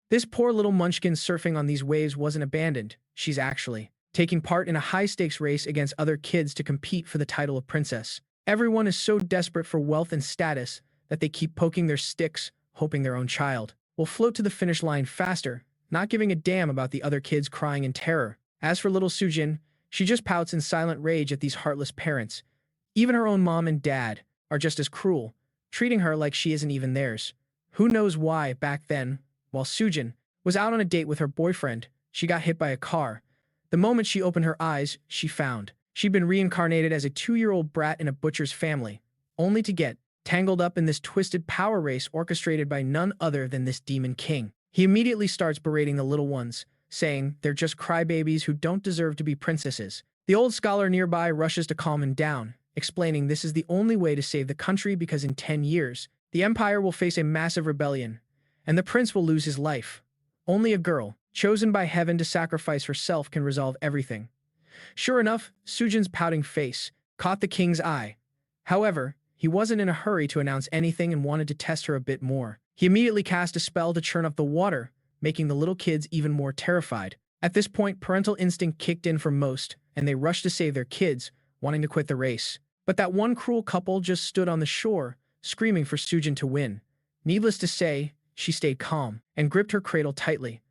This poor little munchkin surfing on these waves wasn't abandoned. She's actually taking part in a high-stakes race against other kids to compete for the title of princess. Everyone is so desperate for wealth and status that they keep poking their sticks, hoping their own child will float to the finish line faster, not giving a damn about the other kids crying in terror. As for little Sujin, she just pouts in silent rage at these heartless parents. Even her own mom and dad are just as cruel, treating her like she isn't even theirs. Who knows why, back then, while Sujin was out on a date with her boyfriend, she got hit by a car. The moment she opened her eyes, she found she'd been reincarnated as a 2-year-old brat in a butcher's family, only to get tangled up in this twisted power race orchestrated by none other than this demon king. He immediately starts berating the little ones, saying they're just crybabies who don't deserve to be princesses. The old scholar nearby rushes to calm him down, explaining this is the only way to save the country because in 10 years, the empire will face a massive rebellion, and the prince will lose his life. Only a girl, chosen by heaven to sacrifice herself, can resolve everything. Sure enough, Sujin's pouting face caught the king's eye. However, he wasn't in a hurry to announce anything and wanted to test her a bit more. He immediately cast a spell to churn up the water, making the little kids even more terrified. At this point, parental instinct kicked in for most, and they rushed to save their kids, wanting to quit the race. But that one cruel couple just stood on the shore, screaming for Sujin to win. Needless to say, she stayed calm and gripped her cradle tightly.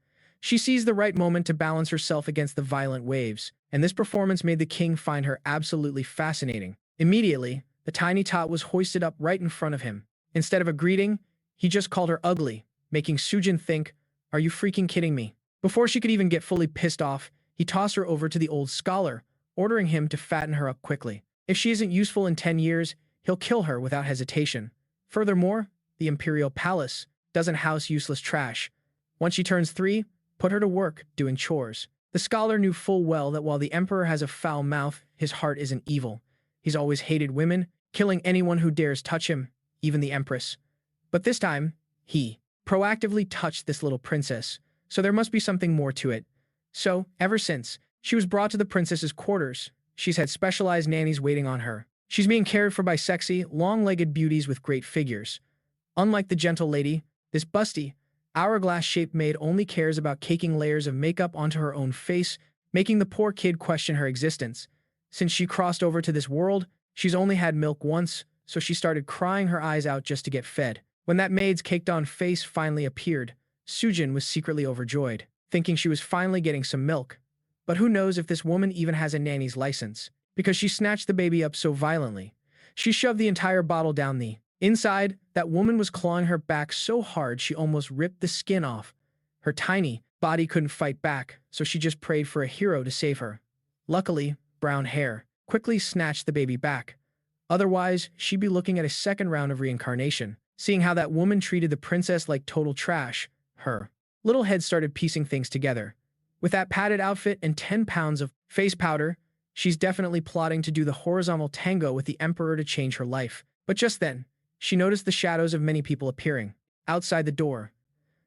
She seized the right moment to balance herself against the violent waves, and this performance made the king find her absolutely fascinating. Immediately, the tiny tot was hoisted up right in front of him. Instead of a greeting, he just called her ugly, making Sujin think, "Are you freaking kidding me?" Before she could even get fully pissed off, he tossed her over to the old scholar, ordering him to fatten her up quickly. If she isn't useful in 10 years, he'll kill her without hesitation. Furthermore, the imperial palace doesn't house useless trash. Once she turns 3, put her to work doing chores. The scholar knew full well that while the emperor has a foul mouth, his heart isn't evil. He's always hated women, killing anyone who dares touch him, even the empress. But this time, he proactively touched this little princess, so there must be something more to it. So, ever since she was brought to the princess's quarters, she's had specialized nannies waiting on her. She's being cared for by sexy, long-legged beauties with great figures. Unlike the gentle lady, this busty, hourglass-shaped maid only cares about caking layers of makeup onto her own face, making the poor kid question her existence. Since she crossed over to this world, she's only had milk once, so she started crying her eyes out just to get fed. When that maid's caked-on face finally appeared, Sujin was secretly overjoyed, thinking she was finally getting some milk. But who knows if this woman even has a nanny's license, because she snatched the baby up so violently. She shoved the entire bottle down the inside. That woman was clawing her back so hard she almost ripped the skin off. Her tiny body couldn't fight back, so she just prayed for a hero to save her. Luckily, Brown Hair quickly snatched the baby back. Otherwise, she'd be looking at a second round of reincarnation. Seeing how that woman treated the princess like total trash, her little head started piecing things together. With that padded outfit and 10 pounds of face powder, she's definitely plotting to do the horizontal tango with the emperor to change her life. But just then, she noticed the shadows of many people appearing outside the door.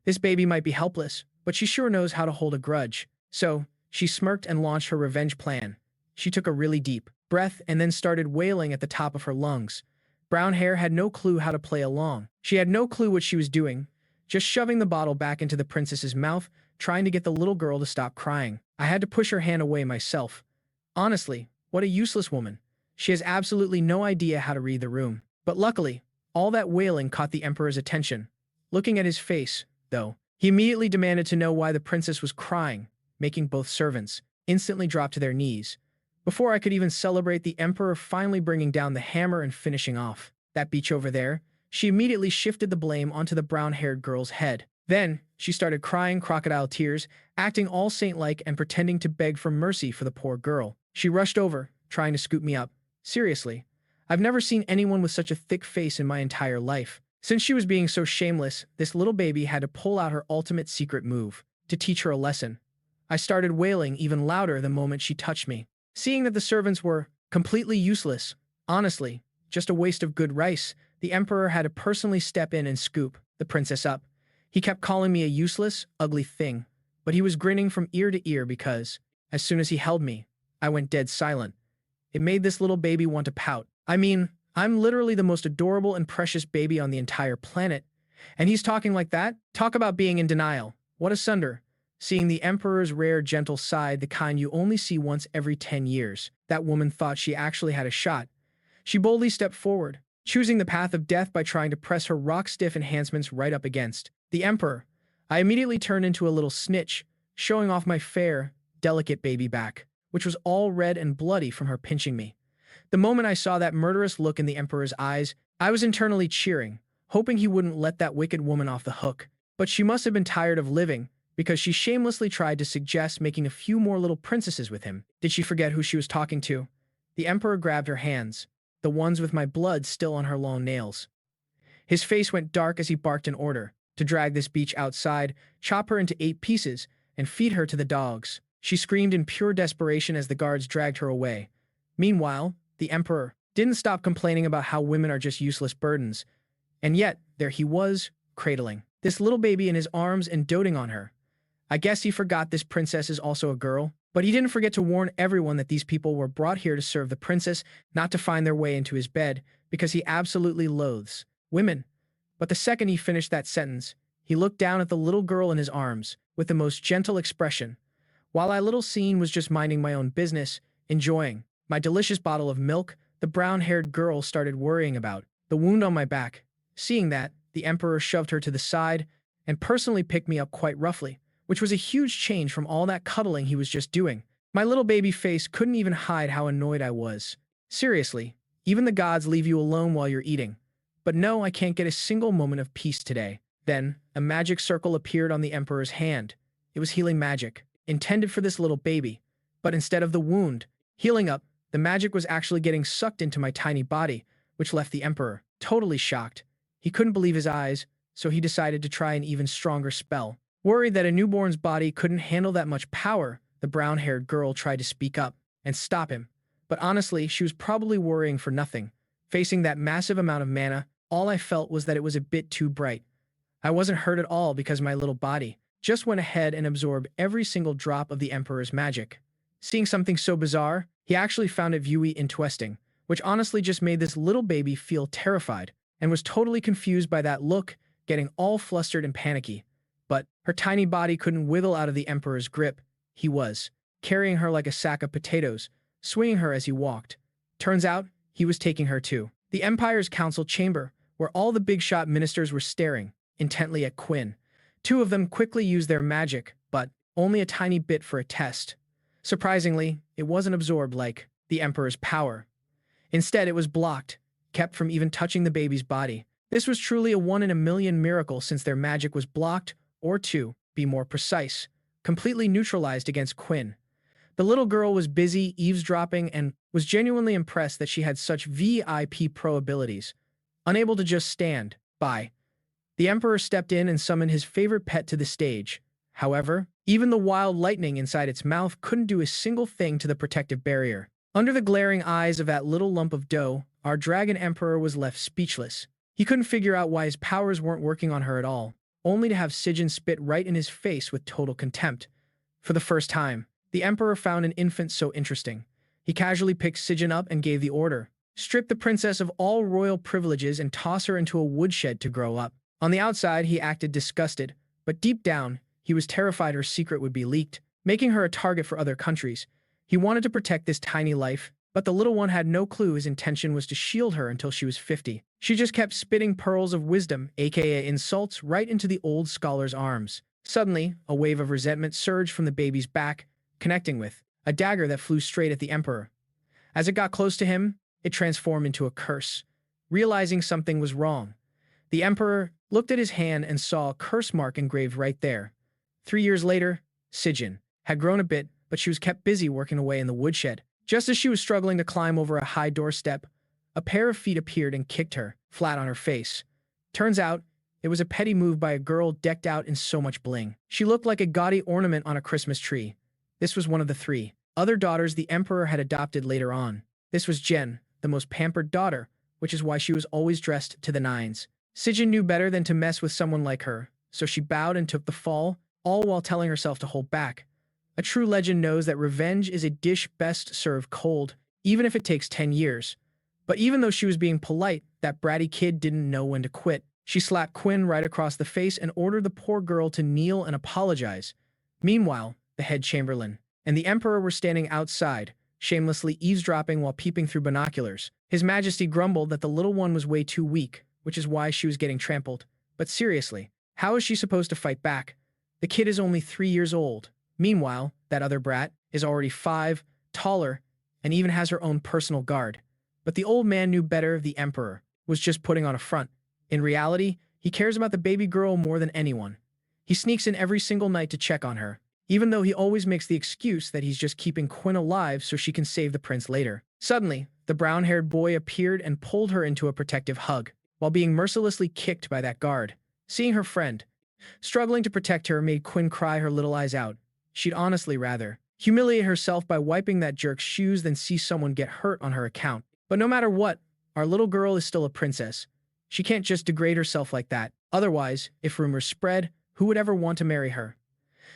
This baby might be helpless, but she sure knows how to hold a grudge. So, she smirked and launched her revenge plan. She took a really deep breath and then started wailing at the top of her lungs. Brown Hair had no clue how to play along. She had no clue what she was doing, just shoving the bottle back into the princess's mouth, trying to get the little girl to stop crying. I had to push her hand away myself. Honestly, what a useless woman. She has absolutely no idea how to read the room. But luckily, all that wailing caught the emperor's attention. Looking at his face, though, he immediately demanded to know why the princess was crying, making both servants instantly drop to their knees. Before I could even celebrate, the emperor finally bringing down the hammer and finishing off that beach over there, she immediately shifted the blame onto the brown-haired girl's head. Then, she started crying crocodile tears, acting all saint-like and pretending to beg for mercy for the poor girl. She rushed over, trying to scoop me up. Seriously, I've never seen anyone with such a thick face in my entire life. Since she was being so shameless, this little baby had to pull out her ultimate secret move to teach her a lesson. I started wailing even louder the moment she touched me. Seeing that the servants were completely useless, honestly, just a waste of good rice, the emperor had to personally step in and scoop the princess up. He kept calling me a useless, ugly thing, but he was grinning from ear to ear because, as soon as he held me, I went dead silent. It made this little baby want to pout. I mean, I'm literally the most adorable and precious baby on the entire planet, and he's talking like that? Talk about being in denial. What asunder! Seeing the emperor's rare gentle side, the kind you only see once every 10 years, that woman thought she actually had a shot. She boldly stepped forward, choosing the path of death by trying to press her rock-stiff enhancements right up against the emperor. I immediately turned into a little snitch, showing off my fair, delicate baby back, which was all red and bloody from her pinching me. The moment I saw that murderous look in the emperor's eyes, I was internally cheering, hoping he wouldn't let that wicked woman off the hook. But she must have been tired of living, because she shamelessly tried to suggest making a few more little princesses with him. Did she forget who she was talking to? The emperor grabbed her hands, the ones with my blood still on her long nails. His face went dark as he barked an order to drag this beach outside, chop her into 8 pieces, and feed her to the dogs. She screamed in pure desperation as the guards dragged her away. Meanwhile, the emperor didn't stop complaining about how women are just useless burdens. And yet, there he was, cradling this little baby in his arms and doting on her. I guess he forgot this princess is also a girl, but he didn't forget to warn everyone that these people were brought here to serve the princess, not to find their way into his bed, because he absolutely loathes women. But the second he finished that sentence, he looked down at the little girl in his arms with the most gentle expression. While I little seen was just minding my own business, enjoying my delicious bottle of milk, the brown-haired girl started worrying about the wound on my back. Seeing that, the emperor shoved her to the side and personally picked me up quite roughly, which was a huge change from all that cuddling he was just doing. My little baby face couldn't even hide how annoyed I was. Seriously, even the gods leave you alone while you're eating. But no, I can't get a single moment of peace today. Then, a magic circle appeared on the emperor's hand. It was healing magic, intended for this little baby. But instead of the wound healing up, the magic was actually getting sucked into my tiny body, which left the emperor totally shocked. He couldn't believe his eyes, so he decided to try an even stronger spell. Worried that a newborn's body couldn't handle that much power, the brown-haired girl tried to speak up and stop him. But honestly, she was probably worrying for nothing. Facing that massive amount of mana, all I felt was that it was a bit too bright. I wasn't hurt at all because my little body just went ahead and absorbed every single drop of the emperor's magic. Seeing something so bizarre, he actually found it very interesting, which honestly just made this little baby feel terrified and was totally confused by that look, getting all flustered and panicky. But her tiny body couldn't wiggle out of the emperor's grip. He was carrying her like a sack of potatoes, swinging her as he walked. Turns out, he was taking her to the empire's council chamber, where all the big-shot ministers were staring intently at Quinn. 2 of them quickly used their magic, but only a tiny bit for a test. Surprisingly, it wasn't absorbed like the emperor's power. Instead, it was blocked, kept from even touching the baby's body. This was truly a 1-in-a-million miracle, since their magic was blocked, or to be more precise, completely neutralized against Quinn. The little girl was busy eavesdropping and was genuinely impressed that she had such VIP pro abilities. Unable to just stand by, the emperor stepped in and summoned his favorite pet to the stage. However, even the wild lightning inside its mouth couldn't do a single thing to the protective barrier. Under the glaring eyes of that little lump of dough, our dragon emperor was left speechless. He couldn't figure out why his powers weren't working on her at all, only to have Sujin spit right in his face with total contempt. For the first time, the emperor found an infant so interesting. He casually picked Sujin up and gave the order: strip the princess of all royal privileges and toss her into a woodshed to grow up. On the outside, he acted disgusted, but deep down, he was terrified her secret would be leaked, making her a target for other countries. He wanted to protect this tiny life, but the little one had no clue his intention was to shield her until she was 50. She just kept spitting pearls of wisdom, aka insults, right into the old scholar's arms. Suddenly, a wave of resentment surged from the baby's back, connecting with a dagger that flew straight at the emperor. As it got close to him, it transformed into a curse. Realizing something was wrong, the emperor looked at his hand and saw a curse mark engraved right there. 3 years later, Sujin had grown a bit, but she was kept busy working away in the woodshed. Just as she was struggling to climb over a high doorstep, a pair of feet appeared and kicked her flat on her face. Turns out, it was a petty move by a girl decked out in so much bling. She looked like a gaudy ornament on a Christmas tree. This was one of the 3 other daughters the emperor had adopted later on. This was Jen, the most pampered daughter, which is why she was always dressed to the nines. Sujin knew better than to mess with someone like her, so she bowed and took the fall, all while telling herself to hold back. A true legend knows that revenge is a dish best served cold, even if it takes 10 years. But even though she was being polite, that bratty kid didn't know when to quit. She slapped Quinn right across the face and ordered the poor girl to kneel and apologize. Meanwhile, the head chamberlain and the emperor were standing outside, shamelessly eavesdropping while peeping through binoculars. His Majesty grumbled that the little one was way too weak, which is why she was getting trampled. But seriously, how is she supposed to fight back? The kid is only 3 years old. Meanwhile, that other brat is already 5, taller, and even has her own personal guard. But the old man knew better. The emperor was just putting on a front. In reality, he cares about the baby girl more than anyone. He sneaks in every single night to check on her, even though he always makes the excuse that he's just keeping Quinn alive so she can save the prince later. Suddenly, the brown-haired boy appeared and pulled her into a protective hug, while being mercilessly kicked by that guard. Seeing her friend struggling to protect her made Quinn cry her little eyes out. She'd honestly rather humiliate herself by wiping that jerk's shoes than see someone get hurt on her account. But no matter what, our little girl is still a princess. She can't just degrade herself like that. Otherwise, if rumors spread, who would ever want to marry her?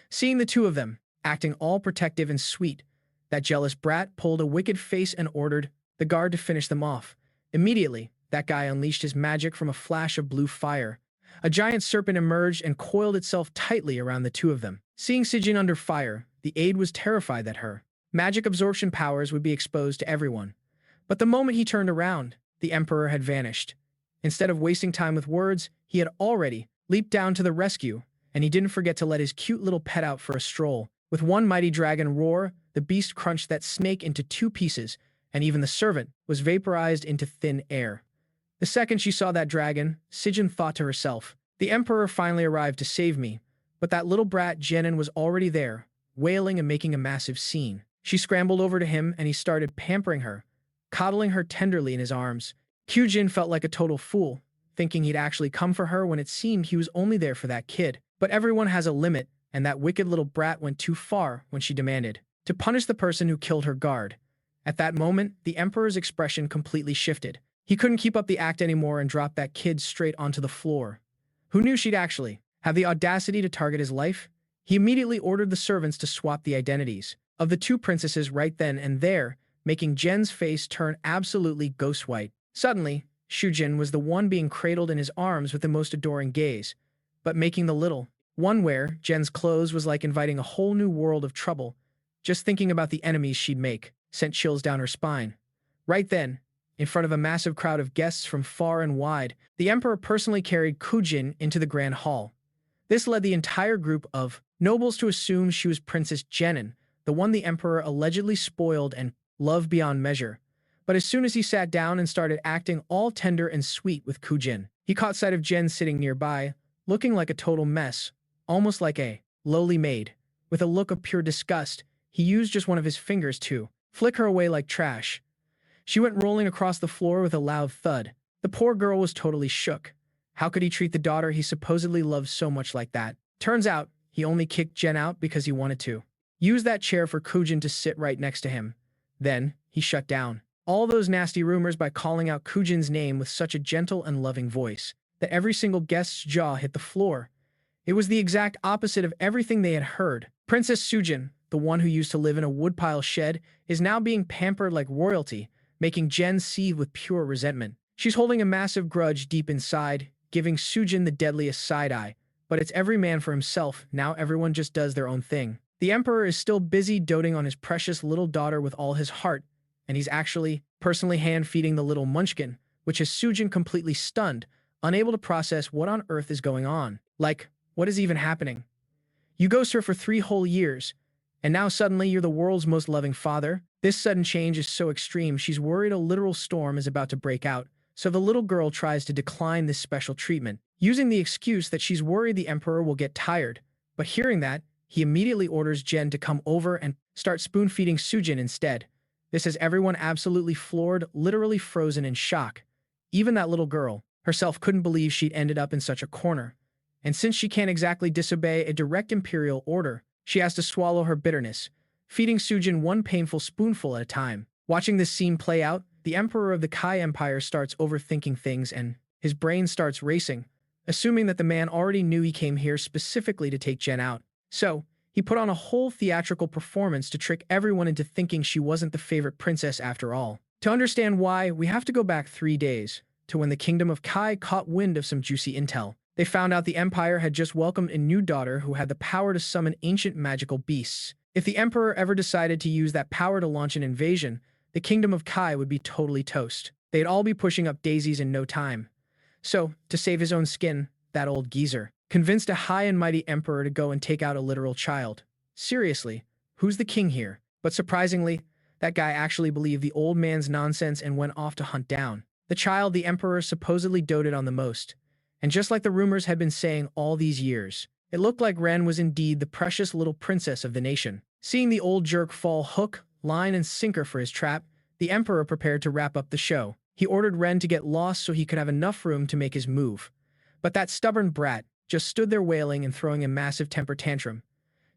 Seeing the two of them, acting all protective and sweet, that jealous brat pulled a wicked face and ordered the guard to finish them off. Immediately, that guy unleashed his magic from a flash of blue fire. A giant serpent emerged and coiled itself tightly around the two of them. Seeing Sujin under fire, the aide was terrified that her magic absorption powers would be exposed to everyone. But the moment he turned around, the emperor had vanished. Instead of wasting time with words, he had already leaped down to the rescue, and he didn't forget to let his cute little pet out for a stroll. With one mighty dragon roar, the beast crunched that snake into 2 pieces, and even the servant was vaporized into thin air. The second she saw that dragon, Sujin thought to herself, the emperor finally arrived to save me, but that little brat Jenin was already there, wailing and making a massive scene. She scrambled over to him and he started pampering her, coddling her tenderly in his arms. Jin felt like a total fool, thinking he'd actually come for her when it seemed he was only there for that kid. But everyone has a limit, and that wicked little brat went too far when she demanded to punish the person who killed her guard. At that moment, the emperor's expression completely shifted. He couldn't keep up the act anymore and dropped that kid straight onto the floor. Who knew she'd actually have the audacity to target his life? He immediately ordered the servants to swap the identities of the 2 princesses right then and there, making Jen's face turn absolutely ghost white. Suddenly, Sujin was the one being cradled in his arms with the most adoring gaze, but making the little one wear Jen's clothes was like inviting a whole new world of trouble. Just thinking about the enemies she'd make sent chills down her spine. Right then, in front of a massive crowd of guests from far and wide, the emperor personally carried Jin into the grand hall. This led the entire group of nobles to assume she was Princess Jenin, the one the emperor allegedly spoiled and loved beyond measure. But as soon as he sat down and started acting all tender and sweet with Jin, he caught sight of Jen sitting nearby, looking like a total mess, almost like a lowly maid. With a look of pure disgust, he used just one of his fingers to flick her away like trash. She went rolling across the floor with a loud thud. The poor girl was totally shook. How could he treat the daughter he supposedly loved so much like that? Turns out, he only kicked Jen out because he wanted to use that chair for Jin to sit right next to him. Then, he shut down all those nasty rumors by calling out Jin's name with such a gentle and loving voice that every single guest's jaw hit the floor. It was the exact opposite of everything they had heard. Princess Sujin, the one who used to live in a woodpile shed, is now being pampered like royalty, making Jen seethe with pure resentment. She's holding a massive grudge deep inside, giving Sujin the deadliest side-eye. But it's every man for himself, now everyone just does their own thing. The emperor is still busy doting on his precious little daughter with all his heart, and he's actually personally hand-feeding the little munchkin, which has Sujin completely stunned, unable to process what on earth is going on. Like, what is even happening? You ghost her for 3 whole years, and now suddenly you're the world's most loving father? This sudden change is so extreme she's worried a literal storm is about to break out, so the little girl tries to decline this special treatment, using the excuse that she's worried the emperor will get tired. But hearing that, he immediately orders Jen to come over and start spoon-feeding Sujin instead. This has everyone absolutely floored, literally frozen in shock. Even that little girl herself couldn't believe she'd ended up in such a corner. And since she can't exactly disobey a direct imperial order, she has to swallow her bitterness, feeding Sujin one painful spoonful at a time. Watching this scene play out, the emperor of the Kai Empire starts overthinking things and his brain starts racing, assuming that the man already knew he came here specifically to take Jen out. So, he put on a whole theatrical performance to trick everyone into thinking she wasn't the favorite princess after all. To understand why, we have to go back 3 days, to when the kingdom of Kai caught wind of some juicy intel. They found out the empire had just welcomed a new daughter who had the power to summon ancient magical beasts. If the emperor ever decided to use that power to launch an invasion, the kingdom of Kai would be totally toast. They'd all be pushing up daisies in no time. So, to save his own skin, that old geezer convinced a high and mighty emperor to go and take out a literal child. Seriously, who's the king here? But surprisingly, that guy actually believed the old man's nonsense and went off to hunt down the child the emperor supposedly doted on the most. And just like the rumors had been saying all these years, it looked like Ren was indeed the precious little princess of the nation. Seeing the old jerk fall hook, line, and sinker for his trap, the emperor prepared to wrap up the show. He ordered Ren to get lost so he could have enough room to make his move. But that stubborn brat just stood there wailing and throwing a massive temper tantrum.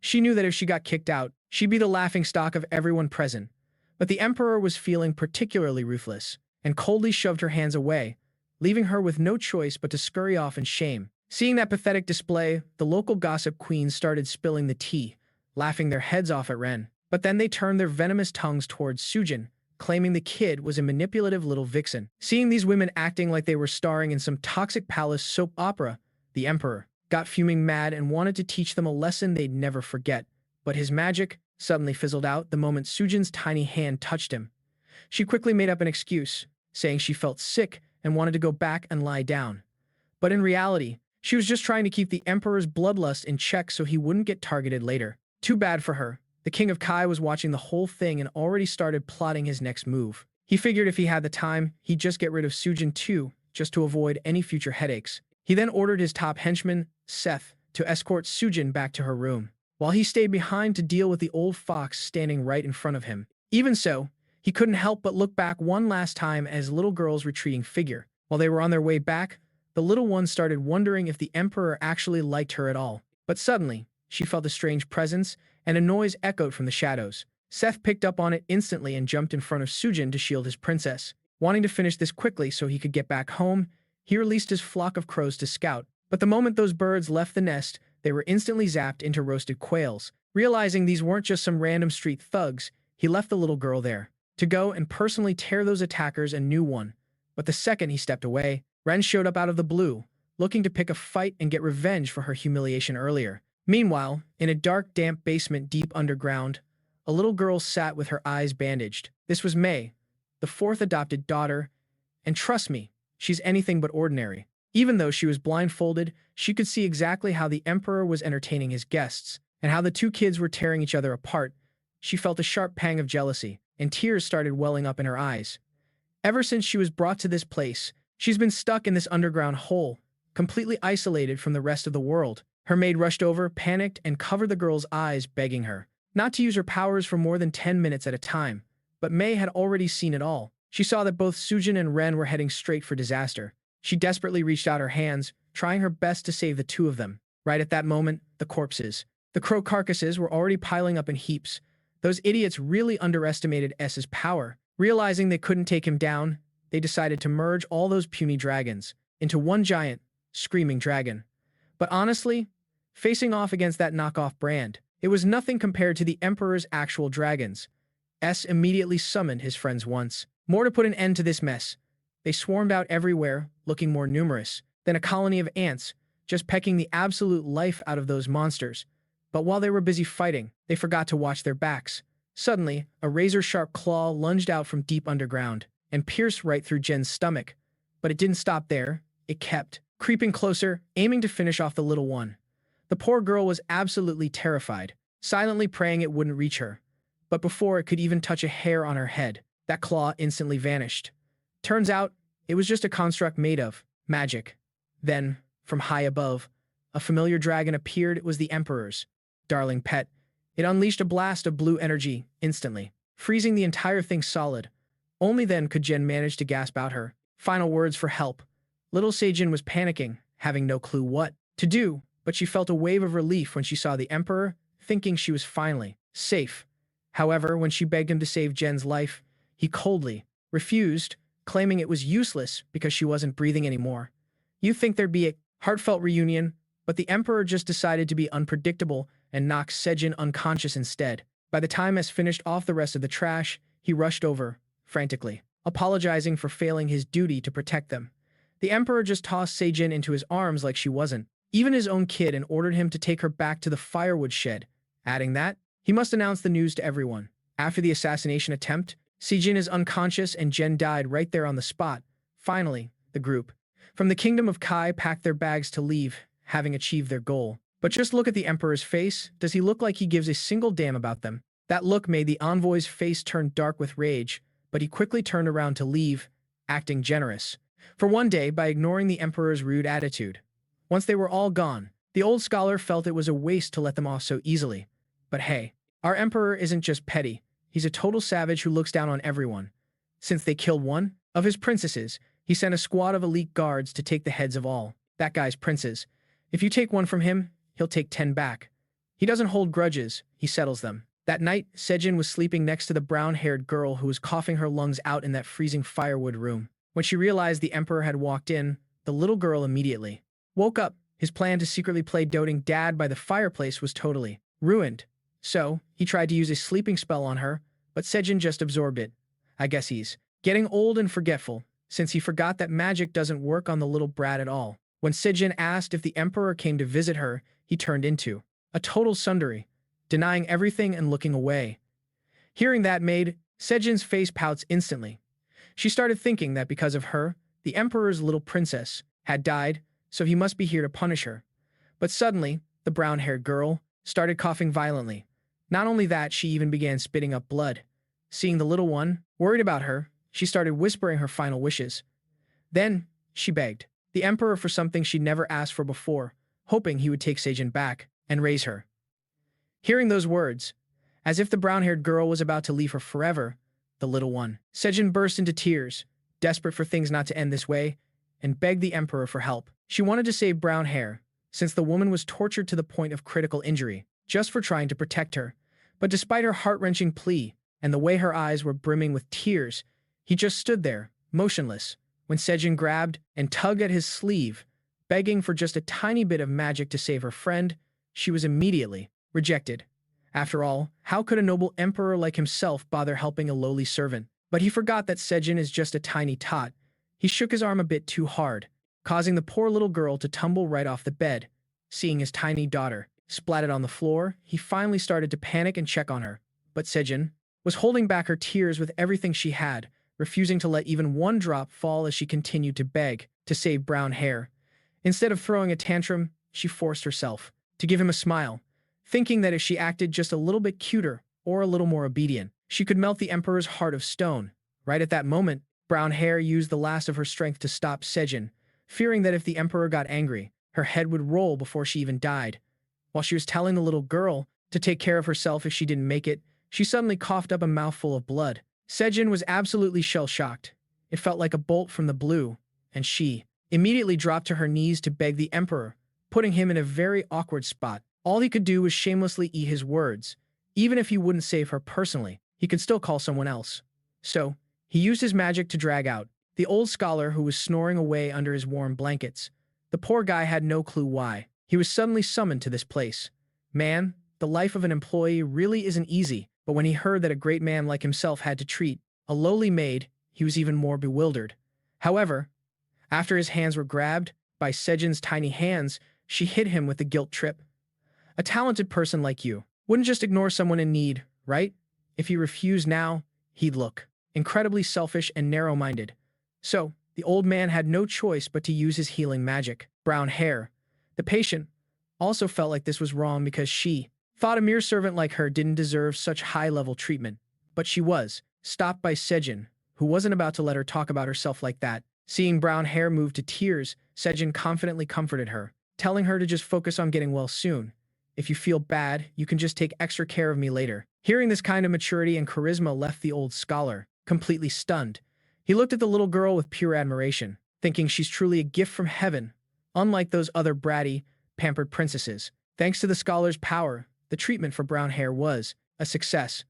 She knew that if she got kicked out, she'd be the laughingstock of everyone present. But the emperor was feeling particularly ruthless, and coldly shoved her hands away, leaving her with no choice but to scurry off in shame. Seeing that pathetic display, the local gossip queens started spilling the tea, laughing their heads off at Ren. But then they turned their venomous tongues towards Sujin, claiming the kid was a manipulative little vixen. Seeing these women acting like they were starring in some toxic palace soap opera, the emperor got fuming mad and wanted to teach them a lesson they'd never forget. But his magic suddenly fizzled out the moment Sujin's tiny hand touched him. She quickly made up an excuse, saying she felt sick and wanted to go back and lie down. But in reality, she was just trying to keep the emperor's bloodlust in check so he wouldn't get targeted later. Too bad for her. The king of Kai was watching the whole thing and already started plotting his next move. He figured if he had the time, he'd just get rid of Sujin too, just to avoid any future headaches. He then ordered his top henchman, Seth, to escort Sujin back to her room, while he stayed behind to deal with the old fox standing right in front of him. Even so, he couldn't help but look back one last time at his little girl's retreating figure. While they were on their way back, the little one started wondering if the emperor actually liked her at all. But suddenly, she felt a strange presence, and a noise echoed from the shadows. Seth picked up on it instantly and jumped in front of Sujin to shield his princess. Wanting to finish this quickly so he could get back home, he released his flock of crows to scout. But the moment those birds left the nest, they were instantly zapped into roasted quails. Realizing these weren't just some random street thugs, he left the little girl there to go and personally tear those attackers a new one. But the second he stepped away, Ren showed up out of the blue, looking to pick a fight and get revenge for her humiliation earlier. Meanwhile, in a dark, damp basement deep underground, a little girl sat with her eyes bandaged. This was Mei, the fourth adopted daughter, and trust me, she's anything but ordinary. Even though she was blindfolded, she could see exactly how the emperor was entertaining his guests, and how the two kids were tearing each other apart. She felt a sharp pang of jealousy, and tears started welling up in her eyes. Ever since she was brought to this place, she's been stuck in this underground hole, completely isolated from the rest of the world. Her maid rushed over, panicked, and covered the girl's eyes, begging her not to use her powers for more than 10 minutes at a time. But Mei had already seen it all. She saw that both Sujin and Ren were heading straight for disaster. She desperately reached out her hands, trying her best to save the two of them. Right at that moment, the crow carcasses were already piling up in heaps. Those idiots really underestimated S's power. Realizing they couldn't take him down, they decided to merge all those puny dragons into one giant, screaming dragon. But honestly, facing off against that knockoff brand, it was nothing compared to the Emperor's actual dragons. S immediately summoned his friends once more to put an end to this mess. They swarmed out everywhere, looking more numerous than a colony of ants, just pecking the absolute life out of those monsters. But while they were busy fighting, they forgot to watch their backs. Suddenly, a razor-sharp claw lunged out from deep underground and pierced right through Jen's stomach. But it didn't stop there. It kept creeping closer, aiming to finish off the little one. The poor girl was absolutely terrified, silently praying it wouldn't reach her. But before it could even touch a hair on her head, that claw instantly vanished. Turns out, it was just a construct made of magic. Then, from high above, a familiar dragon appeared. It was the Emperor's darling pet. It unleashed a blast of blue energy instantly, freezing the entire thing solid. Only then could Jen manage to gasp out her final words for help. Little Sejin was panicking, having no clue what to do, but she felt a wave of relief when she saw the Emperor, thinking she was finally safe. However, when she begged him to save Jen's life, he coldly refused, claiming it was useless because she wasn't breathing anymore. You'd think there'd be a heartfelt reunion, but the Emperor just decided to be unpredictable and knocked Sejin unconscious instead. By the time S finished off the rest of the trash, he rushed over, frantically, apologizing for failing his duty to protect them. The emperor just tossed Sejin into his arms like she wasn't even his own kid and ordered him to take her back to the firewood shed, adding that he must announce the news to everyone. After the assassination attempt, Sejin is unconscious and Jen died right there on the spot. Finally, the group from the kingdom of Kai packed their bags to leave, having achieved their goal. But just look at the emperor's face. Does he look like he gives a single damn about them? That look made the envoy's face turn dark with rage, but he quickly turned around to leave, acting generous. For one day, by ignoring the emperor's rude attitude. Once they were all gone, the old scholar felt it was a waste to let them off so easily. But hey, our emperor isn't just petty. He's a total savage who looks down on everyone. Since they killed one of his princesses, he sent a squad of elite guards to take the heads of all that guy's princes. If you take one from him, he'll take 10 back. He doesn't hold grudges, he settles them. That night, Sejin was sleeping next to the brown-haired girl who was coughing her lungs out in that freezing firewood room. When she realized the emperor had walked in, the little girl immediately woke up. His plan to secretly play doting dad by the fireplace was totally ruined. So, he tried to use a sleeping spell on her, but Sejin just absorbed it. I guess he's getting old and forgetful, since he forgot that magic doesn't work on the little brat at all. When Sejin asked if the emperor came to visit her, he turned into a total sundari, denying everything and looking away. Hearing that made Sejin's face pouts instantly. She started thinking that because of her, the emperor's little princess had died, so he must be here to punish her. But suddenly, the brown-haired girl started coughing violently. Not only that, she even began spitting up blood. Seeing the little one, worried about her, she started whispering her final wishes. Then, she begged the emperor for something she'd never asked for before, hoping he would take Sejin back and raise her. Hearing those words, as if the brown-haired girl was about to leave her forever, the little one, Sejin burst into tears, desperate for things not to end this way, and begged the emperor for help. She wanted to save brown hair, since the woman was tortured to the point of critical injury, just for trying to protect her. But despite her heart-wrenching plea, and the way her eyes were brimming with tears, he just stood there, motionless, when Sejin grabbed and tugged at his sleeve, begging for just a tiny bit of magic to save her friend. She was immediately rejected. After all, how could a noble emperor like himself bother helping a lowly servant? But he forgot that Sejin is just a tiny tot. He shook his arm a bit too hard, causing the poor little girl to tumble right off the bed. Seeing his tiny daughter splatted on the floor, he finally started to panic and check on her. But Sejin was holding back her tears with everything she had, refusing to let even one drop fall as she continued to beg to save brown hair. Instead of throwing a tantrum, she forced herself to give him a smile, thinking that if she acted just a little bit cuter or a little more obedient, she could melt the emperor's heart of stone. Right at that moment, brown hair used the last of her strength to stop Sejin, fearing that if the emperor got angry, her head would roll before she even died. While she was telling the little girl to take care of herself if she didn't make it, she suddenly coughed up a mouthful of blood. Sejin was absolutely shell-shocked. It felt like a bolt from the blue, and she immediately dropped to her knees to beg the emperor, putting him in a very awkward spot. All he could do was shamelessly eat his words. Even if he wouldn't save her personally, he could still call someone else. So, he used his magic to drag out the old scholar who was snoring away under his warm blankets. The poor guy had no clue why he was suddenly summoned to this place. Man, the life of an employee really isn't easy, but when he heard that a great man like himself had to treat a lowly maid, he was even more bewildered. However, after his hands were grabbed by Sejin's tiny hands, she hit him with a guilt trip. A talented person like you wouldn't just ignore someone in need, right? If he refused now, he'd look incredibly selfish and narrow-minded. So, the old man had no choice but to use his healing magic. Brown hair. The patient also felt like this was wrong because she thought a mere servant like her didn't deserve such high-level treatment. But she was stopped by Sejin, who wasn't about to let her talk about herself like that. Seeing brown hair move to tears, Sejin confidently comforted her, telling her to just focus on getting well soon. If you feel bad, you can just take extra care of me later. Hearing this kind of maturity and charisma left the old scholar completely stunned. He looked at the little girl with pure admiration, thinking she's truly a gift from heaven, unlike those other bratty, pampered princesses. Thanks to the scholar's power, the treatment for brown hair was a success.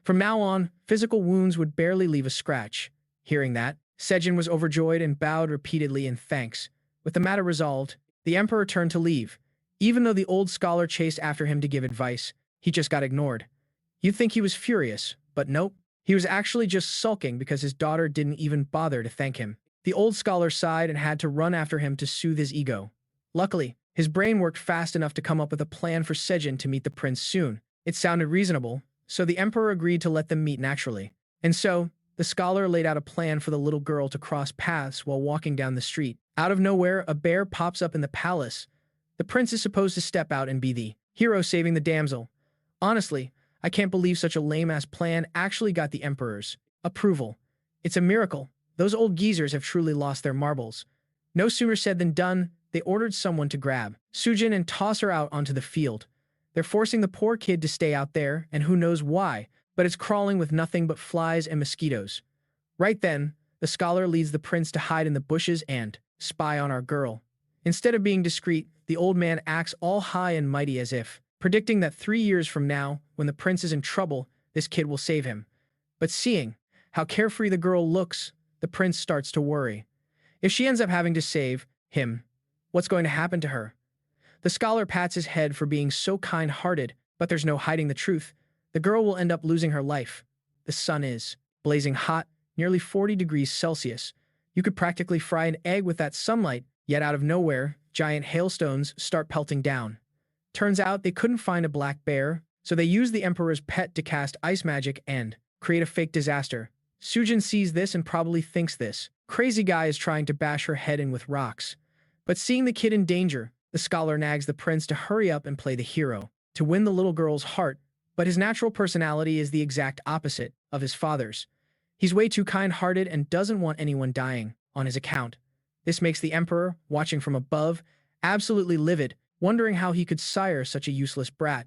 From now on, physical wounds would barely leave a scratch. Hearing that, Sejin was overjoyed and bowed repeatedly in thanks. With the matter resolved, the emperor turned to leave. Even though the old scholar chased after him to give advice, he just got ignored. You'd think he was furious, but nope. He was actually just sulking because his daughter didn't even bother to thank him. The old scholar sighed and had to run after him to soothe his ego. Luckily, his brain worked fast enough to come up with a plan for Sejin to meet the prince soon. It sounded reasonable, so the emperor agreed to let them meet naturally. And so, the scholar laid out a plan for the little girl to cross paths while walking down the street. Out of nowhere, a bear pops up in the palace. The prince is supposed to step out and be the hero saving the damsel. Honestly, I can't believe such a lame-ass plan actually got the emperor's approval. It's a miracle. Those old geezers have truly lost their marbles. No sooner said than done, they ordered someone to grab Sujin and toss her out onto the field. They're forcing the poor kid to stay out there, and who knows why, but it's crawling with nothing but flies and mosquitoes. Right then, the scholar leads the prince to hide in the bushes and spy on our girl. Instead of being discreet, the old man acts all high and mighty as if predicting that 3 years from now, when the prince is in trouble, this kid will save him. But seeing how carefree the girl looks, the prince starts to worry. If she ends up having to save him, what's going to happen to her? The scholar pats his head for being so kind-hearted, but there's no hiding the truth. The girl will end up losing her life. The sun is blazing hot, nearly 40 degrees Celsius. You could practically fry an egg with that sunlight, yet out of nowhere, giant hailstones start pelting down. Turns out they couldn't find a black bear, so they used the emperor's pet to cast ice magic and create a fake disaster. Sujin sees this and probably thinks this crazy guy is trying to bash her head in with rocks. But seeing the kid in danger, the scholar nags the prince to hurry up and play the hero, to win the little girl's heart, but his natural personality is the exact opposite of his father's. He's way too kind-hearted and doesn't want anyone dying on his account. This makes the emperor, watching from above, absolutely livid, wondering how he could sire such a useless brat.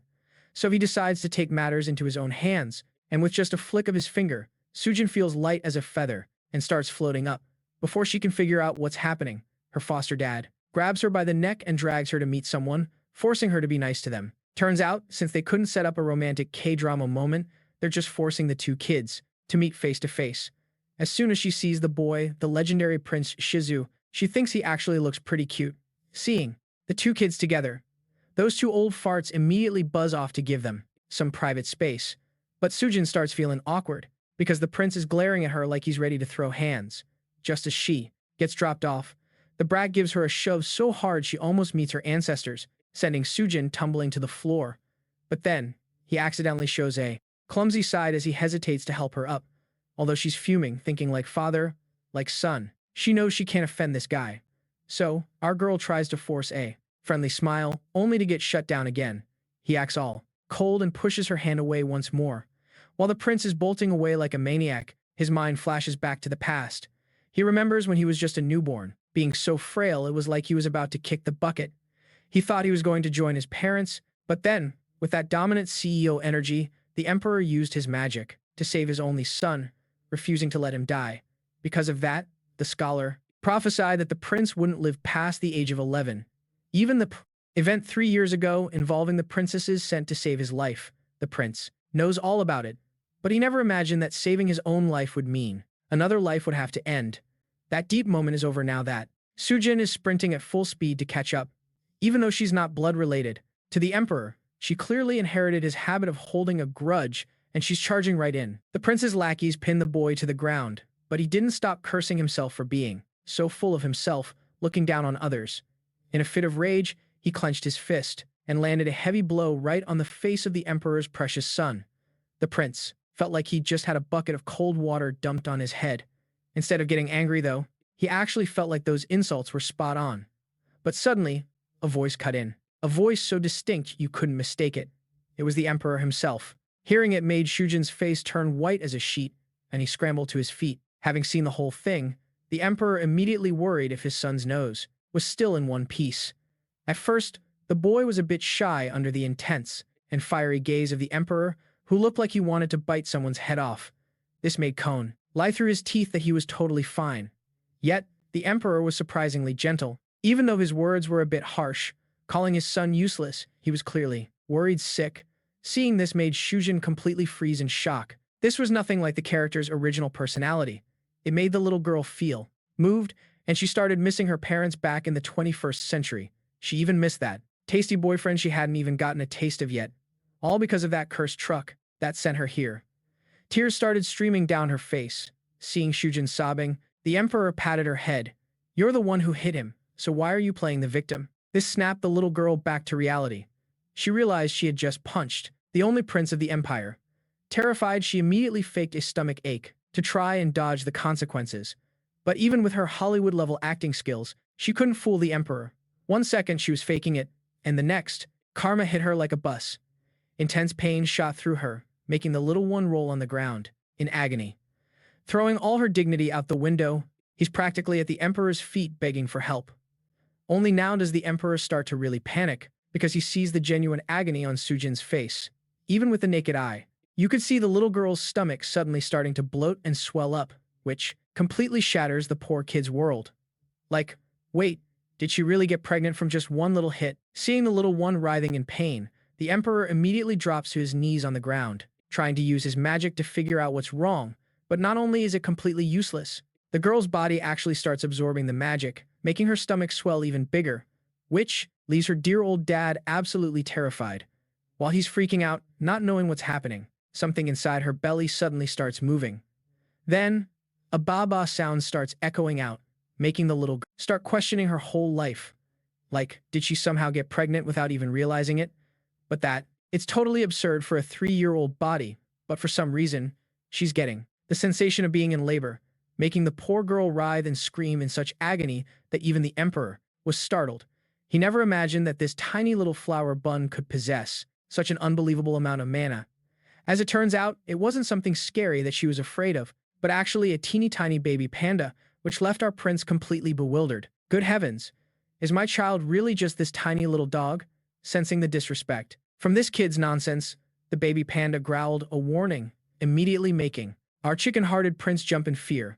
So he decides to take matters into his own hands, and with just a flick of his finger, Sujin feels light as a feather and starts floating up. Before she can figure out what's happening, her foster dad grabs her by the neck and drags her to meet someone, forcing her to be nice to them. Turns out, since they couldn't set up a romantic K-drama moment, they're just forcing the two kids to meet face to face. As soon as she sees the boy, the legendary Prince Shizu, she thinks he actually looks pretty cute. Seeing the two kids together, those two old farts immediately buzz off to give them some private space. But Sujin starts feeling awkward, because the prince is glaring at her like he's ready to throw hands. Just as she gets dropped off, the brat gives her a shove so hard she almost meets her ancestors, sending Sujin tumbling to the floor. But then, he accidentally shows a clumsy side as he hesitates to help her up. Although she's fuming, thinking like father, like son, she knows she can't offend this guy. So, our girl tries to force a friendly smile, only to get shut down again. He acts all cold and pushes her hand away once more. While the prince is bolting away like a maniac, his mind flashes back to the past. He remembers when he was just a newborn, being so frail it was like he was about to kick the bucket. He thought he was going to join his parents, but then, with that dominant CEO energy, the emperor used his magic to save his only son, refusing to let him die. Because of that, the scholar prophesied that the prince wouldn't live past the age of 11. Even the event 3 years ago involving the princesses sent to save his life, the prince knows all about it, but he never imagined that saving his own life would mean another life would have to end. That deep moment is over now that Sujin is sprinting at full speed to catch up. Even though she's not blood-related to the emperor, she clearly inherited his habit of holding a grudge, and she's charging right in. The prince's lackeys pin the boy to the ground, but he didn't stop cursing himself for being so full of himself, looking down on others. In a fit of rage, he clenched his fist and landed a heavy blow right on the face of the emperor's precious son. The prince felt like he'd just had a bucket of cold water dumped on his head. Instead of getting angry, though, he actually felt like those insults were spot on. But suddenly, a voice cut in. A voice so distinct you couldn't mistake it. It was the emperor himself. Hearing it made Shujin's face turn white as a sheet, and he scrambled to his feet. Having seen the whole thing, the emperor immediately worried if his son's nose was still in one piece. At first, the boy was a bit shy under the intense and fiery gaze of the emperor, who looked like he wanted to bite someone's head off. This made Cone lie through his teeth that he was totally fine. Yet, the emperor was surprisingly gentle. Even though his words were a bit harsh, calling his son useless, he was clearly worried sick. Seeing this made Shujin completely freeze in shock. This was nothing like the character's original personality. It made the little girl feel moved, and she started missing her parents back in the 21st century. She even missed that tasty boyfriend she hadn't even gotten a taste of yet. All because of that cursed truck that sent her here. Tears started streaming down her face. Seeing Shujin sobbing, The emperor patted her head. You're the one who hit him, so why are you playing the victim? This snapped the little girl back to reality. She realized she had just punched the only prince of the empire. Terrified, she immediately faked a stomach ache to try and dodge the consequences. But even with her Hollywood-level acting skills, she couldn't fool the emperor. 1 second she was faking it, and the next, karma hit her like a bus. Intense pain shot through her, making the little one roll on the ground, in agony. Throwing all her dignity out the window, he's practically at the emperor's feet begging for help. Only now does the emperor start to really panic, because he sees the genuine agony on Sujin's face. Even with the naked eye, you could see the little girl's stomach suddenly starting to bloat and swell up, which completely shatters the poor kid's world. Like, wait, did she really get pregnant from just one little hit? Seeing the little one writhing in pain, the emperor immediately drops to his knees on the ground, trying to use his magic to figure out what's wrong. But not only is it completely useless, the girl's body actually starts absorbing the magic, making her stomach swell even bigger, which leaves her dear old dad absolutely terrified. While he's freaking out, not knowing what's happening, something inside her belly suddenly starts moving. Then, a ba-ba sound starts echoing out, making the little girl start questioning her whole life. Like, did she somehow get pregnant without even realizing it? But it's totally absurd for a 3-year-old body, but for some reason, she's getting the sensation of being in labor, making the poor girl writhe and scream in such agony that even the emperor was startled. He never imagined that this tiny little flower bun could possess such an unbelievable amount of mana. As it turns out, it wasn't something scary that she was afraid of, but actually a teeny tiny baby panda, which left our prince completely bewildered. Good heavens, is my child really just this tiny little dog? Sensing the disrespect from this kid's nonsense, the baby panda growled a warning, immediately making our chicken-hearted prince jump in fear.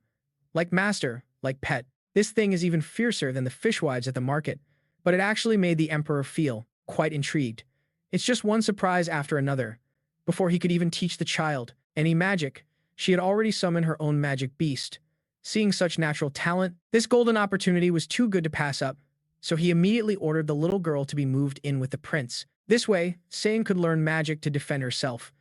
Like master, like pet, this thing is even fiercer than the fishwives at the market, but it actually made the emperor feel quite intrigued. It's just one surprise after another. Before he could even teach the child any magic, she had already summoned her own magic beast. Seeing such natural talent, this golden opportunity was too good to pass up, so he immediately ordered the little girl to be moved in with the prince. This way, Sane could learn magic to defend herself.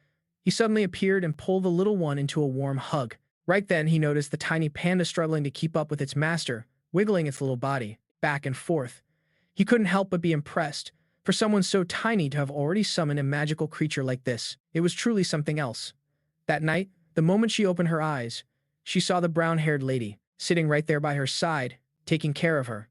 He suddenly appeared and pulled the little one into a warm hug. Right then, he noticed the tiny panda struggling to keep up with its master, wiggling its little body back and forth. He couldn't help but be impressed. For someone so tiny to have already summoned a magical creature like this, it was truly something else. That night, the moment she opened her eyes, she saw the brown-haired lady sitting right there by her side, taking care of her.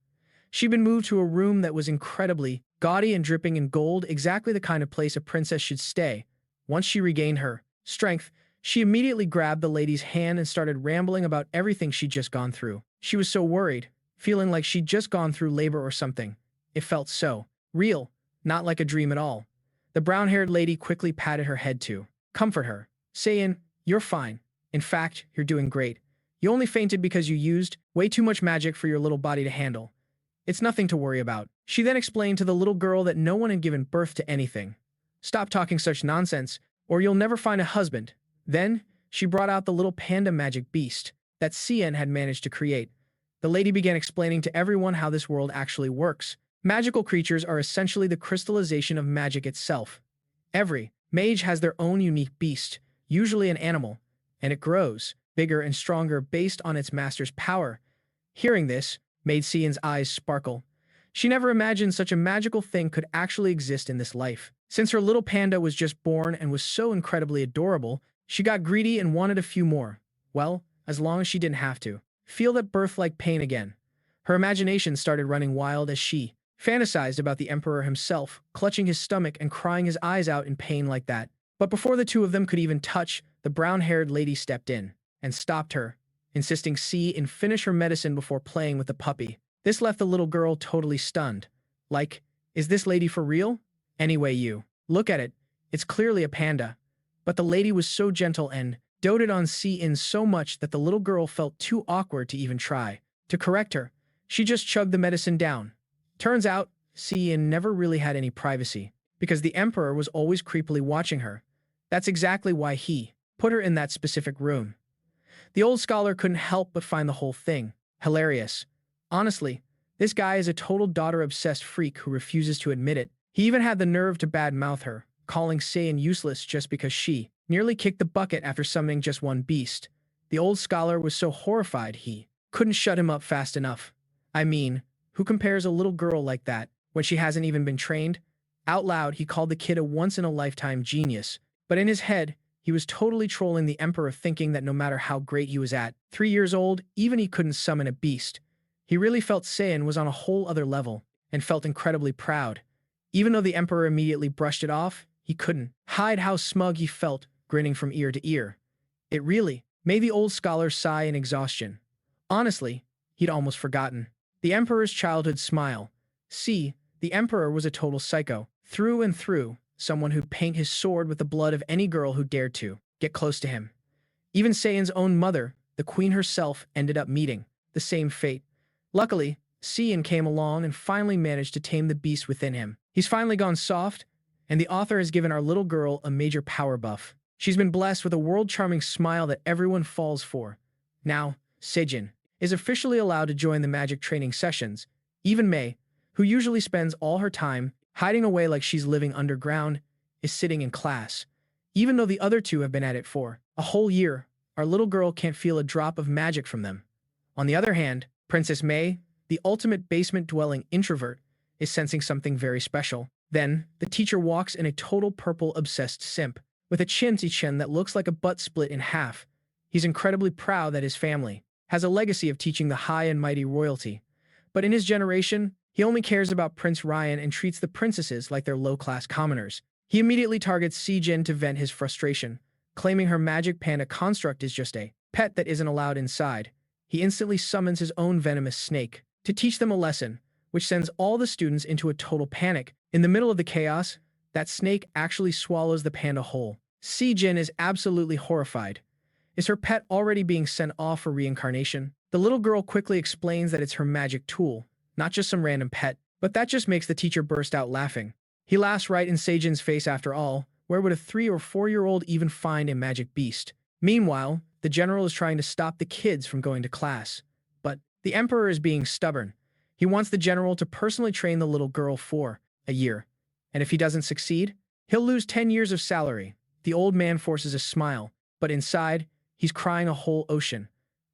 She'd been moved to a room that was incredibly gaudy and dripping in gold, exactly the kind of place a princess should stay. Once she regained her strength, she immediately grabbed the lady's hand and started rambling about everything she'd just gone through. She was so worried, feeling like she'd just gone through labor or something. It felt so real, not like a dream at all. The brown-haired lady quickly patted her head to comfort her, saying, "You're fine. In fact, you're doing great. You only fainted because you used way too much magic for your little body to handle. It's nothing to worry about." She then explained to the little girl that no one had given birth to anything. "Stop talking such nonsense, or you'll never find a husband." Then, she brought out the little panda magic beast that Qian had managed to create. The lady began explaining to everyone how this world actually works. Magical creatures are essentially the crystallization of magic itself. Every mage has their own unique beast, usually an animal, and it grows bigger and stronger based on its master's power. Hearing this made Qian's eyes sparkle. She never imagined such a magical thing could actually exist in this life. Since her little panda was just born and was so incredibly adorable, she got greedy and wanted a few more. Well, as long as she didn't have to feel that birth-like pain again. Her imagination started running wild as she fantasized about the emperor himself, clutching his stomach and crying his eyes out in pain like that. But before the two of them could even touch, the brown-haired lady stepped in and stopped her, insisting Qian finish her medicine before playing with the puppy. This left the little girl totally stunned. Like, is this lady for real? Anyway, you look at it, it's clearly a panda. But the lady was so gentle and doted on Qian so much that the little girl felt too awkward to even try to correct her. She just chugged the medicine down. Turns out, Qian never really had any privacy, because the emperor was always creepily watching her. That's exactly why he put her in that specific room. The old scholar couldn't help but find the whole thing hilarious. Honestly, this guy is a total daughter-obsessed freak who refuses to admit it. He even had the nerve to badmouth her, calling Qian useless just because she nearly kicked the bucket after summoning just one beast. The old scholar was so horrified he couldn't shut him up fast enough. I mean, who compares a little girl like that when she hasn't even been trained? Out loud, he called the kid a once-in-a-lifetime genius, but in his head, he was totally trolling the Emperor, thinking that no matter how great he was at 3 years old, even he couldn't summon a beast. He really felt Saiyan was on a whole other level, and felt incredibly proud. Even though the Emperor immediately brushed it off, he couldn't hide how smug he felt, grinning from ear to ear. It really made the old scholar sigh in exhaustion. Honestly, he'd almost forgotten. The Emperor's childhood smile. See, the Emperor was a total psycho, through and through, someone who'd paint his sword with the blood of any girl who dared to get close to him. Even Saiyan's own mother, the queen herself, ended up meeting the same fate. Luckily, Saiyan came along and finally managed to tame the beast within him. He's finally gone soft, and the author has given our little girl a major power buff. She's been blessed with a world-charming smile that everyone falls for. Now, Sujin is officially allowed to join the magic training sessions. Even Mei, who usually spends all her time hiding away like she's living underground, is sitting in class. Even though the other two have been at it for a whole year, our little girl can't feel a drop of magic from them. On the other hand, Princess Mei, the ultimate basement-dwelling introvert, is sensing something very special. Then, the teacher walks in a total purple-obsessed simp, with a chin that looks like a butt split in half. He's incredibly proud that his family has a legacy of teaching the high and mighty royalty. But in his generation, he only cares about Prince Ryan and treats the princesses like they're low-class commoners. He immediately targets Sujin to vent his frustration, claiming her magic panda construct is just a pet that isn't allowed inside. He instantly summons his own venomous snake to teach them a lesson, which sends all the students into a total panic. In the middle of the chaos, that snake actually swallows the panda whole. Sujin is absolutely horrified. Is her pet already being sent off for reincarnation? The little girl quickly explains that it's her magic tool, not just some random pet, but that just makes the teacher burst out laughing. He laughs right in Sejin's face after all. Where would a 3 or 4-year-old even find a magic beast? Meanwhile, the general is trying to stop the kids from going to class. But the Emperor is being stubborn. He wants the general to personally train the little girl for a year. And if he doesn't succeed, he'll lose 10 years of salary. The old man forces a smile, but inside, he's crying a whole ocean.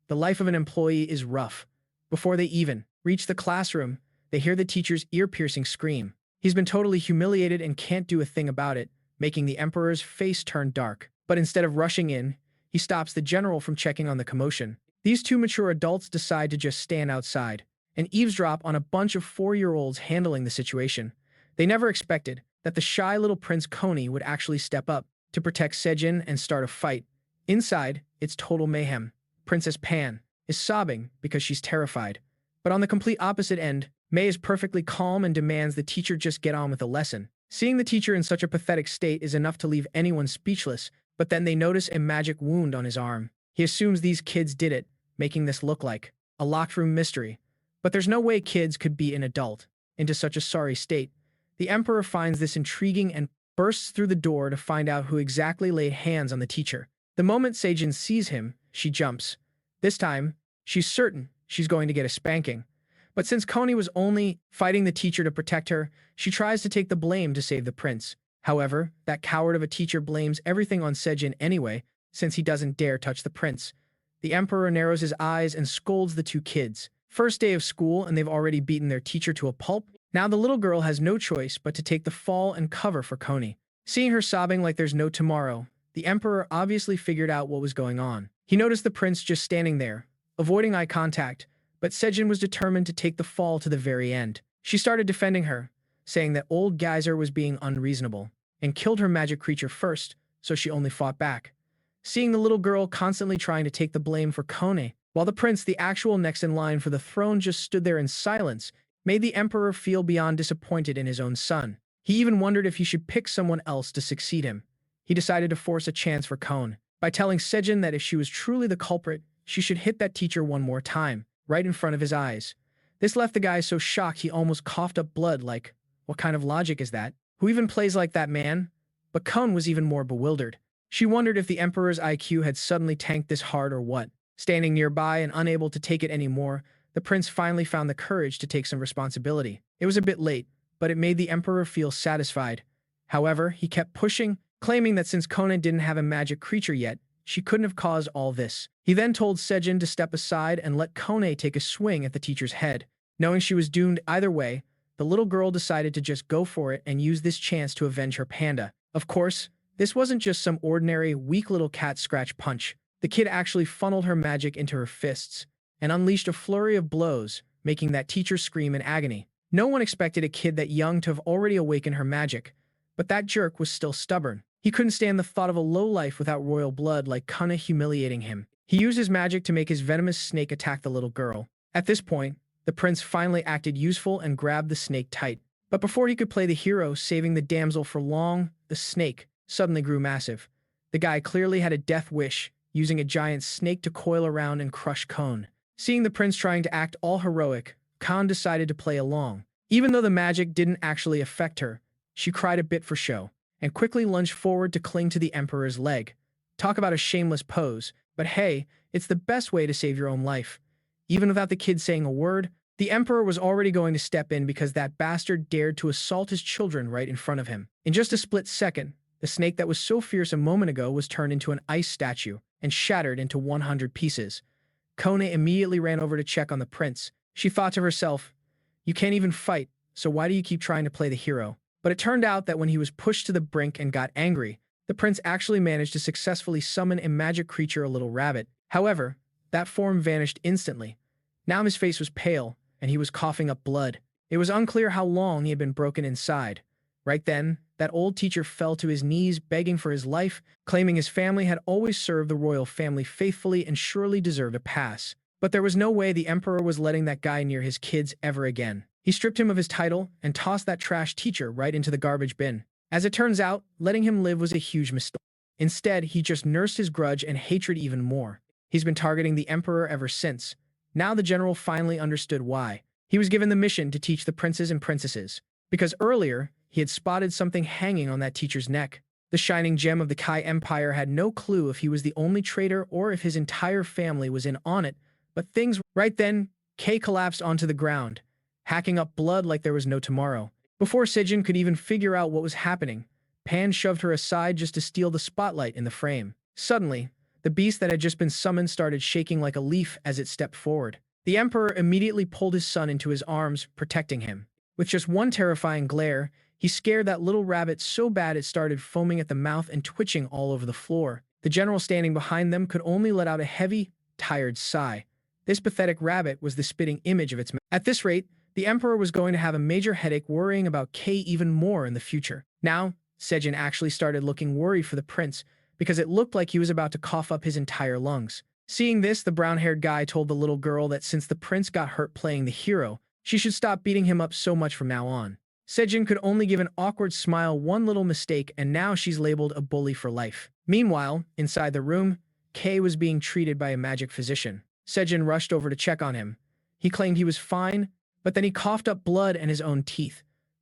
The life of an employee is rough. Before they even reach the classroom, they hear the teacher's ear-piercing scream. He's been totally humiliated and can't do a thing about it, making the Emperor's face turn dark. But instead of rushing in, he stops the general from checking on the commotion. These two mature adults decide to just stand outside and eavesdrop on a bunch of 4-year-olds handling the situation. They never expected that the shy little Prince Coney would actually step up to protect Sejin and start a fight. Inside, it's total mayhem. Princess Pan is sobbing because she's terrified. But on the complete opposite end, Mei is perfectly calm and demands the teacher just get on with the lesson. Seeing the teacher in such a pathetic state is enough to leave anyone speechless, but then they notice a magic wound on his arm. He assumes these kids did it, making this look like a locked room mystery. But there's no way kids could be an adult into such a sorry state. The Emperor finds this intriguing and bursts through the door to find out who exactly laid hands on the teacher. The moment Sejin sees him, she jumps. This time, she's certain she's going to get a spanking. But since Coney was only fighting the teacher to protect her, she tries to take the blame to save the prince. However, that coward of a teacher blames everything on Sejin anyway, since he doesn't dare touch the prince. The Emperor narrows his eyes and scolds the two kids. First day of school and they've already beaten their teacher to a pulp? Now the little girl has no choice but to take the fall and cover for Coney. Seeing her sobbing like there's no tomorrow, the Emperor obviously figured out what was going on. He noticed the prince just standing there, avoiding eye contact, but Sejin was determined to take the fall to the very end. She started defending her, saying that old Geyser was being unreasonable, and killed her magic creature first, so she only fought back. Seeing the little girl constantly trying to take the blame for Coney, while the prince, the actual next in line for the throne, just stood there in silence, made the Emperor feel beyond disappointed in his own son. He even wondered if he should pick someone else to succeed him. He decided to force a chance for Coney by telling Sejin that if she was truly the culprit, she should hit that teacher one more time, right in front of his eyes. This left the guy so shocked he almost coughed up blood like, what kind of logic is that? Who even plays like that, man? But Coney was even more bewildered. She wondered if the Emperor's IQ had suddenly tanked this hard or what. Standing nearby and unable to take it anymore, the prince finally found the courage to take some responsibility. It was a bit late, but it made the Emperor feel satisfied. However, he kept pushing, claiming that since Conan didn't have a magic creature yet, she couldn't have caused all this. He then told Sejin to step aside and let Kone take a swing at the teacher's head. Knowing she was doomed either way, the little girl decided to just go for it and use this chance to avenge her panda. Of course, this wasn't just some ordinary, weak little cat scratch punch. The kid actually funneled her magic into her fists and unleashed a flurry of blows, making that teacher scream in agony. No one expected a kid that young to have already awakened her magic, but that jerk was still stubborn. He couldn't stand the thought of a lowlife without royal blood like Kana humiliating him. He used his magic to make his venomous snake attack the little girl. At this point, the prince finally acted useful and grabbed the snake tight. But before he could play the hero saving the damsel for long, the snake suddenly grew massive. The guy clearly had a death wish, using a giant snake to coil around and crush Kone. Seeing the prince trying to act all heroic, Khan decided to play along. Even though the magic didn't actually affect her, she cried a bit for show, and quickly lunged forward to cling to the emperor's leg. Talk about a shameless pose, but hey, it's the best way to save your own life. Even without the kid saying a word, the emperor was already going to step in because that bastard dared to assault his children right in front of him. In just a split second, the snake that was so fierce a moment ago was turned into an ice statue and shattered into 100 pieces. Kone immediately ran over to check on the prince. She thought to herself, "You can't even fight, so why do you keep trying to play the hero?" But it turned out that when he was pushed to the brink and got angry, the prince actually managed to successfully summon a magic creature, a little rabbit. However, that form vanished instantly. Now his face was pale, and he was coughing up blood. It was unclear how long he had been broken inside. Right then, that old teacher fell to his knees begging for his life, claiming his family had always served the royal family faithfully and surely deserved a pass. But there was no way the emperor was letting that guy near his kids ever again. He stripped him of his title and tossed that trash teacher right into the garbage bin. As it turns out, letting him live was a huge mistake. Instead, he just nursed his grudge and hatred even more. He's been targeting the emperor ever since. Now the general finally understood why. He was given the mission to teach the princes and princesses, because earlier, he had spotted something hanging on that teacher's neck. The shining gem of the Kai Empire had no clue if he was the only traitor or if his entire family was in on it, but things right then, Kay collapsed onto the ground, hacking up blood like there was no tomorrow. Before Sejin could even figure out what was happening, Pan shoved her aside just to steal the spotlight in the frame. Suddenly, the beast that had just been summoned started shaking like a leaf as it stepped forward. The emperor immediately pulled his son into his arms, protecting him. With just one terrifying glare, he scared that little rabbit so bad it started foaming at the mouth and twitching all over the floor. The general standing behind them could only let out a heavy, tired sigh. This pathetic rabbit was the spitting image of its mouth. At this rate, the emperor was going to have a major headache worrying about Kay even more in the future. Now, Sejin actually started looking worried for the prince because it looked like he was about to cough up his entire lungs. Seeing this, the brown-haired guy told the little girl that since the prince got hurt playing the hero, she should stop beating him up so much from now on. Sejin could only give an awkward smile, one little mistake, and now she's labeled a bully for life. Meanwhile, inside the room, Kay was being treated by a magic physician. Sejin rushed over to check on him. He claimed he was fine, but then he coughed up blood and his own teeth.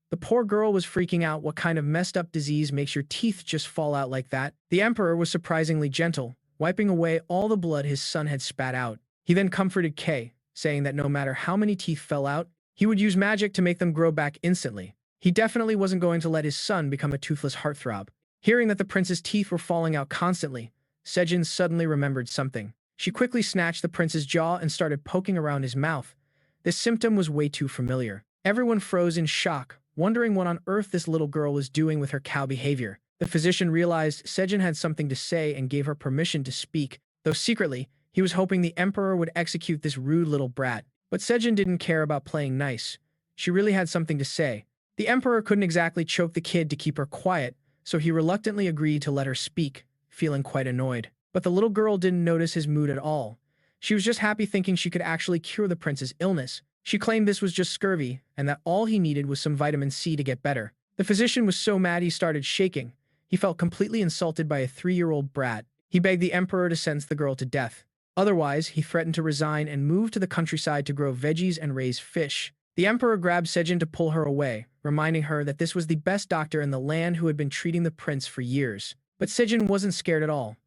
The poor girl was freaking out. What kind of messed up disease makes your teeth just fall out like that? The emperor was surprisingly gentle, wiping away all the blood his son had spat out. He then comforted Kay, saying that no matter how many teeth fell out, he would use magic to make them grow back instantly. He definitely wasn't going to let his son become a toothless heartthrob. Hearing that the prince's teeth were falling out constantly, Sejin suddenly remembered something. She quickly snatched the prince's jaw and started poking around his mouth. This symptom was way too familiar. Everyone froze in shock, wondering what on earth this little girl was doing with her cow behavior. The physician realized Sejin had something to say and gave her permission to speak, though secretly, he was hoping the emperor would execute this rude little brat. But Sejin didn't care about playing nice. She really had something to say. The emperor couldn't exactly choke the kid to keep her quiet, so he reluctantly agreed to let her speak, feeling quite annoyed. But the little girl didn't notice his mood at all. She was just happy thinking she could actually cure the prince's illness. She claimed this was just scurvy, and that all he needed was some vitamin C to get better. The physician was so mad he started shaking. He felt completely insulted by a 3-year-old brat. He begged the emperor to sentence the girl to death. Otherwise, he threatened to resign and move to the countryside to grow veggies and raise fish. The emperor grabbed Sejin to pull her away, reminding her that this was the best doctor in the land who had been treating the prince for years. But Sejin wasn't scared at all.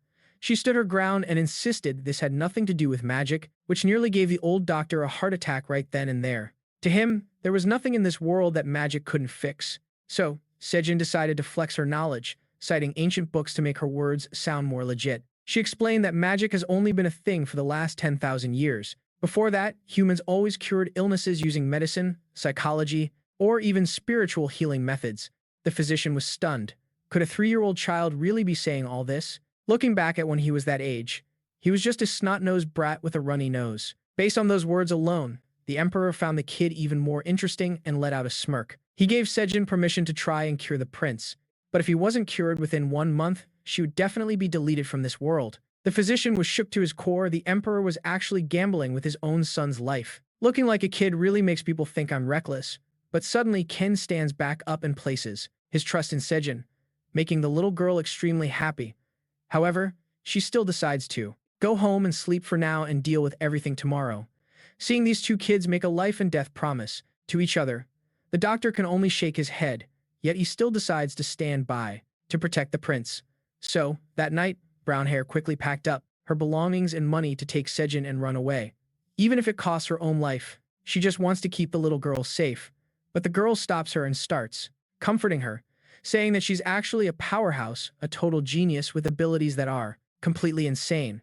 She stood her ground and insisted this had nothing to do with magic, which nearly gave the old doctor a heart attack right then and there. To him, there was nothing in this world that magic couldn't fix. So, Sejin decided to flex her knowledge, citing ancient books to make her words sound more legit. She explained that magic has only been a thing for the last 10,000 years. Before that, humans always cured illnesses using medicine, psychology, or even spiritual healing methods. The physician was stunned. Could a 3-year-old child really be saying all this? Looking back at when he was that age, he was just a snot-nosed brat with a runny nose. Based on those words alone, the emperor found the kid even more interesting and let out a smirk. He gave Sejin permission to try and cure the prince, but if he wasn't cured within 1 month, she would definitely be deleted from this world. The physician was shook to his core. The emperor was actually gambling with his own son's life. Looking like a kid really makes people think I'm reckless, but suddenly Ken stands back up and places his trust in Sejin, making the little girl extremely happy. However, she still decides to go home and sleep for now and deal with everything tomorrow. Seeing these two kids make a life and death promise to each other, the doctor can only shake his head, yet he still decides to stand by to protect the prince. So, that night, Brown Hair quickly packed up her belongings and money to take Sejin and run away. Even if it costs her own life, she just wants to keep the little girl safe. But the girl stops her and starts comforting her, saying that she's actually a powerhouse, a total genius with abilities that are completely insane.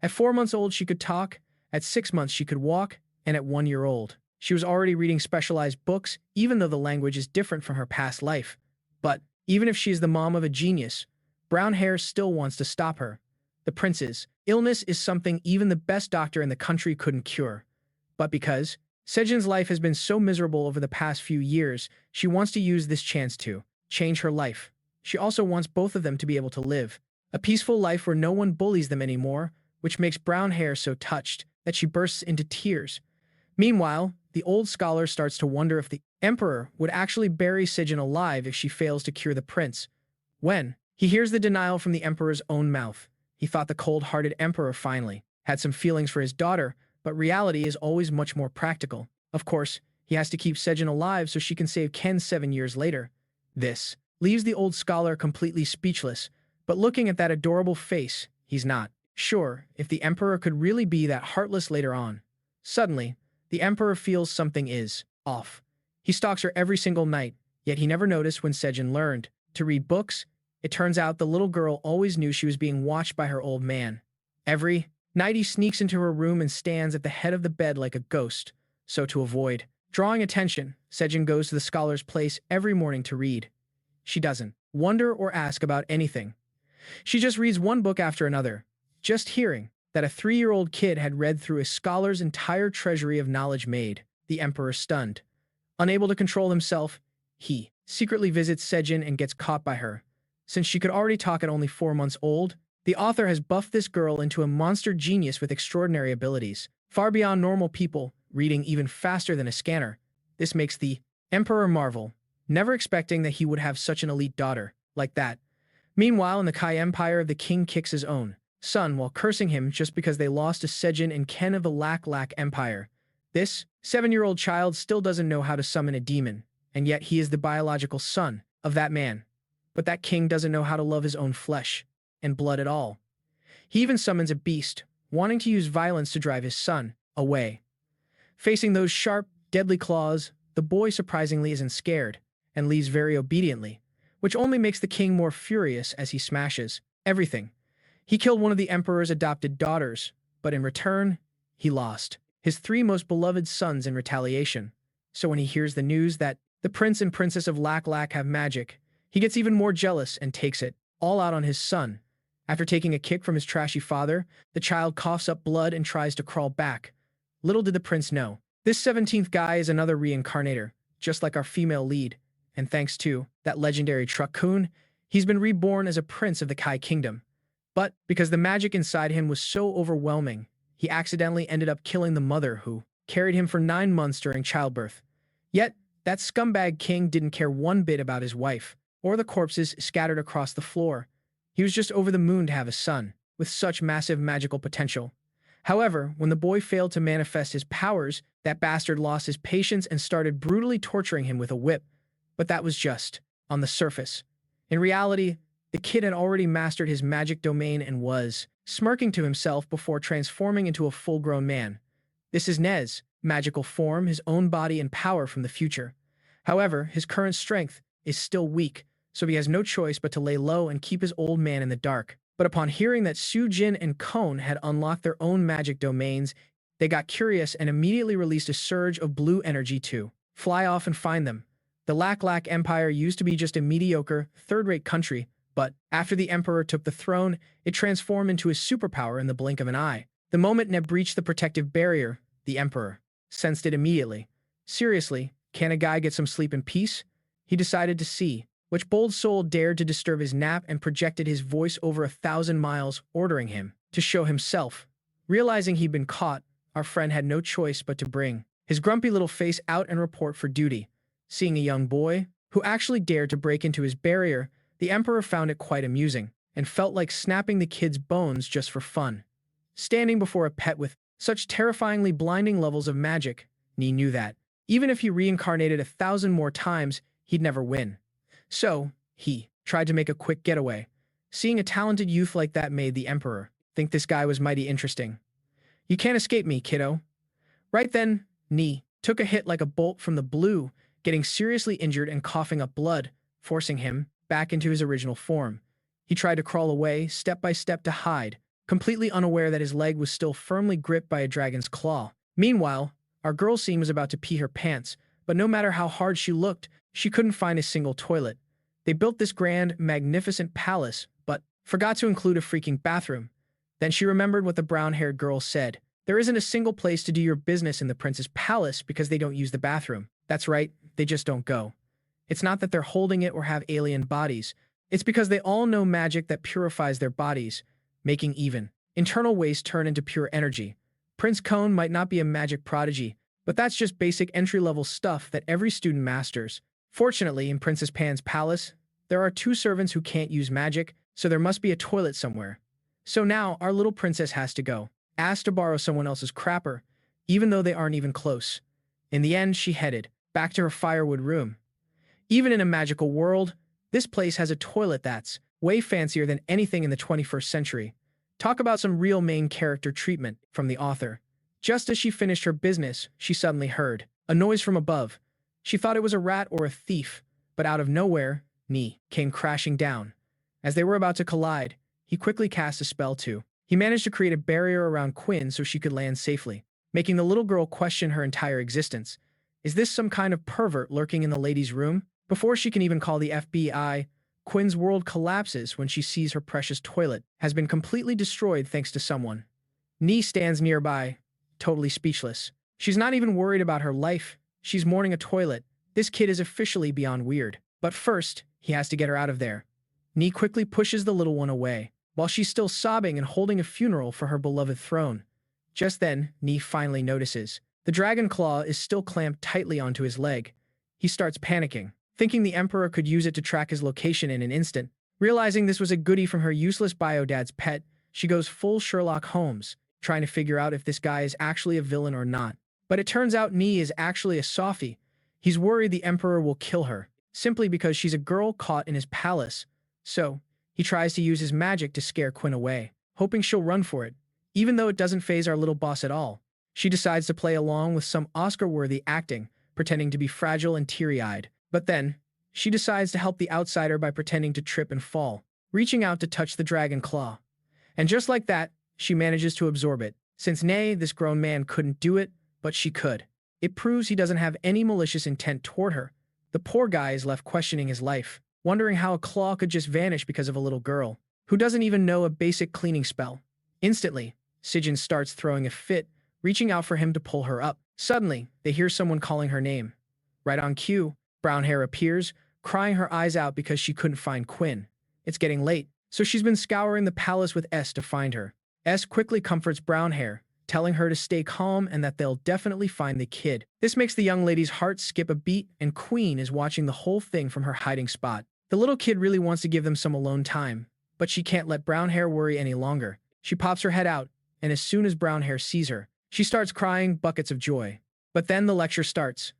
At 4 months old, she could talk, at 6 months, she could walk, and at 1 year old, she was already reading specialized books, even though the language is different from her past life. But even if she is the mom of a genius, Brown Hair still wants to stop her. The prince's illness is something even the best doctor in the country couldn't cure. But because Sejin's life has been so miserable over the past few years, she wants to use this chance to change her life. She also wants both of them to be able to live a peaceful life where no one bullies them anymore, which makes Brown Hair so touched that she bursts into tears. Meanwhile, the old scholar starts to wonder if the emperor would actually bury Sejin alive if she fails to cure the prince. When he hears the denial from the emperor's own mouth, he thought the cold-hearted emperor finally had some feelings for his daughter, but reality is always much more practical. Of course, he has to keep Sejin alive so she can save Ken 7 years later. This leaves the old scholar completely speechless, but looking at that adorable face, he's not sure if the emperor could really be that heartless later on. Suddenly, the emperor feels something is off. He stalks her every single night, yet he never noticed when Sejin learned to read books. It turns out the little girl always knew she was being watched by her old man. Every night he sneaks into her room and stands at the head of the bed like a ghost. So to avoid drawing attention, Sejin goes to the scholar's place every morning to read. She doesn't wonder or ask about anything. She just reads one book after another. Just hearing that a 3-year-old kid had read through a scholar's entire treasury of knowledge made the emperor stunned. Unable to control himself, he secretly visits Sejin and gets caught by her. Since she could already talk at only 4 months old, the author has buffed this girl into a monster genius with extraordinary abilities, far beyond normal people, reading even faster than a scanner. This makes the emperor marvel, never expecting that he would have such an elite daughter like that. Meanwhile, in the Kai Empire, the king kicks his own son while cursing him just because they lost to Sejin and Ken of the Lak Empire. This 7-year-old child still doesn't know how to summon a demon, and yet he is the biological son of that man. But that king doesn't know how to love his own flesh and blood at all. He even summons a beast, wanting to use violence to drive his son away. Facing those sharp, deadly claws, the boy surprisingly isn't scared and leaves very obediently, which only makes the king more furious as he smashes everything. He killed one of the emperor's adopted daughters, but in return, he lost his 3 most beloved sons in retaliation. So when he hears the news that the prince and princess of Lak have magic, he gets even more jealous and takes it all out on his son. After taking a kick from his trashy father, the child coughs up blood and tries to crawl back. Little did the prince know, this 17th guy is another reincarnator, just like our female lead, and thanks to that legendary Truck-kun, he's been reborn as a prince of the Kai kingdom. But because the magic inside him was so overwhelming, he accidentally ended up killing the mother who carried him for 9 months during childbirth. Yet, that scumbag king didn't care one bit about his wife, or the corpses scattered across the floor. He was just over the moon to have a son, with such massive magical potential. However, when the boy failed to manifest his powers, that bastard lost his patience and started brutally torturing him with a whip. But that was just on the surface. In reality, the kid had already mastered his magic domain and was smirking to himself before transforming into a full-grown man. This is Nez's magical form, his own body and power from the future. However, his current strength is still weak, so he has no choice but to lay low and keep his old man in the dark. But upon hearing that Sujin and Kon had unlocked their own magic domains, they got curious and immediately released a surge of blue energy to fly off and find them. The Lak Empire used to be just a mediocre, third-rate country, but after the emperor took the throne, it transformed into a superpower in the blink of an eye. The moment Neb breached the protective barrier, the emperor sensed it immediately. Seriously, can a guy get some sleep in peace? He decided to see which bold soul dared to disturb his nap and projected his voice over 1,000 miles, ordering him to show himself. Realizing he'd been caught, our friend had no choice but to bring his grumpy little face out and report for duty. Seeing a young boy who actually dared to break into his barrier, the emperor found it quite amusing and felt like snapping the kid's bones just for fun. Standing before a pet with such terrifyingly blinding levels of magic, Ni knew that, even if he reincarnated 1,000 more times, he'd never win. So, he tried to make a quick getaway. Seeing a talented youth like that made the emperor think this guy was mighty interesting. "You can't escape me, kiddo." Right then, Ni took a hit like a bolt from the blue, getting seriously injured and coughing up blood, forcing him back into his original form. He tried to crawl away, step by step to hide, completely unaware that his leg was still firmly gripped by a dragon's claw. Meanwhile, our girl scene was about to pee her pants, but no matter how hard she looked, she couldn't find a single toilet. They built this grand, magnificent palace, but forgot to include a freaking bathroom. Then she remembered what the brown-haired girl said. There isn't a single place to do your business in the prince's palace because they don't use the bathroom. That's right, they just don't go. It's not that they're holding it or have alien bodies. It's because they all know magic that purifies their bodies, making even internal waste turn into pure energy. Prince Kon might not be a magic prodigy, but that's just basic entry-level stuff that every student masters. Fortunately, in Princess Pan's palace, there are 2 servants who can't use magic, so there must be a toilet somewhere. So now, our little princess has to go, ask to borrow someone else's crapper, even though they aren't even close. In the end, she headed back to her firewood room. Even in a magical world, this place has a toilet that's way fancier than anything in the 21st century. Talk about some real main character treatment from the author. Just as she finished her business, she suddenly heard a noise from above. She thought it was a rat or a thief, but out of nowhere, Ni came crashing down. As they were about to collide, he quickly cast a spell too. He managed to create a barrier around Quinn so she could land safely, making the little girl question her entire existence. Is this some kind of pervert lurking in the ladies' room? Before she can even call the FBI, Quinn's world collapses when she sees her precious toilet has been completely destroyed thanks to someone. Ni stands nearby, totally speechless. She's not even worried about her life. She's mourning a toilet. This kid is officially beyond weird. But first, he has to get her out of there. Ni quickly pushes the little one away, while she's still sobbing and holding a funeral for her beloved throne. Just then, Ni finally notices the dragon claw is still clamped tightly onto his leg. He starts panicking, thinking the emperor could use it to track his location in an instant. Realizing this was a goodie from her useless bio-dad's pet, she goes full Sherlock Holmes, trying to figure out if this guy is actually a villain or not. But it turns out Ni is actually a softie. He's worried the emperor will kill her, simply because she's a girl caught in his palace. So, he tries to use his magic to scare Quinn away, hoping she'll run for it. Even though it doesn't faze our little boss at all, she decides to play along with some Oscar-worthy acting, pretending to be fragile and teary-eyed. But then, she decides to help the outsider by pretending to trip and fall, reaching out to touch the dragon claw. And just like that, she manages to absorb it. Since nay, this grown man couldn't do it, but she could. It proves he doesn't have any malicious intent toward her. The poor guy is left questioning his life, wondering how a claw could just vanish because of a little girl, who doesn't even know a basic cleaning spell. Instantly, Sujin starts throwing a fit, reaching out for him to pull her up. Suddenly, they hear someone calling her name. Right on cue, Brown Hair appears, crying her eyes out because she couldn't find Quinn. It's getting late, so she's been scouring the palace with S to find her. S quickly comforts Brown Hair, telling her to stay calm and that they'll definitely find the kid. This makes the young lady's heart skip a beat, and Queen is watching the whole thing from her hiding spot. The little kid really wants to give them some alone time, but she can't let Brown Hair worry any longer. She pops her head out, and as soon as Brown Hair sees her, she starts crying buckets of joy. But then the lecture starts.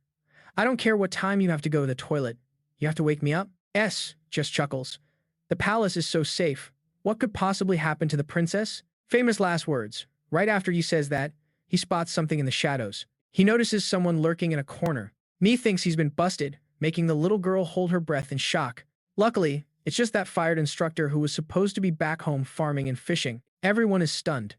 "I don't care what time you have to go to the toilet. You have to wake me up?" S just chuckles. The palace is so safe. What could possibly happen to the princess? Famous last words. Right after he says that, he spots something in the shadows. He notices someone lurking in a corner. Me thinks he's been busted, making the little girl hold her breath in shock. Luckily, It's just that fired instructor who was supposed to be back home farming and fishing. Everyone is stunned.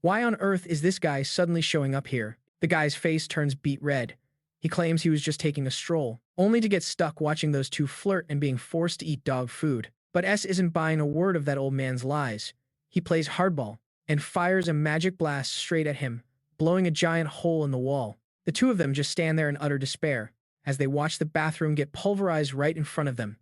Why on earth is this guy suddenly showing up here? The guy's face turns beet red. He claims he was just taking a stroll, only to get stuck watching those two flirt and being forced to eat dog food. But S isn't buying a word of that old man's lies. He plays hardball and fires a magic blast straight at him, blowing a giant hole in the wall. The two of them just stand there in utter despair as they watch the bathroom get pulverized right in front of them.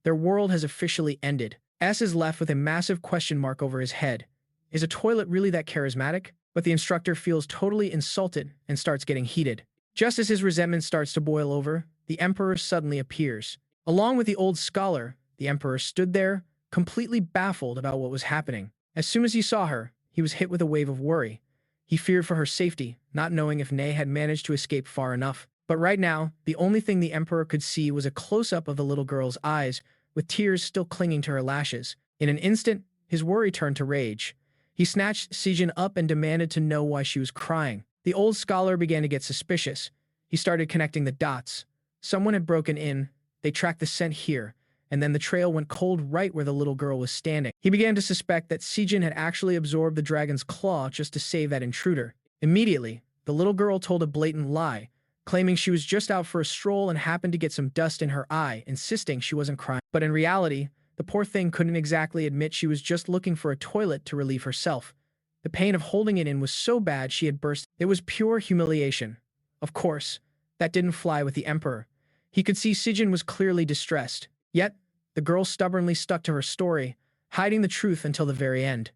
Their world has officially ended. S is left with a massive question mark over his head. Is a toilet really that charismatic? But the instructor feels totally insulted and starts getting heated. Just as his resentment starts to boil over, the emperor suddenly appears. Along with the old scholar, the emperor stood there, completely baffled about what was happening. As soon as he saw her, he was hit with a wave of worry. He feared for her safety, not knowing if Ney had managed to escape far enough. But right now, the only thing the emperor could see was a close-up of the little girl's eyes, with tears still clinging to her lashes. In an instant, his worry turned to rage. He snatched Sujin up and demanded to know why she was crying. The old scholar began to get suspicious. He started connecting the dots. Someone had broken in, they tracked the scent here, and then the trail went cold right where the little girl was standing. He began to suspect that Sujin had actually absorbed the dragon's claw just to save that intruder. Immediately, the little girl told a blatant lie, claiming she was just out for a stroll and happened to get some dust in her eye, insisting she wasn't crying. But in reality, the poor thing couldn't exactly admit she was just looking for a toilet to relieve herself. The pain of holding it in was so bad she had burst. It was pure humiliation. Of course, that didn't fly with the emperor. He could see Sujin was clearly distressed. Yet, the girl stubbornly stuck to her story, hiding the truth until the very end.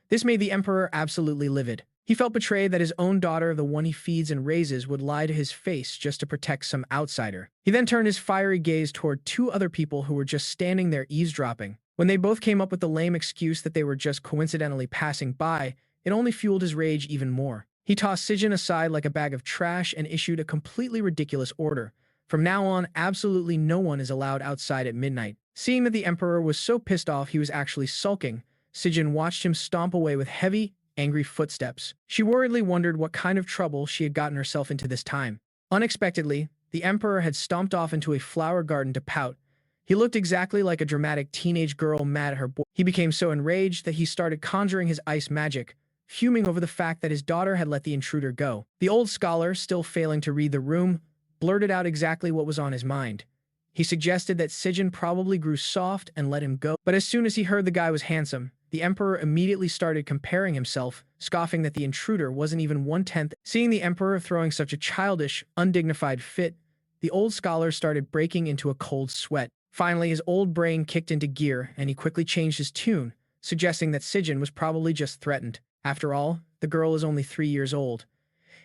This made the emperor absolutely livid. He felt betrayed that his own daughter, the one he feeds and raises, would lie to his face just to protect some outsider. He then turned his fiery gaze toward two other people who were just standing there eavesdropping. When they both came up with the lame excuse that they were just coincidentally passing by, it only fueled his rage even more. He tossed Sujin aside like a bag of trash and issued a completely ridiculous order. From now on, absolutely no one is allowed outside at midnight. Seeing that the emperor was so pissed off he was actually sulking, Sujin watched him stomp away with heavy, angry footsteps. She worriedly wondered what kind of trouble she had gotten herself into this time. Unexpectedly, the emperor had stomped off into a flower garden to pout. He looked exactly like a dramatic teenage girl mad at her boy. He became so enraged that he started conjuring his ice magic, fuming over the fact that his daughter had let the intruder go. The old scholar, still failing to read the room, blurted out exactly what was on his mind. He suggested that Sujin probably grew soft and let him go. But as soon as he heard the guy was handsome, the emperor immediately started comparing himself, scoffing that the intruder wasn't even 1/10. Seeing the emperor throwing such a childish, undignified fit, the old scholar started breaking into a cold sweat. Finally, his old brain kicked into gear, and he quickly changed his tune, suggesting that Sujin was probably just threatened. After all, the girl is only 3 years old.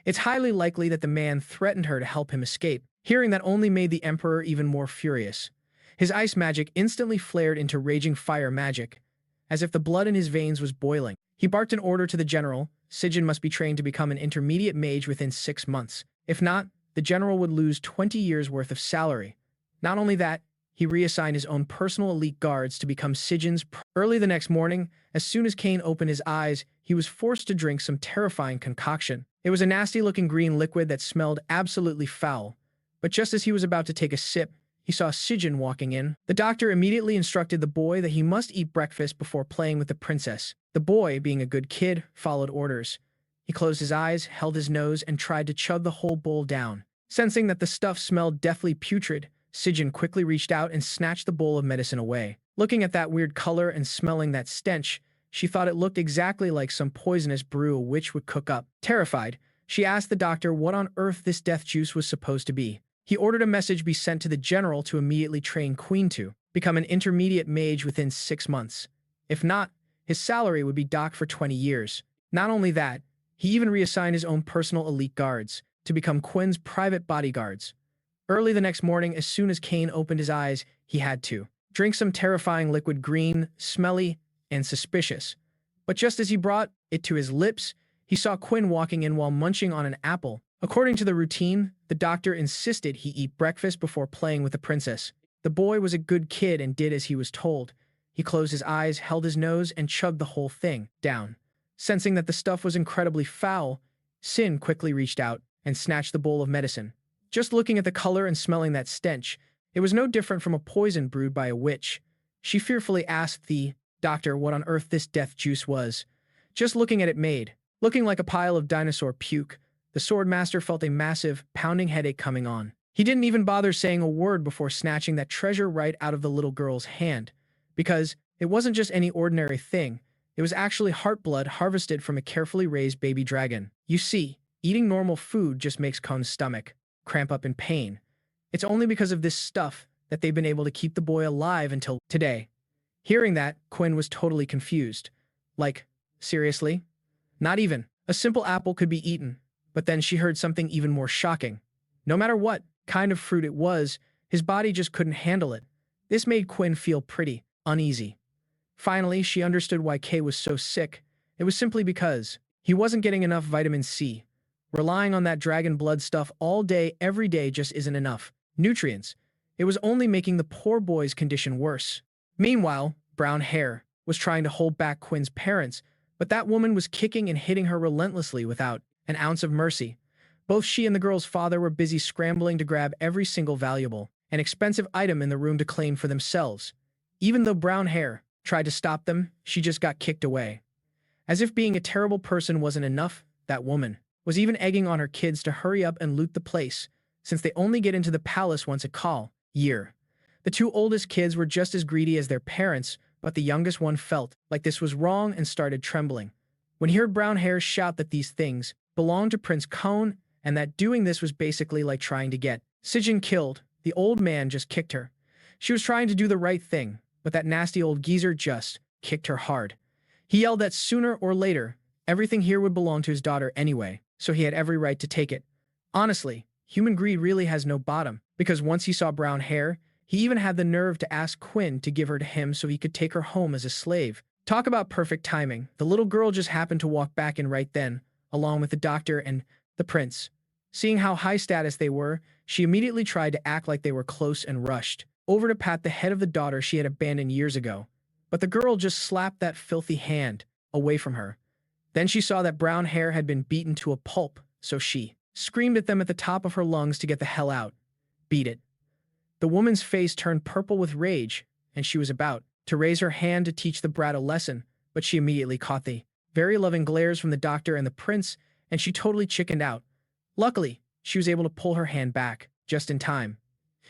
It's highly likely that the man threatened her to help him escape. Hearing that only made the emperor even more furious. His ice magic instantly flared into raging fire magic, as if the blood in his veins was boiling. He barked an order to the general. Sujin must be trained to become an intermediate mage within 6 months. If not, the general would lose 20 years' worth of salary. Not only that, he reassigned his own personal elite guards to become Sujin's. Early the next morning, as soon as Cain opened his eyes, he was forced to drink some terrifying concoction. It was a nasty-looking green liquid that smelled absolutely foul. But just as he was about to take a sip, he saw Sujin walking in. The doctor immediately instructed the boy that he must eat breakfast before playing with the princess. The boy, being a good kid, followed orders. He closed his eyes, held his nose, and tried to chug the whole bowl down. Sensing that the stuff smelled deathly putrid, Sujin quickly reached out and snatched the bowl of medicine away. Looking at that weird color and smelling that stench, she thought it looked exactly like some poisonous brew a witch would cook up. Terrified, she asked the doctor what on earth this death juice was supposed to be. He ordered a message be sent to the general to immediately train Queen to become an intermediate mage within 6 months. If not, his salary would be docked for 20 years. Not only that, he even reassigned his own personal elite guards to become Quinn's private bodyguards. Early the next morning, as soon as Cain opened his eyes, he had to drink some terrifying liquid green, smelly, and suspicious. But just as he brought it to his lips, he saw Quinn walking in while munching on an apple. According to the routine, the doctor insisted he eat breakfast before playing with the princess. The boy was a good kid and did as he was told. He closed his eyes, held his nose, and chugged the whole thing down. Sensing that the stuff was incredibly foul, Sin quickly reached out and snatched the bowl of medicine. Just looking at the color and smelling that stench, it was no different from a poison brewed by a witch. She fearfully asked the doctor what on earth this death juice was. Just looking at it made, looking like a pile of dinosaur puke, the swordmaster felt a massive, pounding headache coming on. He didn't even bother saying a word before snatching that treasure right out of the little girl's hand, because it wasn't just any ordinary thing. It was actually heart blood harvested from a carefully raised baby dragon. You see, eating normal food just makes Kon's stomach cramp up in pain. It's only because of this stuff that they've been able to keep the boy alive until today. Hearing that, Quinn was totally confused. Like, seriously? Not even. A simple apple could be eaten. But then she heard something even more shocking. No matter what kind of fruit it was, his body just couldn't handle it. This made Quinn feel pretty uneasy. Finally, she understood why Kay was so sick. It was simply because he wasn't getting enough vitamin C. Relying on that dragon blood stuff all day, every day just isn't enough nutrients. It was only making the poor boy's condition worse. Meanwhile, Brown Hair was trying to hold back Quinn's parents, but that woman was kicking and hitting her relentlessly without an ounce of mercy. Both she and the girl's father were busy scrambling to grab every single valuable and expensive item in the room to claim for themselves. Even though Brown Hair tried to stop them, she just got kicked away. As if being a terrible person wasn't enough, that woman was even egging on her kids to hurry up and loot the place, since they only get into the palace once a year. The two oldest kids were just as greedy as their parents, but the youngest one felt like this was wrong and started trembling. When he heard Brown Hair shout that these things belonged to Prince Kon, and that doing this was basically like trying to get Sujin killed, the old man just kicked her. She was trying to do the right thing, but that nasty old geezer just kicked her hard. He yelled that sooner or later, everything here would belong to his daughter anyway, so he had every right to take it. Honestly, human greed really has no bottom, because once he saw Brown Hair, he even had the nerve to ask Quinn to give her to him so he could take her home as a slave. Talk about perfect timing. The little girl just happened to walk back in right then, along with the doctor and the prince. Seeing how high status they were, she immediately tried to act like they were close and rushed over to pat the head of the daughter she had abandoned years ago. But the girl just slapped that filthy hand away from her. Then she saw that Brown Hair had been beaten to a pulp, so she screamed at them at the top of her lungs to get the hell out. Beat it. The woman's face turned purple with rage, and she was about to raise her hand to teach the brat a lesson, but she immediately caught the very loving glares from the doctor and the prince, and she totally chickened out. Luckily, she was able to pull her hand back, just in time.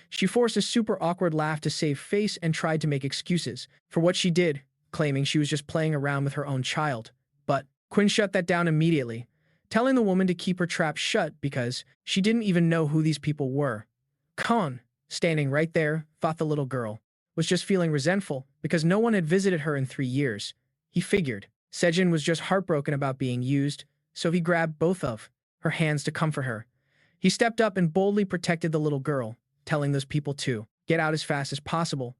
She forced a super awkward laugh to save face and tried to make excuses for what she did, claiming she was just playing around with her own child. But Quinn shut that down immediately, telling the woman to keep her trap shut because she didn't even know who these people were. Kon, standing right there, thought the little girl was just feeling resentful because no one had visited her in 3 years. He figured Sejin was just heartbroken about being used, so he grabbed both of her hands to comfort her. He stepped up and boldly protected the little girl, telling those people to get out as fast as possible.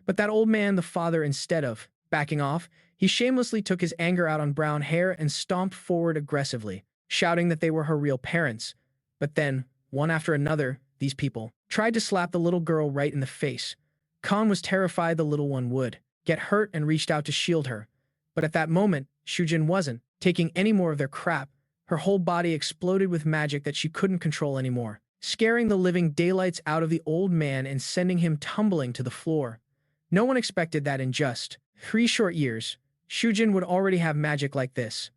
But that old man, the father, instead of backing off, he shamelessly took his anger out on Brown Hair and stomped forward aggressively, shouting that they were her real parents. But then, one after another, these people tried to slap the little girl right in the face. Kon was terrified the little one would get hurt and reached out to shield her. But at that moment, Sujin wasn't taking any more of their crap. Her whole body exploded with magic that she couldn't control anymore, scaring the living daylights out of the old man and sending him tumbling to the floor. No one expected that in just 3 short years, Sujin would already have magic like this.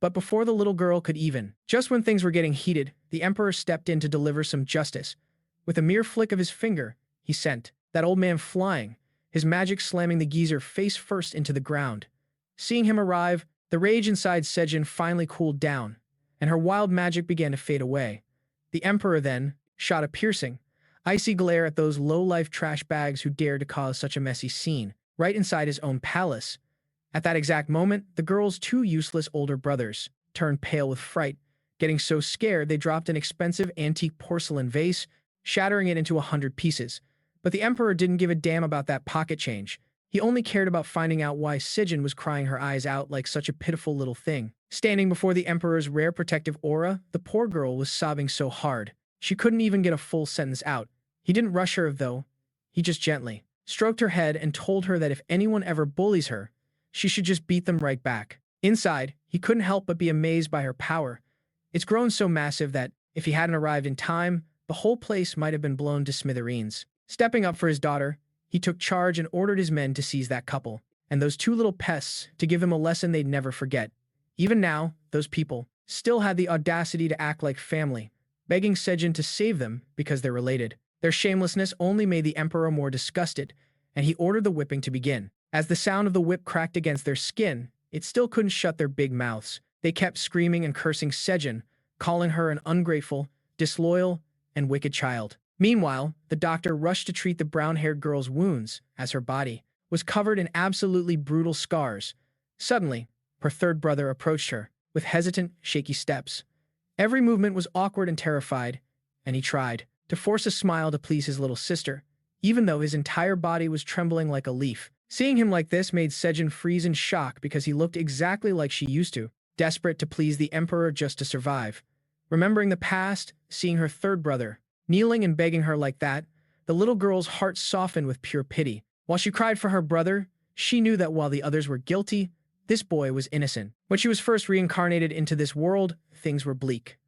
But before the little girl could just when things were getting heated, the emperor stepped in to deliver some justice. With a mere flick of his finger, he sent that old man flying, his magic slamming the geezer face first into the ground. Seeing him arrive, the rage inside Sejin finally cooled down, and her wild magic began to fade away. The emperor then shot a piercing, icy glare at those low-life trash bags who dared to cause such a messy scene, right inside his own palace. At that exact moment, the girl's 2 useless older brothers turned pale with fright, getting so scared they dropped an expensive antique porcelain vase, shattering it into 100 pieces. But the emperor didn't give a damn about that pocket change. He only cared about finding out why Sijin was crying her eyes out like such a pitiful little thing. Standing before the emperor's rare protective aura, the poor girl was sobbing so hard she couldn't even get a full sentence out. He didn't rush her, though. He just gently stroked her head and told her that if anyone ever bullies her, she should just beat them right back. Inside, he couldn't help but be amazed by her power. It's grown so massive that, if he hadn't arrived in time, the whole place might have been blown to smithereens. Stepping up for his daughter, he took charge and ordered his men to seize that couple, and those two little pests to give him a lesson they'd never forget. Even now, those people still had the audacity to act like family, begging Sejin to save them because they're related. Their shamelessness only made the emperor more disgusted, and he ordered the whipping to begin. As the sound of the whip cracked against their skin, it still couldn't shut their big mouths. They kept screaming and cursing Sejin, calling her an ungrateful, disloyal, and wicked child. Meanwhile, the doctor rushed to treat the brown-haired girl's wounds, as her body was covered in absolutely brutal scars. Suddenly, her third brother approached her, with hesitant, shaky steps. Every movement was awkward and terrified, and he tried to force a smile to please his little sister, even though his entire body was trembling like a leaf. Seeing him like this made Sejin freeze in shock because he looked exactly like she used to, desperate to please the emperor just to survive. Remembering the past, seeing her third brother kneeling and begging her like that, the little girl's heart softened with pure pity. While she cried for her brother, she knew that while the others were guilty, this boy was innocent. When she was first reincarnated into this world, things were bleak.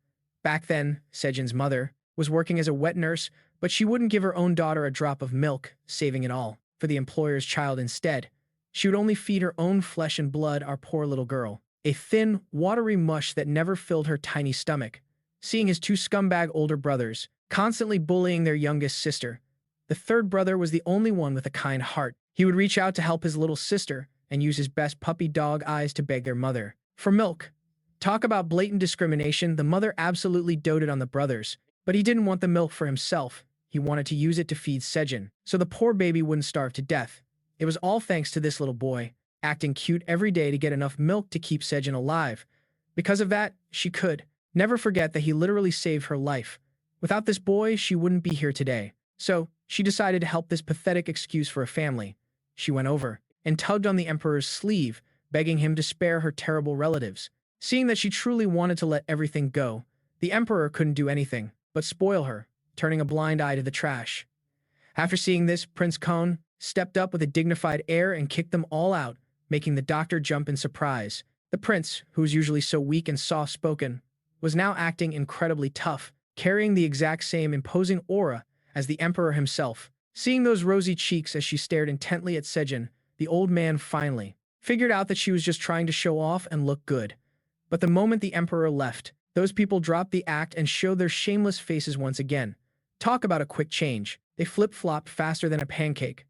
Back then, Sejin's mother was working as a wet nurse, but she wouldn't give her own daughter a drop of milk, saving it all for the employer's child instead. She would only feed her own flesh and blood, our poor little girl, a thin, watery mush that never filled her tiny stomach. Seeing his two scumbag older brothers constantly bullying their youngest sister, the third brother was the only one with a kind heart. He would reach out to help his little sister and use his best puppy dog eyes to beg their mother for milk. Talk about blatant discrimination. The mother absolutely doted on the brothers, but he didn't want the milk for himself. He wanted to use it to feed Sejin, so the poor baby wouldn't starve to death. It was all thanks to this little boy, acting cute every day to get enough milk to keep Sejin alive. Because of that, she could never forget that he literally saved her life. Without this boy, she wouldn't be here today. So, she decided to help this pathetic excuse for a family. She went over and tugged on the emperor's sleeve, begging him to spare her terrible relatives. Seeing that she truly wanted to let everything go, the emperor couldn't do anything but spoil her, turning a blind eye to the trash. After seeing this, Prince Kon stepped up with a dignified air and kicked them all out, making the doctor jump in surprise. The prince, who was usually so weak and soft-spoken, was now acting incredibly tough, carrying the exact same imposing aura as the emperor himself. Seeing those rosy cheeks as she stared intently at Sejin, the old man finally figured out that she was just trying to show off and look good. But the moment the emperor left, those people dropped the act and showed their shameless faces once again. Talk about a quick change. They flip-flopped faster than a pancake.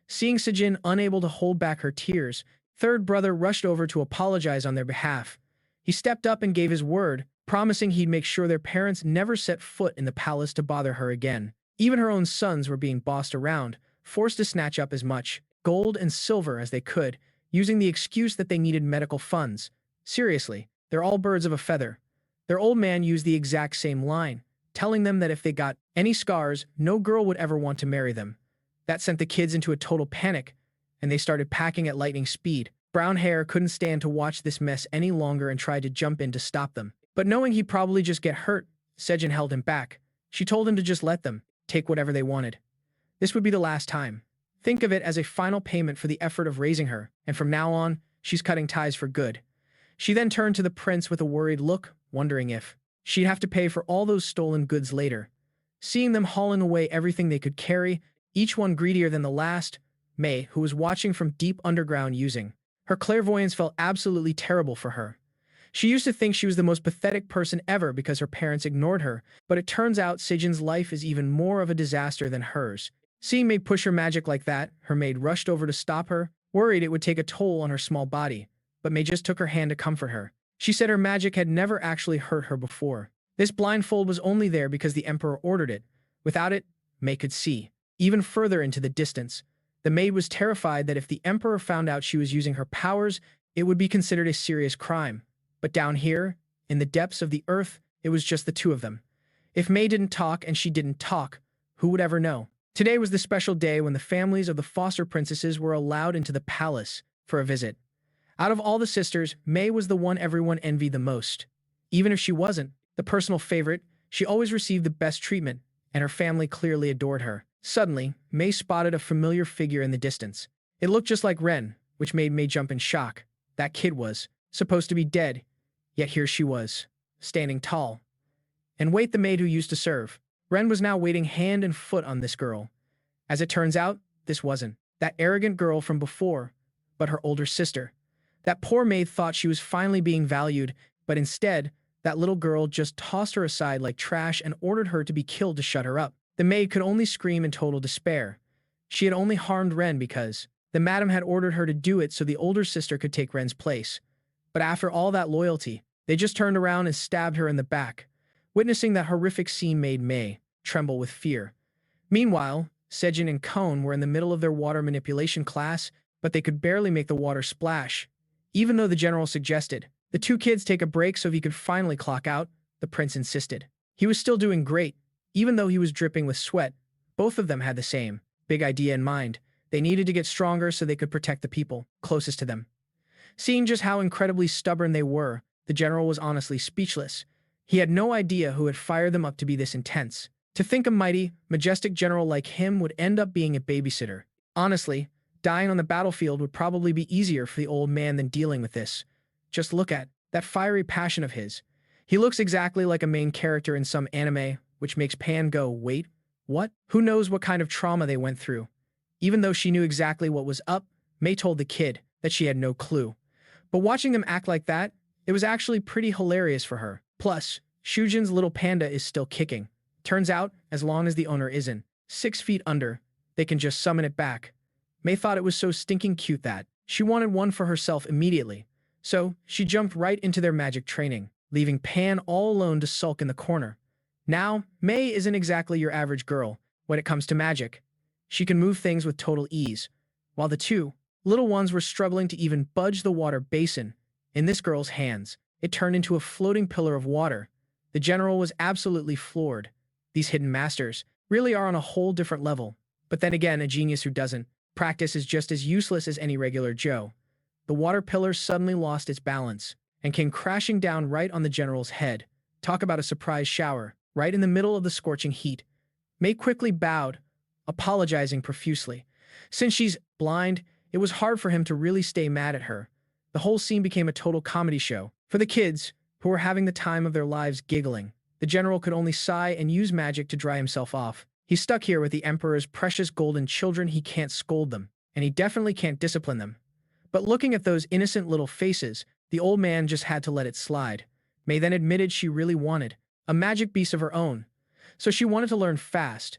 Seeing Sujin unable to hold back her tears, third brother rushed over to apologize on their behalf. He stepped up and gave his word, promising he'd make sure their parents never set foot in the palace to bother her again. Even her own sons were being bossed around, forced to snatch up as much gold and silver as they could, using the excuse that they needed medical funds. Seriously, they're all birds of a feather. Their old man used the exact same line, telling them that if they got any scars, no girl would ever want to marry them. That sent the kids into a total panic, and they started packing at lightning speed. Brown Hair couldn't stand to watch this mess any longer and tried to jump in to stop them. But knowing he'd probably just get hurt, Sejin held him back. She told him to just let them take whatever they wanted. This would be the last time. Think of it as a final payment for the effort of raising her, and from now on, she's cutting ties for good. She then turned to the prince with a worried look, wondering if she'd have to pay for all those stolen goods later. Seeing them hauling away everything they could carry, each one greedier than the last, May, who was watching from deep underground using her clairvoyance, felt absolutely terrible for her. She used to think she was the most pathetic person ever because her parents ignored her, but it turns out Sejin's life is even more of a disaster than hers. Seeing May push her magic like that, her maid rushed over to stop her, worried it would take a toll on her small body, but May just took her hand to comfort her. She said her magic had never actually hurt her before. This blindfold was only there because the emperor ordered it. Without it, May could see even further into the distance. The maid was terrified that if the emperor found out she was using her powers, it would be considered a serious crime. But down here, in the depths of the earth, it was just the two of them. If May didn't talk and she didn't talk, who would ever know? Today was the special day when the families of the foster princesses were allowed into the palace for a visit. Out of all the sisters, May was the one everyone envied the most. Even if she wasn't the personal favorite, she always received the best treatment, and her family clearly adored her. Suddenly, May spotted a familiar figure in the distance. It looked just like Ren, which made May jump in shock. That kid was supposed to be dead, yet here she was, standing tall. And wait, the maid who used to serve. Ren was now waiting hand and foot on this girl. As it turns out, this wasn't that arrogant girl from before, but her older sister. That poor maid thought she was finally being valued, but instead, that little girl just tossed her aside like trash and ordered her to be killed to shut her up. The maid could only scream in total despair. She had only harmed Ren because the madam had ordered her to do it so the older sister could take Ren's place. But after all that loyalty, they just turned around and stabbed her in the back. Witnessing that horrific scene made Mei tremble with fear. Meanwhile, Sejin and Cone were in the middle of their water manipulation class, but they could barely make the water splash. Even though the general suggested the two kids take a break so he could finally clock out, the prince insisted. He was still doing great, even though he was dripping with sweat. Both of them had the same big idea in mind. They needed to get stronger so they could protect the people closest to them. Seeing just how incredibly stubborn they were, the general was honestly speechless. He had no idea who had fired them up to be this intense. To think a mighty, majestic general like him would end up being a babysitter. Honestly, dying on the battlefield would probably be easier for the old man than dealing with this. Just look at that fiery passion of his. He looks exactly like a main character in some anime, which makes Pan go, wait, what? Who knows what kind of trauma they went through? Even though she knew exactly what was up, Mei told the kid that she had no clue. But watching them act like that, it was actually pretty hilarious for her. Plus, Sujin's little panda is still kicking. Turns out, as long as the owner isn't 6 feet under, they can just summon it back. Mei thought it was so stinking cute that she wanted one for herself immediately. So, she jumped right into their magic training, leaving Pan all alone to sulk in the corner. Now, Mei isn't exactly your average girl when it comes to magic. She can move things with total ease, while the two little ones were struggling to even budge the water basin. In this girl's hands, it turned into a floating pillar of water. The general was absolutely floored. These hidden masters really are on a whole different level. But then again, a genius who doesn't practice is just as useless as any regular Joe. The water pillar suddenly lost its balance and came crashing down right on the general's head. Talk about a surprise shower, right in the middle of the scorching heat. Mei quickly bowed, apologizing profusely. Since she's blind, it was hard for him to really stay mad at her. The whole scene became a total comedy show. For the kids, who were having the time of their lives giggling, the general could only sigh and use magic to dry himself off. He's stuck here with the emperor's precious golden children. He can't scold them, and he definitely can't discipline them. But looking at those innocent little faces, the old man just had to let it slide. Mei then admitted she really wanted a magic beast of her own, so she wanted to learn fast.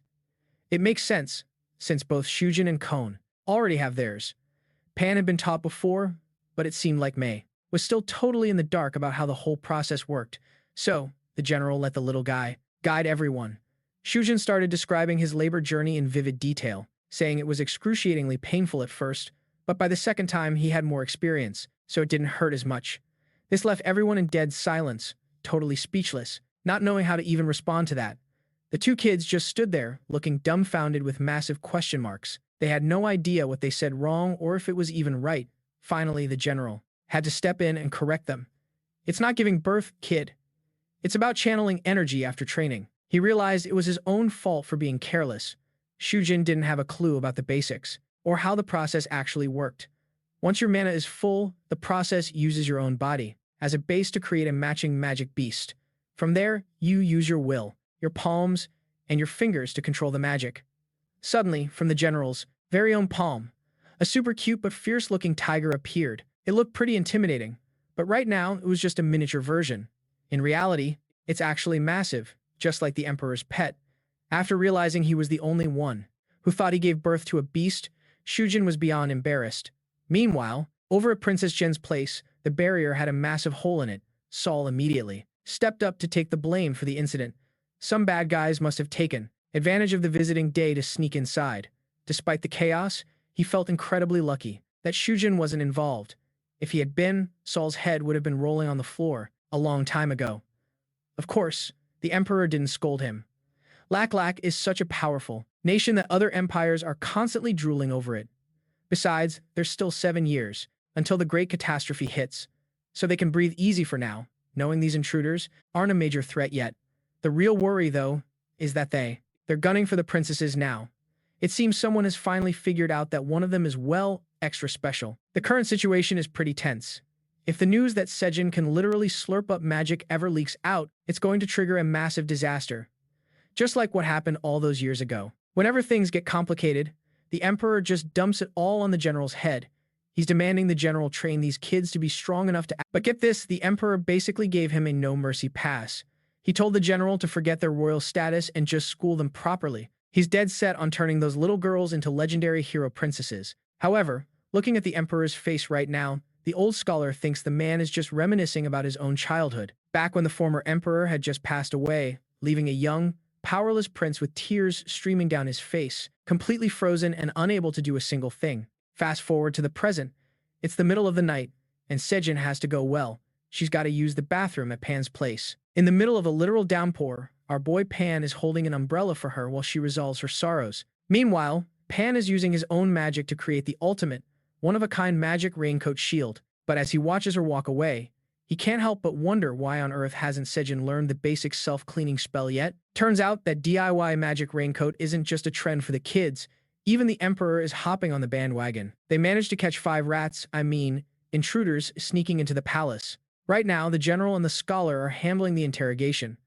It makes sense, since both Sujin and Cone already have theirs. Pan had been taught before, but it seemed like Mei was still totally in the dark about how the whole process worked. So, the general let the little guy guide everyone. Sujin started describing his labor journey in vivid detail, saying it was excruciatingly painful at first, but by the second time he had more experience, so it didn't hurt as much. This left everyone in dead silence, totally speechless, not knowing how to even respond to that. The two kids just stood there, looking dumbfounded with massive question marks. They had no idea what they said wrong or if it was even right. Finally, the general had to step in and correct them. It's not giving birth, kid. It's about channeling energy after training. He realized it was his own fault for being careless. Sujin didn't have a clue about the basics, or how the process actually worked. Once your mana is full, the process uses your own body as a base to create a matching magic beast. From there, you use your will, your palms, and your fingers to control the magic. Suddenly, from the general's very own palm, a super cute but fierce-looking tiger appeared. It looked pretty intimidating, but right now it was just a miniature version. In reality, it's actually massive, just like the emperor's pet. After realizing he was the only one who thought he gave birth to a beast, Sujin was beyond embarrassed. Meanwhile, over at Princess Jen's place, the barrier had a massive hole in it. Saul immediately stepped up to take the blame for the incident. Some bad guys must have taken advantage of the visiting day to sneak inside. Despite the chaos, he felt incredibly lucky that Sujin wasn't involved. If he had been, Saul's head would have been rolling on the floor a long time ago. Of course, the emperor didn't scold him. Lak is such a powerful nation that other empires are constantly drooling over it. Besides, there's still 7 years until the great catastrophe hits, so they can breathe easy for now, knowing these intruders aren't a major threat yet. The real worry, though, is that they're gunning for the princesses now. It seems someone has finally figured out that one of them is, well, extra special. The current situation is pretty tense. If the news that Sejin can literally slurp up magic ever leaks out, it's going to trigger a massive disaster. Just like what happened all those years ago. Whenever things get complicated, the emperor just dumps it all on the general's head. He's demanding the general train these kids to be strong enough to act. But get this, the emperor basically gave him a no-mercy pass. He told the general to forget their royal status and just school them properly. He's dead set on turning those little girls into legendary hero princesses. However, looking at the emperor's face right now, the old scholar thinks the man is just reminiscing about his own childhood, back when the former emperor had just passed away, leaving a young, powerless prince with tears streaming down his face, completely frozen and unable to do a single thing. Fast forward to the present. It's the middle of the night, and Sujin has to go well. She's got to use the bathroom at Pan's place. In the middle of a literal downpour, our boy Pan is holding an umbrella for her while she resolves her sorrows. Meanwhile, Pan is using his own magic to create the ultimate, one-of-a-kind magic raincoat shield. But as he watches her walk away, he can't help but wonder why on earth hasn't Sejin learned the basic self-cleaning spell yet? Turns out that DIY magic raincoat isn't just a trend for the kids. Even the emperor is hopping on the bandwagon. They managed to catch 5 rats, intruders, sneaking into the palace. Right now, the general and the scholar are handling the interrogation.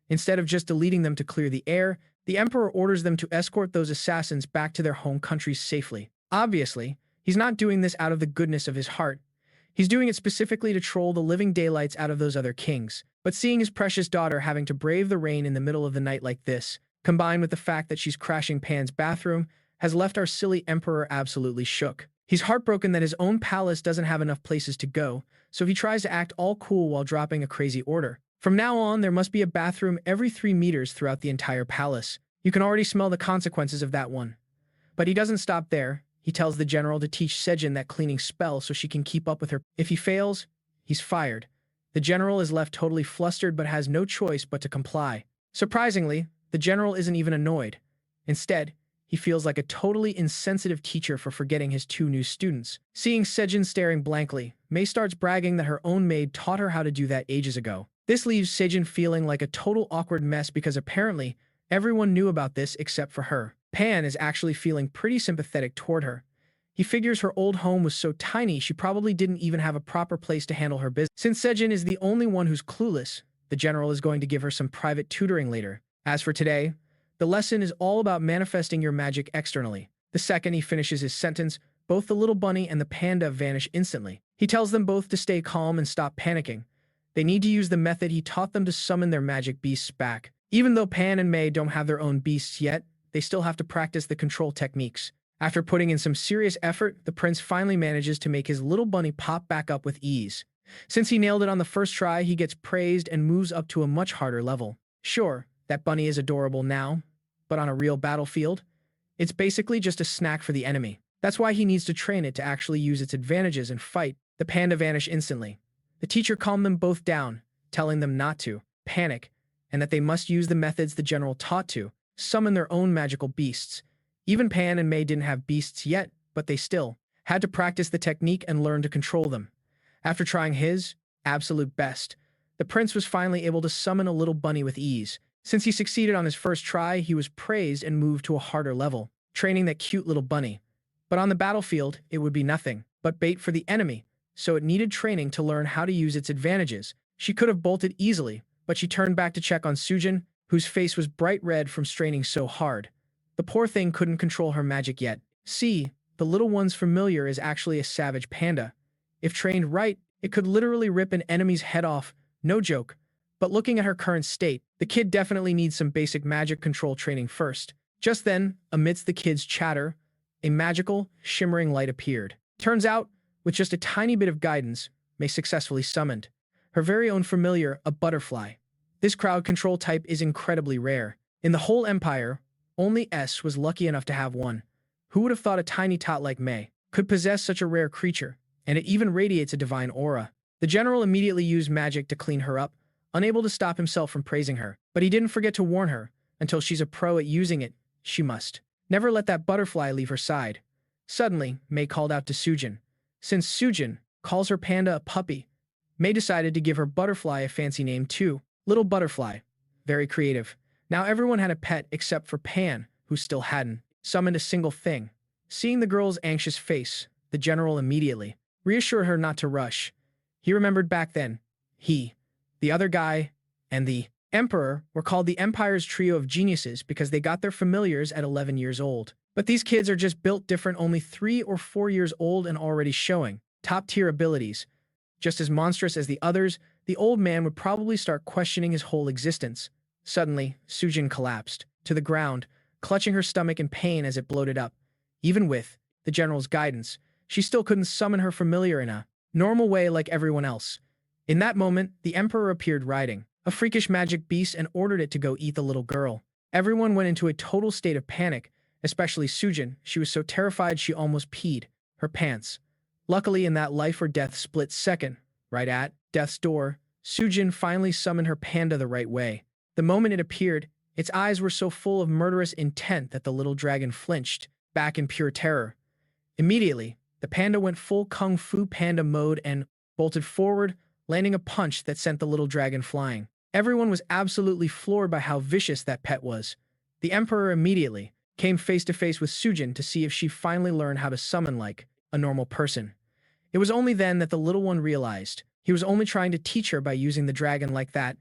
Instead of just deleting them to clear the air, the emperor orders them to escort those assassins back to their home countries safely. Obviously, he's not doing this out of the goodness of his heart. He's doing it specifically to troll the living daylights out of those other kings. But seeing his precious daughter having to brave the rain in the middle of the night like this, combined with the fact that she's crashing Pan's bathroom, has left our silly emperor absolutely shook. He's heartbroken that his own palace doesn't have enough places to go, so he tries to act all cool while dropping a crazy order. From now on, there must be a bathroom every 3 meters throughout the entire palace. You can already smell the consequences of that one. But he doesn't stop there. He tells the general to teach Sejin that cleaning spell so she can keep up with her. If he fails, he's fired. The general is left totally flustered but has no choice but to comply. Surprisingly, the general isn't even annoyed. Instead, he feels like a totally insensitive teacher for forgetting his 2 new students. Seeing Sejin staring blankly, Mei starts bragging that her own maid taught her how to do that ages ago. This leaves Sejin feeling like a total awkward mess because apparently everyone knew about this except for her. Pan is actually feeling pretty sympathetic toward her. He figures her old home was so tiny she probably didn't even have a proper place to handle her business. Since Sejin is the only one who's clueless, the general is going to give her some private tutoring later. As for today, the lesson is all about manifesting your magic externally. The second he finishes his sentence, both the little bunny and the panda vanish instantly. He tells them both to stay calm and stop panicking. They need to use the method he taught them to summon their magic beasts back. Even though Pan and Mei don't have their own beasts yet, they still have to practice the control techniques. After putting in some serious effort, the prince finally manages to make his little bunny pop back up with ease. Since he nailed it on the first try, he gets praised and moves up to a much harder level. Sure, that bunny is adorable now, but on a real battlefield, it's basically just a snack for the enemy. That's why he needs to train it to actually use its advantages and fight. The panda vanish instantly. The teacher calmed them both down, telling them not to panic, and that they must use the methods the general taught to summon their own magical beasts. Even Pan and Mei didn't have beasts yet, but they still had to practice the technique and learn to control them. After trying his absolute best, the prince was finally able to summon a little bunny with ease. Since he succeeded on his first try, he was praised and moved to a harder level, training that cute little bunny. But on the battlefield, it would be nothing but bait for the enemy, so it needed training to learn how to use its advantages. She could have bolted easily, but she turned back to check on Sujin, whose face was bright red from straining so hard. The poor thing couldn't control her magic yet. See, the little one's familiar is actually a savage panda. If trained right, it could literally rip an enemy's head off, no joke. But looking at her current state, the kid definitely needs some basic magic control training first. Just then, amidst the kid's chatter, a magical, shimmering light appeared. Turns out, with just a tiny bit of guidance, Mei successfully summoned her very own familiar, a butterfly. This crowd control type is incredibly rare. In the whole empire, only S was lucky enough to have one. Who would have thought a tiny tot like Mei could possess such a rare creature, and it even radiates a divine aura. The general immediately used magic to clean her up, unable to stop himself from praising her. But he didn't forget to warn her, until she's a pro at using it, she must never let that butterfly leave her side. Suddenly, Mei called out to Sujin. Since Sujin calls her panda a puppy, Mei decided to give her butterfly a fancy name too. Little Butterfly. Very creative. Now everyone had a pet except for Pan, who still hadn't summoned a single thing. Seeing the girl's anxious face, the general immediately reassured her not to rush. He remembered back then, he, the other guy, and the emperor were called the Empire's trio of geniuses because they got their familiars at 11 years old. But these kids are just built different, only 3 or 4 years old and already showing top-tier abilities. Just as monstrous as the others, the old man would probably start questioning his whole existence. Suddenly, Sujin collapsed to the ground, clutching her stomach in pain as it bloated up. Even with the general's guidance, she still couldn't summon her familiar in a normal way like everyone else. In that moment, the emperor appeared riding a freakish magic beast and ordered it to go eat the little girl. Everyone went into a total state of panic, especially Sujin. She was so terrified she almost peed her pants. Luckily, in that life or death split second, right at death's door, Sujin finally summoned her panda the right way. The moment it appeared, its eyes were so full of murderous intent that the little dragon flinched back in pure terror. Immediately, the panda went full Kung Fu Panda mode and bolted forward, landing a punch that sent the little dragon flying. Everyone was absolutely floored by how vicious that pet was. The emperor immediately came face to face with Sujin to see if she finally learned how to summon like a normal person. It was only then that the little one realized he was only trying to teach her by using the dragon like that.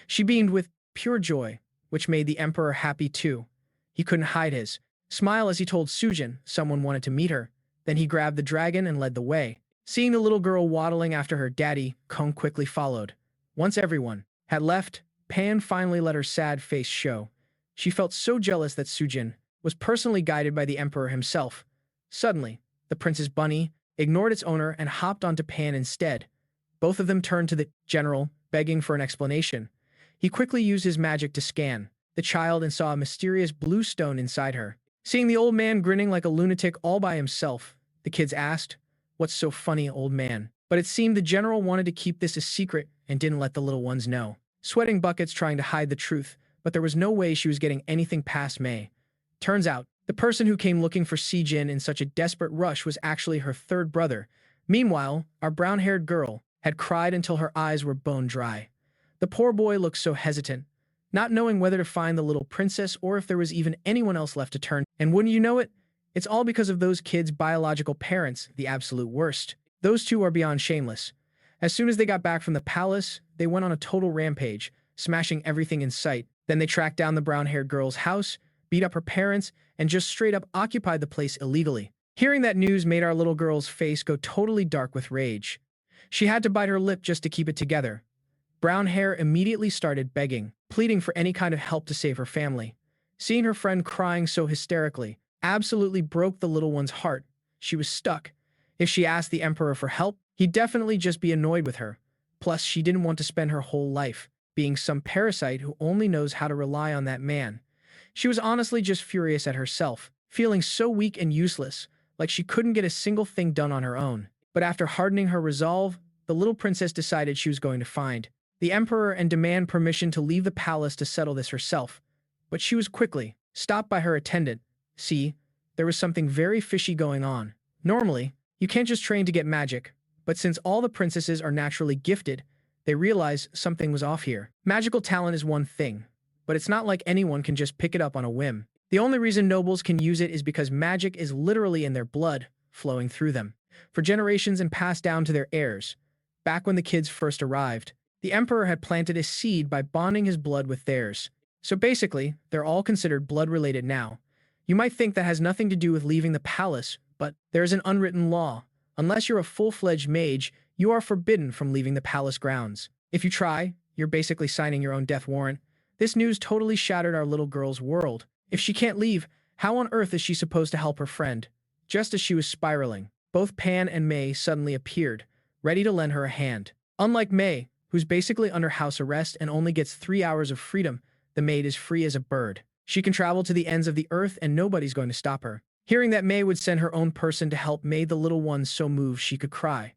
She beamed with pure joy, which made the emperor happy too. He couldn't hide his smile as he told Sujin someone wanted to meet her. Then he grabbed the dragon and led the way. Seeing the little girl waddling after her daddy, Kong quickly followed. Once everyone had left, Pan finally let her sad face show. She felt so jealous that Sujin was personally guided by the emperor himself. Suddenly, the prince's bunny ignored its owner and hopped onto Pan instead. Both of them turned to the general, begging for an explanation. He quickly used his magic to scan the child and saw a mysterious blue stone inside her. Seeing the old man grinning like a lunatic all by himself, the kids asked, "What's so funny, old man?" But it seemed the general wanted to keep this a secret and didn't let the little ones know. Sweating buckets trying to hide the truth, but there was no way she was getting anything past May. Turns out, the person who came looking for Sujin in such a desperate rush was actually her third brother. Meanwhile, our brown-haired girl had cried until her eyes were bone dry. The poor boy looked so hesitant, not knowing whether to find the little princess or if there was even anyone else left to turn. And wouldn't you know it, it's all because of those kids' biological parents, the absolute worst. Those two are beyond shameless. As soon as they got back from the palace, they went on a total rampage, smashing everything in sight. Then they tracked down the brown-haired girl's house, beat up her parents, and just straight up occupied the place illegally. Hearing that news made our little girl's face go totally dark with rage. She had to bite her lip just to keep it together. Brown Hair immediately started begging, pleading for any kind of help to save her family. Seeing her friend crying so hysterically absolutely broke the little one's heart. She was stuck. If she asked the emperor for help, he'd definitely just be annoyed with her. Plus, she didn't want to spend her whole life being some parasite who only knows how to rely on that man. She was honestly just furious at herself, feeling so weak and useless, like she couldn't get a single thing done on her own. But after hardening her resolve, the little princess decided she was going to find the emperor and demand permission to leave the palace to settle this herself. But she was quickly stopped by her attendant. See, there was something very fishy going on. Normally, you can't just train to get magic, but since all the princesses are naturally gifted, they realized something was off here. Magical talent is one thing, but it's not like anyone can just pick it up on a whim. The only reason nobles can use it is because magic is literally in their blood, flowing through them, for generations and passed down to their heirs. Back when the kids first arrived, the emperor had planted a seed by bonding his blood with theirs. So basically, they're all considered blood-related now. You might think that has nothing to do with leaving the palace, but there is an unwritten law. Unless you're a full-fledged mage, you are forbidden from leaving the palace grounds. If you try, you're basically signing your own death warrant. This news totally shattered our little girl's world. If she can't leave, how on earth is she supposed to help her friend? Just as she was spiraling, both Pan and May suddenly appeared, ready to lend her a hand. Unlike May, who's basically under house arrest and only gets 3 hours of freedom, the maid is free as a bird. She can travel to the ends of the earth and nobody's going to stop her. Hearing that May would send her own person to help made the little one so moved she could cry.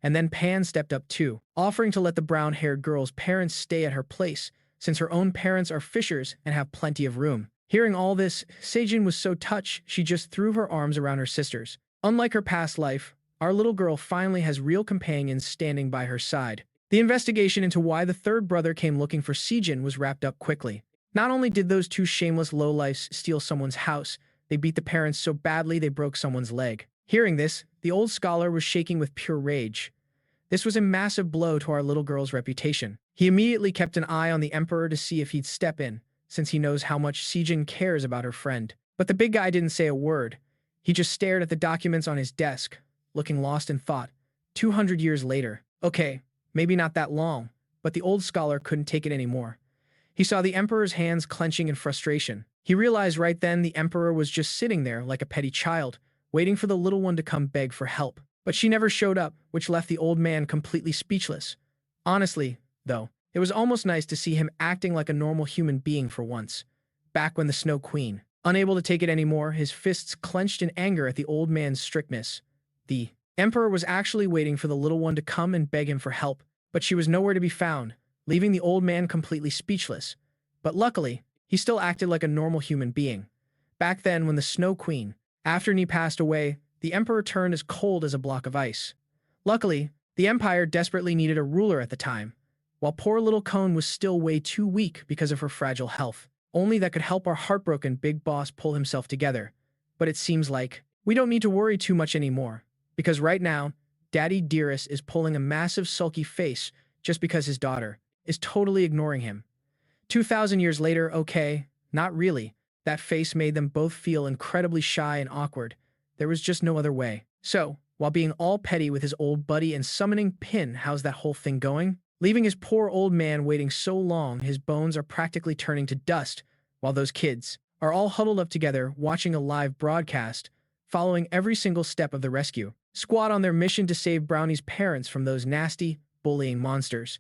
And then Pan stepped up too, offering to let the brown-haired girl's parents stay at her place, since her own parents are fishers and have plenty of room. Hearing all this, Sejin was so touched she just threw her arms around her sisters. Unlike her past life, our little girl finally has real companions standing by her side. The investigation into why the third brother came looking for Sejin was wrapped up quickly. Not only did those two shameless lowlifes steal someone's house, they beat the parents so badly they broke someone's leg. Hearing this, the old scholar was shaking with pure rage. This was a massive blow to our little girl's reputation. He immediately kept an eye on the emperor to see if he'd step in, since he knows how much Sejin cares about her friend. But the big guy didn't say a word. He just stared at the documents on his desk, looking lost in thought. 200 years later. Okay, maybe not that long, but the old scholar couldn't take it anymore. He saw the emperor's hands clenching in frustration. He realized right then the emperor was just sitting there like a petty child, waiting for the little one to come beg for help. But she never showed up, which left the old man completely speechless. Honestly, though, it was almost nice to see him acting like a normal human being for once. Back when the Snow Queen, unable to take it anymore, his fists clenched in anger at the old man's strictness. The emperor was actually waiting for the little one to come and beg him for help, but she was nowhere to be found, leaving the old man completely speechless. But luckily, he still acted like a normal human being. Back then, when the Snow Queen, after Ni passed away, the emperor turned as cold as a block of ice. Luckily, the empire desperately needed a ruler at the time, while poor little Cone was still way too weak because of her fragile health. Only that could help our heartbroken big boss pull himself together. But it seems like we don't need to worry too much anymore, because right now, Daddy Dearest is pulling a massive sulky face just because his daughter is totally ignoring him. 2,000 years later, okay, not really. That face made them both feel incredibly shy and awkward. There was just no other way. So, while being all petty with his old buddy and summoning Pin, how's that whole thing going? Leaving his poor old man waiting so long, his bones are practically turning to dust, while those kids are all huddled up together watching a live broadcast, following every single step of the rescue squad on their mission to save Brownie's parents from those nasty, bullying monsters.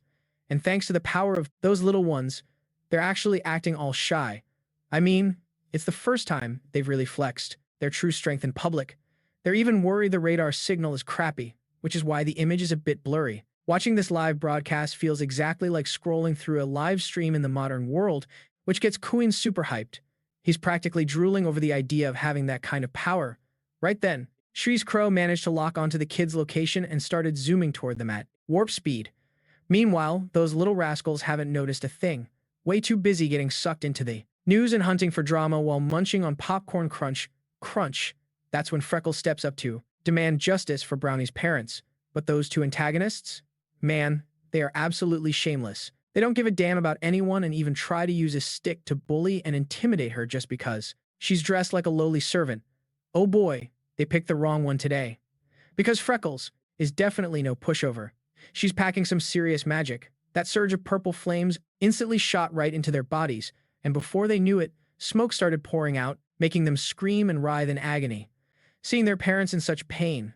And thanks to the power of those little ones, they're actually acting all shy. I mean, it's the first time they've really flexed their true strength in public. They're even worried the radar signal is crappy, which is why the image is a bit blurry. Watching this live broadcast feels exactly like scrolling through a live stream in the modern world, which gets Queen super hyped. He's practically drooling over the idea of having that kind of power. Right then, Shree's crow managed to lock onto the kid's location and started zooming toward them at warp speed. Meanwhile, those little rascals haven't noticed a thing, way too busy getting sucked into the news and hunting for drama while munching on popcorn crunch. That's when Freckles steps up to demand justice for Brownie's parents. But those two antagonists? Man, they are absolutely shameless. They don't give a damn about anyone and even try to use a stick to bully and intimidate her just because she's dressed like a lowly servant. Oh boy, they picked the wrong one today. Because Freckles is definitely no pushover. She's packing some serious magic. That surge of purple flames instantly shot right into their bodies, and before they knew it, smoke started pouring out, making them scream and writhe in agony. Seeing their parents in such pain,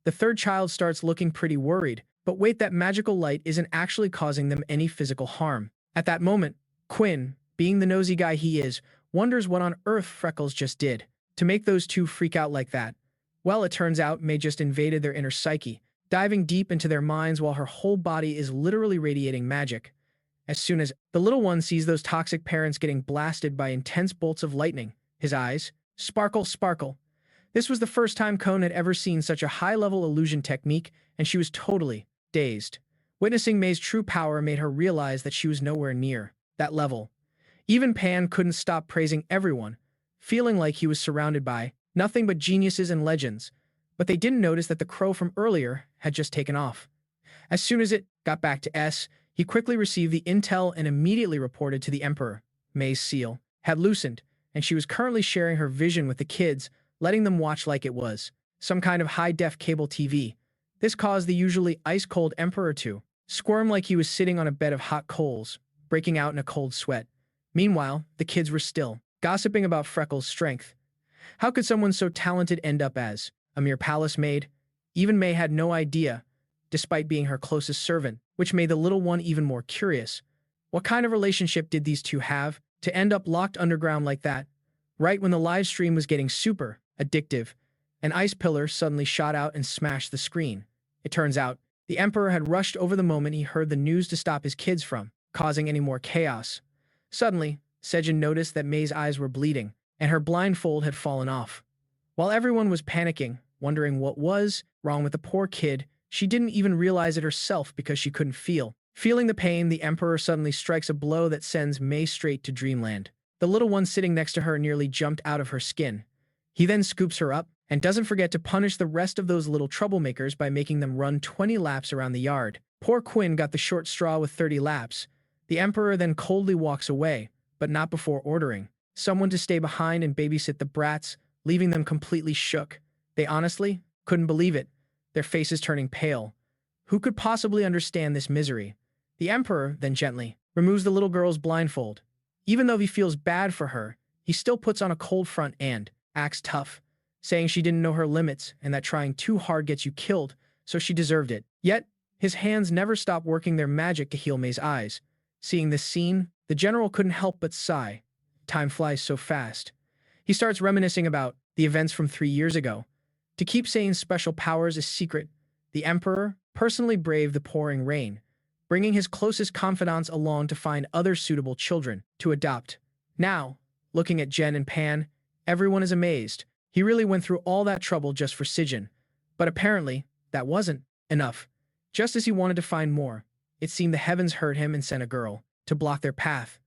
the third child starts looking pretty worried, but wait, that magical light isn't actually causing them any physical harm. At that moment, Quinn, being the nosy guy he is, wonders what on earth Freckles just did to make those two freak out like that. Well, it turns out May just invaded their inner psyche, diving deep into their minds while her whole body is literally radiating magic. As soon as the little one sees those toxic parents getting blasted by intense bolts of lightning, his eyes sparkle. This was the first time Cone had ever seen such a high-level illusion technique, and she was totally dazed. Witnessing May's true power made her realize that she was nowhere near that level. Even Pan couldn't stop praising everyone, feeling like he was surrounded by nothing but geniuses and legends, but they didn't notice that the crow from earlier had just taken off. As soon as it got back to S, he quickly received the intel and immediately reported to the Emperor. May's seal had loosened, and she was currently sharing her vision with the kids, letting them watch like it was some kind of high-def cable TV. This caused the usually ice-cold Emperor to squirm like he was sitting on a bed of hot coals, breaking out in a cold sweat. Meanwhile, the kids were still gossiping about Freckles' strength. How could someone so talented end up as a mere palace maid? Even May had no idea, despite being her closest servant, which made the little one even more curious. What kind of relationship did these two have to end up locked underground like that? Right when the live stream was getting super addictive, an ice pillar suddenly shot out and smashed the screen. It turns out, the Emperor had rushed over the moment he heard the news to stop his kids from causing any more chaos. Suddenly, Sejin noticed that May's eyes were bleeding, and her blindfold had fallen off. While everyone was panicking, wondering what was wrong with the poor kid, she didn't even realize it herself because she couldn't feel. Feeling the pain, the Emperor suddenly strikes a blow that sends May straight to dreamland. The little one sitting next to her nearly jumped out of her skin. He then scoops her up and doesn't forget to punish the rest of those little troublemakers by making them run 20 laps around the yard. Poor Quinn got the short straw with 30 laps. The Emperor then coldly walks away, but not before ordering someone to stay behind and babysit the brats, leaving them completely shook. They honestly couldn't believe it, their faces turning pale. Who could possibly understand this misery? The emperor then gently removes the little girl's blindfold. Even though he feels bad for her, he still puts on a cold front and acts tough, saying she didn't know her limits and that trying too hard gets you killed, so she deserved it. Yet, his hands never stop working their magic to heal May's eyes. Seeing this scene, the general couldn't help but sigh. Time flies so fast. He starts reminiscing about the events from 3 years ago. To keep saying special powers a secret, the emperor personally braved the pouring rain, bringing his closest confidants along to find other suitable children to adopt. Now, looking at Jen and Pan, everyone is amazed. He really went through all that trouble just for Sujin. But apparently, that wasn't enough. Just as he wanted to find more, it seemed the heavens heard him and sent a girl to block their path.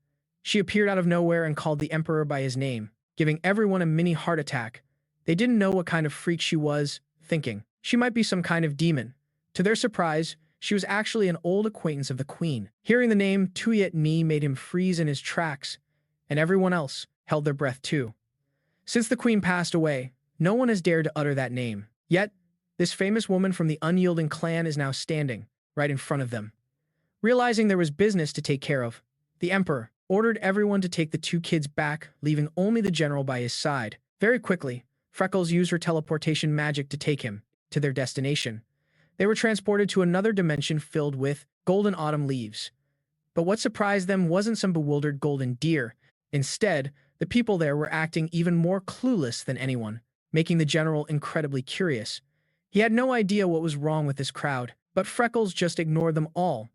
She appeared out of nowhere and called the emperor by his name, giving everyone a mini heart attack. They didn't know what kind of freak she was, thinking she might be some kind of demon. To their surprise, she was actually an old acquaintance of the queen. Hearing the name Tuyet Ni made him freeze in his tracks, and everyone else held their breath too. Since the queen passed away, no one has dared to utter that name. Yet, this famous woman from the unyielding clan is now standing right in front of them. Realizing there was business to take care of, the emperor ordered everyone to take the two kids back, leaving only the general by his side. Very quickly, Freckles used her teleportation magic to take him to their destination. They were transported to another dimension filled with golden autumn leaves. But what surprised them wasn't some bewildered golden deer. Instead, the people there were acting even more clueless than anyone, making the general incredibly curious. He had no idea what was wrong with this crowd, but Freckles just ignored them all,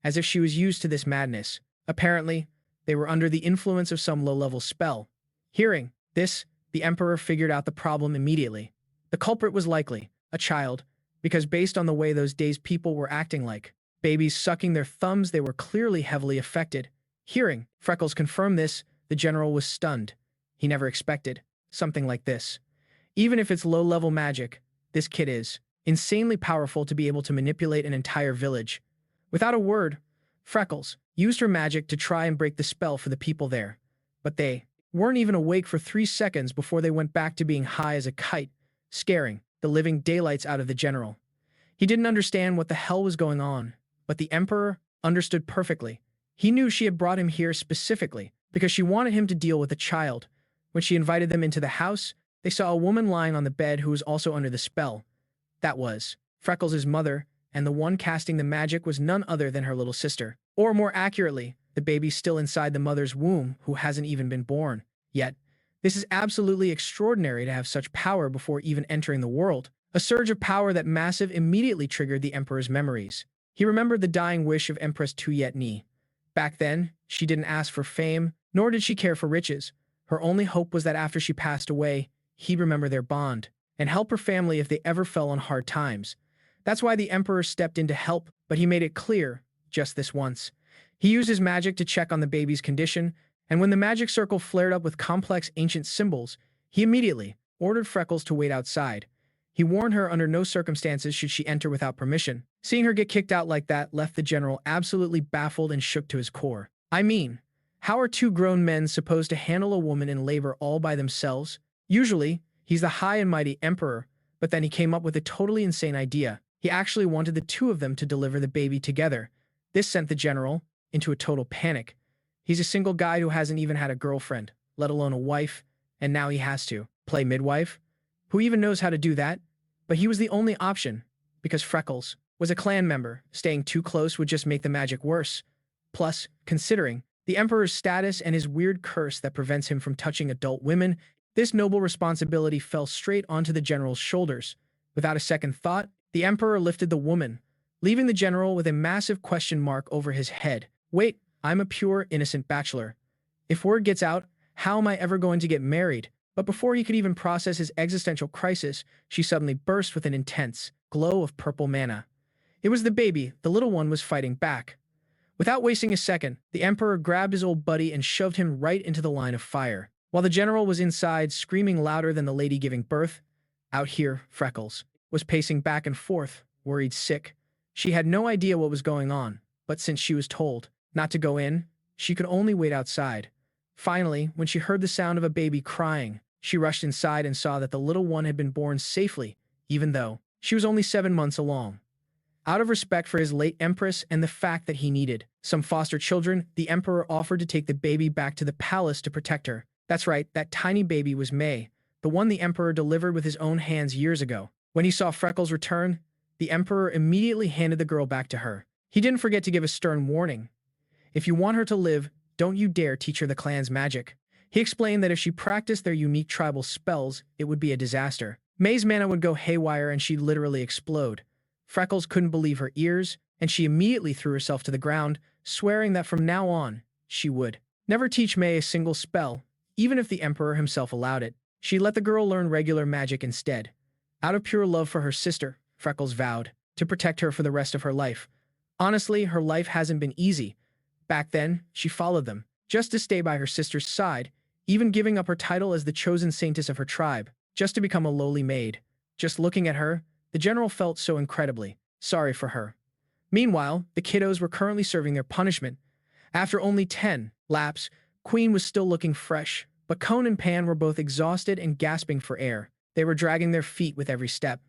as if she was used to this madness. Apparently, they were under the influence of some low-level spell. Hearing this, the emperor figured out the problem immediately. The culprit was likely a child, because based on the way those days people were acting like babies sucking their thumbs, they were clearly heavily affected. Hearing Freckles confirm this, the general was stunned. He never expected something like this. Even if it's low-level magic, this kid is insanely powerful to be able to manipulate an entire village. Without a word, Freckles used her magic to try and break the spell for the people there. But they weren't even awake for 3 seconds before they went back to being high as a kite, scaring the living daylights out of the general. He didn't understand what the hell was going on, but the emperor understood perfectly. He knew she had brought him here specifically because she wanted him to deal with a child. When she invited them into the house, they saw a woman lying on the bed who was also under the spell. That was Freckles' mother, and the one casting the magic was none other than her little sister. Or more accurately, the baby still inside the mother's womb who hasn't even been born yet. This is absolutely extraordinary to have such power before even entering the world. A surge of power that massive immediately triggered the emperor's memories. He remembered the dying wish of Empress Tuyet Ni. Back then, she didn't ask for fame, nor did she care for riches. Her only hope was that after she passed away, he'd remember their bond and help her family if they ever fell on hard times. That's why the emperor stepped in to help, but he made it clear, just this once. He used his magic to check on the baby's condition, and when the magic circle flared up with complex ancient symbols, he immediately ordered Freckles to wait outside. He warned her under no circumstances should she enter without permission. Seeing her get kicked out like that left the general absolutely baffled and shook to his core. I mean, how are two grown men supposed to handle a woman in labor all by themselves? Usually, he's the high and mighty emperor, but then he came up with a totally insane idea. He actually wanted the two of them to deliver the baby together. This sent the general into a total panic. He's a single guy who hasn't even had a girlfriend, let alone a wife, and now he has to play midwife? Who even knows how to do that? But he was the only option, because Freckles was a clan member. Staying too close would just make the magic worse. Plus, considering the emperor's status and his weird curse that prevents him from touching adult women, this noble responsibility fell straight onto the general's shoulders. Without a second thought, the emperor lifted the woman, leaving the general with a massive question mark over his head. Wait, I'm a pure, innocent bachelor. If word gets out, how am I ever going to get married? But before he could even process his existential crisis, she suddenly burst with an intense glow of purple mana. It was the baby. The little one was fighting back. Without wasting a second, the emperor grabbed his old buddy and shoved him right into the line of fire. While the general was inside, screaming louder than the lady giving birth, out here, Freckles was pacing back and forth, worried sick. She had no idea what was going on, but since she was told not to go in, she could only wait outside. Finally, when she heard the sound of a baby crying, she rushed inside and saw that the little one had been born safely, even though she was only 7 months along. Out of respect for his late empress and the fact that he needed some foster children, the emperor offered to take the baby back to the palace to protect her. That's right, that tiny baby was May, the one the emperor delivered with his own hands years ago. When he saw Freckles return, the emperor immediately handed the girl back to her. He didn't forget to give a stern warning. If you want her to live, don't you dare teach her the clan's magic. He explained that if she practiced their unique tribal spells, it would be a disaster. May's mana would go haywire and she'd literally explode. Freckles couldn't believe her ears, and she immediately threw herself to the ground, swearing that from now on, she would never teach May a single spell, even if the emperor himself allowed it. She let the girl learn regular magic instead. Out of pure love for her sister, Freckles vowed to protect her for the rest of her life. Honestly, her life hasn't been easy. Back then, she followed them, just to stay by her sister's side, even giving up her title as the chosen saintess of her tribe, just to become a lowly maid. Just looking at her, the general felt so incredibly sorry for her. Meanwhile, the kiddos were currently serving their punishment. After only 10 laps, Queen was still looking fresh, but Cone and Pan were both exhausted and gasping for air. They were dragging their feet with every step.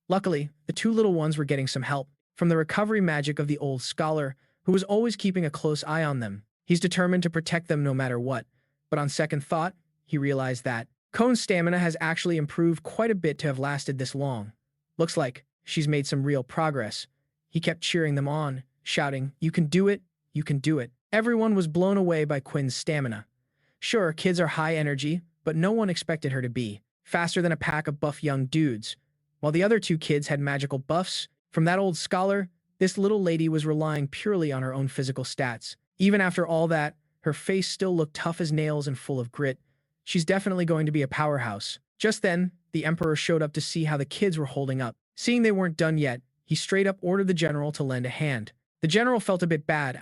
Luckily, the two little ones were getting some help from the recovery magic of the old scholar, who was always keeping a close eye on them. He's determined to protect them no matter what. But on second thought, he realized that Cone's stamina has actually improved quite a bit to have lasted this long. Looks like she's made some real progress. He kept cheering them on, shouting, "You can do it, you can do it." Everyone was blown away by Quinn's stamina. Sure, kids are high energy, but no one expected her to be faster than a pack of buff young dudes. While the other two kids had magical buffs from that old scholar, this little lady was relying purely on her own physical stats. Even after all that, her face still looked tough as nails and full of grit. She's definitely going to be a powerhouse. Just then, the emperor showed up to see how the kids were holding up. Seeing they weren't done yet, he straight up ordered the general to lend a hand. The general felt a bit bad.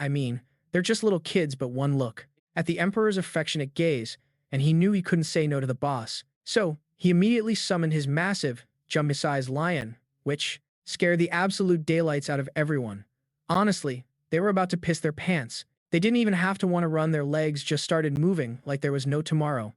They're just little kids, but one look at the emperor's affectionate gaze, and he knew he couldn't say no to the boss. So, he immediately summoned his massive, jumbo-sized lion, which scared the absolute daylights out of everyone. Honestly, they were about to piss their pants. They didn't even have to want to run, their legs just started moving like there was no tomorrow.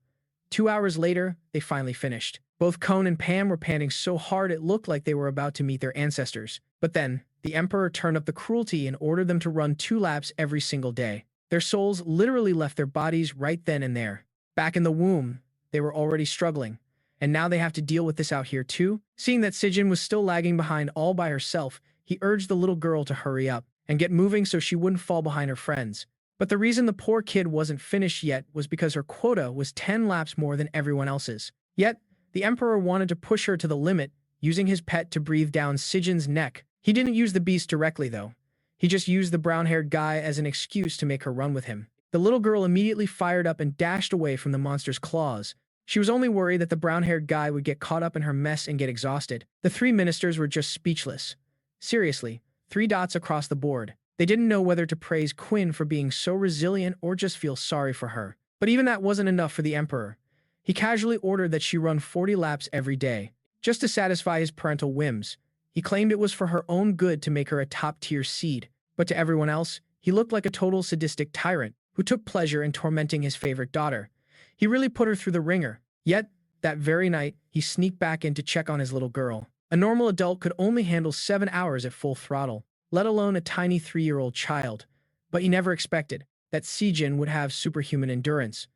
2 hours later, they finally finished. Both Cone and Pam were panting so hard it looked like they were about to meet their ancestors. But then, the emperor turned up the cruelty and ordered them to run 2 laps every single day. Their souls literally left their bodies right then and there. Back in the womb, they were already struggling, and now they have to deal with this out here too? Seeing that Sujin was still lagging behind all by herself, he urged the little girl to hurry up and get moving so she wouldn't fall behind her friends. But the reason the poor kid wasn't finished yet was because her quota was 10 laps more than everyone else's. Yet, the emperor wanted to push her to the limit, using his pet to breathe down Sijin's neck. He didn't use the beast directly, though. He just used the brown-haired guy as an excuse to make her run with him. The little girl immediately fired up and dashed away from the monster's claws. She was only worried that the brown-haired guy would get caught up in her mess and get exhausted. The 3 ministers were just speechless. Seriously, 3 dots across the board. They didn't know whether to praise Quinn for being so resilient or just feel sorry for her. But even that wasn't enough for the emperor. He casually ordered that she run 40 laps every day, just to satisfy his parental whims. He claimed it was for her own good to make her a top-tier seed. But to everyone else, he looked like a total sadistic tyrant who took pleasure in tormenting his favorite daughter. He really put her through the ringer. Yet, that very night, he sneaked back in to check on his little girl. A normal adult could only handle 7 hours at full throttle, let alone a tiny 3-year-old child. But he never expected that Sijin would have superhuman endurance.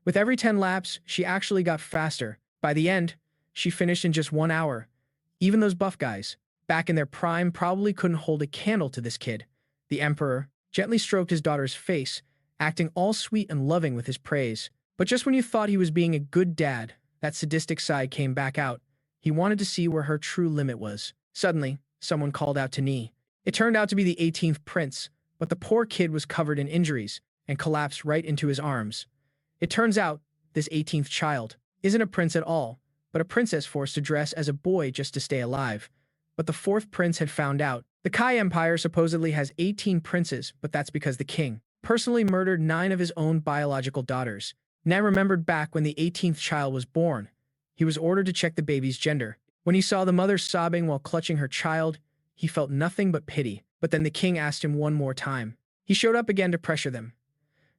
With every 10 laps, she actually got faster. By the end, she finished in just 1 hour. Even those buff guys, back in their prime, probably couldn't hold a candle to this kid. The emperor gently stroked his daughter's face, acting all sweet and loving with his praise. But just when you thought he was being a good dad, that sadistic side came back out. He wanted to see where her true limit was. Suddenly, someone called out to Nee. It turned out to be the 18th prince, but the poor kid was covered in injuries and collapsed right into his arms. It turns out, this 18th child isn't a prince at all, but a princess forced to dress as a boy just to stay alive. But the 4th prince had found out. The Kai Empire supposedly has 18 princes, but that's because the king personally murdered 9 of his own biological daughters. Nan remembered back when the 18th child was born. He was ordered to check the baby's gender. When he saw the mother sobbing while clutching her child, he felt nothing but pity. But then the king asked him one more time. He showed up again to pressure them.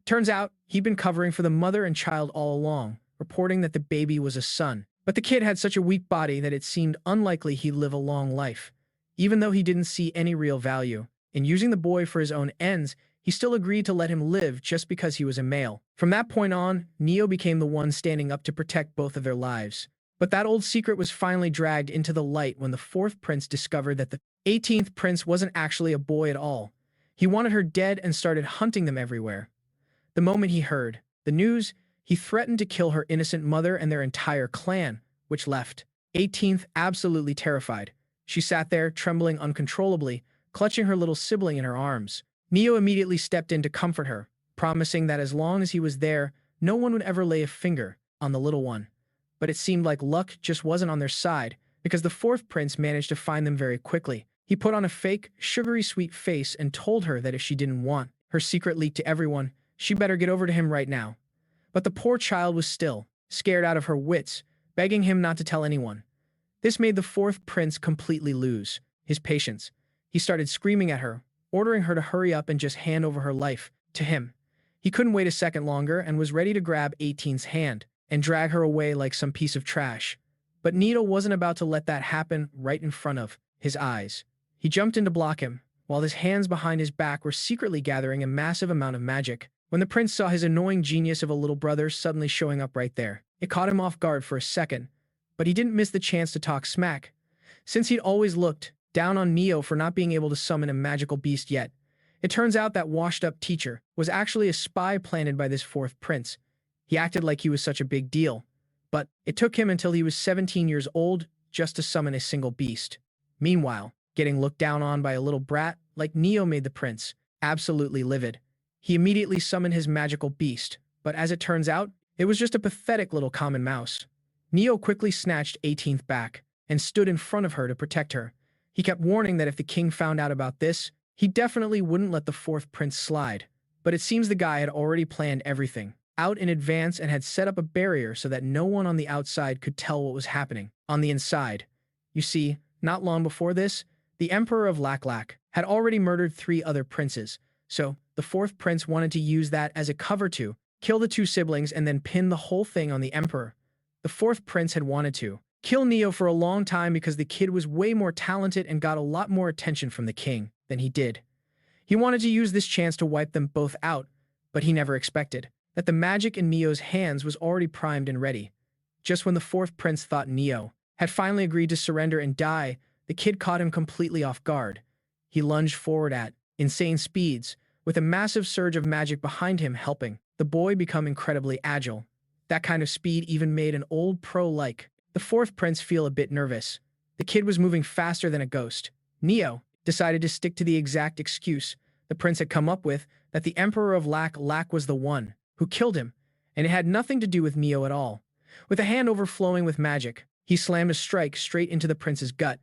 Turns out, he'd been covering for the mother and child all along, reporting that the baby was a son. But the kid had such a weak body that it seemed unlikely he'd live a long life. Even though he didn't see any real value in using the boy for his own ends, he still agreed to let him live just because he was a male. From that point on, Neo became the one standing up to protect both of their lives. But that old secret was finally dragged into the light when the fourth prince discovered that the 18th prince wasn't actually a boy at all. He wanted her dead and started hunting them everywhere. The moment he heard the news, he threatened to kill her innocent mother and their entire clan, which left 18th absolutely terrified. She sat there, trembling uncontrollably, clutching her little sibling in her arms. Neo immediately stepped in to comfort her, promising that as long as he was there, no one would ever lay a finger on the little one. But it seemed like luck just wasn't on their side, because the fourth prince managed to find them very quickly. He put on a fake, sugary sweet face and told her that if she didn't want her secret leaked to everyone, she better get over to him right now. But the poor child was still scared out of her wits, begging him not to tell anyone. This made the fourth prince completely lose his patience. He started screaming at her, ordering her to hurry up and just hand over her life to him. He couldn't wait a second longer and was ready to grab 18's hand and drag her away like some piece of trash. But Neo wasn't about to let that happen right in front of his eyes. He jumped in to block him, while his hands behind his back were secretly gathering a massive amount of magic. When the prince saw his annoying genius of a little brother suddenly showing up right there, it caught him off guard for a second, but he didn't miss the chance to talk smack. Since he'd always looked down on Neo for not being able to summon a magical beast yet, it turns out that washed-up teacher was actually a spy planted by this fourth prince. He acted like he was such a big deal, but it took him until he was 17 years old just to summon a single beast. Meanwhile, getting looked down on by a little brat like Neo made the prince absolutely livid. He immediately summoned his magical beast, but as it turns out, it was just a pathetic little common mouse. Neo quickly snatched 18th back and stood in front of her to protect her. He kept warning that if the king found out about this, he definitely wouldn't let the fourth prince slide. But it seems the guy had already planned everything out in advance and had set up a barrier so that no one on the outside could tell what was happening on the inside. You see, not long before this, the Emperor of Lak had already murdered 3 other princes, so the fourth prince wanted to use that as a cover to kill the 2 siblings and then pin the whole thing on the emperor. The fourth prince had wanted to kill Neo for a long time because the kid was way more talented and got a lot more attention from the king than he did. He wanted to use this chance to wipe them both out, but he never expected that the magic in Neo's hands was already primed and ready. Just when the fourth prince thought Neo had finally agreed to surrender and die, the kid caught him completely off guard. He lunged forward at insane speeds, with a massive surge of magic behind him helping the boy become incredibly agile. That kind of speed even made an old pro like the fourth prince feel a bit nervous. The kid was moving faster than a ghost. Neo decided to stick to the exact excuse the prince had come up with, that the Emperor of Lak was the one who killed him, and it had nothing to do with Neo at all. With a hand overflowing with magic, he slammed a strike straight into the prince's gut.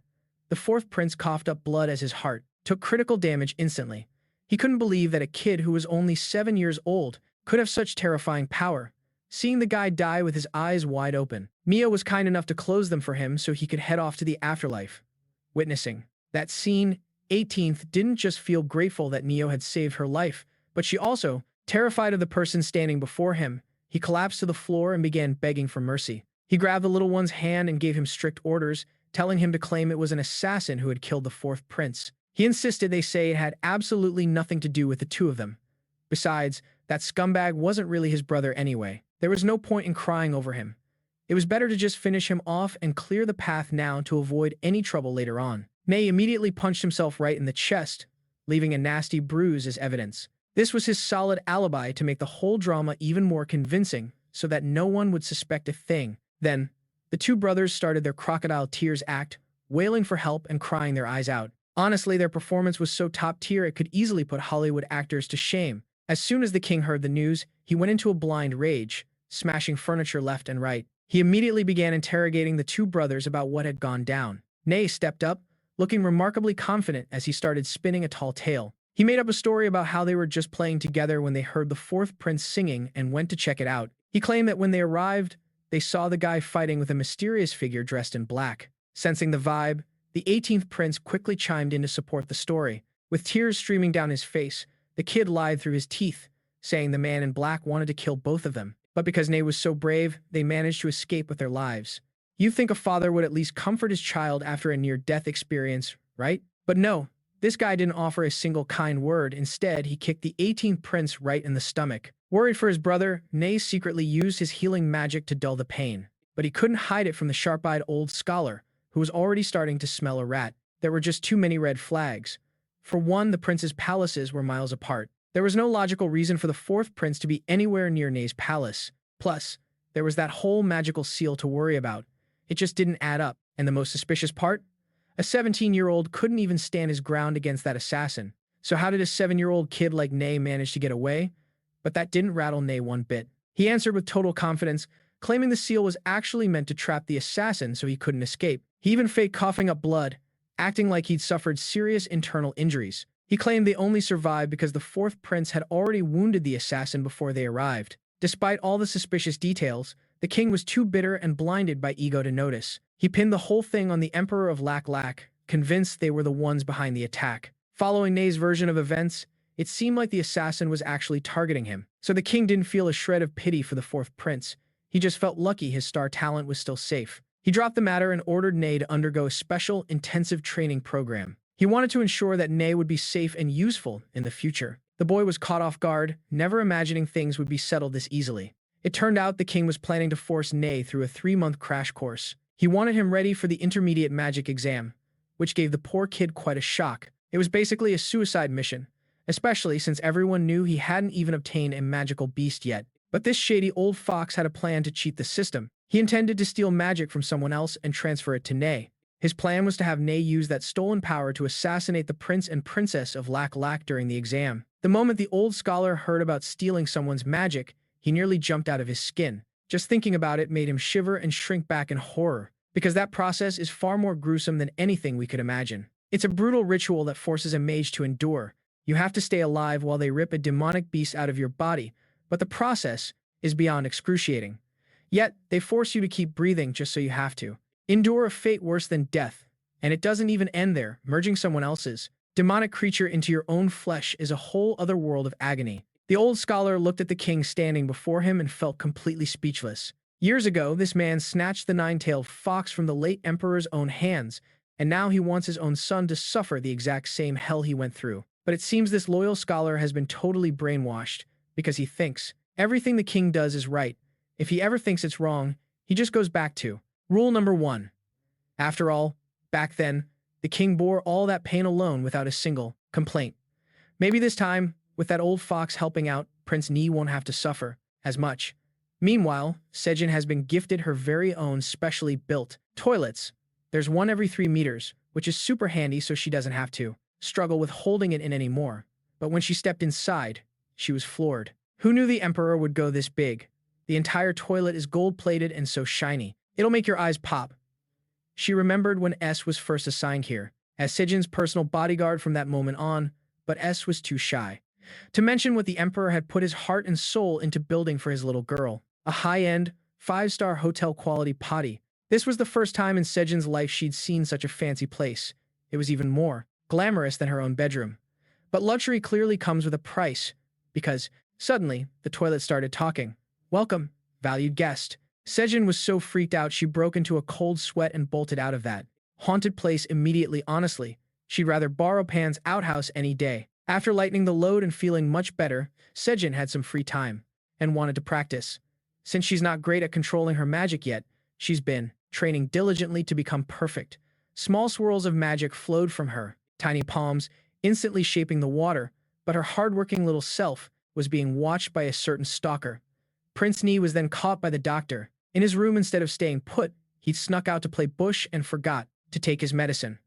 The fourth prince coughed up blood as his heart took critical damage instantly. He couldn't believe that a kid who was only 7 years old could have such terrifying power. Seeing the guy die with his eyes wide open, Neo was kind enough to close them for him so he could head off to the afterlife. Witnessing that scene, 18th didn't just feel grateful that Neo had saved her life, but she also, terrified of the person standing before him, he collapsed to the floor and began begging for mercy. He grabbed the little one's hand and gave him strict orders, telling him to claim it was an assassin who had killed the fourth prince. He insisted they say it had absolutely nothing to do with the 2 of them. Besides, that scumbag wasn't really his brother anyway. There was no point in crying over him. It was better to just finish him off and clear the path now to avoid any trouble later on. Ney immediately punched himself right in the chest, leaving a nasty bruise as evidence. This was his solid alibi to make the whole drama even more convincing, so that no one would suspect a thing. Then, the 2 brothers started their crocodile tears act, wailing for help and crying their eyes out. Honestly, their performance was so top tier it could easily put Hollywood actors to shame. As soon as the king heard the news, he went into a blind rage, smashing furniture left and right. He immediately began interrogating the 2 brothers about what had gone down. Ney stepped up, looking remarkably confident as he started spinning a tall tale. He made up a story about how they were just playing together when they heard the fourth prince singing and went to check it out. He claimed that when they arrived, they saw the guy fighting with a mysterious figure dressed in black. Sensing the vibe, the 18th prince quickly chimed in to support the story. With tears streaming down his face, the kid lied through his teeth, saying the man in black wanted to kill both of them. But because Nay was so brave, they managed to escape with their lives. You think a father would at least comfort his child after a near-death experience, right? But no, this guy didn't offer a single kind word. Instead, he kicked the 18th prince right in the stomach. Worried for his brother, Nay secretly used his healing magic to dull the pain. But he couldn't hide it from the sharp-eyed old scholar, who was already starting to smell a rat. There were just too many red flags. For one, the prince's palaces were miles apart. There was no logical reason for the fourth prince to be anywhere near Nay's palace. Plus, there was that whole magical seal to worry about. It just didn't add up. And the most suspicious part? A 17-year-old couldn't even stand his ground against that assassin. So how did a 7-year-old kid like Nay manage to get away? But that didn't rattle Nay one bit. He answered with total confidence, claiming the seal was actually meant to trap the assassin so he couldn't escape. He even faked coughing up blood, acting like he'd suffered serious internal injuries. He claimed they only survived because the fourth prince had already wounded the assassin before they arrived. Despite all the suspicious details, the king was too bitter and blinded by ego to notice. He pinned the whole thing on the Emperor of Lak Lak, convinced they were the ones behind the attack. Following Nay's version of events, it seemed like the assassin was actually targeting him. So the king didn't feel a shred of pity for the fourth prince. He just felt lucky his star talent was still safe. He dropped the matter and ordered Nay to undergo a special, intensive training program. He wanted to ensure that Nay would be safe and useful in the future. The boy was caught off guard, never imagining things would be settled this easily. It turned out the king was planning to force Nay through a 3-month crash course. He wanted him ready for the intermediate magic exam, which gave the poor kid quite a shock. It was basically a suicide mission, especially since everyone knew he hadn't even obtained a magical beast yet. But this shady old fox had a plan to cheat the system. He intended to steal magic from someone else and transfer it to Nay. His plan was to have Nay use that stolen power to assassinate the prince and princess of Lak Lak during the exam. The moment the old scholar heard about stealing someone's magic, he nearly jumped out of his skin. Just thinking about it made him shiver and shrink back in horror, because that process is far more gruesome than anything we could imagine. It's a brutal ritual that forces a mage to endure. You have to stay alive while they rip a demonic beast out of your body, but the process is beyond excruciating. Yet, they force you to keep breathing just so you have to. Endure a fate worse than death, and it doesn't even end there. Merging someone else's demonic creature into your own flesh is a whole other world of agony. The old scholar looked at the king standing before him and felt completely speechless. Years ago, this man snatched the nine-tailed fox from the late emperor's own hands, and now he wants his own son to suffer the exact same hell he went through. But it seems this loyal scholar has been totally brainwashed, because he thinks everything the king does is right. If he ever thinks it's wrong, he just goes back to rule number 1. After all, back then, the king bore all that pain alone without a single complaint. Maybe this time, with that old fox helping out, Prince Ni won't have to suffer as much. Meanwhile, Sujin has been gifted her very own specially built toilets. There's one every 3 meters, which is super handy so she doesn't have to struggle with holding it in anymore. But when she stepped inside, she was floored. Who knew the emperor would go this big? The entire toilet is gold-plated and so shiny. It'll make your eyes pop. She remembered when S was first assigned here, as Sujin's personal bodyguard from that moment on, but S was too shy to mention what the emperor had put his heart and soul into building for his little girl. A high-end, 5-star hotel-quality potty. This was the first time in Sejin's life she'd seen such a fancy place. It was even more glamorous than her own bedroom. But luxury clearly comes with a price, because, suddenly, the toilet started talking. "Welcome, valued guest." Sejin was so freaked out she broke into a cold sweat and bolted out of that haunted place immediately. Honestly, she'd rather borrow Pan's outhouse any day. After lightening the load and feeling much better, Sejin had some free time and wanted to practice. Since she's not great at controlling her magic yet, she's been training diligently to become perfect. Small swirls of magic flowed from her tiny palms, instantly shaping the water, but her hardworking little self was being watched by a certain stalker. Prince Ni was then caught by the doctor. In his room, instead of staying put, he'd snuck out to play bush and forgot to take his medicine.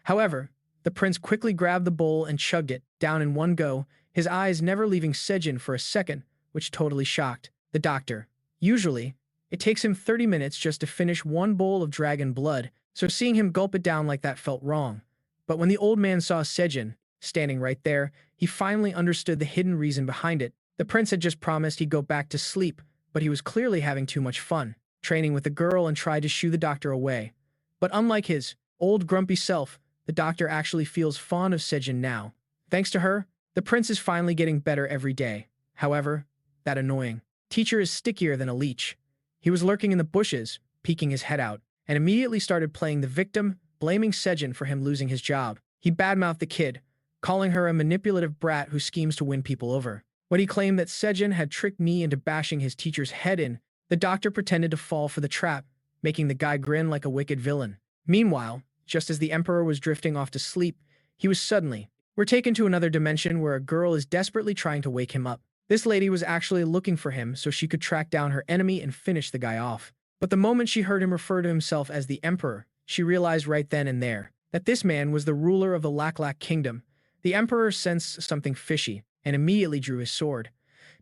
However, the prince quickly grabbed the bowl and chugged it down in one go, his eyes never leaving Sejin for a second, which totally shocked the doctor. Usually, it takes him 30 minutes just to finish one bowl of dragon blood, so seeing him gulp it down like that felt wrong. But when the old man saw Sejin standing right there, he finally understood the hidden reason behind it. The prince had just promised he'd go back to sleep, but he was clearly having too much fun training with the girl and tried to shoo the doctor away. But unlike his old grumpy self, the doctor actually feels fond of Sejin now. Thanks to her, the prince is finally getting better every day. However, that annoying teacher is stickier than a leech. He was lurking in the bushes, peeking his head out, and immediately started playing the victim, blaming Sejin for him losing his job. He badmouthed the kid, calling her a manipulative brat who schemes to win people over. When he claimed that Sejin had tricked me into bashing his teacher's head in, the doctor pretended to fall for the trap, making the guy grin like a wicked villain. Meanwhile, just as the emperor was drifting off to sleep, he was suddenly, we're taken to another dimension where a girl is desperately trying to wake him up. This lady was actually looking for him so she could track down her enemy and finish the guy off. But the moment she heard him refer to himself as the emperor, she realized right then and there that this man was the ruler of the Lak kingdom. The emperor sensed something fishy and immediately drew his sword.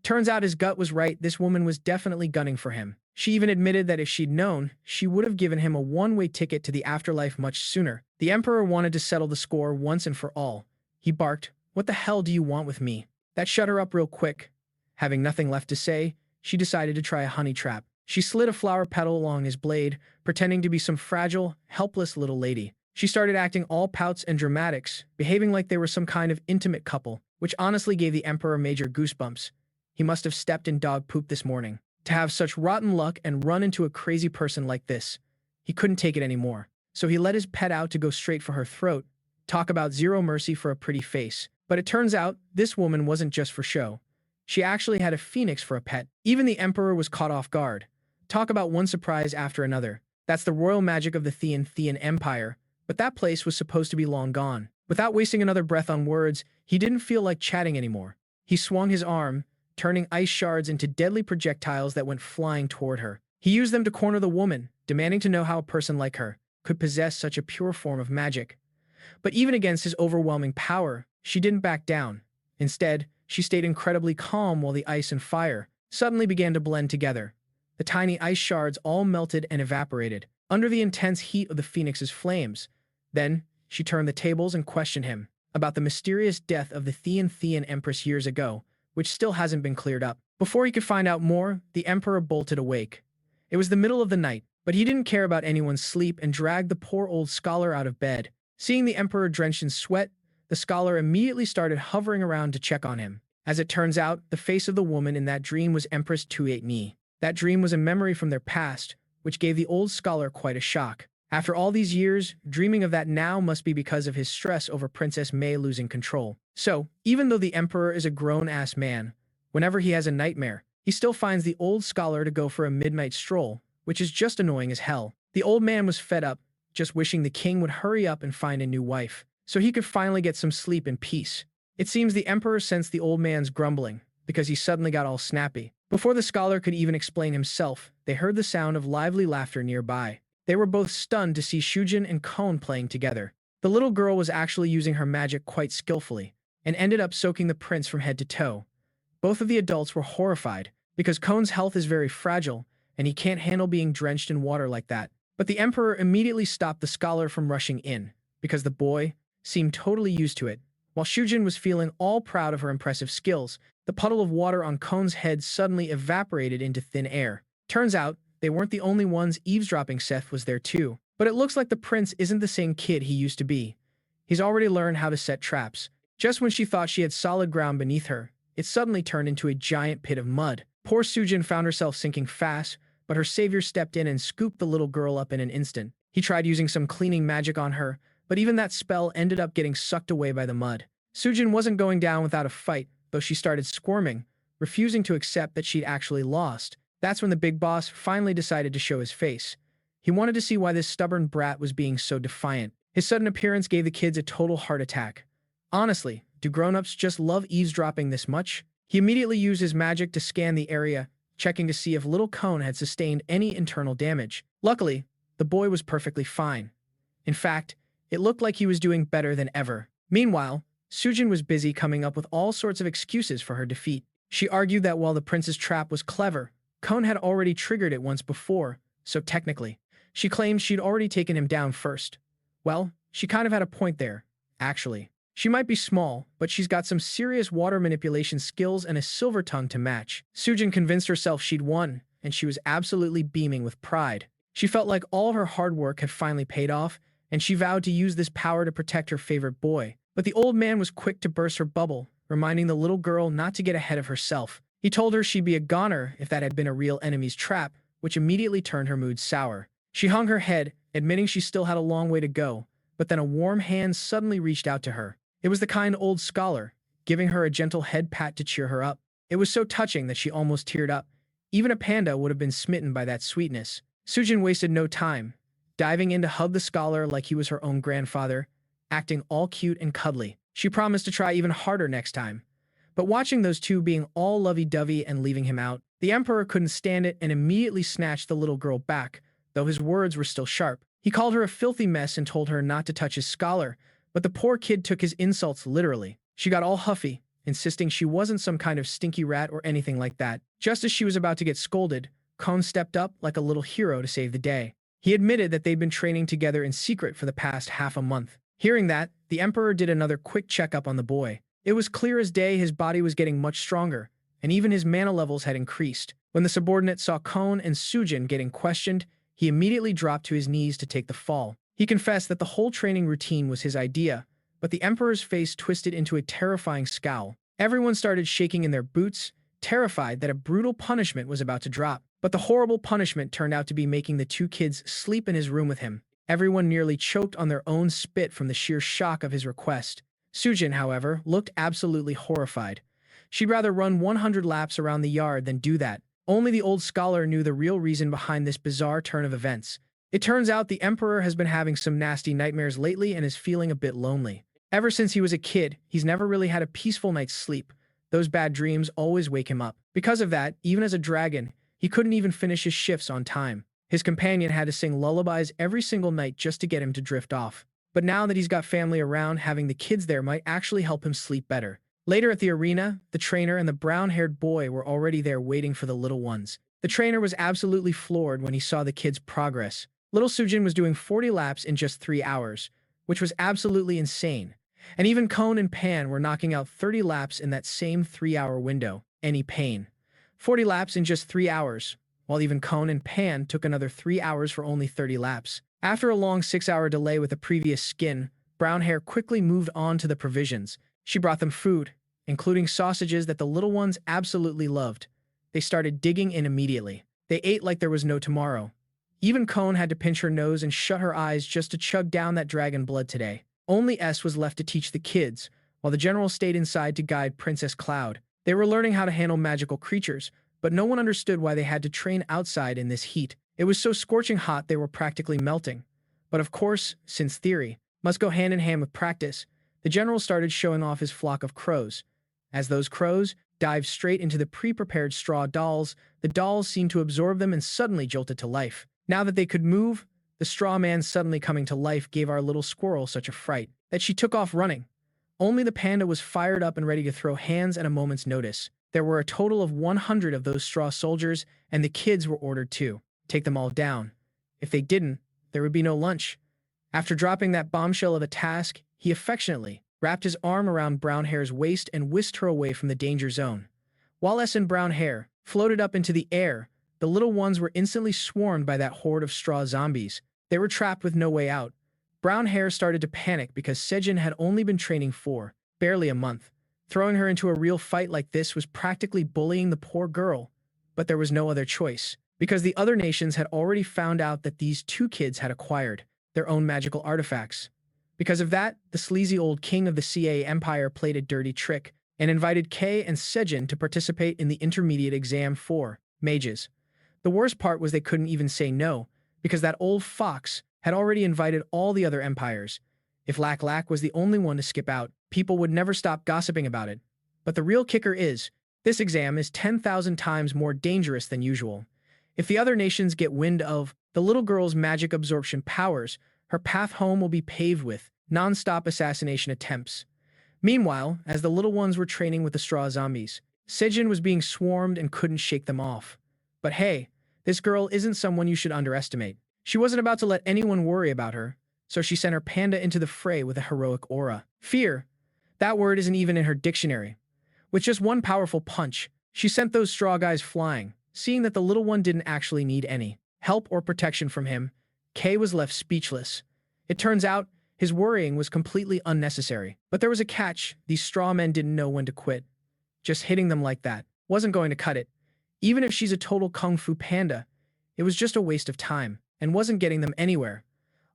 Turns out his gut was right, this woman was definitely gunning for him. She even admitted that if she'd known, she would have given him a one-way ticket to the afterlife much sooner. The emperor wanted to settle the score once and for all. He barked, "What the hell do you want with me?" That shut her up real quick. Having nothing left to say, she decided to try a honey trap. She slid a flower petal along his blade, pretending to be some fragile, helpless little lady. She started acting all pouts and dramatics, behaving like they were some kind of intimate couple, which honestly gave the emperor major goosebumps. He must have stepped in dog poop this morning. To have such rotten luck and run into a crazy person like this. He couldn't take it anymore. So he let his pet out to go straight for her throat. Talk about zero mercy for a pretty face. But it turns out, this woman wasn't just for show. She actually had a phoenix for a pet. Even the emperor was caught off guard. Talk about one surprise after another. That's the royal magic of the Thean Empire. But that place was supposed to be long gone. Without wasting another breath on words, he didn't feel like chatting anymore. He swung his arm, turning ice shards into deadly projectiles that went flying toward her. He used them to corner the woman, demanding to know how a person like her could possess such a pure form of magic. But even against his overwhelming power, she didn't back down. Instead, she stayed incredibly calm while the ice and fire suddenly began to blend together. The tiny ice shards all melted and evaporated under the intense heat of the phoenix's flames. Then, she turned the tables and questioned him about the mysterious death of the Thean Empress years ago, which still hasn't been cleared up. Before he could find out more, the emperor bolted awake. It was the middle of the night, but he didn't care about anyone's sleep and dragged the poor old scholar out of bed. Seeing the emperor drenched in sweat, the scholar immediately started hovering around to check on him. As it turns out, the face of the woman in that dream was Empress 28 That dream was a memory from their past, which gave the old scholar quite a shock. After all these years, dreaming of that now must be because of his stress over Princess Mei losing control. So, even though the emperor is a grown-ass man, whenever he has a nightmare, he still finds the old scholar to go for a midnight stroll, which is just annoying as hell. The old man was fed up, just wishing the king would hurry up and find a new wife, so he could finally get some sleep in peace. It seems the emperor sensed the old man's grumbling, because he suddenly got all snappy. Before the scholar could even explain himself, they heard the sound of lively laughter nearby. They were both stunned to see Sujin and Kon playing together. The little girl was actually using her magic quite skillfully, and ended up soaking the prince from head to toe. Both of the adults were horrified, because Kon's health is very fragile, and he can't handle being drenched in water like that. But the emperor immediately stopped the scholar from rushing in, because the boy seemed totally used to it. While Sujin was feeling all proud of her impressive skills, the puddle of water on Kon's head suddenly evaporated into thin air. Turns out, they weren't the only ones eavesdropping. Seth was there too. But it looks like the prince isn't the same kid he used to be. He's already learned how to set traps. Just when she thought she had solid ground beneath her, it suddenly turned into a giant pit of mud. Poor Sujin found herself sinking fast, but her savior stepped in and scooped the little girl up in an instant. He tried using some cleaning magic on her, but even that spell ended up getting sucked away by the mud. Sujin wasn't going down without a fight, though she started squirming, refusing to accept that she'd actually lost. That's when the big boss finally decided to show his face. He wanted to see why this stubborn brat was being so defiant. His sudden appearance gave the kids a total heart attack. Honestly, do grown-ups just love eavesdropping this much? He immediately used his magic to scan the area, checking to see if little Kon had sustained any internal damage. Luckily, the boy was perfectly fine. In fact, it looked like he was doing better than ever. Meanwhile, Sujin was busy coming up with all sorts of excuses for her defeat. She argued that while the prince's trap was clever, Kon had already triggered it once before, so technically, she claimed she'd already taken him down first. Well, she kind of had a point there, actually. She might be small, but she's got some serious water manipulation skills and a silver tongue to match. Sujin convinced herself she'd won, and she was absolutely beaming with pride. She felt like all of her hard work had finally paid off, and she vowed to use this power to protect her favorite boy. But the old man was quick to burst her bubble, reminding the little girl not to get ahead of herself. He told her she'd be a goner if that had been a real enemy's trap, which immediately turned her mood sour. She hung her head, admitting she still had a long way to go, but then a warm hand suddenly reached out to her. It was the kind old scholar, giving her a gentle head pat to cheer her up. It was so touching that she almost teared up. Even a panda would have been smitten by that sweetness. Sujin wasted no time, diving in to hug the scholar like he was her own grandfather, acting all cute and cuddly. She promised to try even harder next time. But watching those two being all lovey-dovey and leaving him out, the emperor couldn't stand it and immediately snatched the little girl back, though his words were still sharp. He called her a filthy mess and told her not to touch his scholar, but the poor kid took his insults literally. She got all huffy, insisting she wasn't some kind of stinky rat or anything like that. Just as she was about to get scolded, Kon stepped up like a little hero to save the day. He admitted that they'd been training together in secret for the past half a month. Hearing that, the emperor did another quick checkup on the boy. It was clear as day his body was getting much stronger, and even his mana levels had increased. When the subordinate saw Kon and Sujin getting questioned, he immediately dropped to his knees to take the fall. He confessed that the whole training routine was his idea, but the emperor's face twisted into a terrifying scowl. Everyone started shaking in their boots, terrified that a brutal punishment was about to drop. But the horrible punishment turned out to be making the two kids sleep in his room with him. Everyone nearly choked on their own spit from the sheer shock of his request. Sujin, however, looked absolutely horrified. She'd rather run 100 laps around the yard than do that. Only the old scholar knew the real reason behind this bizarre turn of events. It turns out the emperor has been having some nasty nightmares lately and is feeling a bit lonely. Ever since he was a kid, he's never really had a peaceful night's sleep. Those bad dreams always wake him up. Because of that, even as a dragon, he couldn't even finish his shifts on time. His companion had to sing lullabies every single night just to get him to drift off. But now that he's got family around, having the kids there might actually help him sleep better. Later at the arena, the trainer and the brown-haired boy were already there waiting for the little ones. The trainer was absolutely floored when he saw the kids' progress. Little Sujin was doing 40 laps in just 3 hours, which was absolutely insane. And even Kon and Pan were knocking out 30 laps in that same 3-hour window. Any pain. 40 laps in just 3 hours, while even Kon and Pan took another 3 hours for only 30 laps. After a long 6-hour delay with the previous skin, Brown Hair quickly moved on to the provisions. She brought them food, including sausages that the little ones absolutely loved. They started digging in immediately. They ate like there was no tomorrow. Even Kon had to pinch her nose and shut her eyes just to chug down that dragon blood today. Only S was left to teach the kids, while the general stayed inside to guide Princess Cloud. They were learning how to handle magical creatures, but no one understood why they had to train outside in this heat. It was so scorching hot they were practically melting. But of course, since theory must go hand in hand with practice, the general started showing off his flock of crows. As those crows dived straight into the pre-prepared straw dolls, the dolls seemed to absorb them and suddenly jolted to life. Now that they could move, the straw man suddenly coming to life gave our little squirrel such a fright that she took off running. Only the panda was fired up and ready to throw hands at a moment's notice. There were a total of 100 of those straw soldiers, and the kids were ordered to take them all down. If they didn't, there would be no lunch. After dropping that bombshell of a task, he affectionately wrapped his arm around Brown Hair's waist and whisked her away from the danger zone. While S and Brown Hair floated up into the air, the little ones were instantly swarmed by that horde of straw zombies. They were trapped with no way out. Brown Hair started to panic because Sejin had only been training for barely a month. Throwing her into a real fight like this was practically bullying the poor girl. But there was no other choice, because the other nations had already found out that these two kids had acquired their own magical artifacts. Because of that, the sleazy old king of the CA Empire played a dirty trick and invited Kay and Sejin to participate in the intermediate exam for mages. The worst part was they couldn't even say no, because that old fox had already invited all the other empires. If Lak Lak was the only one to skip out, people would never stop gossiping about it. But the real kicker is, this exam is 10,000 times more dangerous than usual. If the other nations get wind of the little girl's magic absorption powers, her path home will be paved with non-stop assassination attempts. Meanwhile, as the little ones were training with the straw zombies, Sejin was being swarmed and couldn't shake them off. But hey, this girl isn't someone you should underestimate. She wasn't about to let anyone worry about her, so she sent her panda into the fray with a heroic aura. Fear. That word isn't even in her dictionary. With just one powerful punch, she sent those straw guys flying. Seeing that the little one didn't actually need any help or protection from him, Kay was left speechless. It turns out, his worrying was completely unnecessary. But there was a catch. These straw men didn't know when to quit. Just hitting them like that wasn't going to cut it. Even if she's a total kung fu panda, it was just a waste of time and wasn't getting them anywhere.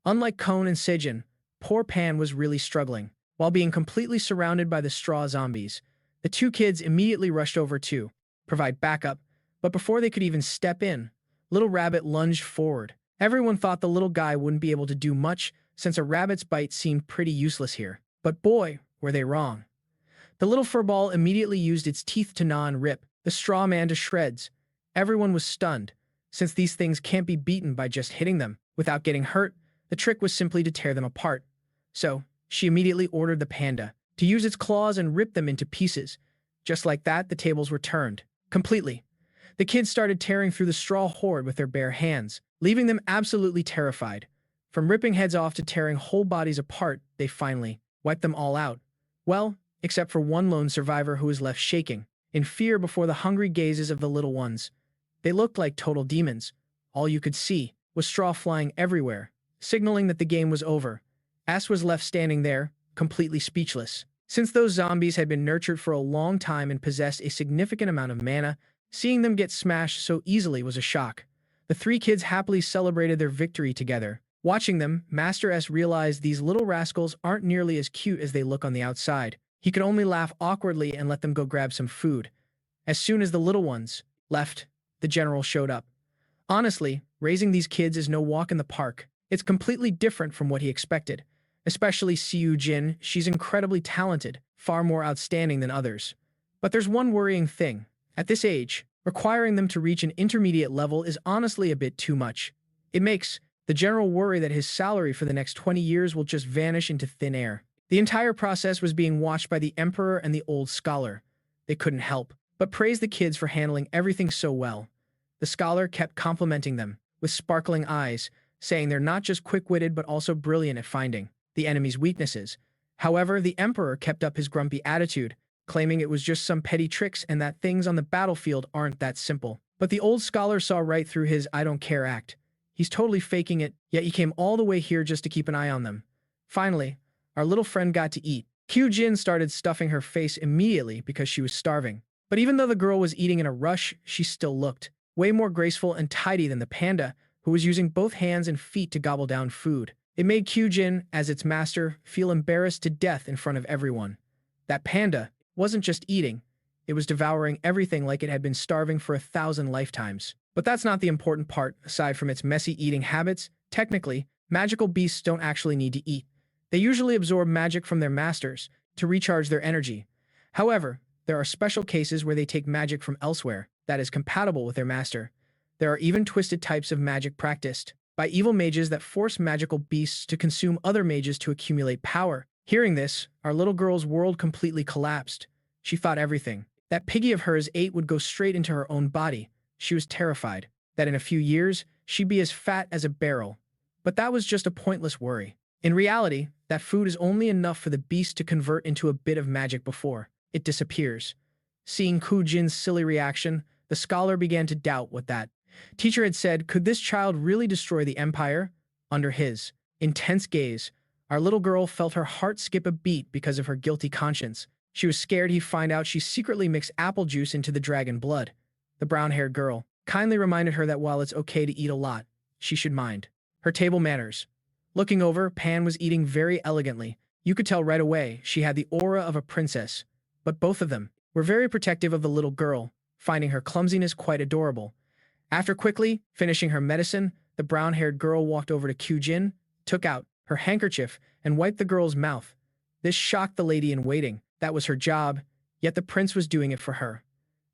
Unlike Cone and Sejin, poor Pan was really struggling. While being completely surrounded by the straw zombies, the two kids immediately rushed over to provide backup, but before they could even step in, Little Rabbit lunged forward. Everyone thought the little guy wouldn't be able to do much since a rabbit's bite seemed pretty useless here. But boy, were they wrong. The little furball immediately used its teeth to gnaw and rip the straw man to shreds. Everyone was stunned, since these things can't be beaten by just hitting them without getting hurt. The trick was simply to tear them apart. So, she immediately ordered the panda to use its claws and rip them into pieces. Just like that, the tables were turned completely. The kids started tearing through the straw horde with their bare hands, leaving them absolutely terrified. From ripping heads off to tearing whole bodies apart, they finally wiped them all out. Well, except for one lone survivor who was left shaking in fear before the hungry gazes of the little ones. They looked like total demons. All you could see was straw flying everywhere, signaling that the game was over. Ass was left standing there, completely speechless. Since those zombies had been nurtured for a long time and possessed a significant amount of mana, seeing them get smashed so easily was a shock. The three kids happily celebrated their victory together. Watching them, Master S realized these little rascals aren't nearly as cute as they look on the outside. He could only laugh awkwardly and let them go grab some food. As soon as the little ones left, the general showed up. Honestly, raising these kids is no walk in the park. It's completely different from what he expected. Especially Siu Jin, she's incredibly talented, far more outstanding than others. But there's one worrying thing. At this age, requiring them to reach an intermediate level is honestly a bit too much. It makes the general worry that his salary for the next 20 years will just vanish into thin air. The entire process was being watched by the Emperor and the old scholar. They couldn't help but praise the kids for handling everything so well. The scholar kept complimenting them with sparkling eyes, saying they're not just quick-witted but also brilliant at finding the enemy's weaknesses. However, the Emperor kept up his grumpy attitude, claiming it was just some petty tricks and that things on the battlefield aren't that simple. But the old scholar saw right through his "I don't care" act. He's totally faking it, yet he came all the way here just to keep an eye on them. Finally, our little friend got to eat. Qiu Jin started stuffing her face immediately because she was starving. But even though the girl was eating in a rush, she still looked way more graceful and tidy than the panda, who was using both hands and feet to gobble down food. It made Qiu Jin, as its master, feel embarrassed to death in front of everyone. That panda wasn't just eating, it was devouring everything like it had been starving for 1,000 lifetimes. But that's not the important part. Aside from its messy eating habits, technically, magical beasts don't actually need to eat. They usually absorb magic from their masters to recharge their energy. However, there are special cases where they take magic from elsewhere that is compatible with their master. There are even twisted types of magic practiced by evil mages that force magical beasts to consume other mages to accumulate power. Hearing this, our little girl's world completely collapsed. She thought everything that piggy of hers ate would go straight into her own body. She was terrified that in a few years, she'd be as fat as a barrel. But that was just a pointless worry. In reality, that food is only enough for the beast to convert into a bit of magic before it disappears. Seeing Qiu Jin's silly reaction, the scholar began to doubt what that teacher had said. Could this child really destroy the empire? Under his intense gaze, our little girl felt her heart skip a beat because of her guilty conscience. She was scared he'd find out she secretly mixed apple juice into the dragon blood. The brown-haired girl kindly reminded her that while it's okay to eat a lot, she should mind her table manners. Looking over, Pan was eating very elegantly. You could tell right away she had the aura of a princess. But both of them were very protective of the little girl, finding her clumsiness quite adorable. After quickly finishing her medicine, the brown-haired girl walked over to Qiu Jin, took out her handkerchief, and wiped the girl's mouth. This shocked the lady in waiting. That was her job, yet the prince was doing it for her.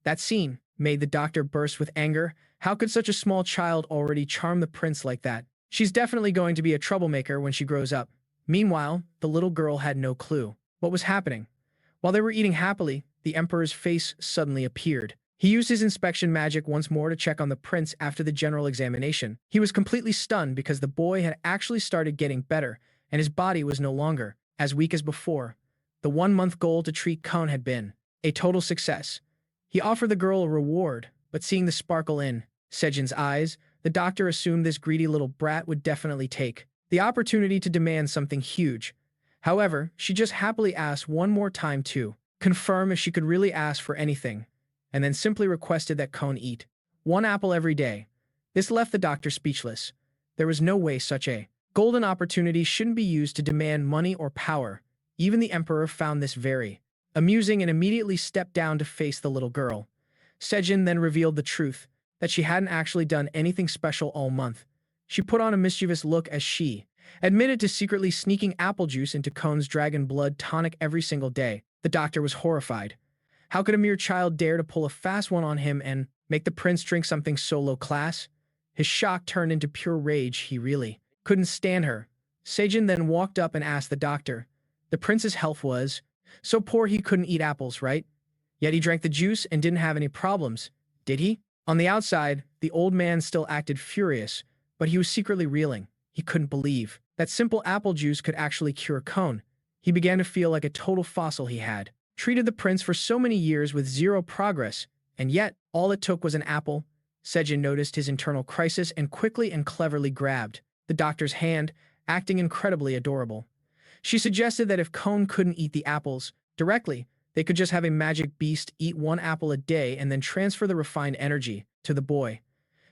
That scene made the doctor burst with anger. How could such a small child already charm the prince like that? She's definitely going to be a troublemaker when she grows up. Meanwhile, the little girl had no clue what was happening. While they were eating happily, the emperor's face suddenly appeared. He used his inspection magic once more to check on the prince after the general examination. He was completely stunned because the boy had actually started getting better, and his body was no longer as weak as before. The 1-month goal to treat Cone had been a total success. He offered the girl a reward, but seeing the sparkle in Sejin's eyes, the doctor assumed this greedy little brat would definitely take the opportunity to demand something huge. However, she just happily asked one more time to confirm if she could really ask for anything. and then simply requested that Kon eat one apple every day. This left the doctor speechless. There was no way such a golden opportunity shouldn't be used to demand money or power. Even the emperor found this very amusing and immediately stepped down to face the little girl. Sejin then revealed the truth, that she hadn't actually done anything special all month. She put on a mischievous look as she admitted to secretly sneaking apple juice into Kon's dragon blood tonic every single day. The doctor was horrified. How could a mere child dare to pull a fast one on him and make the prince drink something so low class? His shock turned into pure rage. He really couldn't stand her. Sejin then walked up and asked the doctor. The prince's health was so poor he couldn't eat apples, right? Yet he drank the juice and didn't have any problems, did he? On the outside, the old man still acted furious, but he was secretly reeling. He couldn't believe that simple apple juice could actually cure Kon. He began to feel like a total fossil. He had treated the prince for so many years with zero progress, and yet all it took was an apple. Sejin noticed his internal crisis and quickly and cleverly grabbed the doctor's hand, acting incredibly adorable. She suggested that if Kon couldn't eat the apples directly, they could just have a magic beast eat one apple a day and then transfer the refined energy to the boy.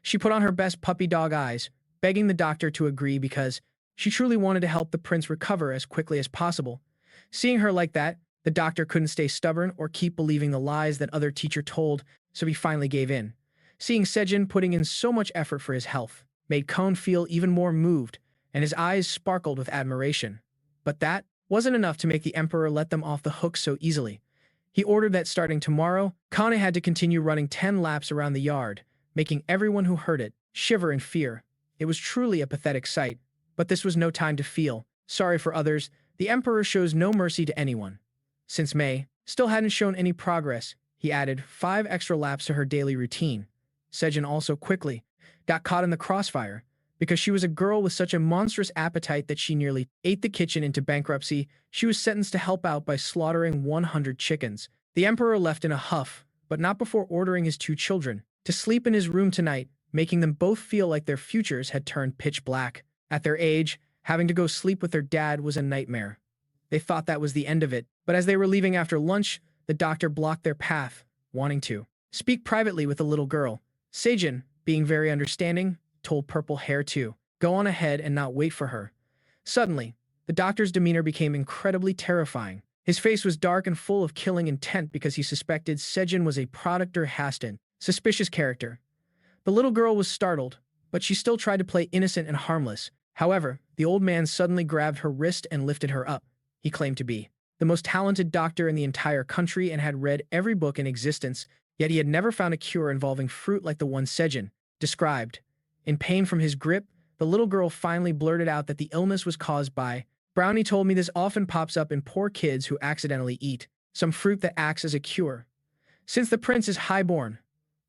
She put on her best puppy dog eyes, begging the doctor to agree because she truly wanted to help the prince recover as quickly as possible. Seeing her like that, the doctor couldn't stay stubborn or keep believing the lies that other teacher told, so he finally gave in. Seeing Sejin putting in so much effort for his health made Kon feel even more moved, and his eyes sparkled with admiration. But that wasn't enough to make the emperor let them off the hook so easily. He ordered that starting tomorrow, Kon had to continue running 10 laps around the yard, making everyone who heard it shiver in fear. It was truly a pathetic sight, but this was no time to feel sorry for others. The emperor shows no mercy to anyone. Since May still hadn't shown any progress, he added 5 extra laps to her daily routine. Sejin also quickly got caught in the crossfire. Because she was a girl with such a monstrous appetite that she nearly ate the kitchen into bankruptcy, she was sentenced to help out by slaughtering 100 chickens. The emperor left in a huff, but not before ordering his 2 children to sleep in his room tonight, making them both feel like their futures had turned pitch black. At their age, having to go sleep with their dad was a nightmare. They thought that was the end of it, but as they were leaving after lunch, the doctor blocked their path, wanting to speak privately with the little girl. Sejin, being very understanding, told Purple Hair to go on ahead and not wait for her. Suddenly, the doctor's demeanor became incredibly terrifying. His face was dark and full of killing intent because he suspected Sejin was a Protector Haston, suspicious character. The little girl was startled, but she still tried to play innocent and harmless. However, the old man suddenly grabbed her wrist and lifted her up. He claimed to be the most talented doctor in the entire country and had read every book in existence, yet he had never found a cure involving fruit like the one Sejin described. In pain from his grip, the little girl finally blurted out that the illness was caused by Brownie told me this often pops up in poor kids who accidentally eat some fruit that acts as a cure. Since the prince is highborn,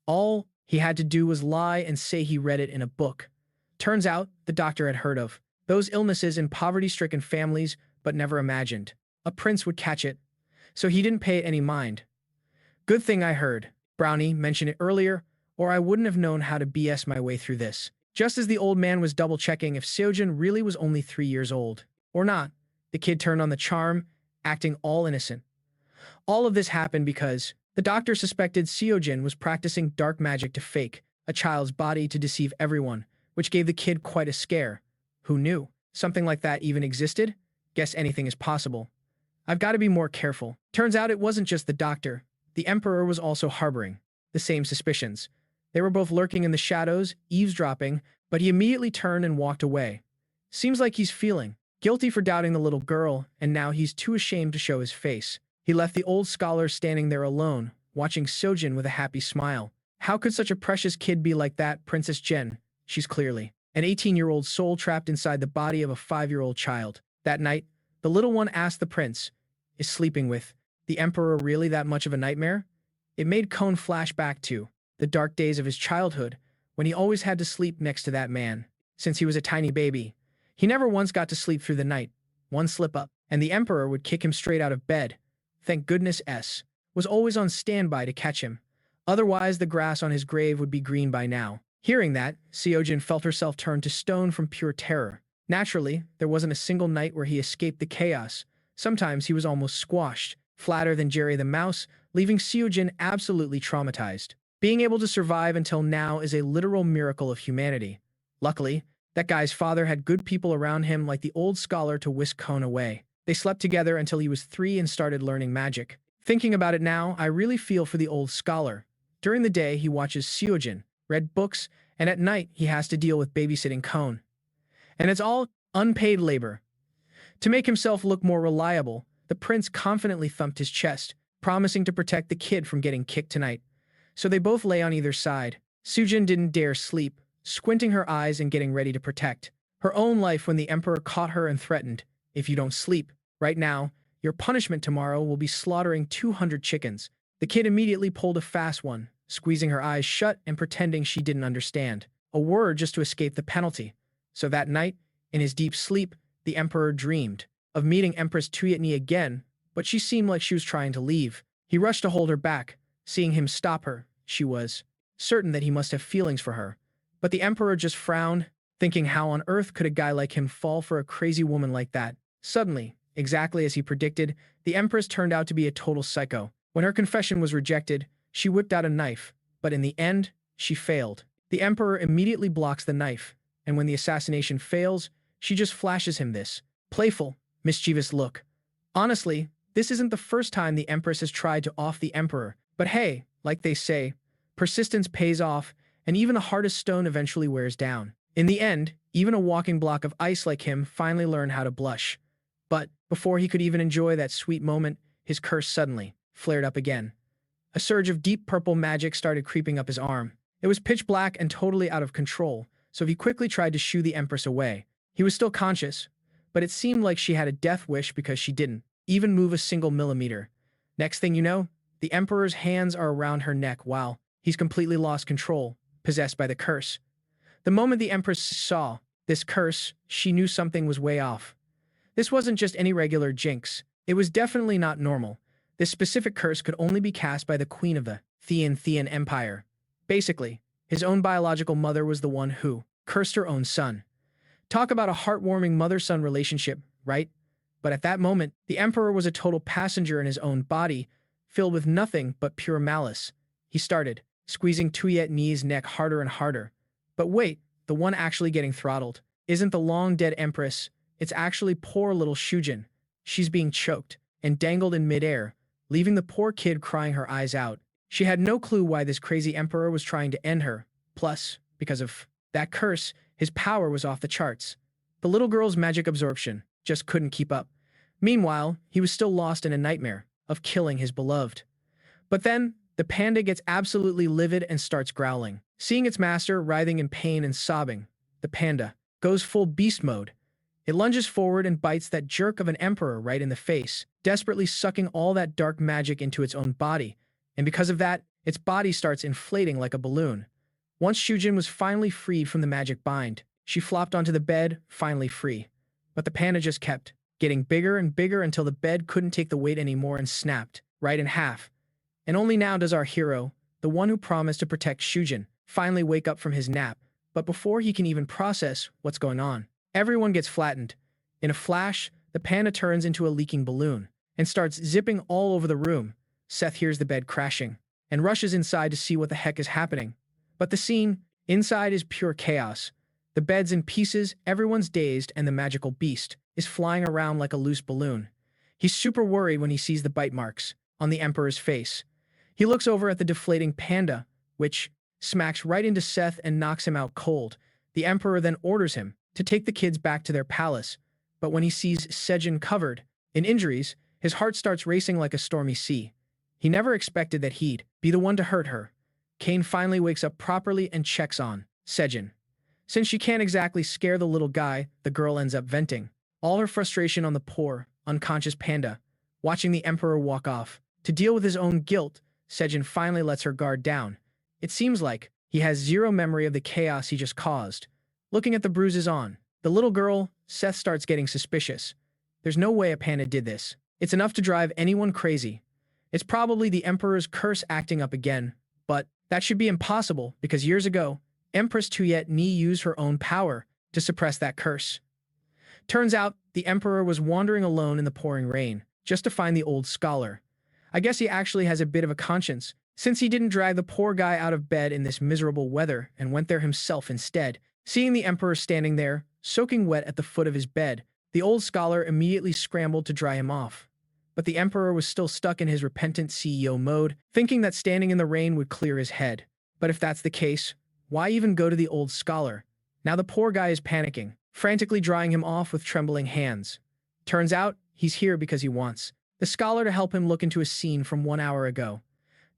all he had to do was lie and say he read it in a book. Turns out, the doctor had heard of those illnesses in poverty-stricken families, but never imagined a prince would catch it, so he didn't pay it any mind. Good thing I heard Brownie mention it earlier, or I wouldn't have known how to BS my way through this. Just as the old man was double-checking if Sejin really was only 3 years old or not, the kid turned on the charm, acting all innocent. All of this happened because the doctor suspected Sejin was practicing dark magic to fake a child's body to deceive everyone, which gave the kid quite a scare. Who knew something like that even existed? Guess anything is possible. I've got to be more careful. Turns out it wasn't just the doctor. The emperor was also harboring the same suspicions. They were both lurking in the shadows, eavesdropping, but he immediately turned and walked away. Seems like he's feeling guilty for doubting the little girl, and now he's too ashamed to show his face. He left the old scholar standing there alone, watching Sojin with a happy smile. How could such a precious kid be like that, Princess Jen? She's clearly an 18-year-old soul trapped inside the body of a 5-year-old child. That night, the little one asked the prince, "Is sleeping with the emperor really that much of a nightmare?" It made Kon flash back to the dark days of his childhood, when he always had to sleep next to that man. Since he was a tiny baby, he never once got to sleep through the night. One slip-up, and the emperor would kick him straight out of bed. Thank goodness S was always on standby to catch him. Otherwise, the grass on his grave would be green by now. Hearing that, Sejin felt herself turn to stone from pure terror. Naturally, there wasn't a single night where he escaped the chaos. Sometimes he was almost squashed, flatter than Jerry the Mouse, leaving Sujin absolutely traumatized. Being able to survive until now is a literal miracle of humanity. Luckily, that guy's father had good people around him like the old scholar to whisk Kon away. They slept together until he was 3 and started learning magic. Thinking about it now, I really feel for the old scholar. During the day, he watches Sujin, read books, and at night, he has to deal with babysitting Kon. And it's all unpaid labor. To make himself look more reliable, the prince confidently thumped his chest, promising to protect the kid from getting kicked tonight. So they both lay on either side. Sujin didn't dare sleep, squinting her eyes and getting ready to protect her own life when the emperor caught her and threatened, "If you don't sleep right now, your punishment tomorrow will be slaughtering 200 chickens." The kid immediately pulled a fast one, squeezing her eyes shut and pretending she didn't understand a word just to escape the penalty. So that night, in his deep sleep, the emperor dreamed of meeting Empress Tuyetni again, but she seemed like she was trying to leave. He rushed to hold her back. Seeing him stop her, she was certain that he must have feelings for her. But the emperor just frowned, thinking how on earth could a guy like him fall for a crazy woman like that. Suddenly, exactly as he predicted, the empress turned out to be a total psycho. When her confession was rejected, she whipped out a knife, but in the end, she failed. The emperor immediately blocks the knife, and when the assassination fails, she just flashes him this playful, mischievous look. Honestly, this isn't the first time the empress has tried to off the emperor, but hey, like they say, persistence pays off, and even the hardest stone eventually wears down. In the end, even a walking block of ice like him finally learned how to blush. But before he could even enjoy that sweet moment, his curse suddenly flared up again. A surge of deep purple magic started creeping up his arm. It was pitch black and totally out of control, so he quickly tried to shoo the empress away. He was still conscious, but it seemed like she had a death wish because she didn't even move a single millimeter. Next thing you know, the emperor's hands are around her neck while he's completely lost control, possessed by the curse. The moment the empress saw this curse, she knew something was way off. This wasn't just any regular jinx. It was definitely not normal. This specific curse could only be cast by the queen of the Thean Empire. Basically, his own biological mother was the one who cursed her own son. Talk about a heartwarming mother-son relationship, right? But at that moment, the emperor was a total passenger in his own body, filled with nothing but pure malice. He started squeezing Tuyetni's neck harder and harder. But wait, the one actually getting throttled isn't the long-dead empress. It's actually poor little Sujin. She's being choked and dangled in midair, leaving the poor kid crying her eyes out. She had no clue why this crazy emperor was trying to end her. Plus, because of that curse, his power was off the charts. The little girl's magic absorption just couldn't keep up. Meanwhile, he was still lost in a nightmare of killing his beloved. But then, the panda gets absolutely livid and starts growling. Seeing its master writhing in pain and sobbing, the panda goes full beast mode. It lunges forward and bites that jerk of an emperor right in the face, desperately sucking all that dark magic into its own body. And because of that, its body starts inflating like a balloon. Once Sujin was finally freed from the magic bind, she flopped onto the bed, finally free. But the panda just kept getting bigger and bigger until the bed couldn't take the weight anymore and snapped right in half. And only now does our hero, the one who promised to protect Sujin, finally wake up from his nap. But before he can even process what's going on, everyone gets flattened. In a flash, the panda turns into a leaking balloon and starts zipping all over the room. Seth hears the bed crashing and rushes inside to see what the heck is happening. But the scene inside is pure chaos. The bed's in pieces, everyone's dazed, and the magical beast is flying around like a loose balloon. He's super worried when he sees the bite marks on the emperor's face. He looks over at the deflating panda, which smacks right into Seth and knocks him out cold. The emperor then orders him to take the kids back to their palace. But when he sees Sejin covered in injuries, his heart starts racing like a stormy sea. He never expected that he'd be the one to hurt her. Kane finally wakes up properly and checks on Sejin. Since she can't exactly scare the little guy, the girl ends up venting all her frustration on the poor, unconscious panda. Watching the emperor walk off to deal with his own guilt, Sejin finally lets her guard down. It seems like he has zero memory of the chaos he just caused. Looking at the bruises on the little girl, Seth starts getting suspicious. There's no way a panda did this. It's enough to drive anyone crazy. It's probably the emperor's curse acting up again, but that should be impossible because years ago, Empress Tuyetni used her own power to suppress that curse. Turns out, the emperor was wandering alone in the pouring rain, just to find the old scholar. I guess he actually has a bit of a conscience, since he didn't drag the poor guy out of bed in this miserable weather and went there himself instead. Seeing the emperor standing there, soaking wet at the foot of his bed, the old scholar immediately scrambled to dry him off. But the emperor was still stuck in his repentant CEO mode, thinking that standing in the rain would clear his head. But if that's the case, why even go to the old scholar? Now the poor guy is panicking, frantically drying him off with trembling hands. Turns out, he's here because he wants the scholar to help him look into a scene from 1 hour ago.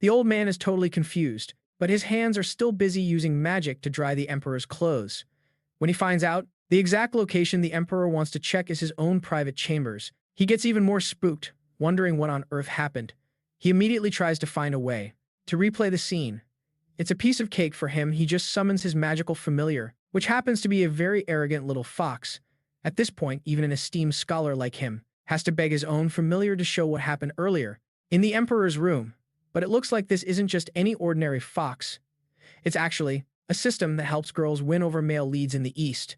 The old man is totally confused, but his hands are still busy using magic to dry the emperor's clothes. When he finds out the exact location the emperor wants to check is his own private chambers, he gets even more spooked, wondering what on earth happened. He immediately tries to find a way to replay the scene. It's a piece of cake for him. He just summons his magical familiar, which happens to be a very arrogant little fox. At this point, even an esteemed scholar like him has to beg his own familiar to show what happened earlier in the emperor's room. But it looks like this isn't just any ordinary fox. It's actually a system that helps girls win over male leads in the East.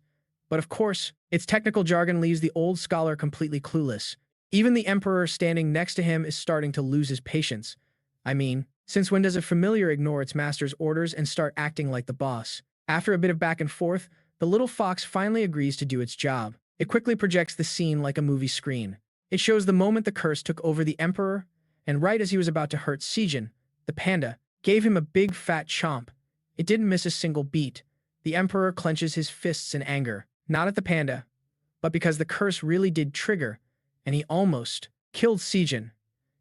But of course, its technical jargon leaves the old scholar completely clueless. Even the emperor standing next to him is starting to lose his patience. I mean, since when does a familiar ignore its master's orders and start acting like the boss? After a bit of back and forth, the little fox finally agrees to do its job. It quickly projects the scene like a movie screen. It shows the moment the curse took over the emperor, and right as he was about to hurt Sujin, the panda, gave him a big fat chomp. It didn't miss a single beat. The emperor clenches his fists in anger, not at the panda, but because the curse really did trigger, and he almost killed Sujin.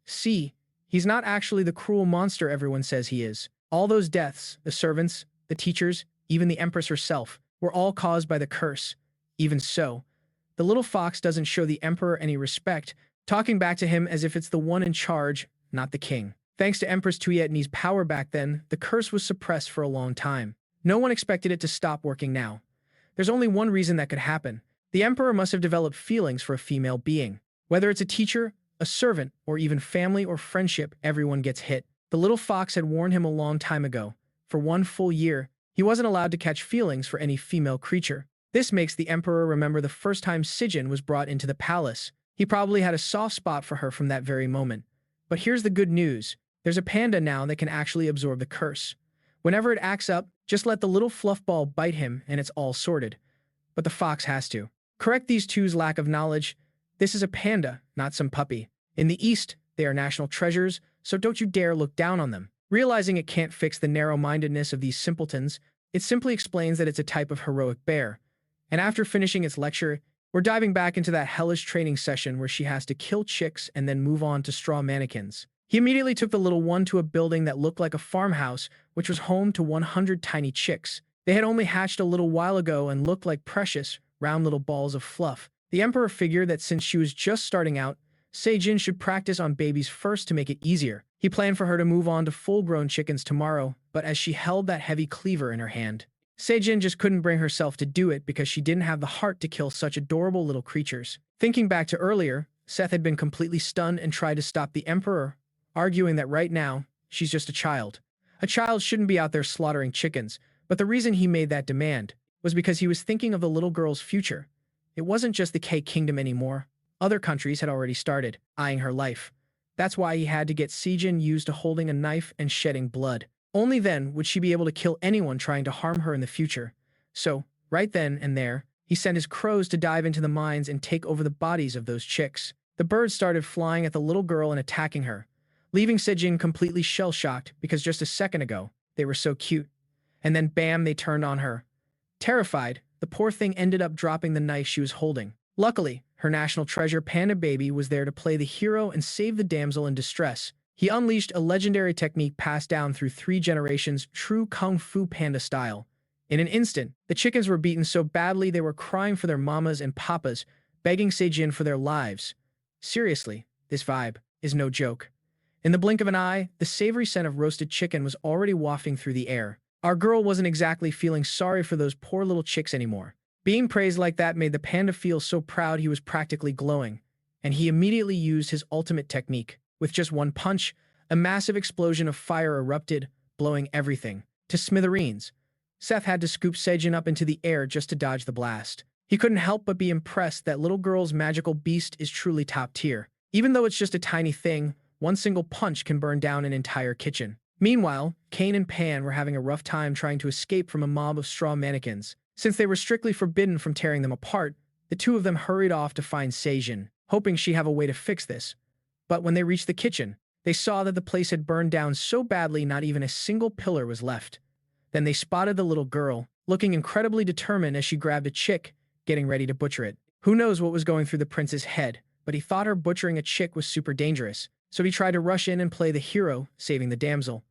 See, he's not actually the cruel monster everyone says he is. All those deaths, the servants, the teachers, even the empress herself, were all caused by the curse. Even so, the little fox doesn't show the emperor any respect, talking back to him as if it's the one in charge, not the king. Thanks to Empress Tuyetni's power back then, the curse was suppressed for a long time. No one expected it to stop working now. There's only one reason that could happen. The emperor must have developed feelings for a female being. Whether it's a teacher, a servant, or even family or friendship, everyone gets hit. The little fox had warned him a long time ago. For 1 full year, he wasn't allowed to catch feelings for any female creature. This makes the emperor remember the first time Sujin was brought into the palace. He probably had a soft spot for her from that very moment. But here's the good news. There's a panda now that can actually absorb the curse. Whenever it acts up, just let the little fluff ball bite him and it's all sorted. But the fox has to correct these two's lack of knowledge. This is a panda, not some puppy. In the East, they are national treasures, so don't you dare look down on them. Realizing it can't fix the narrow-mindedness of these simpletons, it simply explains that it's a type of heroic bear. And after finishing its lecture, we're diving back into that hellish training session where she has to kill chicks and then move on to straw mannequins. He immediately took the little one to a building that looked like a farmhouse, which was home to 100 tiny chicks. They had only hatched a little while ago and looked like precious, round little balls of fluff. The emperor figured that since she was just starting out, Sujin should practice on babies first to make it easier. He planned for her to move on to full-grown chickens tomorrow, but as she held that heavy cleaver in her hand, Sujin just couldn't bring herself to do it because she didn't have the heart to kill such adorable little creatures. Thinking back to earlier, Seth had been completely stunned and tried to stop the emperor, arguing that right now, she's just a child. A child shouldn't be out there slaughtering chickens, but the reason he made that demand was because he was thinking of the little girl's future. It wasn't just the K Kingdom anymore. Other countries had already started eyeing her life. That's why he had to get Sujin used to holding a knife and shedding blood. Only then would she be able to kill anyone trying to harm her in the future. So, right then and there, he sent his crows to dive into the mines and take over the bodies of those chicks. The birds started flying at the little girl and attacking her, leaving Sujin completely shell-shocked because just a second ago, they were so cute. And then bam, they turned on her. Terrified, the poor thing ended up dropping the knife she was holding. Luckily, her national treasure Panda Baby was there to play the hero and save the damsel in distress. He unleashed a legendary technique passed down through 3 generations, true Kung Fu Panda style. In an instant, the chickens were beaten so badly they were crying for their mamas and papas, begging Sujin for their lives. Seriously, this vibe is no joke. In the blink of an eye, the savory scent of roasted chicken was already wafting through the air. Our girl wasn't exactly feeling sorry for those poor little chicks anymore. Being praised like that made the panda feel so proud he was practically glowing, and he immediately used his ultimate technique. With just one punch, a massive explosion of fire erupted, blowing everything to smithereens. Seth had to scoop Sujin up into the air just to dodge the blast. He couldn't help but be impressed that little girl's magical beast is truly top tier. Even though it's just a tiny thing, one single punch can burn down an entire kitchen. Meanwhile, Kane and Pan were having a rough time trying to escape from a mob of straw mannequins. Since they were strictly forbidden from tearing them apart, the two of them hurried off to find Sujin, hoping she'd have a way to fix this. But when they reached the kitchen, they saw that the place had burned down so badly not even a single pillar was left. Then they spotted the little girl, looking incredibly determined as she grabbed a chick, getting ready to butcher it. Who knows what was going through the prince's head, but he thought her butchering a chick was super dangerous, so he tried to rush in and play the hero, saving the damsel.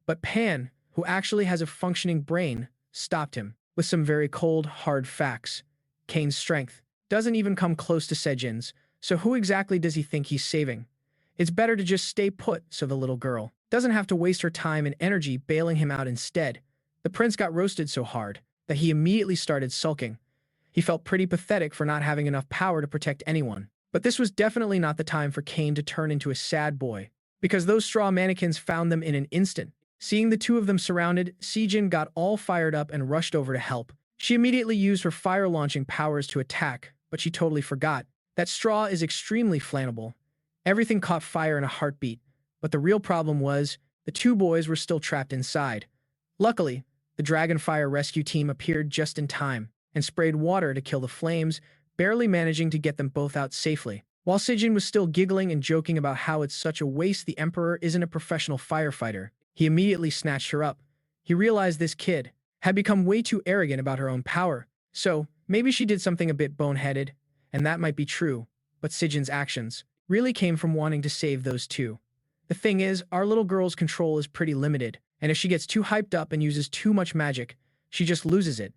But Pan, who actually has a functioning brain, stopped him with some very cold, hard facts. Kane's strength doesn't even come close to Sejin's, so who exactly does he think he's saving? It's better to just stay put so the little girl doesn't have to waste her time and energy bailing him out instead. The prince got roasted so hard that he immediately started sulking. He felt pretty pathetic for not having enough power to protect anyone. But this was definitely not the time for Kane to turn into a sad boy, because those straw mannequins found them in an instant. Seeing the two of them surrounded, Sujin got all fired up and rushed over to help. She immediately used her fire-launching powers to attack, but she totally forgot that straw is extremely flammable. Everything caught fire in a heartbeat, but the real problem was the two boys were still trapped inside. Luckily, the Dragonfire rescue team appeared just in time and sprayed water to kill the flames, barely managing to get them both out safely. While Sujin was still giggling and joking about how it's such a waste the Emperor isn't a professional firefighter, he immediately snatched her up. He realized this kid had become way too arrogant about her own power, so maybe she did something a bit boneheaded, and that might be true, but Sujin's actions really came from wanting to save those two. The thing is, our little girl's control is pretty limited, and if she gets too hyped up and uses too much magic, she just loses it.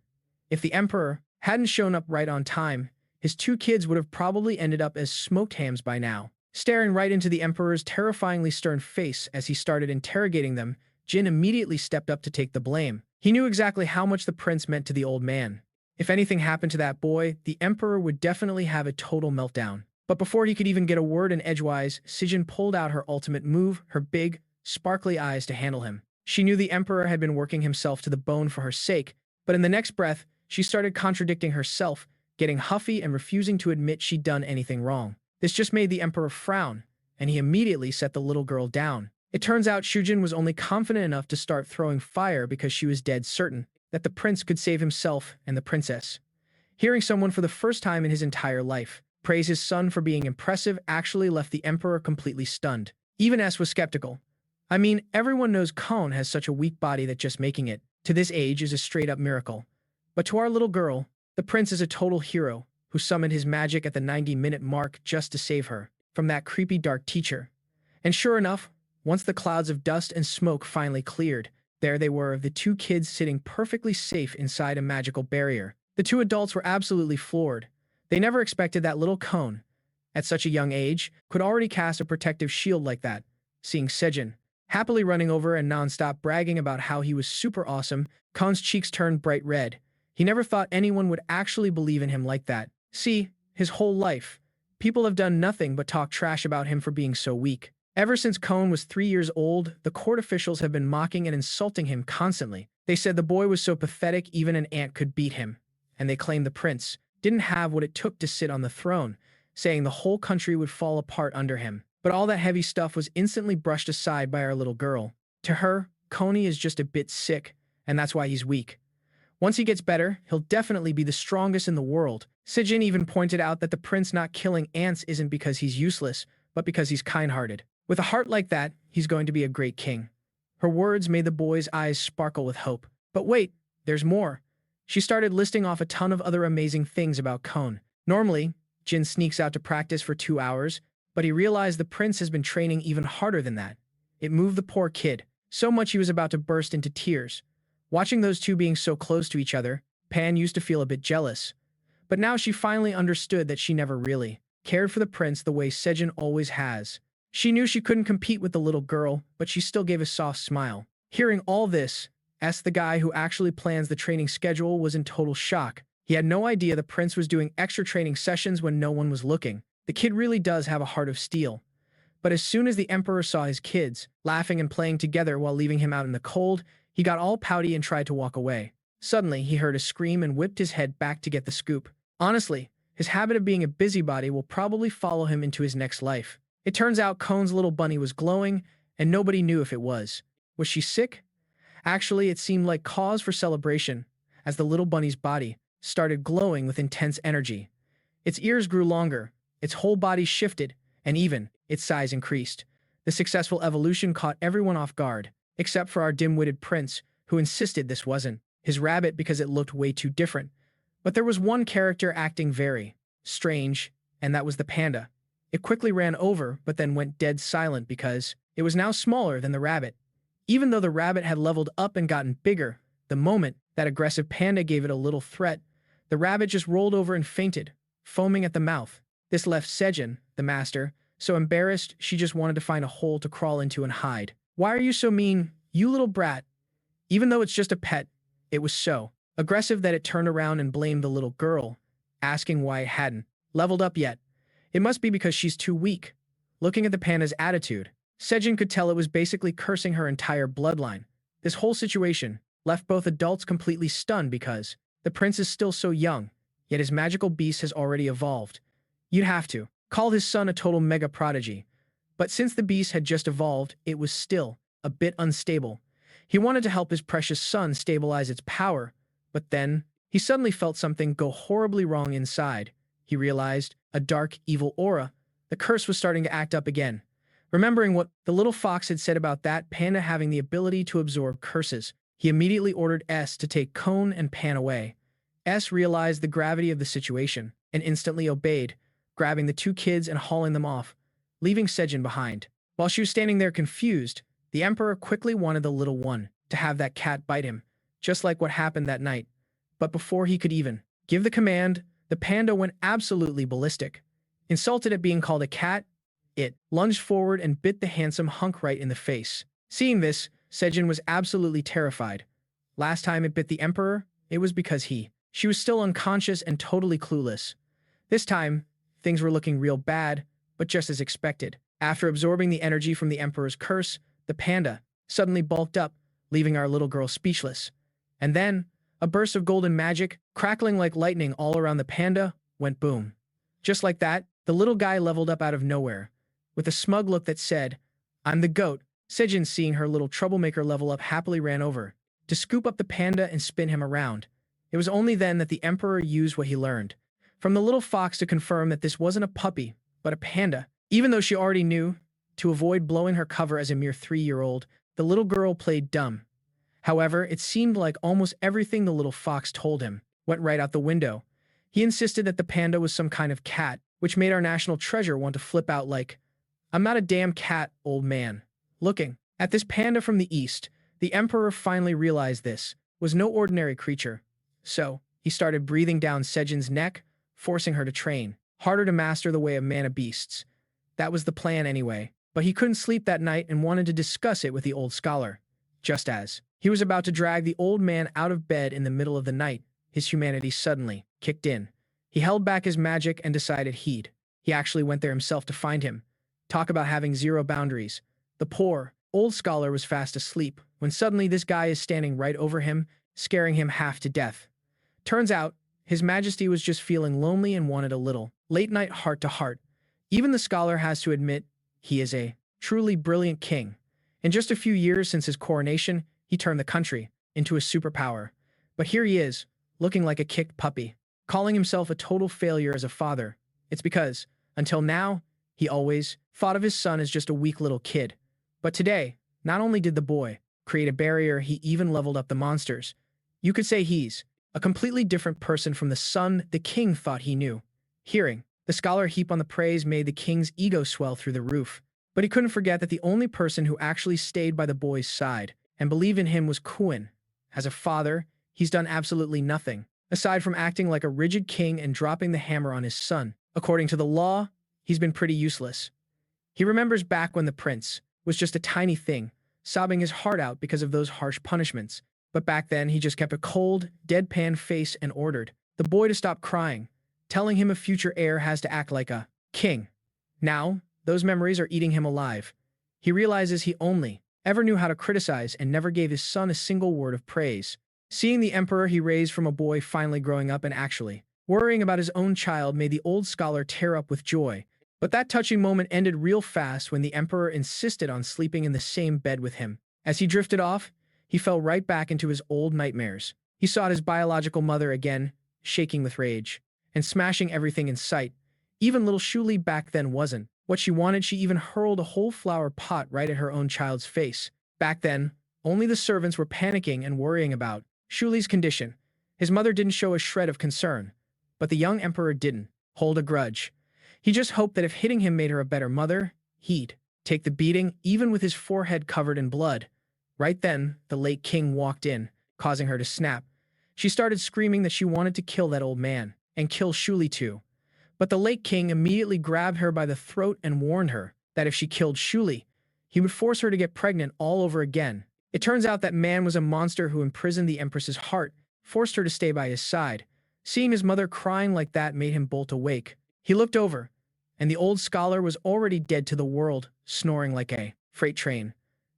If the Emperor hadn't shown up right on time, his two kids would have probably ended up as smoked hams by now. Staring right into the Emperor's terrifyingly stern face as he started interrogating them, Jin immediately stepped up to take the blame. He knew exactly how much the prince meant to the old man. If anything happened to that boy, the Emperor would definitely have a total meltdown. But before he could even get a word in edgewise, Sujin pulled out her ultimate move, her big, sparkly eyes to handle him. She knew the Emperor had been working himself to the bone for her sake, but in the next breath, she started contradicting herself, getting huffy and refusing to admit she'd done anything wrong. This just made the Emperor frown, and he immediately set the little girl down. It turns out Sujin was only confident enough to start throwing fire because she was dead certain that the prince could save himself and the princess. Hearing someone for the first time in his entire life praise his son for being impressive actually left the Emperor completely stunned. Even S was skeptical. I mean, everyone knows Kon has such a weak body that just making it to this age is a straight-up miracle. But to our little girl, the prince is a total hero who summoned his magic at the 90-minute mark just to save her from that creepy dark teacher. And sure enough, once the clouds of dust and smoke finally cleared, there they were, the two kids sitting perfectly safe inside a magical barrier. The two adults were absolutely floored. They never expected that little Kon, at such a young age, could already cast a protective shield like that. Seeing Sejin happily running over and non-stop bragging about how he was super awesome, Kon's cheeks turned bright red. He never thought anyone would actually believe in him like that. See, his whole life, people have done nothing but talk trash about him for being so weak. Ever since Kon was 3 years old, the court officials have been mocking and insulting him constantly. They said the boy was so pathetic even an ant could beat him. And they claimed the prince didn't have what it took to sit on the throne, saying the whole country would fall apart under him. But all that heavy stuff was instantly brushed aside by our little girl. To her, Coney is just a bit sick, and that's why he's weak. Once he gets better, he'll definitely be the strongest in the world. Sujin even pointed out that the prince not killing ants isn't because he's useless, but because he's kind-hearted. With a heart like that, he's going to be a great king. Her words made the boy's eyes sparkle with hope. But wait, there's more. She started listing off a ton of other amazing things about Kon. Normally, Jin sneaks out to practice for 2 hours, but he realized the prince has been training even harder than that. It moved the poor kid so much he was about to burst into tears. Watching those two being so close to each other, Pan used to feel a bit jealous. But now she finally understood that she never really cared for the prince the way Sejin always has. She knew she couldn't compete with the little girl, but she still gave a soft smile. Hearing all this, the guy who actually plans the training schedule was in total shock. He had no idea the prince was doing extra training sessions when no one was looking. The kid really does have a heart of steel. But as soon as the Emperor saw his kids laughing and playing together while leaving him out in the cold, he got all pouty and tried to walk away. Suddenly, he heard a scream and whipped his head back to get the scoop. Honestly, his habit of being a busybody will probably follow him into his next life. It turns out Kone's little bunny was glowing, and nobody knew if it was. Was she sick? Actually, it seemed like cause for celebration, as the little bunny's body started glowing with intense energy. Its ears grew longer, its whole body shifted, and even its size increased. The successful evolution caught everyone off guard, except for our dim-witted prince, who insisted this wasn't his rabbit because it looked way too different. But there was one character acting very strange, and that was the panda. It quickly ran over, but then went dead silent because it was now smaller than the rabbit. Even though the rabbit had leveled up and gotten bigger, the moment that aggressive panda gave it a little threat, the rabbit just rolled over and fainted, foaming at the mouth. This left Sejin, the master, so embarrassed she just wanted to find a hole to crawl into and hide. "Why are you so mean, you little brat?" Even though it's just a pet, it was so aggressive that it turned around and blamed the little girl, asking why it hadn't leveled up yet. It must be because she's too weak. Looking at the panda's attitude, Sejin could tell it was basically cursing her entire bloodline. This whole situation left both adults completely stunned because the prince is still so young, yet his magical beast has already evolved. You'd have to call his son a total mega prodigy. But since the beast had just evolved, it was still a bit unstable. He wanted to help his precious son stabilize its power, but then he suddenly felt something go horribly wrong inside. He realized a dark, evil aura. The curse was starting to act up again. Remembering what the little fox had said about that panda having the ability to absorb curses, he immediately ordered S to take Cone and Pan away. S realized the gravity of the situation and instantly obeyed, grabbing the two kids and hauling them off, leaving Sejin behind. While she was standing there confused, the emperor quickly wanted the little one to have that cat bite him, just like what happened that night. But before he could even give the command, the panda went absolutely ballistic. Insulted at being called a cat, it lunged forward and bit the handsome hunk right in the face. Seeing this, Sejin was absolutely terrified. Last time it bit the emperor, it was because she was still unconscious and totally clueless. This time, things were looking real bad, but just as expected. After absorbing the energy from the emperor's curse, the panda suddenly bulked up, leaving our little girl speechless. And then, a burst of golden magic, crackling like lightning all around the panda, went boom. Just like that, the little guy leveled up out of nowhere. With a smug look that said, "I'm the goat," Sejin, seeing her little troublemaker level up, happily ran over to scoop up the panda and spin him around. It was only then that the emperor used what he learned from the little fox to confirm that this wasn't a puppy, but a panda. Even though she already knew, to avoid blowing her cover as a mere 3-year-old, the little girl played dumb. However, it seemed like almost everything the little fox told him went right out the window. He insisted that the panda was some kind of cat, which made our national treasure want to flip out like, "I'm not a damn cat, old man." Looking at this panda from the east, the emperor finally realized this was no ordinary creature. So, he started breathing down Sejin's neck, forcing her to train harder to master the way of mana beasts. That was the plan anyway, but he couldn't sleep that night and wanted to discuss it with the old scholar. Just as he was about to drag the old man out of bed in the middle of the night, his humanity suddenly kicked in. He held back his magic and decided he actually went there himself to find him. Talk about having zero boundaries. The poor, old scholar was fast asleep when suddenly this guy is standing right over him, scaring him half to death. Turns out, His Majesty was just feeling lonely and wanted a little late-night heart-to-heart. Even the scholar has to admit he is a truly brilliant king. In just a few years since his coronation, he turned the country into a superpower. But here he is, looking like a kicked puppy, calling himself a total failure as a father. It's because, until now, he always thought of his son as just a weak little kid. But today, not only did the boy create a barrier, he even leveled up the monsters. You could say he's a completely different person from the son the king thought he knew. Hearing the scholar heap on the praise made the king's ego swell through the roof. But he couldn't forget that the only person who actually stayed by the boy's side and believed in him was Kuin. As a father, he's done absolutely nothing, aside from acting like a rigid king and dropping the hammer on his son. According to the law, he's been pretty useless. He remembers back when the prince was just a tiny thing, sobbing his heart out because of those harsh punishments. But back then, he just kept a cold, deadpan face and ordered the boy to stop crying, telling him a future heir has to act like a king. Now, those memories are eating him alive. He realizes he only ever knew how to criticize and never gave his son a single word of praise. Seeing the emperor he raised from a boy finally growing up and actually worrying about his own child made the old scholar tear up with joy. But that touching moment ended real fast when the emperor insisted on sleeping in the same bed with him. As he drifted off, he fell right back into his old nightmares. He sought his biological mother again, shaking with rage, and smashing everything in sight. Even little Shuli back then wasn't what she wanted. She even hurled a whole flower pot right at her own child's face. Back then, only the servants were panicking and worrying about Shuli's condition. His mother didn't show a shred of concern, but the young emperor didn't hold a grudge. He just hoped that if hitting him made her a better mother, he'd take the beating, even with his forehead covered in blood. Right then, the late king walked in, causing her to snap. She started screaming that she wanted to kill that old man, and kill Shuli too. But the late king immediately grabbed her by the throat and warned her that if she killed Shuli, he would force her to get pregnant all over again. It turns out that man was a monster who imprisoned the empress's heart, forced her to stay by his side. Seeing his mother crying like that made him bolt awake. He looked over, and the old scholar was already dead to the world, snoring like a freight train.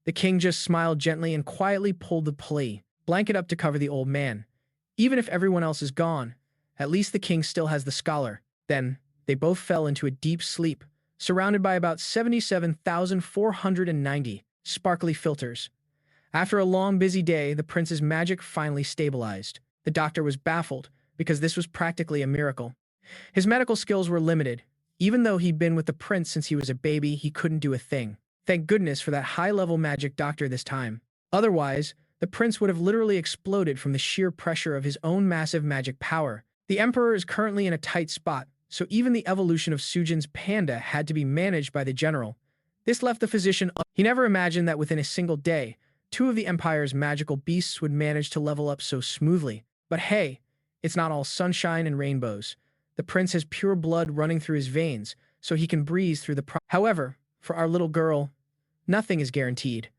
The king just smiled gently and quietly pulled the blanket up to cover the old man. Even if everyone else is gone, at least the king still has the scholar. Then, they both fell into a deep sleep, surrounded by about 77,490 sparkly filters. After a long, busy day, the prince's magic finally stabilized. The doctor was baffled, because this was practically a miracle. His medical skills were limited. Even though he'd been with the prince since he was a baby, he couldn't do a thing. Thank goodness for that high-level magic doctor this time. Otherwise, the prince would have literally exploded from the sheer pressure of his own massive magic power. The emperor is currently in a tight spot, so even the evolution of Sujin's panda had to be managed by the general. This left the physician up. He never imagined that within a single day, two of the empire's magical beasts would manage to level up so smoothly. But hey, it's not all sunshine and rainbows. The prince has pure blood running through his veins, so he can breeze through the However, for our little girl, nothing is guaranteed.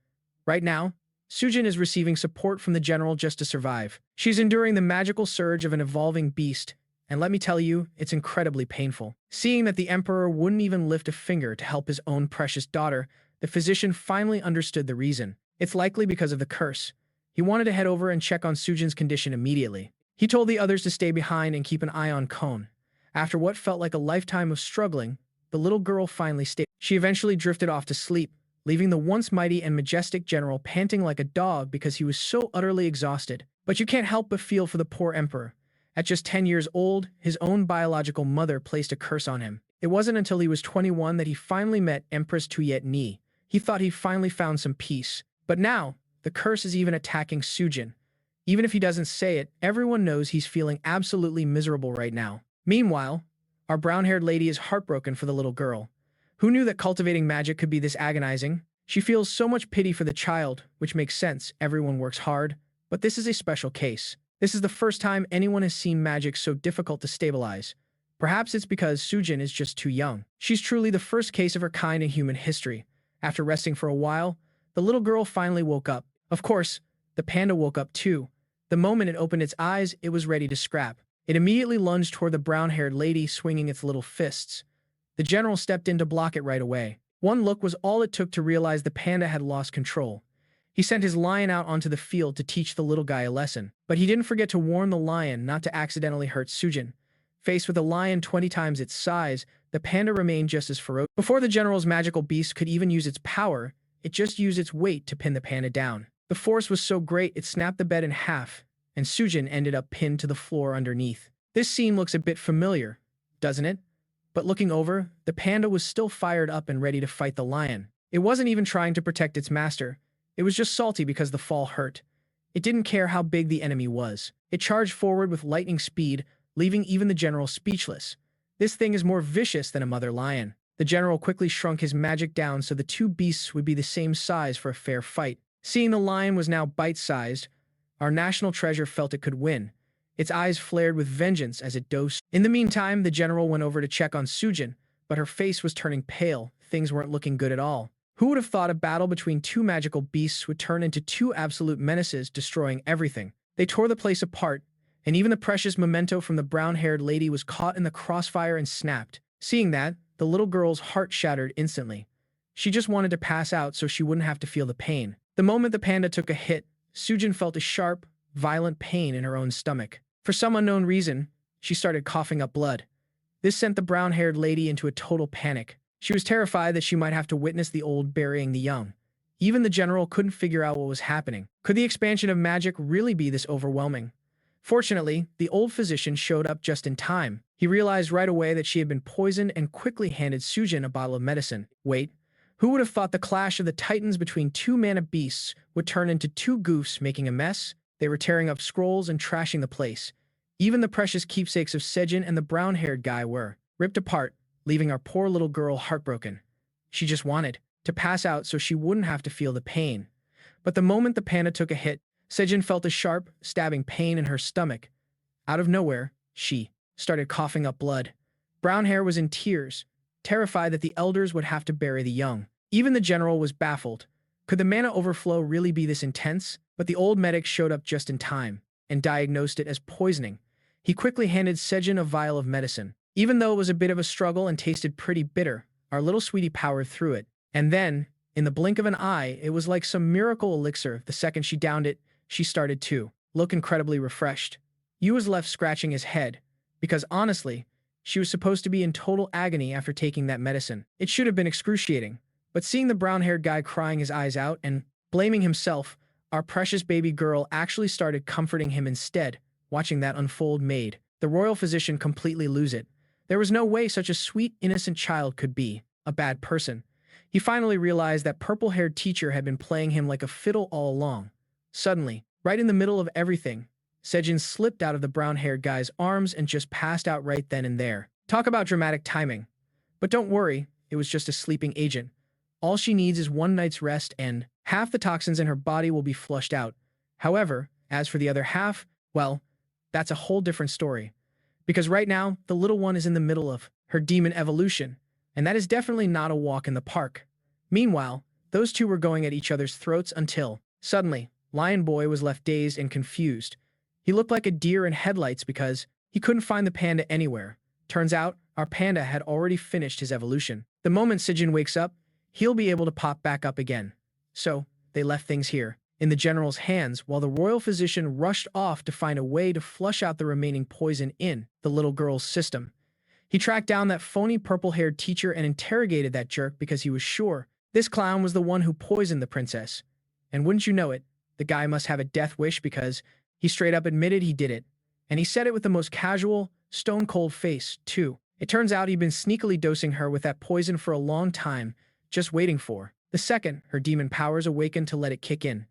Right now, Sujin is receiving support from the general just to survive. She's enduring the magical surge of an evolving beast, and let me tell you, it's incredibly painful. Seeing that the emperor wouldn't even lift a finger to help his own precious daughter, the physician finally understood the reason. It's likely because of the curse. He wanted to head over and check on Sujin's condition immediately. He told the others to stay behind and keep an eye on Kon. After what felt like a lifetime of struggling, the little girl finally stayed. She eventually drifted off to sleep, leaving the once mighty and majestic general panting like a dog because he was so utterly exhausted. But you can't help but feel for the poor emperor. At just 10 years old, his own biological mother placed a curse on him. It wasn't until he was 21 that he finally met Empress Tuyet Ni. He thought he'd finally found some peace. But now, the curse is even attacking Sujin. Even if he doesn't say it, everyone knows he's feeling absolutely miserable right now. Meanwhile, our brown-haired lady is heartbroken for the little girl. Who knew that cultivating magic could be this agonizing? She feels so much pity for the child, which makes sense. Everyone works hard. But this is a special case. This is the first time anyone has seen magic so difficult to stabilize. Perhaps it's because Sujin is just too young. She's truly the first case of her kind in human history. After resting for a while, the little girl finally woke up. Of course, the panda woke up too. The moment it opened its eyes, it was ready to scrap. It immediately lunged toward the brown-haired lady, swinging its little fists. The general stepped in to block it right away. One look was all it took to realize the panda had lost control. He sent his lion out onto the field to teach the little guy a lesson. But he didn't forget to warn the lion not to accidentally hurt Sujin. Faced with a lion 20 times its size, the panda remained just as ferocious. Before the general's magical beast could even use its power, it just used its weight to pin the panda down. The force was so great it snapped the bed in half, and Sujin ended up pinned to the floor underneath. This scene looks a bit familiar, doesn't it? But looking over, the panda was still fired up and ready to fight the lion. It wasn't even trying to protect its master. It was just salty because the fall hurt. It didn't care how big the enemy was. It charged forward with lightning speed, leaving even the general speechless. This thing is more vicious than a mother lion. The general quickly shrunk his magic down so the two beasts would be the same size for a fair fight. Seeing the lion was now bite-sized, our national treasure felt it could win. Its eyes flared with vengeance as it dosed. In the meantime, the general went over to check on Sujin, but her face was turning pale. Things weren't looking good at all. Who would have thought a battle between two magical beasts would turn into two absolute menaces, destroying everything? They tore the place apart, and even the precious memento from the brown-haired lady was caught in the crossfire and snapped. Seeing that, the little girl's heart shattered instantly. She just wanted to pass out so she wouldn't have to feel the pain. The moment the panda took a hit, Sujin felt a sharp, violent pain in her own stomach. For some unknown reason, she started coughing up blood. This sent the brown-haired lady into a total panic. She was terrified that she might have to witness the old burying the young. Even the general couldn't figure out what was happening. Could the expansion of magic really be this overwhelming? Fortunately, the old physician showed up just in time. He realized right away that she had been poisoned and quickly handed Sujin a bottle of medicine. Wait, who would have thought the clash of the titans between two mana beasts would turn into two goofs making a mess? They were tearing up scrolls and trashing the place. Even the precious keepsakes of Sejin and the brown-haired guy were ripped apart, leaving our poor little girl heartbroken. She just wanted to pass out so she wouldn't have to feel the pain. But the moment the panda took a hit, Sejin felt a sharp, stabbing pain in her stomach. Out of nowhere, she started coughing up blood. Brown Hair was in tears, terrified that the elders would have to bury the young. Even the general was baffled. Could the mana overflow really be this intense? But the old medic showed up just in time and diagnosed it as poisoning. He quickly handed Sejin a vial of medicine. Even though it was a bit of a struggle and tasted pretty bitter, our little sweetie powered through it. And then, in the blink of an eye, it was like some miracle elixir. The second she downed it, she started to look incredibly refreshed. Yu was left scratching his head, because honestly, she was supposed to be in total agony after taking that medicine. It should have been excruciating. But seeing the brown-haired guy crying his eyes out and blaming himself, our precious baby girl actually started comforting him instead. Watching that unfold made the royal physician completely lose it. There was no way such a sweet, innocent child could be a bad person. He finally realized that purple-haired teacher had been playing him like a fiddle all along. Suddenly, right in the middle of everything, Sejin slipped out of the brown-haired guy's arms and just passed out right then and there. Talk about dramatic timing. But don't worry, it was just a sleeping agent. All she needs is one night's rest and half the toxins in her body will be flushed out. However, as for the other half, well, that's a whole different story. Because right now, the little one is in the middle of her demon evolution, and that is definitely not a walk in the park. Meanwhile, those two were going at each other's throats until, suddenly, Lion Boy was left dazed and confused. He looked like a deer in headlights because he couldn't find the panda anywhere. Turns out, our panda had already finished his evolution. The moment Sijin wakes up, he'll be able to pop back up again. So, they left things here in the general's hands while the royal physician rushed off to find a way to flush out the remaining poison in the little girl's system. He tracked down that phony purple-haired teacher and interrogated that jerk because he was sure this clown was the one who poisoned the princess. And wouldn't you know it, the guy must have a death wish because he straight up admitted he did it. And he said it with the most casual, stone-cold face, too. It turns out he'd been sneakily dosing her with that poison for a long time, just waiting for the second her demon powers awakened to let it kick in.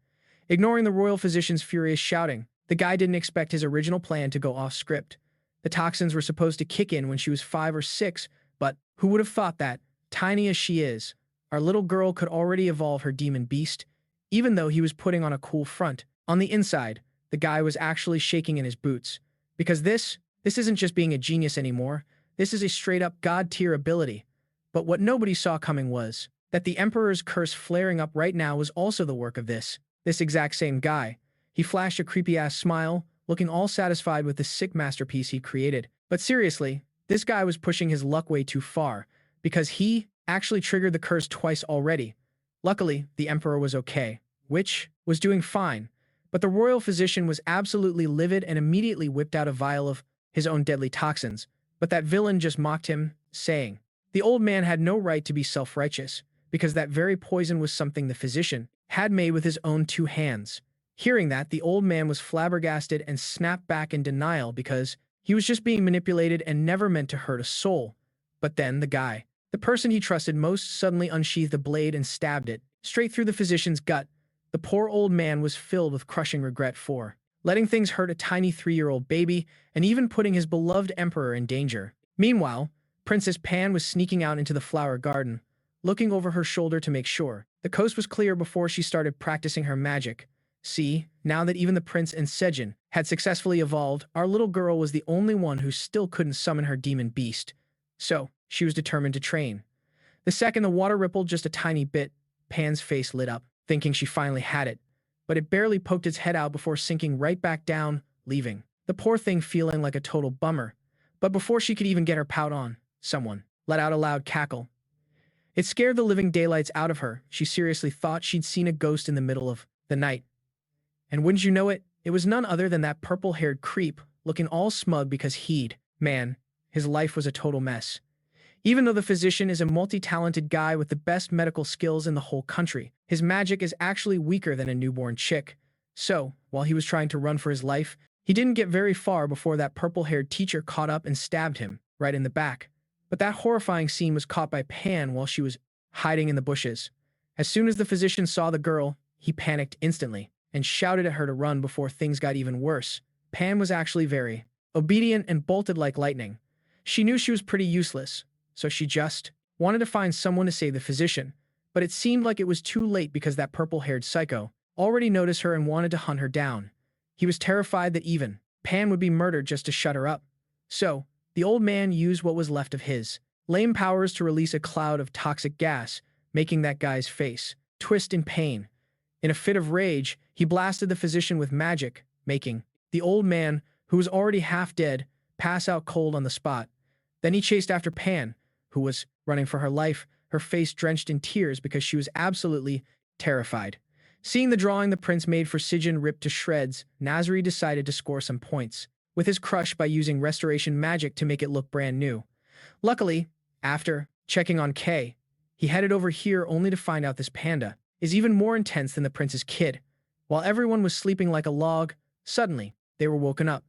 Ignoring the royal physician's furious shouting, the guy didn't expect his original plan to go off script. The toxins were supposed to kick in when she was 5 or 6, but who would have thought that, tiny as she is, our little girl could already evolve her demon beast, even though he was putting on a cool front. On the inside, the guy was actually shaking in his boots. Because this isn't just being a genius anymore, this is a straight-up god-tier ability. But what nobody saw coming was that the Emperor's curse flaring up right now was also the work of this exact same guy. He flashed a creepy-ass smile, looking all satisfied with the sick masterpiece he created. But seriously, this guy was pushing his luck way too far, because he actually triggered the curse twice already. Luckily, the Emperor was okay, which was doing fine, but the royal physician was absolutely livid and immediately whipped out a vial of his own deadly toxins. But that villain just mocked him, saying the old man had no right to be self-righteous, because that very poison was something the physician had made with his own 2 hands. Hearing that, the old man was flabbergasted and snapped back in denial because he was just being manipulated and never meant to hurt a soul. But then the guy, the person he trusted most, suddenly unsheathed a blade and stabbed it straight through the physician's gut. The poor old man was filled with crushing regret for letting things hurt a tiny 3-year-old baby and even putting his beloved emperor in danger. Meanwhile, Princess Pan was sneaking out into the flower garden, looking over her shoulder to make sure the coast was clear before she started practicing her magic. See, now that even the prince and Sejin had successfully evolved, our little girl was the only one who still couldn't summon her demon beast. So, she was determined to train. The second the water rippled just a tiny bit, Pan's face lit up, thinking she finally had it. But it barely poked its head out before sinking right back down, leaving the poor thing feeling like a total bummer. But before she could even get her pout on, someone let out a loud cackle. It scared the living daylights out of her. She seriously thought she'd seen a ghost in the middle of the night. And wouldn't you know it, it was none other than that purple-haired creep, looking all smug because he'd, man, his life was a total mess. Even though the physician is a multi-talented guy with the best medical skills in the whole country, his magic is actually weaker than a newborn chick. So, while he was trying to run for his life, he didn't get very far before that purple-haired teacher caught up and stabbed him, right in the back. But that horrifying scene was caught by Pan while she was hiding in the bushes. As soon as the physician saw the girl, he panicked instantly and shouted at her to run before things got even worse. Pan was actually very obedient and bolted like lightning. She knew she was pretty useless, so she just wanted to find someone to save the physician. But it seemed like it was too late because that purple-haired psycho already noticed her and wanted to hunt her down. He was terrified that even Pan would be murdered just to shut her up. So, the old man used what was left of his lame powers to release a cloud of toxic gas, making that guy's face twist in pain. In a fit of rage, he blasted the physician with magic, making the old man, who was already half dead, pass out cold on the spot. Then he chased after Pan, who was running for her life, her face drenched in tears because she was absolutely terrified. Seeing the drawing the prince made for Sujin ripped to shreds, Nazari decided to score some points with his crush by using restoration magic to make it look brand new. Luckily, after checking on Kay, he headed over here only to find out this panda is even more intense than the prince's kid. While everyone was sleeping like a log, suddenly, they were woken up.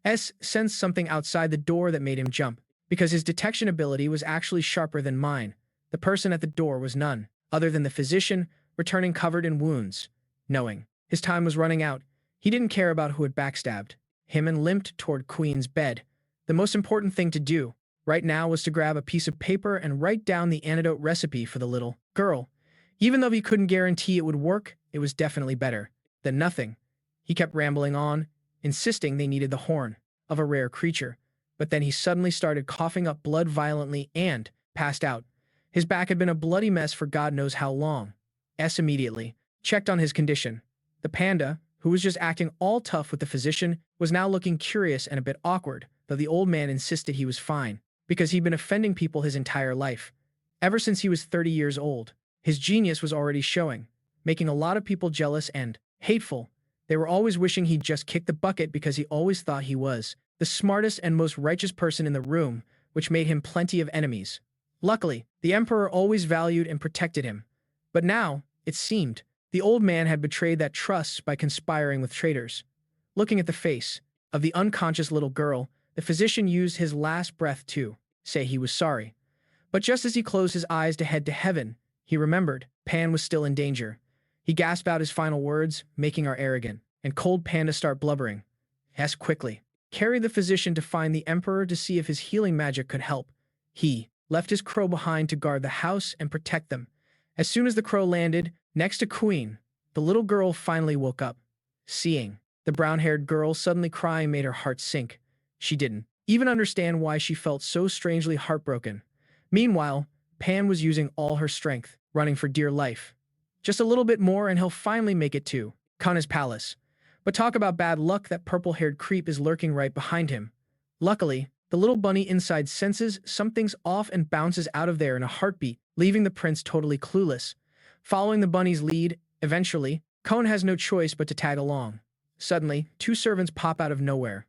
S sensed something outside the door that made him jump, because his detection ability was actually sharper than mine. The person at the door was none other than the physician, returning covered in wounds. Knowing his time was running out, he didn't care about who had backstabbed him and limped toward Queen's bed. The most important thing to do right now was to grab a piece of paper and write down the antidote recipe for the little girl. Even though he couldn't guarantee it would work, it was definitely better than nothing. He kept rambling on, insisting they needed the horn of a rare creature, but then he suddenly started coughing up blood violently and passed out. His back had been a bloody mess for God knows how long. S immediately checked on his condition. The panda, who was just acting all tough with the physician, was now looking curious and a bit awkward, though the old man insisted he was fine, because he'd been offending people his entire life. Ever since he was 30 years old, his genius was already showing, making a lot of people jealous and hateful. They were always wishing he'd just kick the bucket because he always thought he was the smartest and most righteous person in the room, which made him plenty of enemies. Luckily, the emperor always valued and protected him. But now, it seemed, the old man had betrayed that trust by conspiring with traitors. Looking at the face of the unconscious little girl, the physician used his last breath to say he was sorry. But just as he closed his eyes to head to heaven, he remembered Pan was still in danger. He gasped out his final words, making our arrogant and cold panda start blubbering. Hess quickly carried the physician to find the emperor to see if his healing magic could help. He left his crow behind to guard the house and protect them. As soon as the crow landed next to Queen, the little girl finally woke up. Seeing the brown-haired girl suddenly crying made her heart sink. She didn't even understand why she felt so strangely heartbroken. Meanwhile, Pan was using all her strength, running for dear life. Just a little bit more and he'll finally make it to Kana's palace. But talk about bad luck, that purple-haired creep is lurking right behind him. Luckily, the little bunny inside senses something's off and bounces out of there in a heartbeat, leaving the prince totally clueless. Following the bunny's lead, eventually, Cone has no choice but to tag along. Suddenly, two servants pop out of nowhere.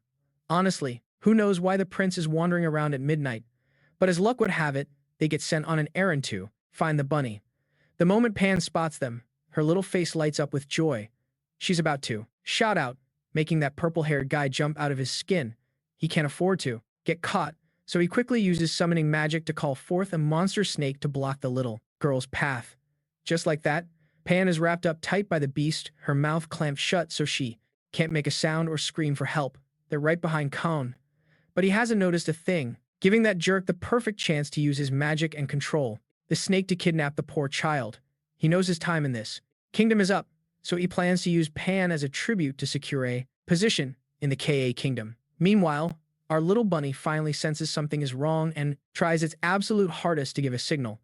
Honestly, who knows why the prince is wandering around at midnight? But as luck would have it, they get sent on an errand to find the bunny. The moment Pan spots them, her little face lights up with joy. She's about to shout out, making that purple-haired guy jump out of his skin. He can't afford to get caught, so he quickly uses summoning magic to call forth a monster snake to block the little girl's path. Just like that, Pan is wrapped up tight by the beast, her mouth clamped shut so she can't make a sound or scream for help. They're right behind Cone. But he hasn't noticed a thing, giving that jerk the perfect chance to use his magic and control the snake to kidnap the poor child. He knows his time in this kingdom is up, so he plans to use Pan as a tribute to secure a position in the KA kingdom. Meanwhile, our little bunny finally senses something is wrong and tries its absolute hardest to give a signal.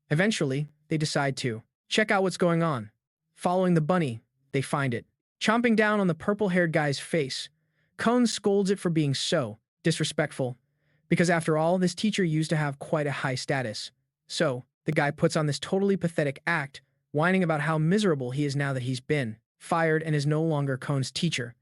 Eventually, they decide to check out what's going on. Following the bunny, they find it chomping down on the purple-haired guy's face. Cone scolds it for being so disrespectful, because after all, this teacher used to have quite a high status. So, the guy puts on this totally pathetic act, whining about how miserable he is now that he's been fired and is no longer Cone's teacher.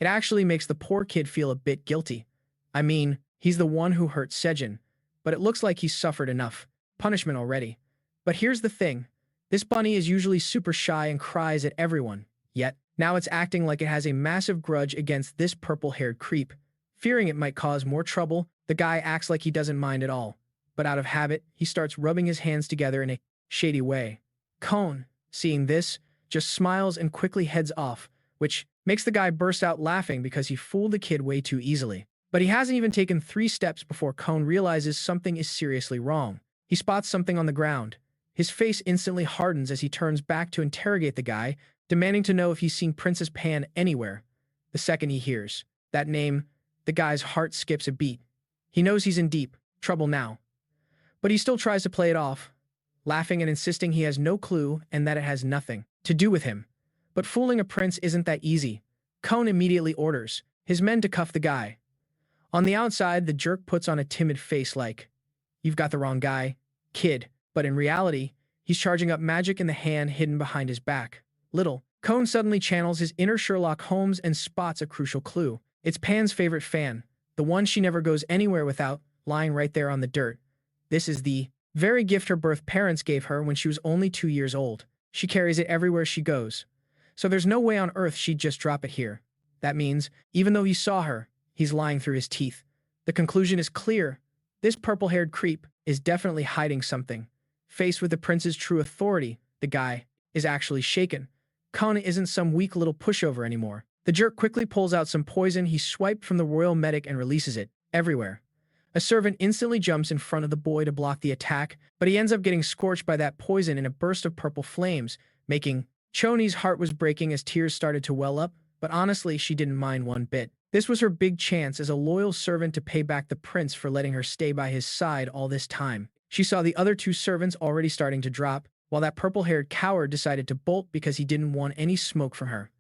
It actually makes the poor kid feel a bit guilty. I mean, He's the one who hurt Sejin, but it looks like he's suffered enough punishment already. But here's the thing. This bunny is usually super shy and cries at everyone, yet now it's acting like it has a massive grudge against this purple-haired creep. Fearing it might cause more trouble, the guy acts like he doesn't mind at all. But out of habit, he starts rubbing his hands together in a shady way. Cone, seeing this, just smiles and quickly heads off, which makes the guy burst out laughing because he fooled the kid way too easily. But he hasn't even taken 3 steps before Cone realizes something is seriously wrong. He spots something on the ground. His face instantly hardens as he turns back to interrogate the guy, demanding to know if he's seen Princess Pan anywhere. The second he hears that name, the guy's heart skips a beat. He knows he's in deep trouble now. But he still tries to play it off, laughing and insisting he has no clue and that it has nothing to do with him. But fooling a prince isn't that easy. Cone immediately orders his men to cuff the guy. On the outside, the jerk puts on a timid face like, "You've got the wrong guy, kid." But in reality, he's charging up magic in the hand hidden behind his back. Cone suddenly channels his inner Sherlock Holmes and spots a crucial clue. It's Pan's favorite fan, the one she never goes anywhere without, lying right there on the dirt. This is the very gift her birth parents gave her when she was only 2 years old. She carries it everywhere she goes. So there's no way on earth she'd just drop it here. That means, even though he saw her, he's lying through his teeth. The conclusion is clear. This purple-haired creep is definitely hiding something. Faced with the prince's true authority, the guy is actually shaken. Cone isn't some weak little pushover anymore. The jerk quickly pulls out some poison he swiped from the royal medic and releases it everywhere. A servant instantly jumps in front of the boy to block the attack, but he ends up getting scorched by that poison in a burst of purple flames, making Choni's heart was breaking as tears started to well up, but honestly, she didn't mind one bit. This was her big chance as a loyal servant to pay back the prince for letting her stay by his side all this time. She saw the other 2 servants already starting to drop, while that purple-haired coward decided to bolt because he didn't want any smoke from her.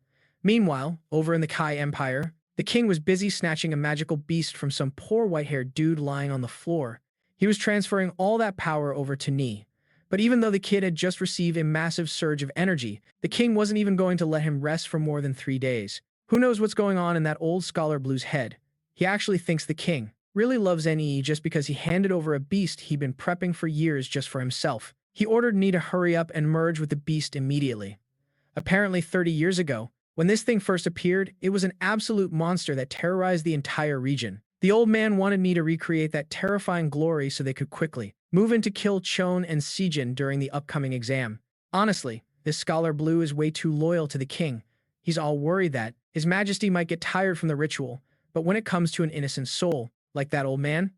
Meanwhile, over in the Kai Empire, the king was busy snatching a magical beast from some poor white-haired dude lying on the floor. He was transferring all that power over to Ni. But even though the kid had just received a massive surge of energy, the king wasn't even going to let him rest for more than 3 days. Who knows what's going on in that old Scholar Blue's head? He actually thinks the king really loves Ni just because he handed over a beast he'd been prepping for years just for himself. He ordered Ni to hurry up and merge with the beast immediately. Apparently 30 years ago, when this thing first appeared, it was an absolute monster that terrorized the entire region. The old man wanted Ni to recreate that terrifying glory so they could quickly move in to kill Chon and Sujin during the upcoming exam. Honestly, this Scholar Blue is way too loyal to the king. He's all worried that His Majesty might get tired from the ritual, but when it comes to an innocent soul, like that old man,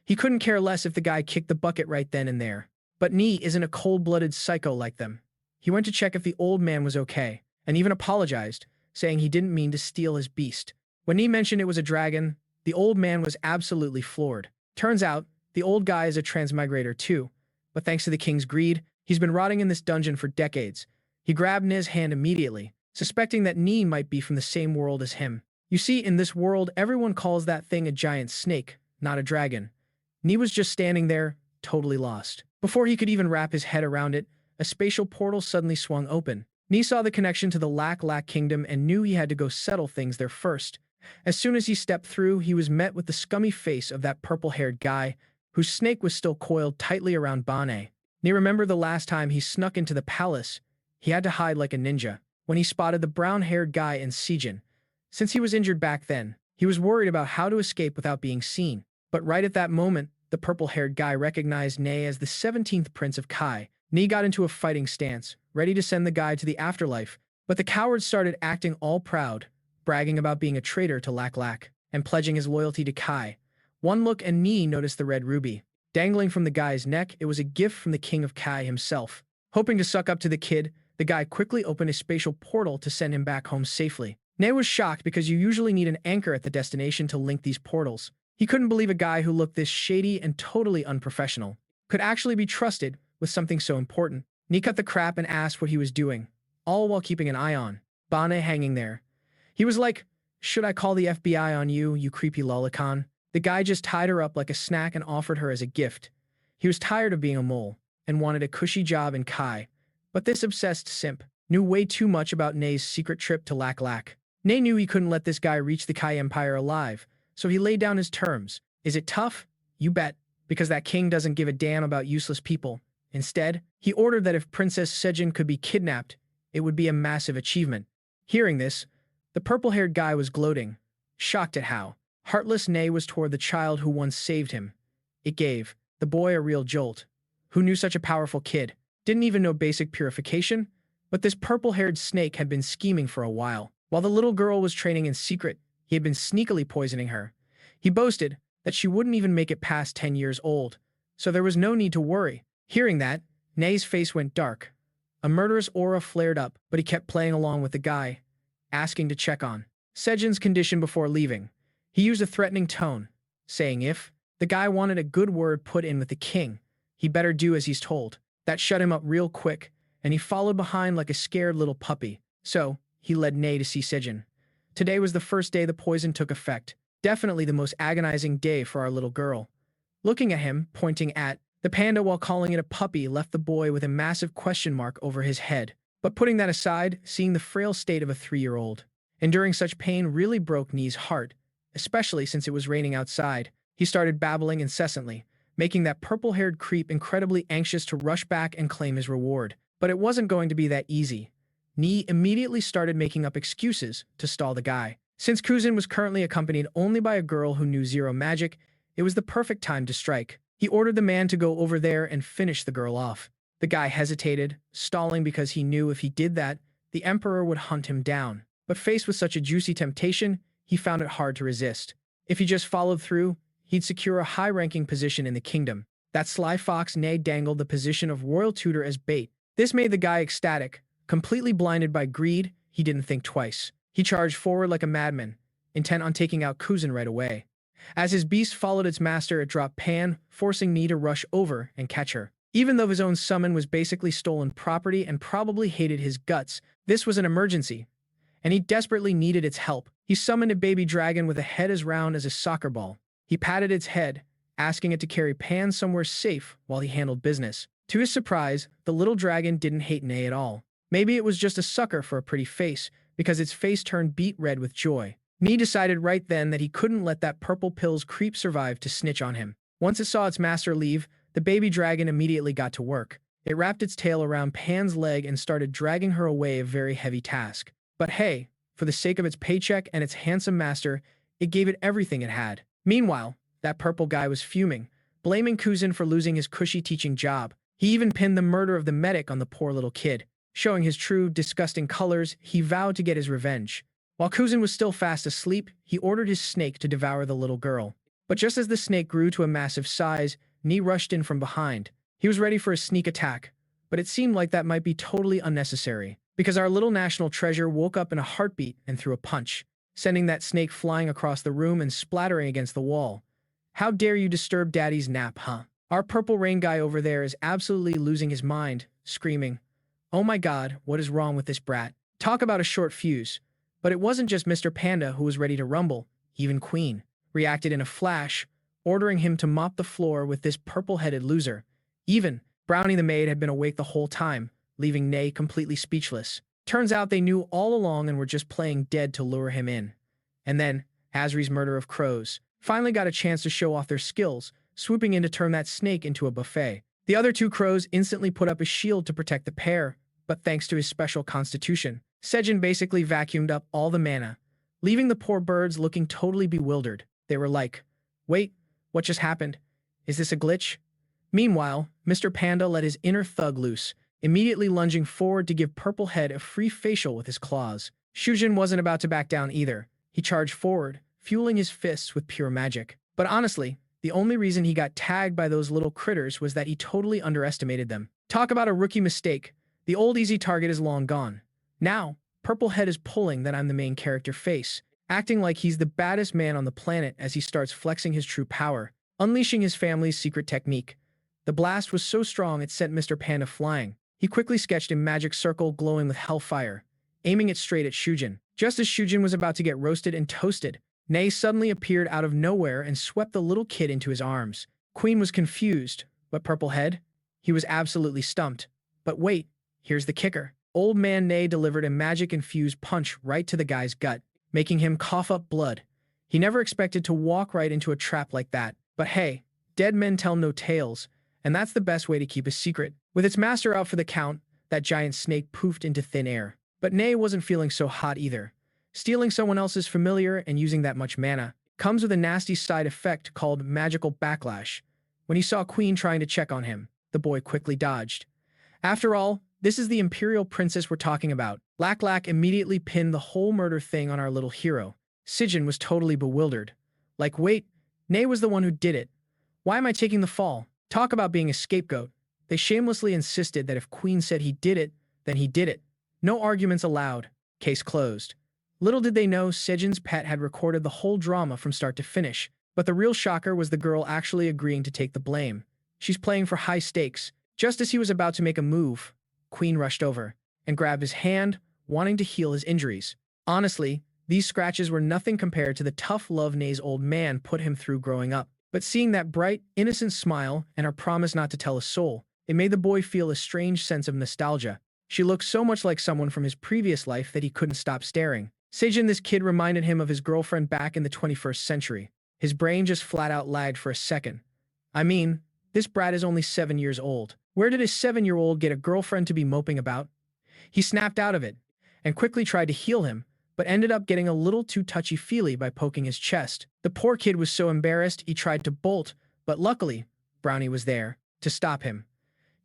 he couldn't care less if the guy kicked the bucket right then and there. But Ni isn't a cold-blooded psycho like them. He went to check if the old man was okay, and even apologized, saying he didn't mean to steal his beast. When Ni mentioned it was a dragon, the old man was absolutely floored. Turns out, the old guy is a transmigrator too, but thanks to the king's greed, he's been rotting in this dungeon for decades. He grabbed Ni's hand immediately, suspecting that Ni might be from the same world as him. You see, in this world, everyone calls that thing a giant snake, not a dragon. Ni was just standing there, totally lost. Before he could even wrap his head around it, a spatial portal suddenly swung open. Ni saw the connection to the Lak Kingdom and knew he had to go settle things there first. As soon as he stepped through, he was met with the scummy face of that purple-haired guy, whose snake was still coiled tightly around Bane. Ni remembered the last time he snuck into the palace. He had to hide like a ninja. When he spotted the brown-haired guy in Sujin. Since he was injured back then, he was worried about how to escape without being seen. But right at that moment, the purple-haired guy recognized Ne as the 17th Prince of Kai. Ni got into a fighting stance, ready to send the guy to the afterlife, but the coward started acting all proud, bragging about being a traitor to Lak, and pledging his loyalty to Kai. One look and Ni noticed the red ruby. Dangling from the guy's neck, it was a gift from the king of Kai himself. Hoping to suck up to the kid, the guy quickly opened a spatial portal to send him back home safely. Ne was shocked because you usually need an anchor at the destination to link these portals. He couldn't believe a guy who looked this shady and totally unprofessional could actually be trusted with something so important. Ni cut the crap and asked what he was doing, all while keeping an eye on Bane hanging there. He was like, "Should I call the FBI on you, you creepy lolicon?" The guy just tied her up like a snack and offered her as a gift. He was tired of being a mole and wanted a cushy job in Kai. But this obsessed simp knew way too much about Ne's secret trip to Lak. Ne knew he couldn't let this guy reach the Kai Empire alive, so he laid down his terms. Is it tough? You bet, because that king doesn't give a damn about useless people. Instead, he ordered that if Princess Sejin could be kidnapped, it would be a massive achievement. Hearing this, the purple-haired guy was gloating, shocked at how heartless Nay was toward the child who once saved him. It gave the boy a real jolt. Who knew such a powerful kid? Didn't even know basic purification? But this purple-haired snake had been scheming for a while. While the little girl was training in secret, he had been sneakily poisoning her. He boasted that she wouldn't even make it past 10 years old, so there was no need to worry. Hearing that, Nay's face went dark. A murderous aura flared up, but he kept playing along with the guy, asking to check on Sejin's condition before leaving. He used a threatening tone, saying if the guy wanted a good word put in with the king, he better do as he's told. That shut him up real quick, and he followed behind like a scared little puppy. So, he led Nay to see Sejin. Today was the first day the poison took effect. Definitely the most agonizing day for our little girl. Looking at him, pointing at the panda while calling it a puppy left the boy with a massive question mark over his head. But putting that aside, seeing the frail state of a 3-year-old enduring such pain really broke Nee's heart, especially since it was raining outside. He started babbling incessantly, making that purple-haired creep incredibly anxious to rush back and claim his reward. But it wasn't going to be that easy. Nee immediately started making up excuses to stall the guy. Since Kuzin was currently accompanied only by a girl who knew zero magic, it was the perfect time to strike. He ordered the man to go over there and finish the girl off. The guy hesitated, stalling because he knew if he did that, the Emperor would hunt him down. But faced with such a juicy temptation, he found it hard to resist. If he just followed through, he'd secure a high-ranking position in the kingdom. That sly fox Nay dangled the position of royal tutor as bait. This made the guy ecstatic. Completely blinded by greed, he didn't think twice. He charged forward like a madman, intent on taking out Kuzin right away. As his beast followed its master, it dropped Pan, forcing Nee to rush over and catch her. Even though his own summon was basically stolen property and probably hated his guts, this was an emergency, and he desperately needed its help. He summoned a baby dragon with a head as round as a soccer ball. He patted its head, asking it to carry Pan somewhere safe while he handled business. To his surprise, the little dragon didn't hate Nay at all. Maybe it was just a sucker for a pretty face, because its face turned beet red with joy. Nee decided right then that he couldn't let that purple pill's creep survive to snitch on him. Once it saw its master leave, the baby dragon immediately got to work. It wrapped its tail around Pan's leg and started dragging her away, a very heavy task. But hey, for the sake of its paycheck and its handsome master, it gave it everything it had. Meanwhile, that purple guy was fuming, blaming Kuzin for losing his cushy teaching job. He even pinned the murder of the medic on the poor little kid. Showing his true, disgusting colors, he vowed to get his revenge. While Kuzin was still fast asleep, he ordered his snake to devour the little girl. But just as the snake grew to a massive size, Nee rushed in from behind. He was ready for a sneak attack, but it seemed like that might be totally unnecessary, because our little national treasure woke up in a heartbeat and threw a punch, sending that snake flying across the room and splattering against the wall. How dare you disturb Daddy's nap, huh? Our purple rain guy over there is absolutely losing his mind, screaming, "Oh my god, what is wrong with this brat?" Talk about a short fuse. But it wasn't just Mr. Panda who was ready to rumble. Even Queen reacted in a flash, ordering him to mop the floor with this purple-headed loser. Even Brownie the maid had been awake the whole time, leaving Nay completely speechless. Turns out they knew all along and were just playing dead to lure him in. And then, Asri's murder of crows finally got a chance to show off their skills, swooping in to turn that snake into a buffet. The other two crows instantly put up a shield to protect the pair, but thanks to his special constitution, Sejin basically vacuumed up all the mana, leaving the poor birds looking totally bewildered. They were like, "Wait, what just happened? Is this a glitch?" Meanwhile, Mr. Panda let his inner thug loose, immediately lunging forward to give Purple Head a free facial with his claws. Sujin wasn't about to back down either. He charged forward, fueling his fists with pure magic. But honestly, the only reason he got tagged by those little critters was that he totally underestimated them. Talk about a rookie mistake. The old easy target is long gone. Now, Purple Head is pulling that I'm the main character face, acting like he's the baddest man on the planet as he starts flexing his true power, unleashing his family's secret technique. The blast was so strong it sent Mr. Panda flying. He quickly sketched a magic circle glowing with hellfire, aiming it straight at Sujin. Just as Sujin was about to get roasted and toasted, Nay suddenly appeared out of nowhere and swept the little kid into his arms. Queen was confused, but Purple Head? He was absolutely stumped. But wait, here's the kicker. Old man Nay delivered a magic-infused punch right to the guy's gut, making him cough up blood. He never expected to walk right into a trap like that. But hey, dead men tell no tales, and that's the best way to keep a secret. With its master out for the count, that giant snake poofed into thin air. But Nay wasn't feeling so hot either. Stealing someone else's familiar and using that much mana comes with a nasty side effect called magical backlash. When he saw Queen trying to check on him, the boy quickly dodged. After all, this is the imperial princess we're talking about. Lak Lak immediately pinned the whole murder thing on our little hero. Sujin was totally bewildered. Like, wait, Nay was the one who did it. Why am I taking the fall? Talk about being a scapegoat. They shamelessly insisted that if Queen said he did it, then he did it. No arguments allowed. Case closed. Little did they know Sejin's pet had recorded the whole drama from start to finish. But the real shocker was the girl actually agreeing to take the blame. She's playing for high stakes. Just as he was about to make a move, Queen rushed over and grabbed his hand, wanting to heal his injuries. Honestly, these scratches were nothing compared to the tough love Nay's old man put him through growing up. But seeing that bright, innocent smile and her promise not to tell a soul, it made the boy feel a strange sense of nostalgia. She looked so much like someone from his previous life that he couldn't stop staring. Sejin, this kid, reminded him of his girlfriend back in the 21st century. His brain just flat out lagged for a second. I mean, this brat is only 7 years old. Where did his 7-year-old get a girlfriend to be moping about? He snapped out of it and quickly tried to heal him, but ended up getting a little too touchy-feely by poking his chest. The poor kid was so embarrassed he tried to bolt, but luckily, Brownie was there to stop him.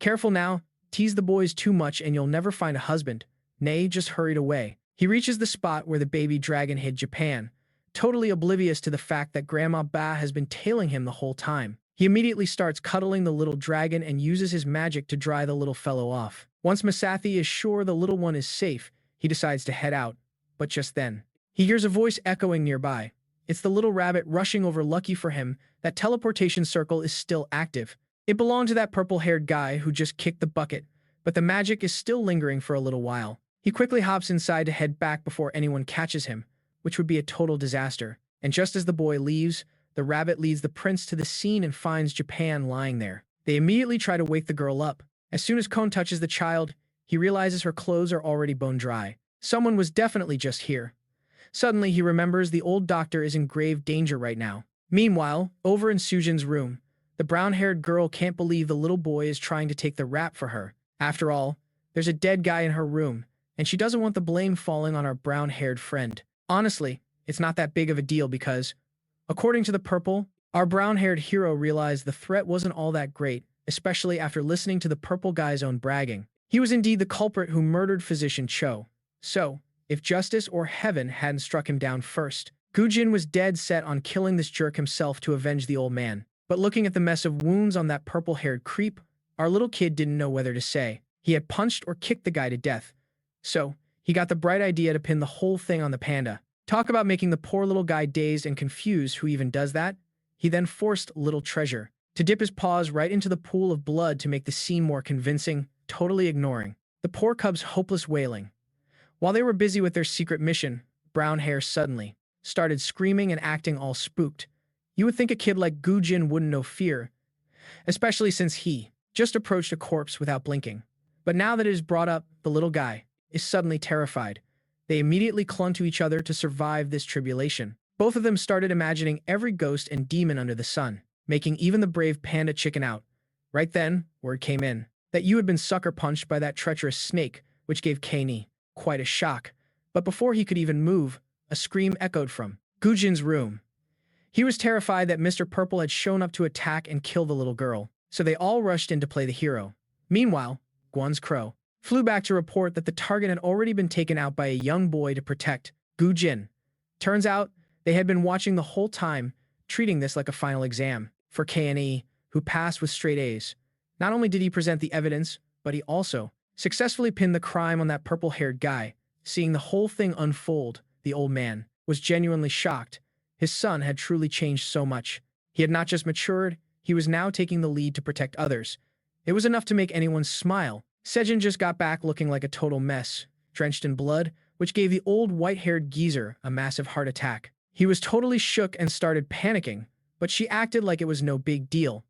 Careful now, tease the boys too much and you'll never find a husband. Nay just hurried away. He reaches the spot where the baby dragon hid Japan, totally oblivious to the fact that Grandma Ba has been tailing him the whole time. He immediately starts cuddling the little dragon and uses his magic to dry the little fellow off. Once Masathi is sure the little one is safe, he decides to head out. But just then, he hears a voice echoing nearby. It's the little rabbit rushing over. Lucky for him, that teleportation circle is still active. It belonged to that purple-haired guy who just kicked the bucket, but the magic is still lingering for a little while. He quickly hops inside to head back before anyone catches him, which would be a total disaster. And just as the boy leaves, the rabbit leads the prince to the scene and finds Japan lying there. They immediately try to wake the girl up. As soon as Kon touches the child, he realizes her clothes are already bone dry. Someone was definitely just here. Suddenly, he remembers the old doctor is in grave danger right now. Meanwhile, over in Sujin's room, the brown-haired girl can't believe the little boy is trying to take the rap for her. After all, there's a dead guy in her room, and she doesn't want the blame falling on our brown-haired friend. Honestly, it's not that big of a deal because, according to the purple, our brown-haired hero realized the threat wasn't all that great, especially after listening to the purple guy's own bragging. He was indeed the culprit who murdered Physician Cho. So, if justice or heaven hadn't struck him down first, Gujin was dead set on killing this jerk himself to avenge the old man. But looking at the mess of wounds on that purple-haired creep, our little kid didn't know whether to say. He had punched or kicked the guy to death. So, he got the bright idea to pin the whole thing on the panda. Talk about making the poor little guy dazed and confused. Who even does that? He then forced Little Treasure to dip his paws right into the pool of blood to make the scene more convincing, totally ignoring the poor cub's hopeless wailing. While they were busy with their secret mission, Brown Hair suddenly started screaming and acting all spooked. You would think a kid like Gujin wouldn't know fear, especially since he just approached a corpse without blinking. But now that it is brought up, the little guy is suddenly terrified. They immediately clung to each other to survive this tribulation. Both of them started imagining every ghost and demon under the sun, making even the brave panda chicken out. Right then, word came in that you had been sucker punched by that treacherous snake, which gave Kani quite a shock. But before he could even move, a scream echoed from Gujin's room. He was terrified that Mr. Purple had shown up to attack and kill the little girl, so they all rushed in to play the hero. Meanwhile, Guan's crow flew back to report that the target had already been taken out by a young boy to protect Gujin. Turns out, they had been watching the whole time, treating this like a final exam for Kani, who passed with straight A's. Not only did he present the evidence, but he also successfully pinned the crime on that purple-haired guy. Seeing the whole thing unfold, the old man was genuinely shocked. His son had truly changed so much. He had not just matured, he was now taking the lead to protect others. It was enough to make anyone smile. Sejin just got back looking like a total mess, drenched in blood, which gave the old white-haired geezer a massive heart attack. He was totally shook and started panicking, but she acted like it was no big deal.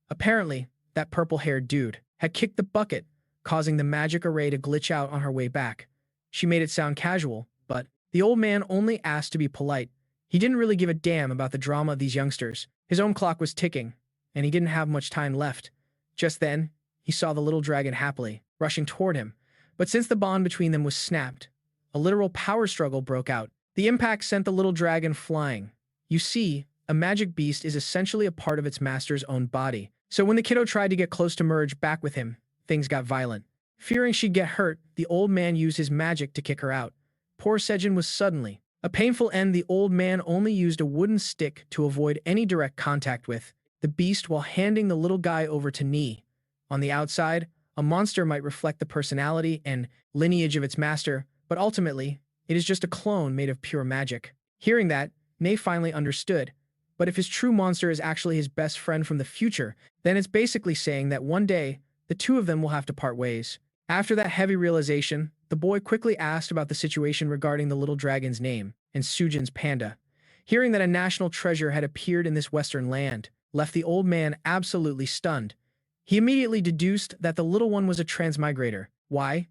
Apparently, that purple-haired dude had kicked the bucket, causing the magic array to glitch out on her way back. She made it sound casual, but the old man only asked to be polite. He didn't really give a damn about the drama of these youngsters. His own clock was ticking, and he didn't have much time left. Just then, he saw the little dragon happily rushing toward him. But since the bond between them was snapped, a literal power struggle broke out. The impact sent the little dragon flying. You see, a magic beast is essentially a part of its master's own body. So when the kiddo tried to get close to merge back with him, things got violent. Fearing she'd get hurt, the old man used his magic to kick her out. Poor Sujin was suddenly a painful end. The old man only used a wooden stick to avoid any direct contact with the beast while handing the little guy over to Ni. On the outside, a monster might reflect the personality and lineage of its master, but ultimately, it is just a clone made of pure magic. Hearing that, Nei finally understood. But if his true monster is actually his best friend from the future, then it's basically saying that one day, the two of them will have to part ways. After that heavy realization, the boy quickly asked about the situation regarding the little dragon's name and Sujin's panda. Hearing that a national treasure had appeared in this western land left the old man absolutely stunned. He immediately deduced that the little one was a transmigrator. Why?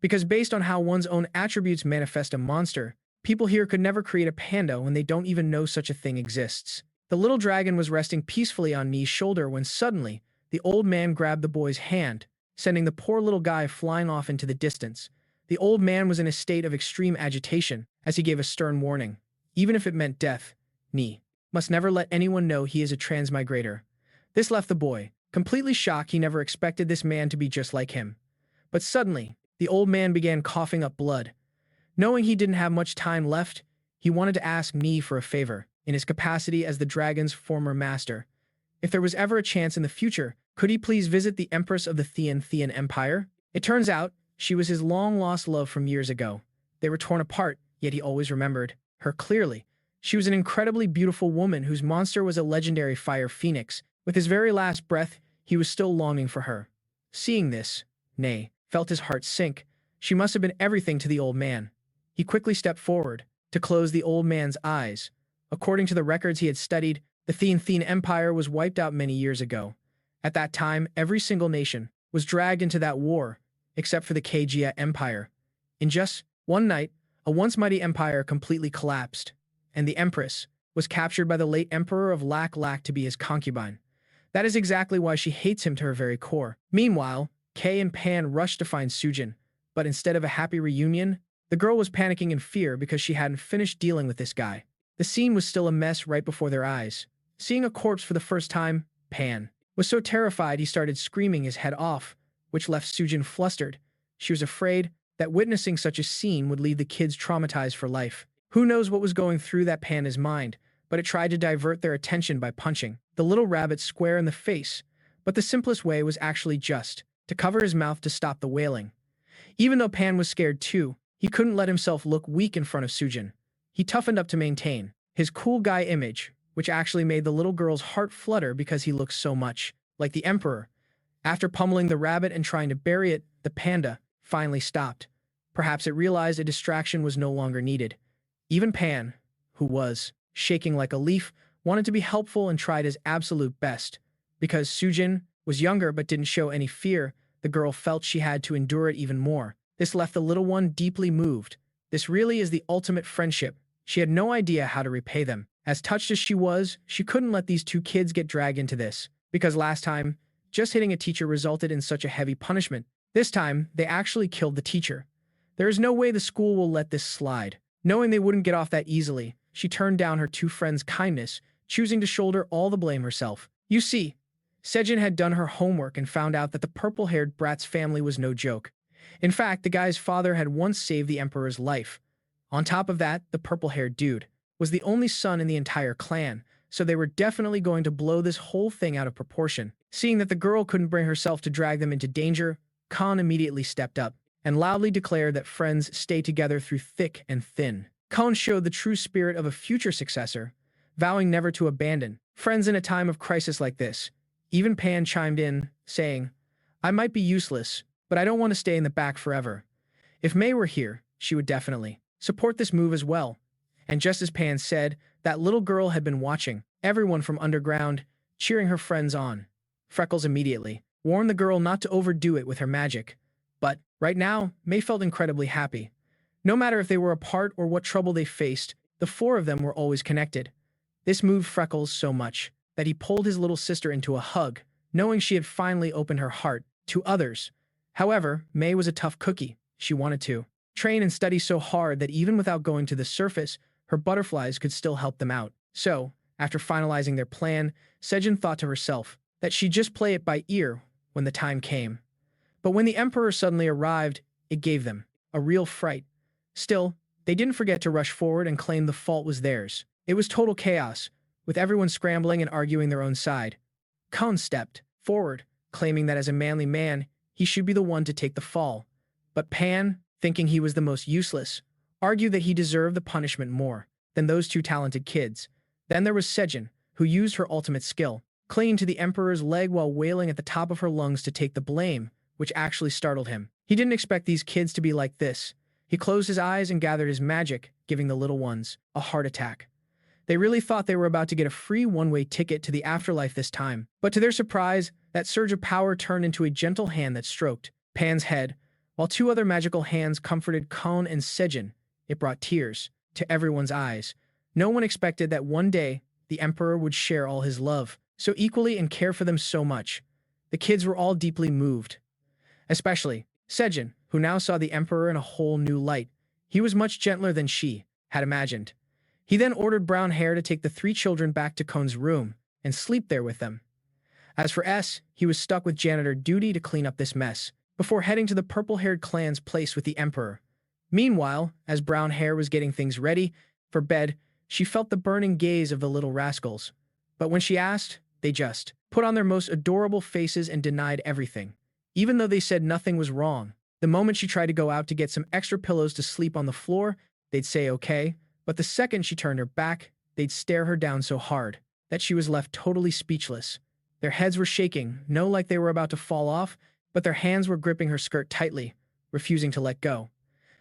Because based on how one's own attributes manifest a monster, people here could never create a panda when they don't even know such a thing exists. The little dragon was resting peacefully on Ni's shoulder when suddenly, the old man grabbed the boy's hand, sending the poor little guy flying off into the distance. The old man was in a state of extreme agitation as he gave a stern warning. Even if it meant death, Ni must never let anyone know he is a transmigrator. This left the boy completely shocked. He never expected this man to be just like him. But suddenly, the old man began coughing up blood. Knowing he didn't have much time left, he wanted to ask Ni for a favor, in his capacity as the dragon's former master. If there was ever a chance in the future, could he please visit the Empress of the Qian Empire? It turns out, she was his long-lost love from years ago. They were torn apart, yet he always remembered her clearly. She was an incredibly beautiful woman whose monster was a legendary fire phoenix. With his very last breath, he was still longing for her. Seeing this, Nei felt his heart sink. She must have been everything to the old man. He quickly stepped forward to close the old man's eyes. According to the records he had studied, the Qian Empire was wiped out many years ago. At that time, every single nation was dragged into that war, except for the Kjia Empire. In just one night, a once mighty empire completely collapsed, and the Empress was captured by the late Emperor of Lak Lak to be his concubine. That is exactly why she hates him to her very core. Meanwhile, Kay and Pan rushed to find Sujin, but instead of a happy reunion, the girl was panicking in fear because she hadn't finished dealing with this guy. The scene was still a mess right before their eyes. Seeing a corpse for the first time, Pan was so terrified he started screaming his head off, which left Sujin flustered. She was afraid that witnessing such a scene would leave the kids traumatized for life. Who knows what was going through that panda's mind, but it tried to divert their attention by punching the little rabbit square in the face. But the simplest way was actually just to cover his mouth to stop the wailing. Even though Pan was scared too, he couldn't let himself look weak in front of Sujin. He toughened up to maintain his cool guy image, which actually made the little girl's heart flutter because he looked so much like the emperor. After pummeling the rabbit and trying to bury it, the panda finally stopped. Perhaps it realized a distraction was no longer needed. Even Pan, who was shaking like a leaf, wanted to be helpful and tried his absolute best. Because Sujin was younger but didn't show any fear, the girl felt she had to endure it even more. This left the little one deeply moved. This really is the ultimate friendship. She had no idea how to repay them. As touched as she was, she couldn't let these two kids get dragged into this. Because last time, just hitting a teacher resulted in such a heavy punishment. This time, they actually killed the teacher. There is no way the school will let this slide. Knowing they wouldn't get off that easily, she turned down her two friends' kindness, choosing to shoulder all the blame herself. You see, Sejin had done her homework and found out that the purple-haired brat's family was no joke. In fact, the guy's father had once saved the emperor's life. On top of that, the purple-haired dude was the only son in the entire clan, so they were definitely going to blow this whole thing out of proportion. Seeing that the girl couldn't bring herself to drag them into danger, Khan immediately stepped up and loudly declared that friends stay together through thick and thin. Khan showed the true spirit of a future successor, vowing never to abandon friends in a time of crisis like this. Even Pan chimed in, saying, "I might be useless, but I don't want to stay in the back forever. If Mei were here, she would definitely support this move as well." And just as Pan said, that little girl had been watching everyone from underground, cheering her friends on. Freckles immediately warned the girl not to overdo it with her magic. But right now, Mei felt incredibly happy. No matter if they were apart or what trouble they faced, The four of them were always connected. This moved Freckles so much that he pulled his little sister into a hug, knowing she had finally opened her heart to others. However, May was a tough cookie. She wanted to train and study so hard that even without going to the surface, her butterflies could still help them out. So, after finalizing their plan, Sejin thought to herself that she'd just play it by ear when the time came. But when the Emperor suddenly arrived, it gave them a real fright. Still, they didn't forget to rush forward and claim the fault was theirs. It was total chaos, with everyone scrambling and arguing their own side. Kon stepped forward, claiming that as a manly man, he should be the one to take the fall. But Pan, thinking he was the most useless, argued that he deserved the punishment more than those two talented kids. Then there was Sejin, who used her ultimate skill, clinging to the Emperor's leg while wailing at the top of her lungs to take the blame, which actually startled him. He didn't expect these kids to be like this. He closed his eyes and gathered his magic, giving the little ones a heart attack. They really thought they were about to get a free one-way ticket to the afterlife this time. But to their surprise, that surge of power turned into a gentle hand that stroked Pan's head, while two other magical hands comforted Kon and Sejin. It brought tears to everyone's eyes. No one expected that one day the Emperor would share all his love so equally and care for them so much. The kids were all deeply moved, especially Sejin, who now saw the Emperor in a whole new light. He was much gentler than she had imagined. He then ordered Brown Hair to take the three children back to Kon's room and sleep there with them. As for S, he was stuck with janitor duty to clean up this mess before heading to the purple-haired clan's place with the Emperor. Meanwhile, as Brown Hair was getting things ready for bed, she felt the burning gaze of the little rascals. But when she asked, they just put on their most adorable faces and denied everything, even though they said nothing was wrong. The moment she tried to go out to get some extra pillows to sleep on the floor, they'd say okay, but the second she turned her back, they'd stare her down so hard that she was left totally speechless. Their heads were shaking, no like they were about to fall off, but their hands were gripping her skirt tightly, refusing to let go.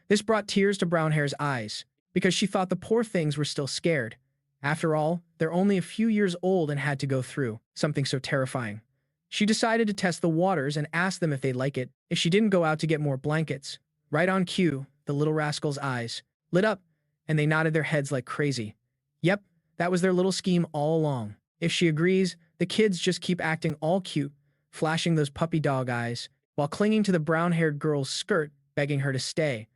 This brought tears to Brown Hair's eyes, because she thought the poor things were still scared. After all, they're only a few years old and had to go through something so terrifying. She decided to test the waters and ask them if they'd like it if she didn't go out to get more blankets. Right on cue, the little rascals' eyes lit up, and they nodded their heads like crazy. Yep, that was their little scheme all along. If she agrees, the kids just keep acting all cute, flashing those puppy dog eyes, while clinging to the brown-haired girl's skirt, begging her to stay.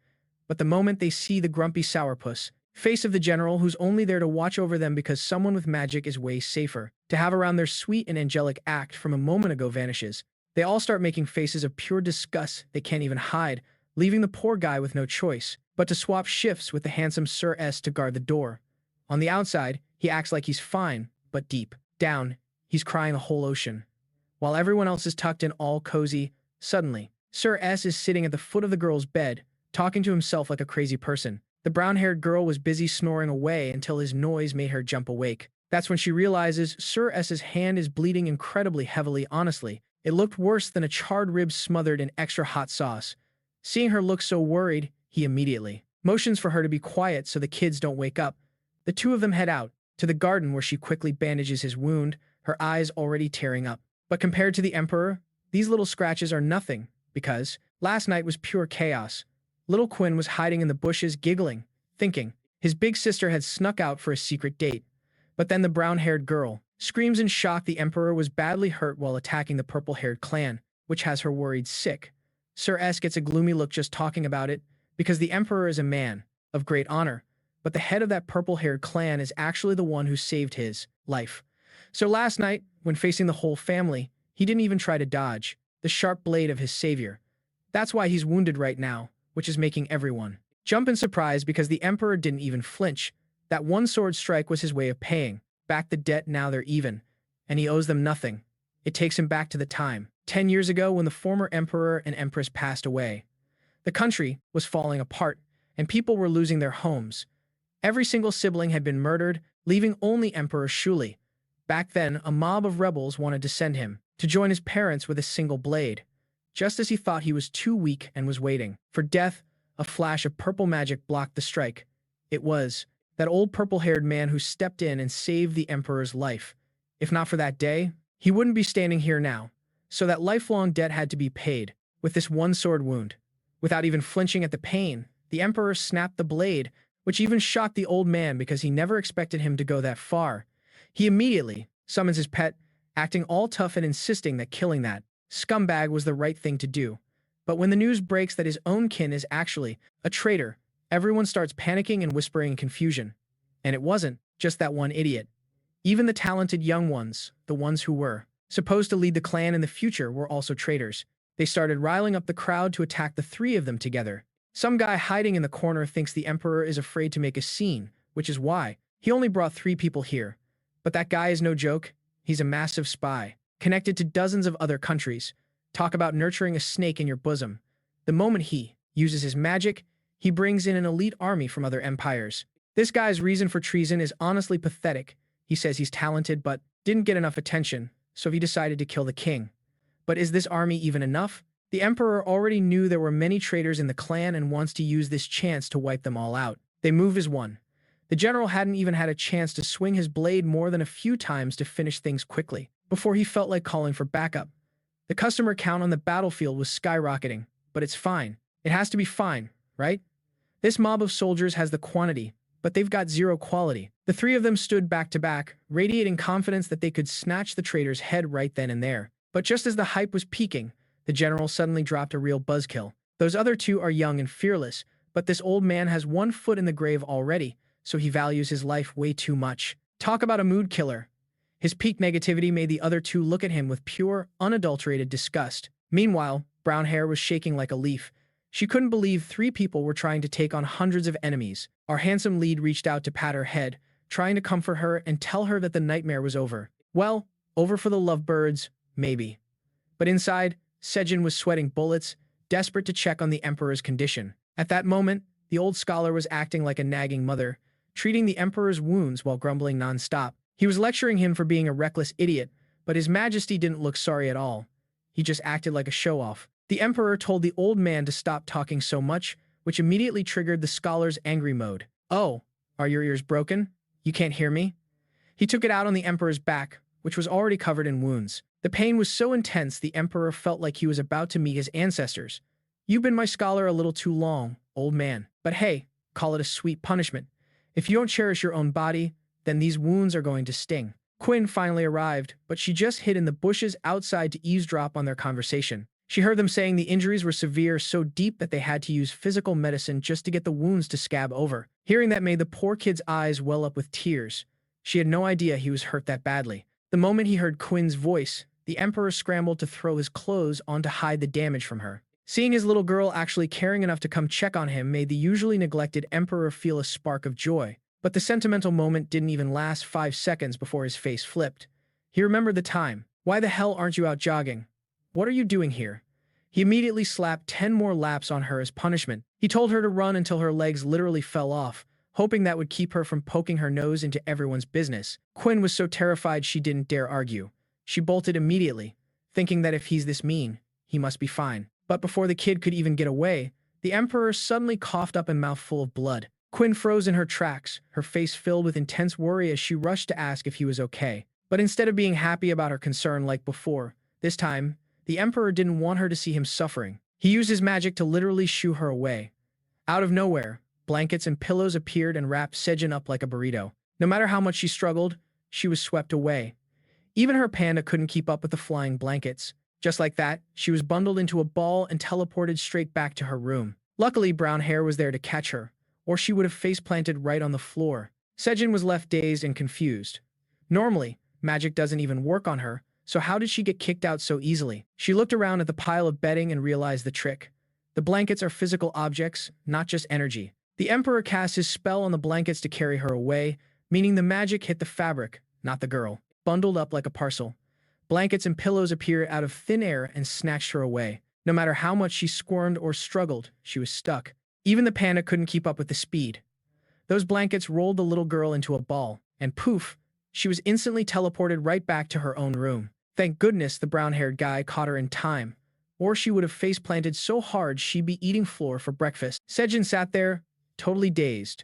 But the moment they see the grumpy sourpuss face of the general who's only there to watch over them because someone with magic is way safer to have around their sweet and angelic act from a moment ago vanishes, they all start making faces of pure disgust they can't even hide, leaving the poor guy with no choice but to swap shifts with the handsome Sir S to guard the door. On the outside, he acts like he's fine, but deep down, he's crying a whole ocean. While everyone else is tucked in all cozy, suddenly, Sir S is sitting at the foot of the girl's bed, talking to himself like a crazy person. The brown-haired girl was busy snoring away until his noise made her jump awake. That's when she realizes Sir S's hand is bleeding incredibly heavily. Honestly, it looked worse than a charred rib smothered in extra hot sauce. Seeing her look so worried, he immediately motions for her to be quiet so the kids don't wake up. The two of them head out to the garden where she quickly bandages his wound, her eyes already tearing up. But compared to the Emperor, these little scratches are nothing, because last night was pure chaos. Little Quinn was hiding in the bushes giggling, thinking his big sister had snuck out for a secret date. But then the brown-haired girl screams in shock the Emperor was badly hurt while attacking the purple-haired clan, which has her worried sick. Sir S gets a gloomy look just talking about it, because the Emperor is a man of great honor, but the head of that purple-haired clan is actually the one who saved his life. So last night, when facing the whole family, he didn't even try to dodge the sharp blade of his savior. That's why he's wounded right now, which is making everyone jump in surprise because the Emperor didn't even flinch. That one sword strike was his way of paying back the debt. Now they're even, and he owes them nothing. It takes him back to the time 10 years ago when the former Emperor and Empress passed away. The country was falling apart, and people were losing their homes. Every single sibling had been murdered, leaving only Emperor Shuli. Back then, a mob of rebels wanted to send him to join his parents with a single blade. Just as he thought he was too weak and was waiting for death, a flash of purple magic blocked the strike. It was that old purple-haired man who stepped in and saved the Emperor's life. If not for that day, he wouldn't be standing here now. So that lifelong debt had to be paid with this one sword wound. Without even flinching at the pain, the Emperor snapped the blade, which even shocked the old man because he never expected him to go that far. He immediately summons his pet, acting all tough and insisting that killing that scumbag was the right thing to do. But when the news breaks that his own kin is actually a traitor, everyone starts panicking and whispering in confusion. And it wasn't just that one idiot. Even the talented young ones, the ones who were supposed to lead the clan in the future, were also traitors. They started riling up the crowd to attack the three of them together. Some guy hiding in the corner thinks the emperor is afraid to make a scene, which is why he only brought 3 people here. But that guy is no joke. He's a massive spy, connected to dozens of other countries. Talk about nurturing a snake in your bosom. The moment he uses his magic, he brings in an elite army from other empires. This guy's reason for treason is honestly pathetic. He says he's talented but didn't get enough attention, so he decided to kill the king. But is this army even enough? The emperor already knew there were many traitors in the clan and wants to use this chance to wipe them all out. They move as one. The general hadn't even had a chance to swing his blade more than a few times to finish things quickly, before he felt like calling for backup. The customer count on the battlefield was skyrocketing, but it's fine. It has to be fine, right? This mob of soldiers has the quantity, but they've got zero quality. The 3 of them stood back to back, radiating confidence that they could snatch the traitor's head right then and there. But just as the hype was peaking, the general suddenly dropped a real buzzkill. Those other 2 are young and fearless, but this old man has 1 foot in the grave already, so he values his life way too much. Talk about a mood killer. His peak negativity made the other 2 look at him with pure, unadulterated disgust. Meanwhile, brown hair was shaking like a leaf. She couldn't believe 3 people were trying to take on hundreds of enemies. Our handsome lead reached out to pat her head, trying to comfort her and tell her that the nightmare was over. Well, over for the lovebirds, maybe. But inside, Sujin was sweating bullets, desperate to check on the emperor's condition. At that moment, the old scholar was acting like a nagging mother, treating the emperor's wounds while grumbling nonstop. He was lecturing him for being a reckless idiot, but His Majesty didn't look sorry at all. He just acted like a show-off. The emperor told the old man to stop talking so much, which immediately triggered the scholar's angry mode. "Oh, are your ears broken? You can't hear me?" He took it out on the emperor's back, which was already covered in wounds. The pain was so intense the emperor felt like he was about to meet his ancestors. "You've been my scholar a little too long, old man. But hey, call it a sweet punishment. If you don't cherish your own body, then these wounds are going to sting." Quinn finally arrived, but she just hid in the bushes outside to eavesdrop on their conversation. She heard them saying the injuries were severe, so deep that they had to use physical medicine just to get the wounds to scab over. Hearing that made the poor kid's eyes well up with tears. She had no idea he was hurt that badly. The moment he heard Quinn's voice, the emperor scrambled to throw his clothes on to hide the damage from her. Seeing his little girl actually caring enough to come check on him made the usually neglected emperor feel a spark of joy. But the sentimental moment didn't even last 5 seconds before his face flipped. He remembered the time. "Why the hell aren't you out jogging? What are you doing here?" He immediately slapped 10 more laps on her as punishment. He told her to run until her legs literally fell off, hoping that would keep her from poking her nose into everyone's business. Quinn was so terrified she didn't dare argue. She bolted immediately, thinking that if he's this mean, he must be fine. But before the kid could even get away, the emperor suddenly coughed up a mouthful of blood. Quinn froze in her tracks, her face filled with intense worry as she rushed to ask if he was okay. But instead of being happy about her concern like before, this time, the emperor didn't want her to see him suffering. He used his magic to literally shoo her away. Out of nowhere, blankets and pillows appeared and wrapped Sejin up like a burrito. No matter how much she struggled, she was swept away. Even her panda couldn't keep up with the flying blankets. Just like that, she was bundled into a ball and teleported straight back to her room. Luckily, brown hair was there to catch her, or she would have face-planted right on the floor. Sejin was left dazed and confused. Normally, magic doesn't even work on her, so how did she get kicked out so easily? She looked around at the pile of bedding and realized the trick. The blankets are physical objects, not just energy. The emperor cast his spell on the blankets to carry her away, meaning the magic hit the fabric, not the girl. Bundled up like a parcel, blankets and pillows appeared out of thin air and snatched her away. No matter how much she squirmed or struggled, she was stuck. Even the panda couldn't keep up with the speed. Those blankets rolled the little girl into a ball, and poof, she was instantly teleported right back to her own room. Thank goodness the brown-haired guy caught her in time, or she would have face-planted so hard she'd be eating floor for breakfast. Sejin sat there, totally dazed.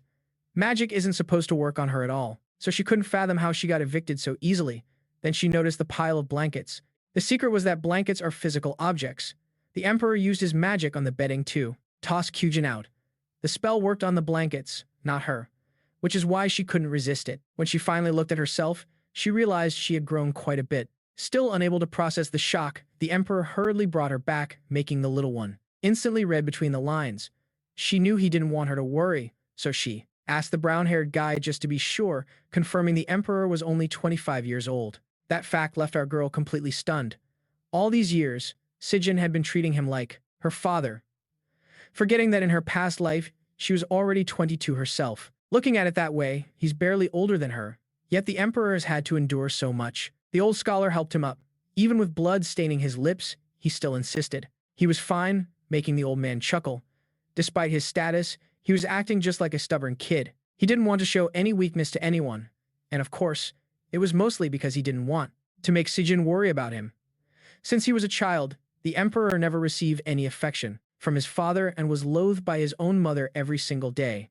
Magic isn't supposed to work on her at all, so she couldn't fathom how she got evicted so easily. Then she noticed the pile of blankets. The secret was that blankets are physical objects. The emperor used his magic on the bedding too. Tossed Kyujin out. The spell worked on the blankets, not her, which is why she couldn't resist it. When she finally looked at herself, she realized she had grown quite a bit. Still unable to process the shock, the emperor hurriedly brought her back, making the little one instantly read between the lines. She knew he didn't want her to worry, so she asked the brown-haired guy just to be sure, confirming the emperor was only 25 years old. That fact left our girl completely stunned. All these years, Sujin had been treating him like her father, forgetting that in her past life, she was already 22 herself. Looking at it that way, he's barely older than her, yet the emperor has had to endure so much. The old scholar helped him up. Even with blood staining his lips, he still insisted. He was fine, making the old man chuckle. Despite his status, he was acting just like a stubborn kid. He didn't want to show any weakness to anyone. And of course, it was mostly because he didn't want to make Sujin worry about him. Since he was a child, the emperor never received any affection from his father and was loathed by his own mother every single day.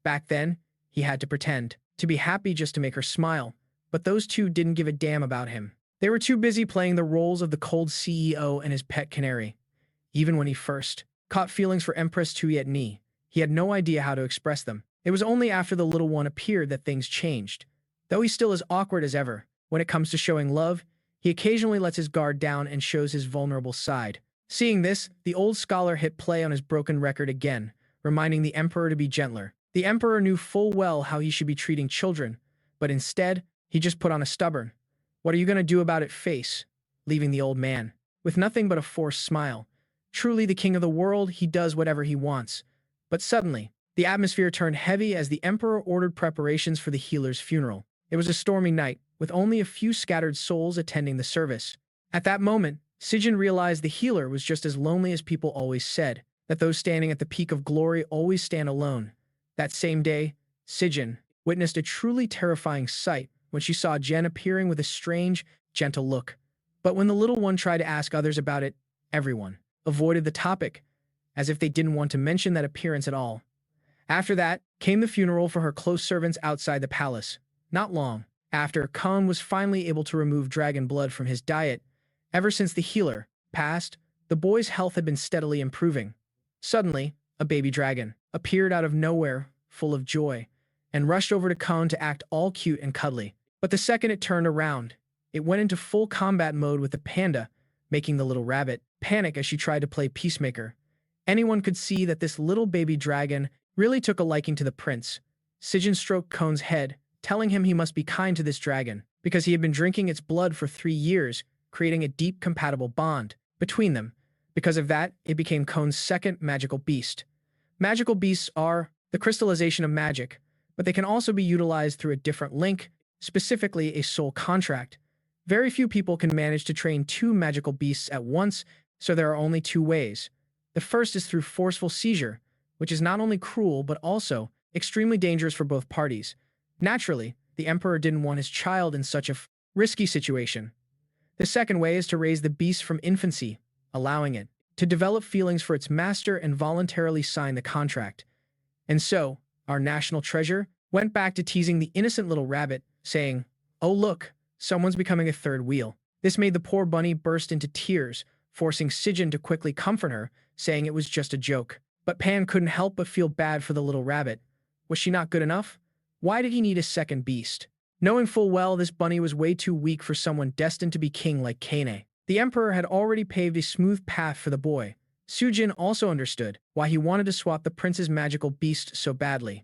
Back then, he had to pretend to be happy just to make her smile, but those two didn't give a damn about him. They were too busy playing the roles of the cold CEO and his pet canary. Even when he first caught feelings for Empress Tuyet-ni, he had no idea how to express them. It was only after the little one appeared that things changed. Though he's still as awkward as ever, when it comes to showing love, he occasionally lets his guard down and shows his vulnerable side. Seeing this, the old scholar hit play on his broken record again, reminding the emperor to be gentler. The emperor knew full well how he should be treating children, but instead, he just put on a stubborn, "What are you going to do about it?" face, leaving the old man with nothing but a forced smile. Truly the king of the world, he does whatever he wants. But suddenly, the atmosphere turned heavy as the emperor ordered preparations for the healer's funeral. It was a stormy night, with only a few scattered souls attending the service. At that moment, Sujin realized the healer was just as lonely as people always said, that those standing at the peak of glory always stand alone. That same day, Sujin witnessed a truly terrifying sight when she saw Jen appearing with a strange, gentle look. But when the little one tried to ask others about it, everyone avoided the topic, as if they didn't want to mention that appearance at all. After that, came the funeral for her close servants outside the palace. Not long after, Khan was finally able to remove dragon blood from his diet. Ever since the healer passed, the boy's health had been steadily improving. Suddenly, a baby dragon appeared out of nowhere, full of joy, and rushed over to Khan to act all cute and cuddly. But the second it turned around, it went into full combat mode with the panda, making the little rabbit panic as she tried to play peacemaker. Anyone could see that this little baby dragon really took a liking to the prince. Sujin stroked Khan's head, telling him he must be kind to this dragon, because he had been drinking its blood for 3 years, creating a deep compatible bond between them. Because of that, it became Khan's second magical beast. Magical beasts are the crystallization of magic, but they can also be utilized through a different link, specifically a soul contract. Very few people can manage to train 2 magical beasts at once, so there are only 2 ways. The first is through forceful seizure, which is not only cruel but also extremely dangerous for both parties. Naturally, the emperor didn't want his child in such a risky situation. The second way is to raise the beast from infancy, allowing it to develop feelings for its master and voluntarily sign the contract. And so, our national treasure went back to teasing the innocent little rabbit, saying, "Oh look, someone's becoming a third wheel." This made the poor bunny burst into tears, forcing Sujin to quickly comfort her, saying it was just a joke. But Pan couldn't help but feel bad for the little rabbit. Was she not good enough? Why did he need a second beast? Knowing full well this bunny was way too weak for someone destined to be king like Kane. The emperor had already paved a smooth path for the boy. Sujin also understood why he wanted to swap the prince's magical beast so badly.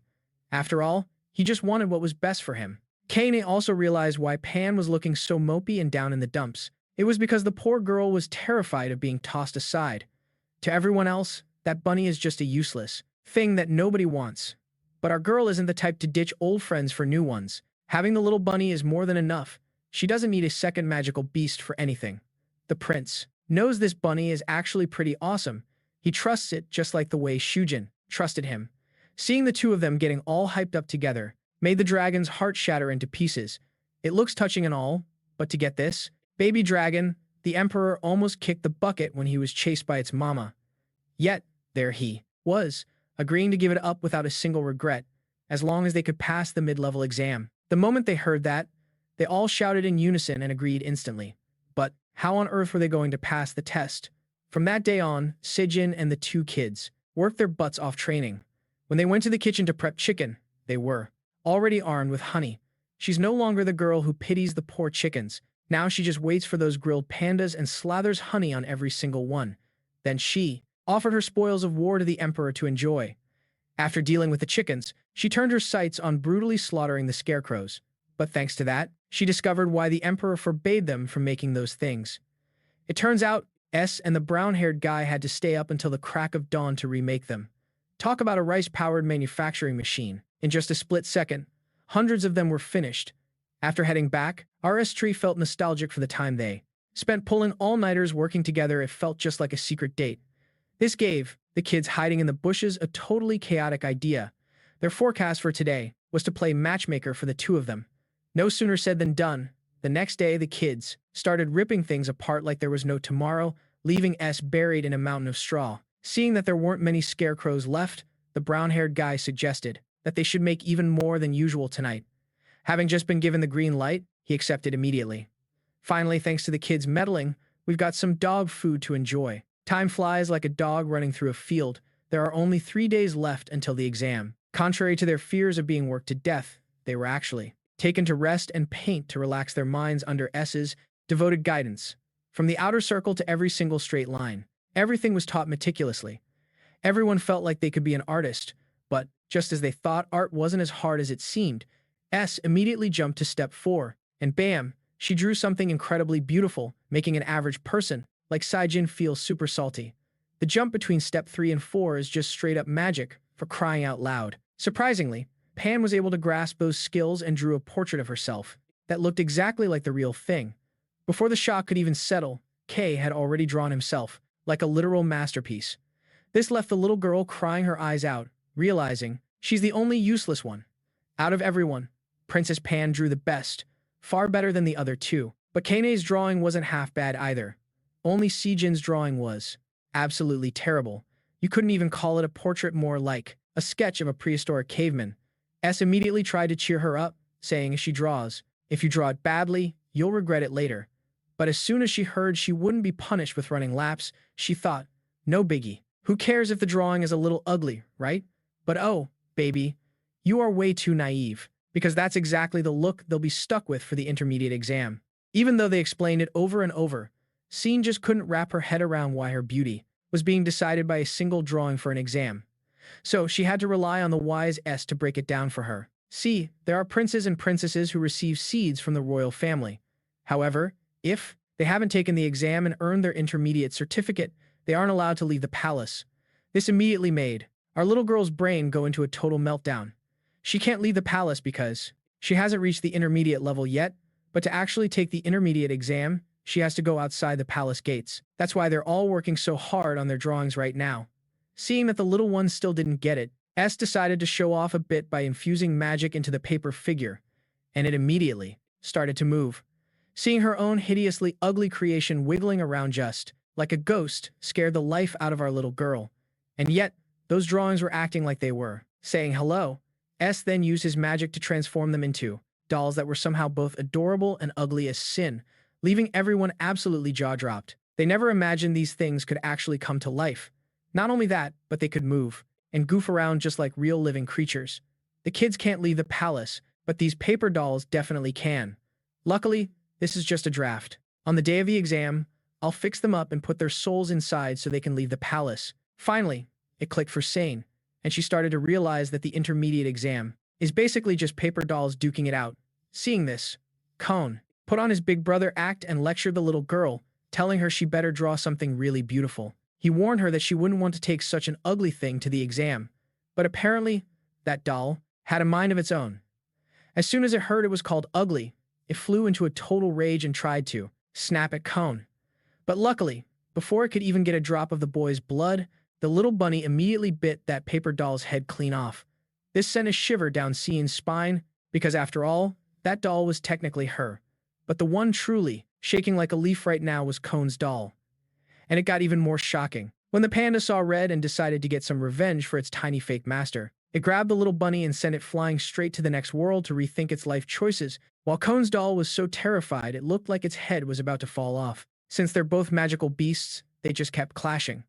After all, he just wanted what was best for him. Kane also realized why Pan was looking so mopey and down in the dumps. It was because the poor girl was terrified of being tossed aside. To everyone else, that bunny is just a useless thing that nobody wants. But our girl isn't the type to ditch old friends for new ones. Having the little bunny is more than enough. She doesn't need a second magical beast for anything. The prince knows this bunny is actually pretty awesome. He trusts it just like the way Sujin trusted him. Seeing the two of them getting all hyped up together made the dragon's heart shatter into pieces. It looks touching and all, but to get this baby dragon, the emperor almost kicked the bucket when he was chased by its mama. Yet, there he was, agreeing to give it up without a single regret, as long as they could pass the mid-level exam. The moment they heard that, they all shouted in unison and agreed instantly. But how on earth were they going to pass the test? From that day on, Sujin and the 2 kids worked their butts off training. When they went to the kitchen to prep chicken, they were already armed with honey. She's no longer the girl who pities the poor chickens. Now she just waits for those grilled pandas and slathers honey on every single one. Then she offered her spoils of war to the emperor to enjoy. After dealing with the chickens, she turned her sights on brutally slaughtering the scarecrows. But thanks to that, she discovered why the emperor forbade them from making those things. It turns out, S and the brown-haired guy had to stay up until the crack of dawn to remake them. Talk about a rice-powered manufacturing machine. In just a split second, hundreds of them were finished. After heading back, RS Tree felt nostalgic for the time they spent pulling all-nighters working together. It felt just like a secret date. This gave the kids hiding in the bushes a totally chaotic idea. Their forecast for today was to play matchmaker for the two of them. No sooner said than done. The next day, the kids started ripping things apart like there was no tomorrow, leaving S buried in a mountain of straw. Seeing that there weren't many scarecrows left, the brown-haired guy suggested that they should make even more than usual tonight. Having just been given the green light, he accepted immediately. Finally, thanks to the kids' meddling, we've got some dog food to enjoy. Time flies like a dog running through a field. There are only 3 days left until the exam. Contrary to their fears of being worked to death, they were actually taken to rest and paint to relax their minds under S's devoted guidance. From the outer circle to every single straight line, everything was taught meticulously. Everyone felt like they could be an artist, but just as they thought art wasn't as hard as it seemed, S immediately jumped to step 4, and bam, she drew something incredibly beautiful, making an average person like Sujin feel super salty. The jump between step 3 and 4 is just straight up magic, for crying out loud. Surprisingly, Pan was able to grasp those skills and drew a portrait of herself that looked exactly like the real thing. Before the shock could even settle, K had already drawn himself, like a literal masterpiece. This left the little girl crying her eyes out, realizing she's the only useless one. Out of everyone, Princess Pan drew the best, far better than the other two. But Kane's drawing wasn't half bad either. Only Sujin's drawing was absolutely terrible. You couldn't even call it a portrait, more like a sketch of a prehistoric caveman. S immediately tried to cheer her up, saying as she draws, "If you draw it badly, you'll regret it later." But as soon as she heard she wouldn't be punished with running laps, she thought, no biggie. Who cares if the drawing is a little ugly, right? But oh, baby, you are way too naive, because that's exactly the look they'll be stuck with for the intermediate exam. Even though they explained it over and over, Scene just couldn't wrap her head around why her beauty was being decided by a single drawing for an exam. So she had to rely on the wise S to break it down for her. See, there are princes and princesses who receive seeds from the royal family. However, if they haven't taken the exam and earned their intermediate certificate, they aren't allowed to leave the palace. This immediately made our little girl's brain go into a total meltdown. She can't leave the palace because she hasn't reached the intermediate level yet, but to actually take the intermediate exam, she has to go outside the palace gates. That's why they're all working so hard on their drawings right now. Seeing that the little one still didn't get it, S decided to show off a bit by infusing magic into the paper figure, and it immediately started to move. Seeing her own hideously ugly creation wiggling around just like a ghost scared the life out of our little girl. And yet, those drawings were acting like they were saying hello. S then used his magic to transform them into dolls that were somehow both adorable and ugly as sin, leaving everyone absolutely jaw-dropped. They never imagined these things could actually come to life. Not only that, but they could move and goof around just like real living creatures. The kids can't leave the palace, but these paper dolls definitely can. Luckily, this is just a draft. On the day of the exam, I'll fix them up and put their souls inside so they can leave the palace. Finally, it clicked for Sane, and she started to realize that the intermediate exam is basically just paper dolls duking it out. Seeing this, Cone put on his big brother act and lectured the little girl, telling her she better draw something really beautiful. He warned her that she wouldn't want to take such an ugly thing to the exam, but apparently, that doll had a mind of its own. As soon as it heard it was called ugly, it flew into a total rage and tried to snap at Cone. But luckily, before it could even get a drop of the boy's blood, the little bunny immediately bit that paper doll's head clean off. This sent a shiver down Cian's spine, because after all, that doll was technically her. But the one truly shaking like a leaf right now was Cone's doll. And it got even more shocking. When the panda saw red and decided to get some revenge for its tiny fake master, it grabbed the little bunny and sent it flying straight to the next world to rethink its life choices. While Cone's doll was so terrified it looked like its head was about to fall off. Since they're both magical beasts, they just kept clashing.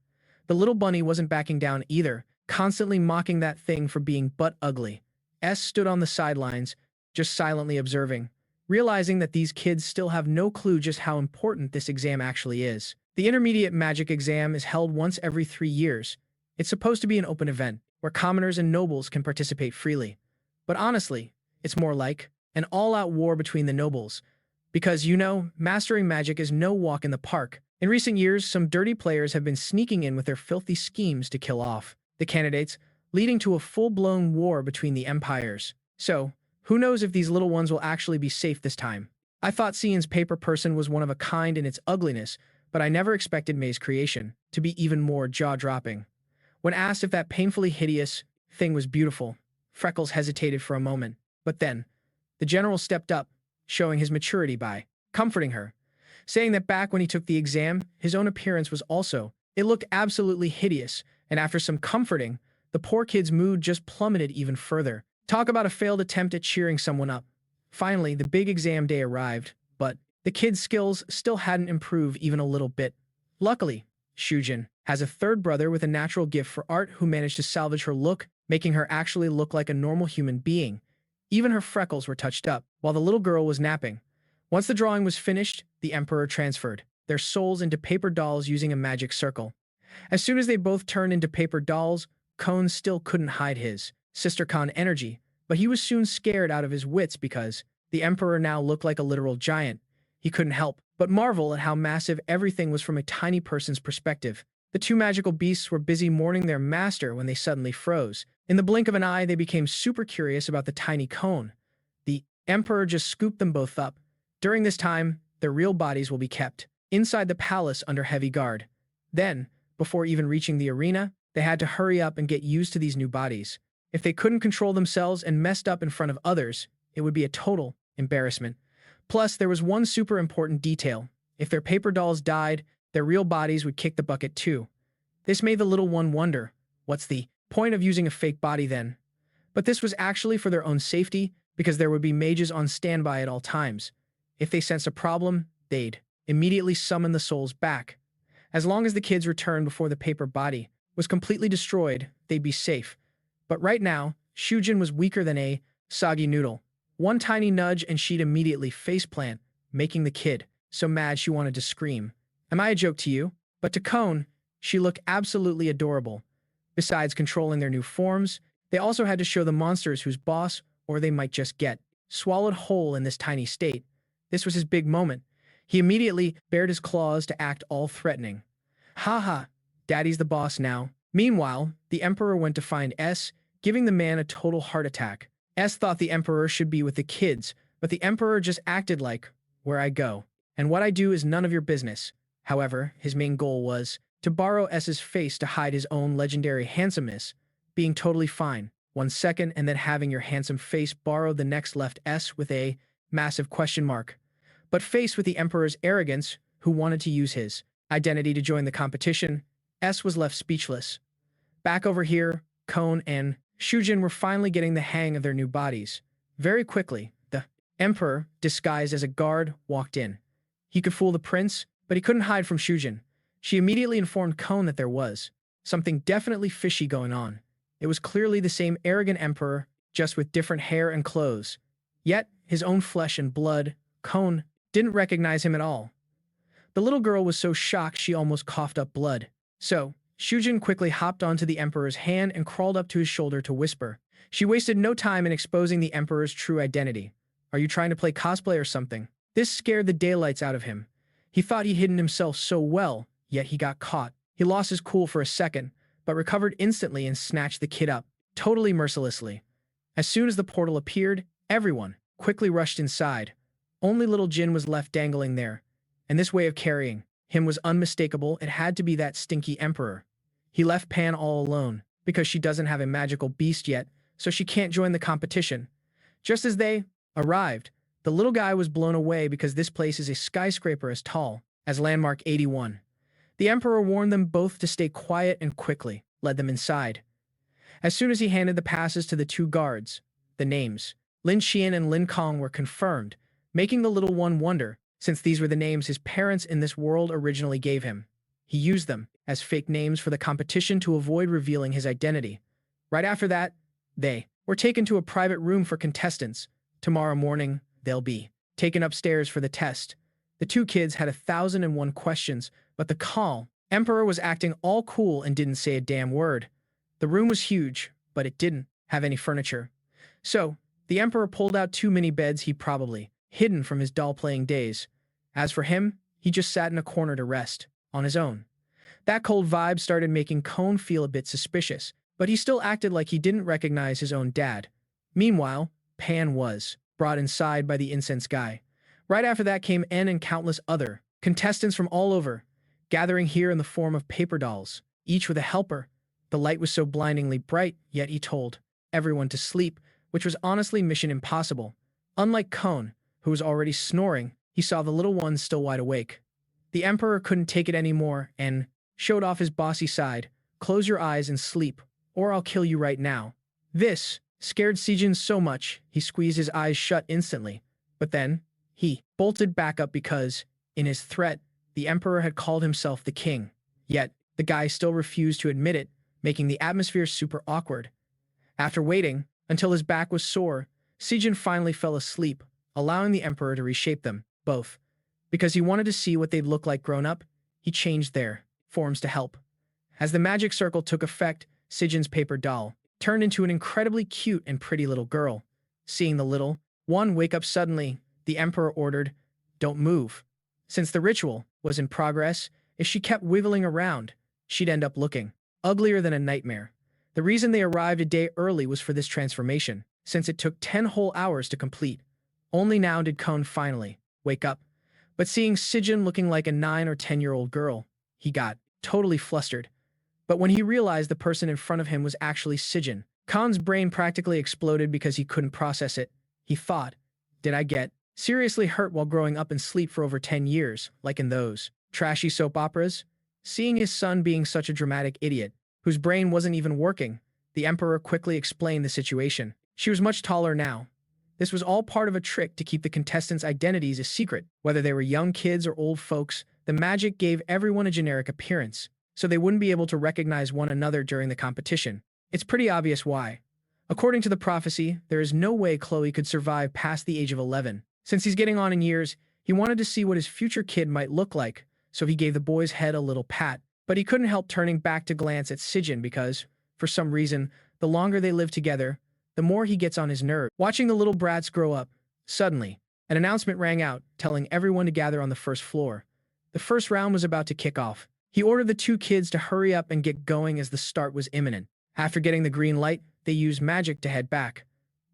The little bunny wasn't backing down either, constantly mocking that thing for being butt ugly. S stood on the sidelines, just silently observing, realizing that these kids still have no clue just how important this exam actually is. The intermediate magic exam is held once every 3 years. It's supposed to be an open event, where commoners and nobles can participate freely. But honestly, it's more like an all-out war between the nobles. Because, mastering magic is no walk in the park. In recent years, some dirty players have been sneaking in with their filthy schemes to kill off the candidates, leading to a full-blown war between the empires. So, who knows if these little ones will actually be safe this time? I thought Cian's paper person was one of a kind in its ugliness, but I never expected May's creation to be even more jaw-dropping. When asked if that painfully hideous thing was beautiful, Freckles hesitated for a moment, but then, the general stepped up, showing his maturity by comforting her, saying that back when he took the exam, his own appearance was also, it looked absolutely hideous, and after some comforting, the poor kid's mood just plummeted even further. Talk about a failed attempt at cheering someone up. Finally, the big exam day arrived, but the kid's skills still hadn't improved even a little bit. Luckily, Sujin has a third brother with a natural gift for art who managed to salvage her look, making her actually look like a normal human being. Even her freckles were touched up, while the little girl was napping. Once the drawing was finished, the Emperor transferred their souls into paper dolls using a magic circle. As soon as they both turned into paper dolls, Cone still couldn't hide his sister Khan energy, but he was soon scared out of his wits because the Emperor now looked like a literal giant. He couldn't help but marvel at how massive everything was from a tiny person's perspective. The two magical beasts were busy mourning their master when they suddenly froze. In the blink of an eye, they became super curious about the tiny cone. The Emperor just scooped them both up. During this time, their real bodies will be kept inside the palace under heavy guard. Then, before even reaching the arena, they had to hurry up and get used to these new bodies. If they couldn't control themselves and messed up in front of others, it would be a total embarrassment. Plus, there was one super important detail. If their paper dolls died, their real bodies would kick the bucket too. This made the little one wonder, what's the point of using a fake body then? But this was actually for their own safety, because there would be mages on standby at all times. If they sensed a problem, they'd immediately summon the souls back. As long as the kids returned before the paper body was completely destroyed, they'd be safe. But right now, Sujin was weaker than a soggy noodle. One tiny nudge and she'd immediately faceplant, making the kid so mad she wanted to scream. Am I a joke to you? But to Cone, she looked absolutely adorable. Besides controlling their new forms, they also had to show the monsters who's boss, or they might just get swallowed whole in this tiny state. This was his big moment. He immediately bared his claws to act all threatening. Haha, Daddy's the boss now. Meanwhile, the Emperor went to find S, giving the man a total heart attack. S thought the Emperor should be with the kids, but the Emperor just acted like, where I go, and what I do is none of your business. However, his main goal was to borrow S's face to hide his own legendary handsomeness, being totally fine. 1 second and then having your handsome face borrow the next left S with a massive question mark. But faced with the Emperor's arrogance, who wanted to use his identity to join the competition, S was left speechless. Back over here, Cone and Sujin were finally getting the hang of their new bodies. Very quickly, the Emperor, disguised as a guard, walked in. He could fool the prince, but he couldn't hide from Sujin. She immediately informed Cone that there was something definitely fishy going on. It was clearly the same arrogant Emperor, just with different hair and clothes. Yet, his own flesh and blood, Cone didn't recognize him at all. The little girl was so shocked she almost coughed up blood. So, Sujin quickly hopped onto the Emperor's hand and crawled up to his shoulder to whisper. She wasted no time in exposing the Emperor's true identity. Are you trying to play cosplay or something? This scared the daylights out of him. He thought he'd hidden himself so well, yet he got caught. He lost his cool for a second, but recovered instantly and snatched the kid up, totally mercilessly. As soon as the portal appeared, everyone quickly rushed inside. Only little Jin was left dangling there, and this way of carrying him was unmistakable. It had to be that stinky Emperor. He left Pan all alone, because she doesn't have a magical beast yet, so she can't join the competition. Just as they arrived, the little guy was blown away because this place is a skyscraper as tall as Landmark 81. The Emperor warned them both to stay quiet and quickly led them inside. As soon as he handed the passes to the two guards, the names, Lin Qian and Lin Qian, were confirmed, making the little one wonder, since these were the names his parents in this world originally gave him. He used them as fake names for the competition to avoid revealing his identity. Right after that, they We're taken to a private room for contestants. Tomorrow morning, they'll be taken upstairs for the test. The two kids had 1,001 questions, but the calm emperor was acting all cool and didn't say a damn word. The room was huge, but it didn't have any furniture. So, the emperor pulled out 2 mini beds he'd probably hidden from his doll-playing days. As for him, he just sat in a corner to rest, on his own. That cold vibe started making Cone feel a bit suspicious, but he still acted like he didn't recognize his own dad. Meanwhile, Pan was brought inside by the incense guy. Right after that came N and countless other contestants from all over, gathering here in the form of paper dolls, each with a helper. The light was so blindingly bright, yet he told everyone to sleep, which was honestly mission impossible. Unlike Cone, who was already snoring, he saw the little ones still wide awake. The emperor couldn't take it anymore and showed off his bossy side. Close your eyes and sleep, or I'll kill you right now. This scared Sujin so much, he squeezed his eyes shut instantly. But then, he bolted back up because, in his threat, the emperor had called himself the king. Yet, the guy still refused to admit it, making the atmosphere super awkward. After waiting until his back was sore, Sujin finally fell asleep, allowing the emperor to reshape them, both. Because he wanted to see what they'd look like grown up, he changed their forms to help. As the magic circle took effect, Sujin's paper doll turned into an incredibly cute and pretty little girl. Seeing the little one wake up suddenly, the emperor ordered, "Don't move." Since the ritual was in progress, if she kept wiggling around, she'd end up looking uglier than a nightmare. The reason they arrived a day early was for this transformation, since it took 10 whole hours to complete. Only now did Cone finally wake up. But seeing Sujin looking like a 9 or 10-year-old girl, he got totally flustered. But when he realized the person in front of him was actually Sujin, Cone's brain practically exploded because he couldn't process it. He thought, did I get seriously hurt while growing up in sleep for over 10 years, like in those trashy soap operas? Seeing his son being such a dramatic idiot, whose brain wasn't even working, the emperor quickly explained the situation. She was much taller now. This was all part of a trick to keep the contestants' identities a secret. Whether they were young kids or old folks, the magic gave everyone a generic appearance, so they wouldn't be able to recognize one another during the competition. It's pretty obvious why. According to the prophecy, there is no way Chloe could survive past the age of 11. Since he's getting on in years, he wanted to see what his future kid might look like, so he gave the boy's head a little pat. But he couldn't help turning back to glance at Sujin because, for some reason, the longer they live together, the more he gets on his nerve. Watching the little brats grow up, suddenly, an announcement rang out, telling everyone to gather on the first floor. The first round was about to kick off. He ordered the two kids to hurry up and get going as the start was imminent. After getting the green light, they used magic to head back.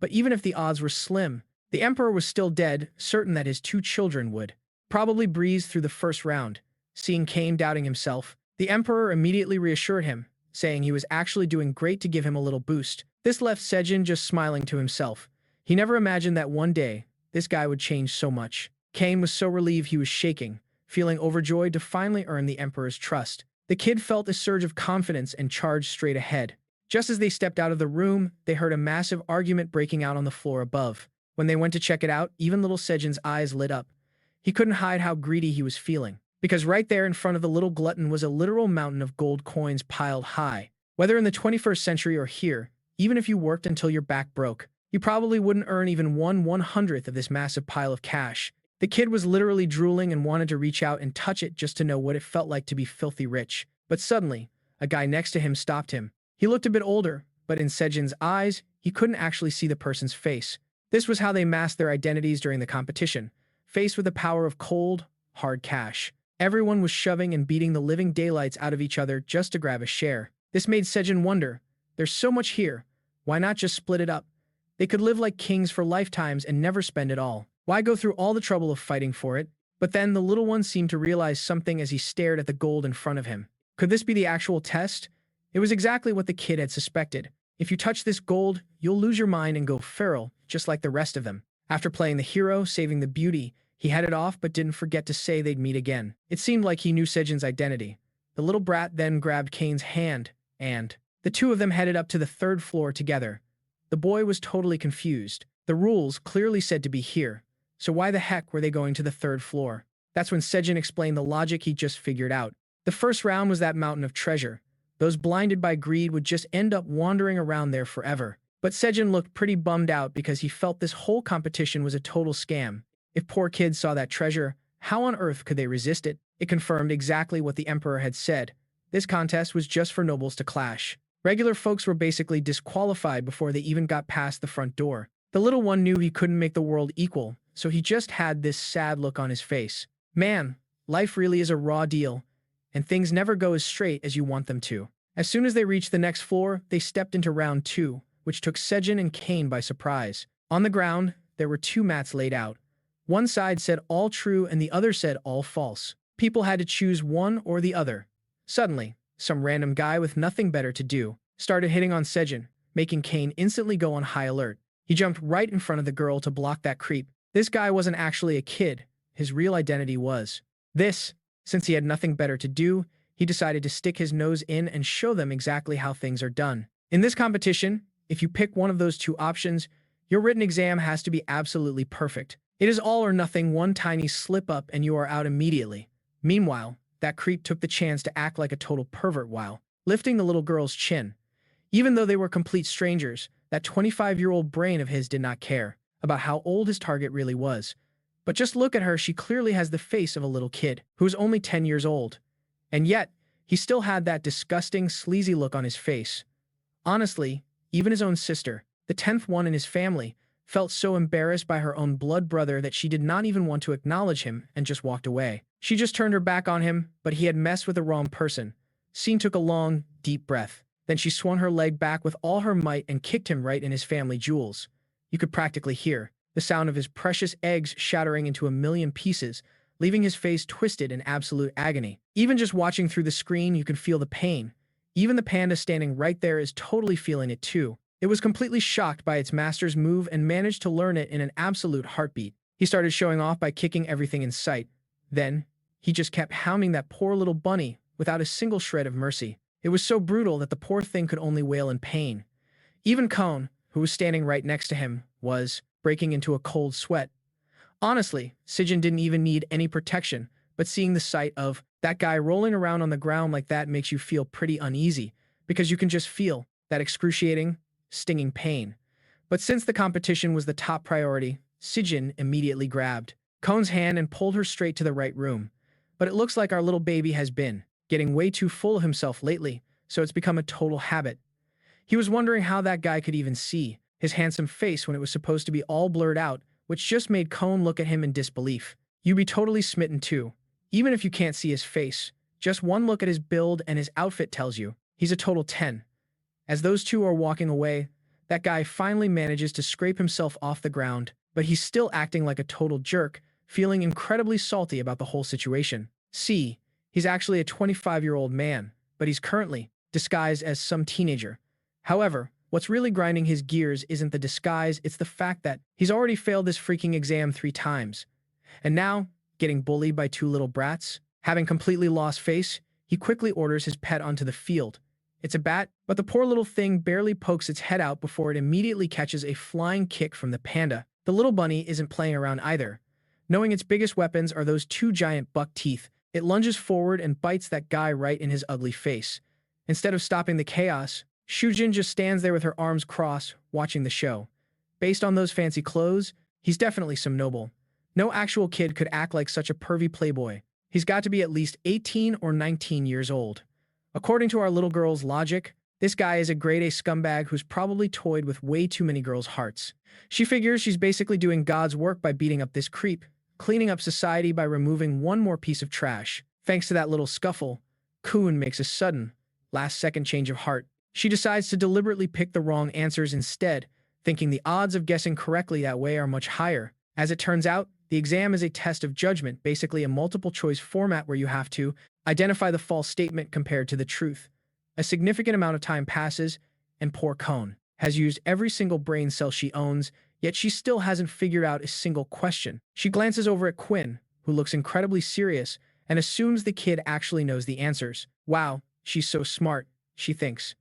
But even if the odds were slim, the emperor was still dead, certain that his two children would probably breeze through the first round. Seeing Cain doubting himself, the emperor immediately reassured him, saying he was actually doing great to give him a little boost. This left Sejin just smiling to himself. He never imagined that one day, this guy would change so much. Cain was so relieved he was shaking, feeling overjoyed to finally earn the emperor's trust. The kid felt a surge of confidence and charged straight ahead. Just as they stepped out of the room, they heard a massive argument breaking out on the floor above. When they went to check it out, even little Sejin's eyes lit up. He couldn't hide how greedy he was feeling, because right there in front of the little glutton was a literal mountain of gold coins piled high. Whether in the 21st century or here, even if you worked until your back broke, you probably wouldn't earn even 1/100th of this massive pile of cash. The kid was literally drooling and wanted to reach out and touch it just to know what it felt like to be filthy rich. But suddenly, a guy next to him stopped him. He looked a bit older, but in Sejin's eyes, he couldn't actually see the person's face. This was how they masked their identities during the competition, faced with the power of cold, hard cash. Everyone was shoving and beating the living daylights out of each other just to grab a share. This made Sejin wonder, there's so much here, why not just split it up? They could live like kings for lifetimes and never spend it all. Why go through all the trouble of fighting for it? But then the little one seemed to realize something as he stared at the gold in front of him. Could this be the actual test? It was exactly what the kid had suspected. If you touch this gold, you'll lose your mind and go feral, just like the rest of them. After playing the hero, saving the beauty, he headed off but didn't forget to say they'd meet again. It seemed like he knew Sejin's identity. The little brat then grabbed Cain's hand, and the two of them headed up to the third floor together. The boy was totally confused. The rules clearly said to be here, so why the heck were they going to the third floor? That's when Sejin explained the logic he just figured out. The first round was that mountain of treasure. Those blinded by greed would just end up wandering around there forever. But Sejin looked pretty bummed out because he felt this whole competition was a total scam. If poor kids saw that treasure, how on earth could they resist it? It confirmed exactly what the emperor had said. This contest was just for nobles to clash. Regular folks were basically disqualified before they even got past the front door. The little one knew he couldn't make the world equal, so he just had this sad look on his face. Man, life really is a raw deal, and things never go as straight as you want them to. As soon as they reached the next floor, they stepped into round 2, which took Sejin and Kane by surprise. On the ground, there were 2 mats laid out. One side said all true and the other said all false. People had to choose one or the other. Suddenly, some random guy with nothing better to do started hitting on Sejin, making Kane instantly go on high alert. He jumped right in front of the girl to block that creep. This guy wasn't actually a kid. His real identity was this. Since he had nothing better to do, he decided to stick his nose in and show them exactly how things are done. In this competition, if you pick one of those 2 options, your written exam has to be absolutely perfect. It is all or nothing, one tiny slip up and you are out immediately. Meanwhile, that creep took the chance to act like a total pervert while lifting the little girl's chin. Even though they were complete strangers, that 25-year-old brain of his did not care about how old his target really was. But just look at her, she clearly has the face of a little kid who is only 10 years old. And yet, he still had that disgusting, sleazy look on his face. Honestly, even his own sister, the 10th one in his family, felt so embarrassed by her own blood brother that she did not even want to acknowledge him and just walked away. She just turned her back on him, but he had messed with the wrong person. Scene took a long, deep breath. Then she swung her leg back with all her might and kicked him right in his family jewels. You could practically hear the sound of his precious eggs shattering into a million pieces, leaving his face twisted in absolute agony. Even just watching through the screen, you could feel the pain. Even the panda standing right there is totally feeling it too. It was completely shocked by its master's move and managed to learn it in an absolute heartbeat. He started showing off by kicking everything in sight. Then, he just kept hounding that poor little bunny without a single shred of mercy. It was so brutal that the poor thing could only wail in pain. Even Cone, who was standing right next to him, was breaking into a cold sweat. Honestly, Sujin didn't even need any protection, but seeing the sight of that guy rolling around on the ground like that makes you feel pretty uneasy, because you can just feel that excruciating, stinging pain. But since the competition was the top priority, Sujin immediately grabbed Cone's hand and pulled her straight to the right room. But it looks like our little baby has been getting way too full of himself lately, so it's become a total habit. He was wondering how that guy could even see his handsome face when it was supposed to be all blurred out, which just made Cone look at him in disbelief. You'd be totally smitten too, even if you can't see his face. Just one look at his build and his outfit tells you he's a total 10. As those two are walking away, that guy finally manages to scrape himself off the ground, but he's still acting like a total jerk, feeling incredibly salty about the whole situation. See, he's actually a 25-year-old man, but he's currently disguised as some teenager. However, what's really grinding his gears isn't the disguise, it's the fact that he's already failed this freaking exam 3 times. And now, getting bullied by 2 little brats, having completely lost face, he quickly orders his pet onto the field. It's a bat, but the poor little thing barely pokes its head out before it immediately catches a flying kick from the panda. The little bunny isn't playing around either. Knowing its biggest weapons are those 2 giant buck teeth, it lunges forward and bites that guy right in his ugly face. Instead of stopping the chaos, Sujin just stands there with her arms crossed, watching the show. Based on those fancy clothes, he's definitely some noble. No actual kid could act like such a pervy playboy. He's got to be at least 18 or 19 years old. According to our little girl's logic, this guy is a grade A scumbag who's probably toyed with way too many girls' hearts. She figures she's basically doing God's work by beating up this creep, cleaning up society by removing one more piece of trash. Thanks to that little scuffle, Kun makes a sudden, last-second change of heart. She decides to deliberately pick the wrong answers instead, thinking the odds of guessing correctly that way are much higher. As it turns out, the exam is a test of judgment, basically a multiple-choice format where you have to identify the false statement compared to the truth. A significant amount of time passes, and poor Cone has used every single brain cell she owns, yet she still hasn't figured out a single question. She glances over at Quinn, who looks incredibly serious, and assumes the kid actually knows the answers. Wow, she's so smart, she thinks.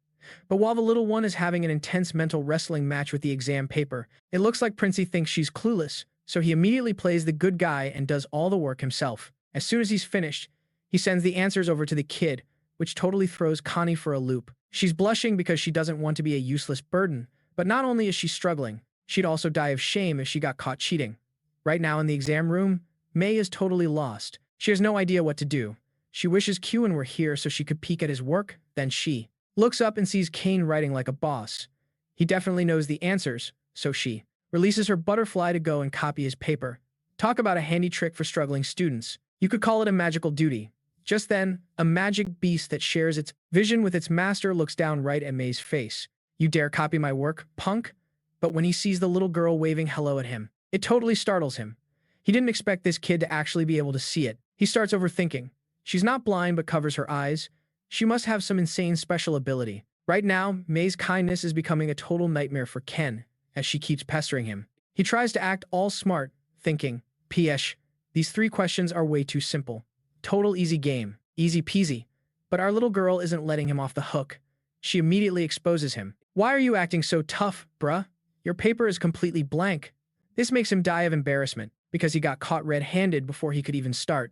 But while the little one is having an intense mental wrestling match with the exam paper, it looks like Princey thinks she's clueless, so he immediately plays the good guy and does all the work himself. As soon as he's finished, he sends the answers over to the kid, which totally throws Connie for a loop. She's blushing because she doesn't want to be a useless burden, But not only is she struggling, she'd also die of shame if she got caught cheating. Right now in the exam room, May is totally lost. She has no idea what to do. She wishes Qian were here so she could peek at his work, then she looks up and sees Kane writing like a boss. He definitely knows the answers, so she releases her butterfly to go and copy his paper. Talk about a handy trick for struggling students. You could call it a magical duty. Just then, a magic beast that shares its vision with its master looks down right at May's face. You dare copy my work, punk? But when he sees the little girl waving hello at him, it totally startles him. He didn't expect this kid to actually be able to see it. He starts overthinking. She's not blind but covers her eyes. She must have some insane special ability. Right now, May's kindness is becoming a total nightmare for Ken, as she keeps pestering him. He tries to act all smart, thinking, P.S. These 3 questions are way too simple. Total easy game, easy peasy. But our little girl isn't letting him off the hook. She immediately exposes him. Why are you acting so tough, bruh? Your paper is completely blank. This makes him die of embarrassment, because he got caught red-handed before he could even start.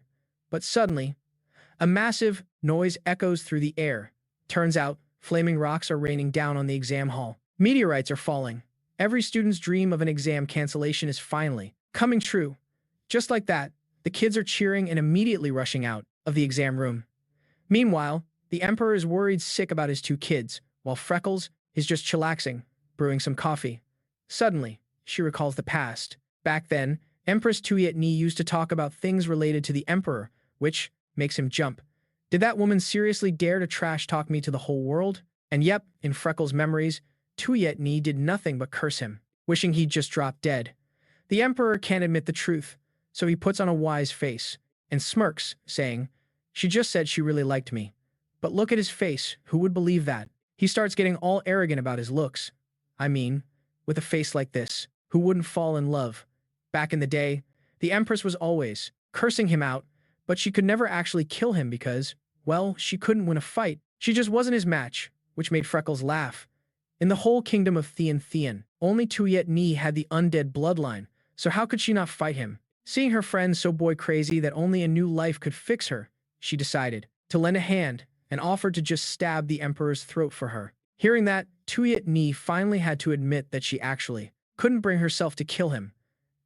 But suddenly, a massive noise echoes through the air. Turns out, flaming rocks are raining down on the exam hall. Meteorites are falling. Every student's dream of an exam cancellation is finally coming true. Just like that, the kids are cheering and immediately rushing out of the exam room. Meanwhile, the Emperor is worried sick about his 2 kids, while Freckles is just chillaxing, brewing some coffee. Suddenly, she recalls the past. Back then, Empress Tuyet-Ni used to talk about things related to the Emperor, which makes him jump. Did that woman seriously dare to trash-talk me to the whole world? And yep, in Freckles' memories, Tuyet-Ni did nothing but curse him, wishing he'd just drop dead. The Emperor can't admit the truth, so he puts on a wise face and smirks, saying, she just said she really liked me. But look at his face, who would believe that? He starts getting all arrogant about his looks. I mean, with a face like this, who wouldn't fall in love? Back in the day, the Empress was always cursing him out, but she could never actually kill him because, well, she couldn't win a fight. She just wasn't his match, which made Freckles laugh. In the whole kingdom of Qian, only Tuyet-Ni had the undead bloodline, so how could she not fight him? Seeing her friend so boy crazy that only a new life could fix her, she decided to lend a hand and offered to just stab the Emperor's throat for her. Hearing that, Tuyet-Ni finally had to admit that she actually couldn't bring herself to kill him.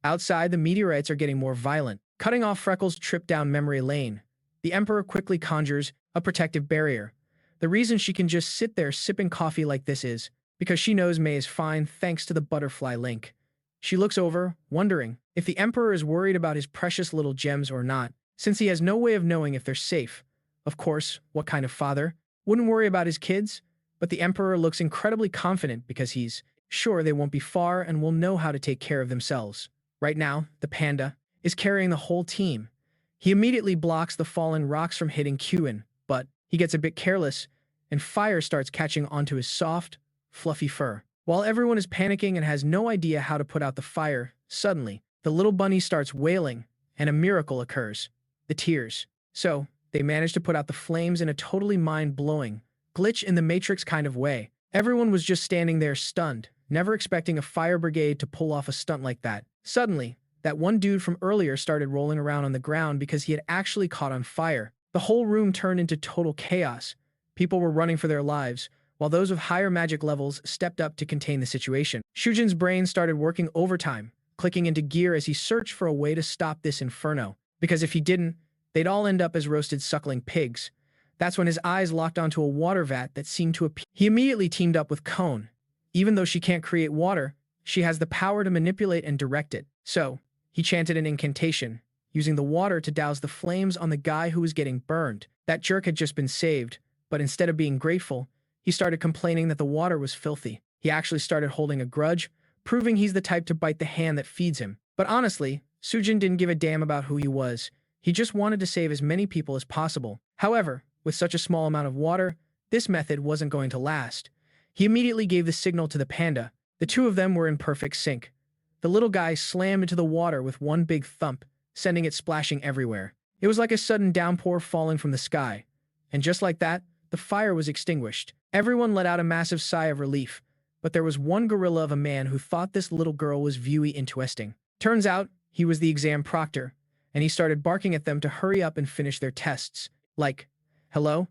Outside, the meteorites are getting more violent, cutting off Freckles' trip down memory lane. The Emperor quickly conjures a protective barrier. The reason she can just sit there sipping coffee like this is because she knows May is fine thanks to the butterfly link. She looks over, wondering if the Emperor is worried about his precious little gems or not, since he has no way of knowing if they're safe. Of course, what kind of father wouldn't worry about his kids? But the Emperor looks incredibly confident because he's sure they won't be far and will know how to take care of themselves. Right now, the panda is carrying the whole team. He immediately blocks the falling rocks from hitting Qian, but he gets a bit careless, and fire starts catching onto his soft, fluffy fur. While everyone is panicking and has no idea how to put out the fire, suddenly, the little bunny starts wailing, and a miracle occurs. The tears. So, they manage to put out the flames in a totally mind-blowing, glitch in the Matrix kind of way. Everyone was just standing there stunned, never expecting a fire brigade to pull off a stunt like that. Suddenly, that one dude from earlier started rolling around on the ground because he had actually caught on fire. The whole room turned into total chaos. People were running for their lives, while those with higher magic levels stepped up to contain the situation. Sujin's brain started working overtime, clicking into gear as he searched for a way to stop this inferno, because if he didn't, they'd all end up as roasted suckling pigs. That's when his eyes locked onto a water vat that seemed to appear. He immediately teamed up with Cone. Even though she can't create water, she has the power to manipulate and direct it. So, he chanted an incantation, using the water to douse the flames on the guy who was getting burned. That jerk had just been saved, but instead of being grateful, he started complaining that the water was filthy. He actually started holding a grudge, proving he's the type to bite the hand that feeds him. But honestly, Sujin didn't give a damn about who he was. He just wanted to save as many people as possible. However, with such a small amount of water, this method wasn't going to last. He immediately gave the signal to the panda. The two of them were in perfect sync. The little guy slammed into the water with one big thump, sending it splashing everywhere. It was like a sudden downpour falling from the sky. And just like that, the fire was extinguished. Everyone let out a massive sigh of relief, but there was one gorilla of a man who thought this little girl was very interesting. Turns out, he was the exam proctor, and he started barking at them to hurry up and finish their tests. Like, hello?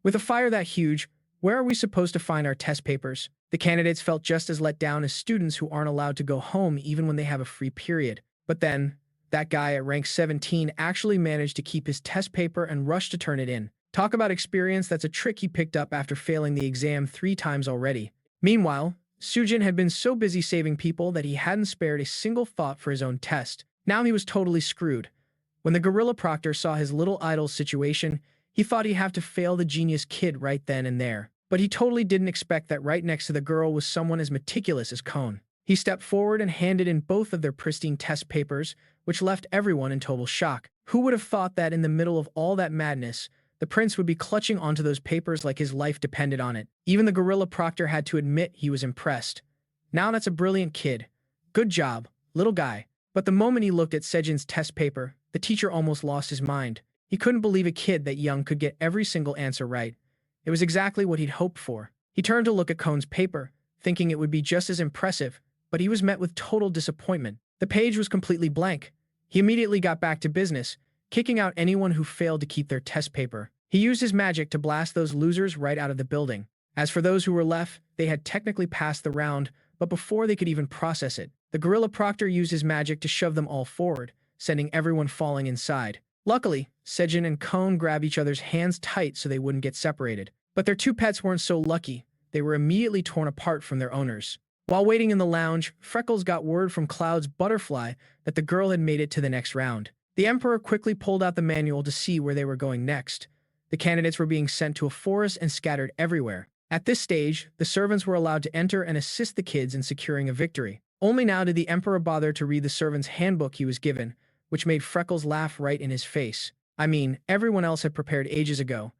With a fire that huge, where are we supposed to find our test papers? The candidates felt just as let down as students who aren't allowed to go home even when they have a free period. But then, that guy at rank 17 actually managed to keep his test paper and rushed to turn it in. Talk about experience, that's a trick he picked up after failing the exam 3 times already. Meanwhile, Sujin had been so busy saving people that he hadn't spared a single thought for his own test. Now he was totally screwed. When the gorilla proctor saw his little idol's situation, he thought he'd have to fail the genius kid right then and there. But he totally didn't expect that right next to the girl was someone as meticulous as Cone. He stepped forward and handed in both of their pristine test papers, which left everyone in total shock. Who would have thought that in the middle of all that madness, the prince would be clutching onto those papers like his life depended on it? Even the gorilla proctor had to admit he was impressed. Now that's a brilliant kid. Good job, little guy. But the moment he looked at Sejin's test paper, the teacher almost lost his mind. He couldn't believe a kid that young could get every single answer right. It was exactly what he'd hoped for. He turned to look at Cone's paper, thinking it would be just as impressive, but he was met with total disappointment. The page was completely blank. He immediately got back to business, kicking out anyone who failed to keep their test paper. He used his magic to blast those losers right out of the building. As for those who were left, they had technically passed the round, but before they could even process it, the gorilla proctor used his magic to shove them all forward, sending everyone falling inside. Luckily, Sejin and Cone grabbed each other's hands tight so they wouldn't get separated. But their two pets weren't so lucky. They were immediately torn apart from their owners. While waiting in the lounge, Freckles got word from Cloud's butterfly that the girl had made it to the next round. The Emperor quickly pulled out the manual to see where they were going next. The candidates were being sent to a forest and scattered everywhere. At this stage, the servants were allowed to enter and assist the kids in securing a victory. Only now did the Emperor bother to read the servant's handbook he was given, which made Freckles laugh right in his face. I mean, everyone else had prepared ages ago,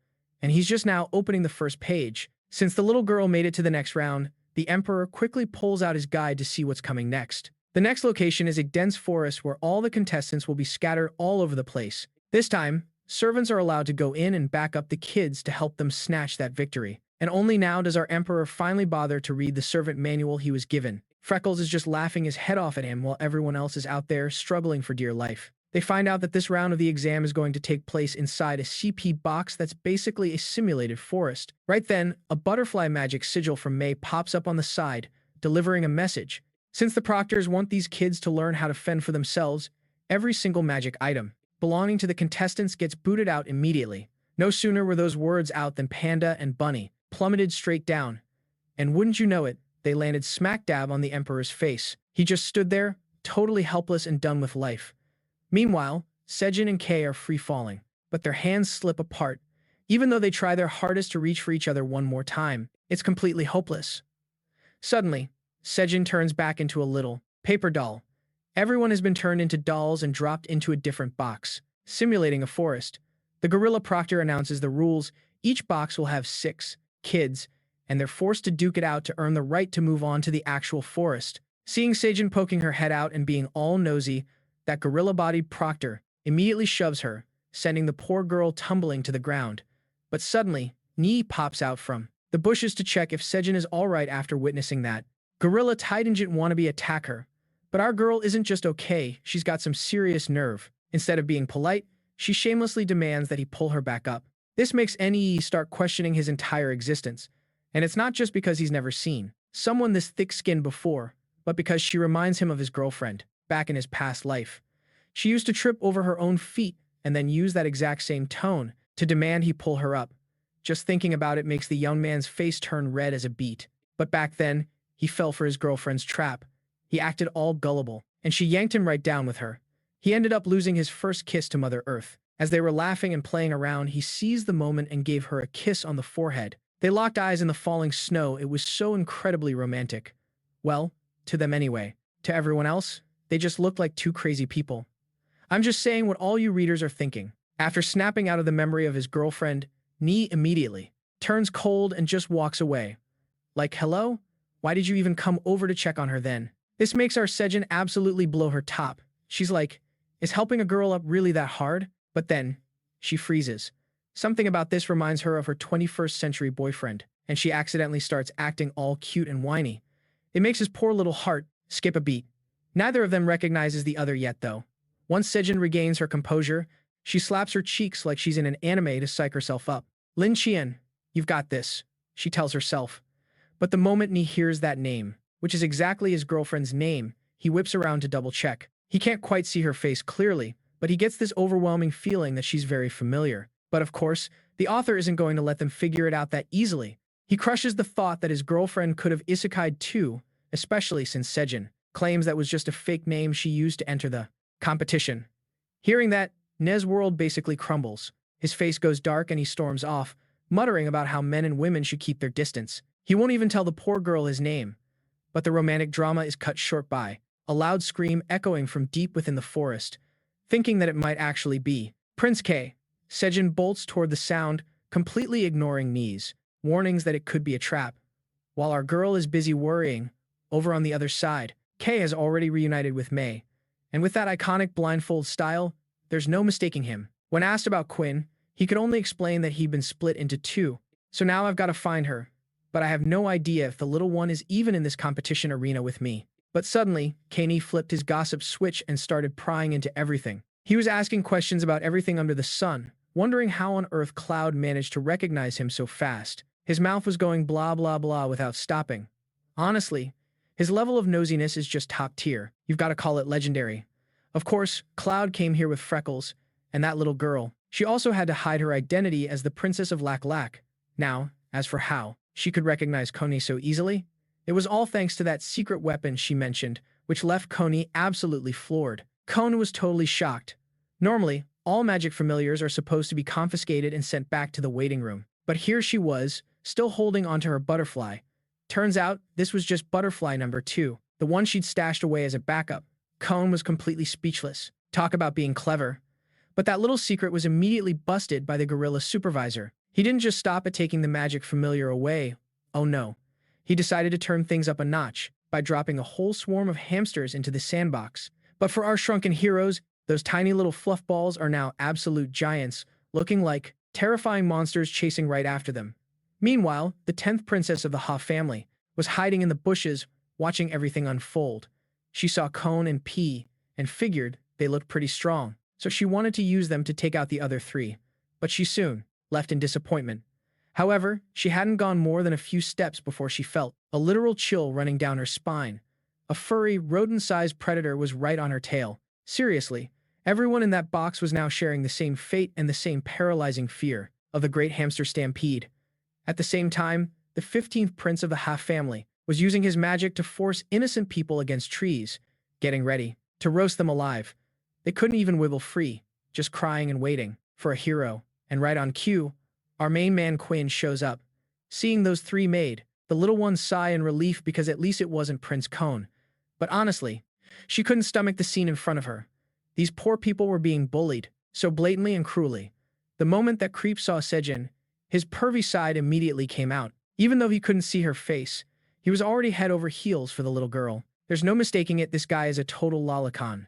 and he's just now opening the first page. Since the little girl made it to the next round, the Emperor quickly pulls out his guide to see what's coming next. The next location is a dense forest where all the contestants will be scattered all over the place. This time, servants are allowed to go in and back up the kids to help them snatch that victory. And only now does our Emperor finally bother to read the servant manual he was given. Freckles is just laughing his head off at him while everyone else is out there struggling for dear life. They find out that this round of the exam is going to take place inside a CP box that's basically a simulated forest. Right then, a butterfly magic sigil from May pops up on the side, delivering a message. Since the proctors want these kids to learn how to fend for themselves, every single magic item belonging to the contestants gets booted out immediately. No sooner were those words out than Panda and Bunny plummeted straight down. And wouldn't you know it, they landed smack dab on the Emperor's face. He just stood there, totally helpless and done with life. Meanwhile, Sejin and Kay are free falling, but their hands slip apart. Even though they try their hardest to reach for each other one more time, it's completely hopeless. Suddenly, Sejin turns back into a little paper doll. Everyone has been turned into dolls and dropped into a different box, simulating a forest. The gorilla proctor announces the rules. Each box will have 6 kids, and they're forced to duke it out to earn the right to move on to the actual forest. Seeing Sejin poking her head out and being all nosy, that gorilla-bodied proctor immediately shoves her, sending the poor girl tumbling to the ground. But suddenly, Nee pops out from the bushes to check if Sejin is alright after witnessing that. Gorilla didn't want to be attack her, but our girl isn't just okay, she's got some serious nerve. Instead of being polite, she shamelessly demands that he pull her back up. This makes Nee start questioning his entire existence. And it's not just because he's never seen someone this thick-skinned before, but because she reminds him of his girlfriend back in his past life. She used to trip over her own feet and then use that exact same tone to demand he pull her up. Just thinking about it makes the young man's face turn red as a beet. But back then, he fell for his girlfriend's trap. He acted all gullible, and she yanked him right down with her. He ended up losing his first kiss to Mother Earth. As they were laughing and playing around, he seized the moment and gave her a kiss on the forehead. They locked eyes in the falling snow. It was so incredibly romantic. Well, to them anyway. To everyone else, they just looked like two crazy people. I'm just saying what all you readers are thinking. After snapping out of the memory of his girlfriend, Nee immediately turns cold and just walks away. Like, hello? Why did you even come over to check on her then? This makes our Sejin absolutely blow her top. She's like, is helping a girl up really that hard? But then, she freezes. Something about this reminds her of her 21st century boyfriend, and she accidentally starts acting all cute and whiny. It makes his poor little heart skip a beat. Neither of them recognizes the other yet, though. Once Sejin regains her composure, she slaps her cheeks like she's in an anime to psych herself up. Lin Qian, you've got this, she tells herself. But the moment he hears that name, which is exactly his girlfriend's name, he whips around to double check. He can't quite see her face clearly, but he gets this overwhelming feeling that she's very familiar. But of course, the author isn't going to let them figure it out that easily. He crushes the thought that his girlfriend could have isekai'd too, especially since Sejin claims that was just a fake name she used to enter the competition. Hearing that, Ne's world basically crumbles. His face goes dark and he storms off, muttering about how men and women should keep their distance. He won't even tell the poor girl his name. But the romantic drama is cut short by a loud scream echoing from deep within the forest. Thinking that it might actually be Prince K, Sejin bolts toward the sound, completely ignoring Ne's warnings that it could be a trap. While our girl is busy worrying, over on the other side, K has already reunited with Mei. And with that iconic blindfold style, there's no mistaking him. When asked about Quinn, he could only explain that he'd been split into two. So now I've got to find her. But I have no idea if the little one is even in this competition arena with me. But suddenly, Kaney flipped his gossip switch and started prying into everything. He was asking questions about everything under the sun, wondering how on earth Cloud managed to recognize him so fast. His mouth was going blah blah blah without stopping. Honestly, his level of nosiness is just top tier. You've got to call it legendary. Of course, Cloud came here with freckles, and that little girl. She also had to hide her identity as the Princess of Lak Lak. Now, as for how she could recognize Coney so easily, it was all thanks to that secret weapon she mentioned, which left Coney absolutely floored. Cone was totally shocked. Normally, all magic familiars are supposed to be confiscated and sent back to the waiting room. But here she was, still holding onto her butterfly. Turns out, this was just butterfly number 2, the one she'd stashed away as a backup. Cone was completely speechless. Talk about being clever. But that little secret was immediately busted by the gorilla supervisor. He didn't just stop at taking the magic familiar away. Oh no. He decided to turn things up a notch by dropping a whole swarm of hamsters into the sandbox. But for our shrunken heroes, those tiny little fluff balls are now absolute giants, looking like terrifying monsters chasing right after them. Meanwhile, the 10th princess of the Ha family was hiding in the bushes, watching everything unfold. She saw Cone and P and figured they looked pretty strong, so she wanted to use them to take out the other 3. But she soon left in disappointment. However, she hadn't gone more than a few steps before she felt a literal chill running down her spine. A furry, rodent-sized predator was right on her tail. Seriously, everyone in that box was now sharing the same fate and the same paralyzing fear of the great hamster stampede. At the same time, the 15th prince of the Ha family was using his magic to force innocent people against trees, getting ready to roast them alive. They couldn't even wiggle free, just crying and waiting for a hero. And right on cue, our main man Quinn shows up. Seeing those 3 made, the little one sigh in relief because at least it wasn't Prince Cone. But honestly, she couldn't stomach the scene in front of her. These poor people were being bullied, so blatantly and cruelly. The moment that Creep saw Sejin, his pervy side immediately came out. Even though he couldn't see her face, he was already head over heels for the little girl. There's no mistaking it, this guy is a total lolicon.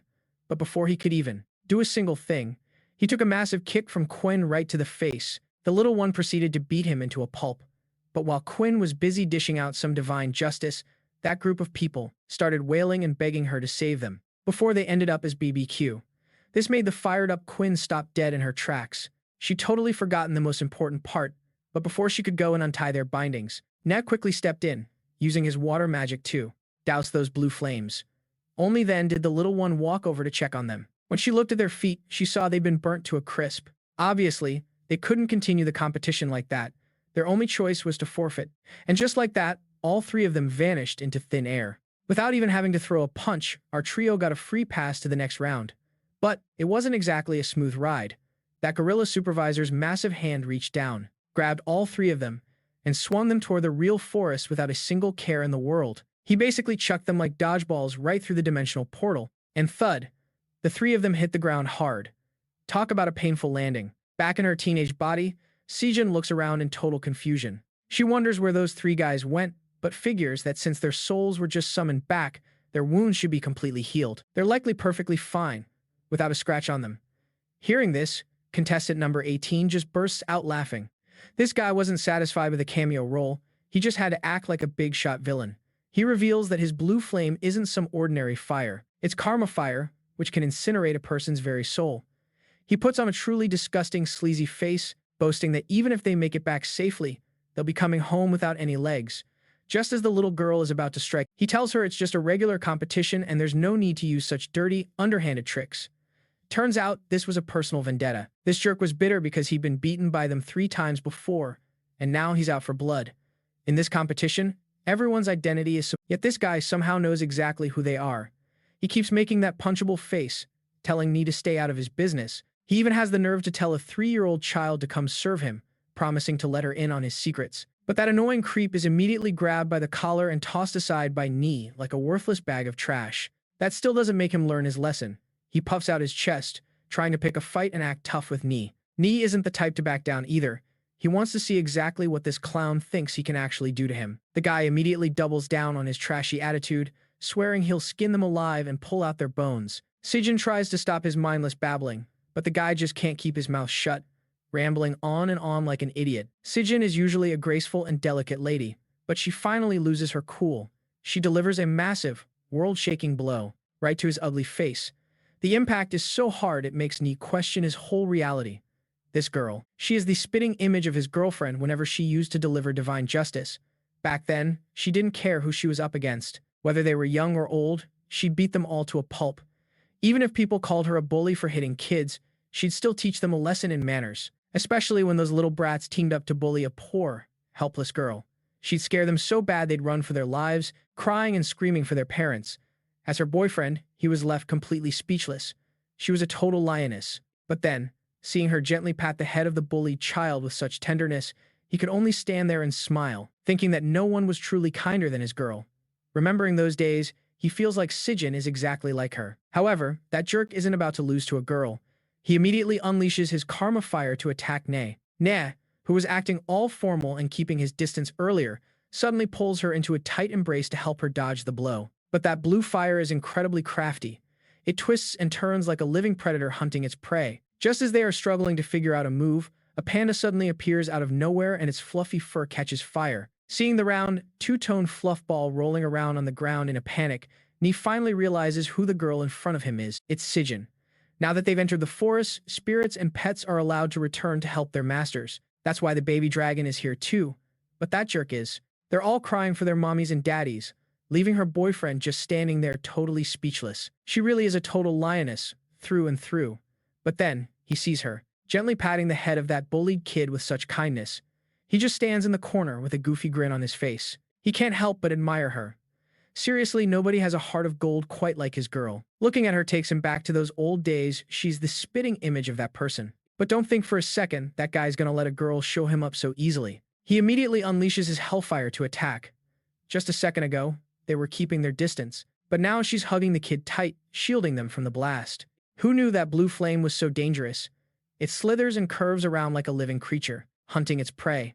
But before he could even do a single thing, he took a massive kick from Quinn right to the face. The little one proceeded to beat him into a pulp. But while Quinn was busy dishing out some divine justice, that group of people started wailing and begging her to save them, before they ended up as BBQ. This made the fired-up Quinn stop dead in her tracks. She'd totally forgotten the most important part, but before she could go and untie their bindings, Ned quickly stepped in, using his water magic to douse those blue flames. Only then did the little one walk over to check on them. When she looked at their feet, she saw they'd been burnt to a crisp. Obviously, they couldn't continue the competition like that. Their only choice was to forfeit. And just like that, all 3 of them vanished into thin air. Without even having to throw a punch, our trio got a free pass to the next round. But it wasn't exactly a smooth ride. That gorilla supervisor's massive hand reached down, grabbed all 3 of them, and swung them toward the real forest without a single care in the world. He basically chucked them like dodgeballs right through the dimensional portal, and thud, the 3 of them hit the ground hard. Talk about a painful landing. Back in her teenage body, Sujin looks around in total confusion. She wonders where those 3 guys went, but figures that since their souls were just summoned back, their wounds should be completely healed. They're likely perfectly fine, without a scratch on them. Hearing this, contestant number 18 just bursts out laughing. This guy wasn't satisfied with a cameo role, he just had to act like a big-shot villain. He reveals that his blue flame isn't some ordinary fire. It's karma fire, which can incinerate a person's very soul. He puts on a truly disgusting, sleazy face, boasting that even if they make it back safely, they'll be coming home without any legs. Just as the little girl is about to strike, he tells her it's just a regular competition and there's no need to use such dirty, underhanded tricks. Turns out this was a personal vendetta. This jerk was bitter because he'd been beaten by them 3 times before, and now he's out for blood. In this competition, everyone's identity is yet this guy somehow knows exactly who they are. He keeps making that punchable face, telling Nee to stay out of his business. He even has the nerve to tell a 3-year-old child to come serve him, promising to let her in on his secrets. But that annoying creep is immediately grabbed by the collar and tossed aside by Nee like a worthless bag of trash. That still doesn't make him learn his lesson. He puffs out his chest, trying to pick a fight and act tough with Nee. Nee isn't the type to back down either. He wants to see exactly what this clown thinks he can actually do to him. The guy immediately doubles down on his trashy attitude, swearing he'll skin them alive and pull out their bones. Sujin tries to stop his mindless babbling, but the guy just can't keep his mouth shut, rambling on and on like an idiot. Sujin is usually a graceful and delicate lady, but she finally loses her cool. She delivers a massive, world-shaking blow, right to his ugly face. The impact is so hard it makes Nee question his whole reality. This girl, she is the spitting image of his girlfriend whenever she used to deliver divine justice. Back then, she didn't care who she was up against. Whether they were young or old, she'd beat them all to a pulp. Even if people called her a bully for hitting kids, she'd still teach them a lesson in manners, especially when those little brats teamed up to bully a poor, helpless girl. She'd scare them so bad they'd run for their lives, crying and screaming for their parents. As her boyfriend, he was left completely speechless. She was a total lioness. But then, seeing her gently pat the head of the bullied child with such tenderness, he could only stand there and smile, thinking that no one was truly kinder than his girl. Remembering those days, he feels like Sujin is exactly like her. However, that jerk isn't about to lose to a girl. He immediately unleashes his karma fire to attack Ne. Ne, who was acting all formal and keeping his distance earlier, suddenly pulls her into a tight embrace to help her dodge the blow. But that blue fire is incredibly crafty. It twists and turns like a living predator hunting its prey. Just as they are struggling to figure out a move, a panda suddenly appears out of nowhere and its fluffy fur catches fire. Seeing the round, two-tone fluff ball rolling around on the ground in a panic, Nee finally realizes who the girl in front of him is. It's Sujin. Now that they've entered the forest, spirits and pets are allowed to return to help their masters. That's why the baby dragon is here too. But that jerk is. They're all crying for their mommies and daddies, leaving her boyfriend just standing there totally speechless. She really is a total lioness, through and through. But then, he sees her, gently patting the head of that bullied kid with such kindness. He just stands in the corner with a goofy grin on his face. He can't help but admire her. Seriously, nobody has a heart of gold quite like his girl. Looking at her takes him back to those old days. She's the spitting image of that person. But don't think for a second that guy's gonna let a girl show him up so easily. He immediately unleashes his hellfire to attack. Just a second ago, they were keeping their distance, but now she's hugging the kid tight, shielding them from the blast. Who knew that blue flame was so dangerous? It slithers and curves around like a living creature, hunting its prey.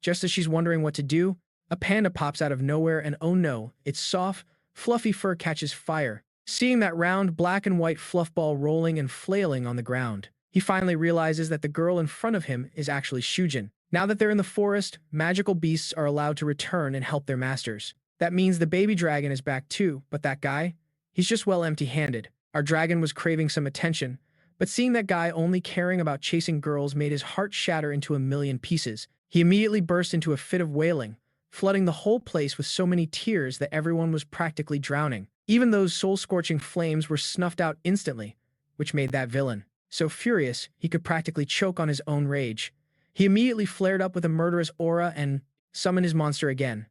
Just as she's wondering what to do, a panda pops out of nowhere and oh no, its soft, fluffy fur catches fire. Seeing that round, black and white fluff ball rolling and flailing on the ground, he finally realizes that the girl in front of him is actually Sujin. Now that they're in the forest, magical beasts are allowed to return and help their masters. That means the baby dragon is back too, but that guy? He's just well empty-handed. Our dragon was craving some attention, but seeing that guy only caring about chasing girls made his heart shatter into a million pieces. He immediately burst into a fit of wailing, flooding the whole place with so many tears that everyone was practically drowning. Even those soul-scorching flames were snuffed out instantly, which made that villain so furious he could practically choke on his own rage. He immediately flared up with a murderous aura and summoned his monster again.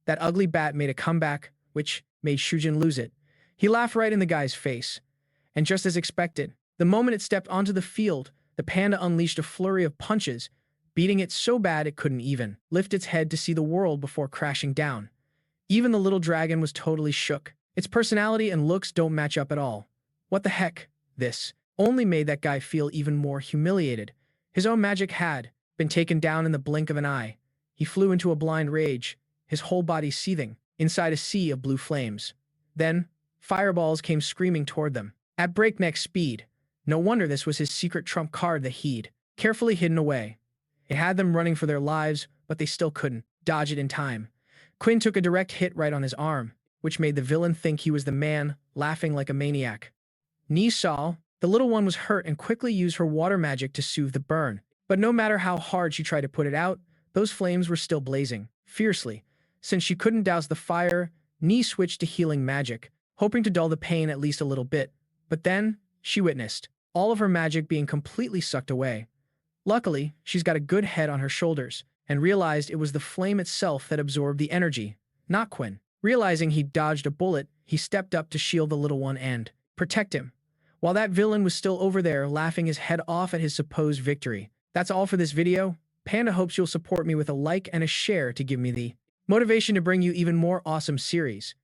That ugly bat made a comeback, which made Sujin lose it. He laughed right in the guy's face. And just as expected, the moment it stepped onto the field, the panda unleashed a flurry of punches, beating it so bad it couldn't even lift its head to see the world before crashing down. Even the little dragon was totally shook. Its personality and looks don't match up at all. What the heck? This only made that guy feel even more humiliated. His own magic had been taken down in the blink of an eye. He flew into a blind rage, his whole body seething inside a sea of blue flames. Then, fireballs came screaming toward them at breakneck speed. No wonder this was his secret trump card that he'd carefully hidden away. It had them running for their lives, but they still couldn't dodge it in time. Quinn took a direct hit right on his arm, which made the villain think he was the man, laughing like a maniac. Nee saw the little one was hurt and quickly used her water magic to soothe the burn. But no matter how hard she tried to put it out, those flames were still blazing fiercely. Since she couldn't douse the fire, Ni switched to healing magic, hoping to dull the pain at least a little bit. But then, she witnessed all of her magic being completely sucked away. Luckily, she's got a good head on her shoulders, and realized it was the flame itself that absorbed the energy, not Quinn. Realizing he dodged a bullet, he stepped up to shield the little one and protect him, while that villain was still over there laughing his head off at his supposed victory. That's all for this video. Panda hopes you'll support me with a like and a share to give me the motivation to bring you even more awesome series.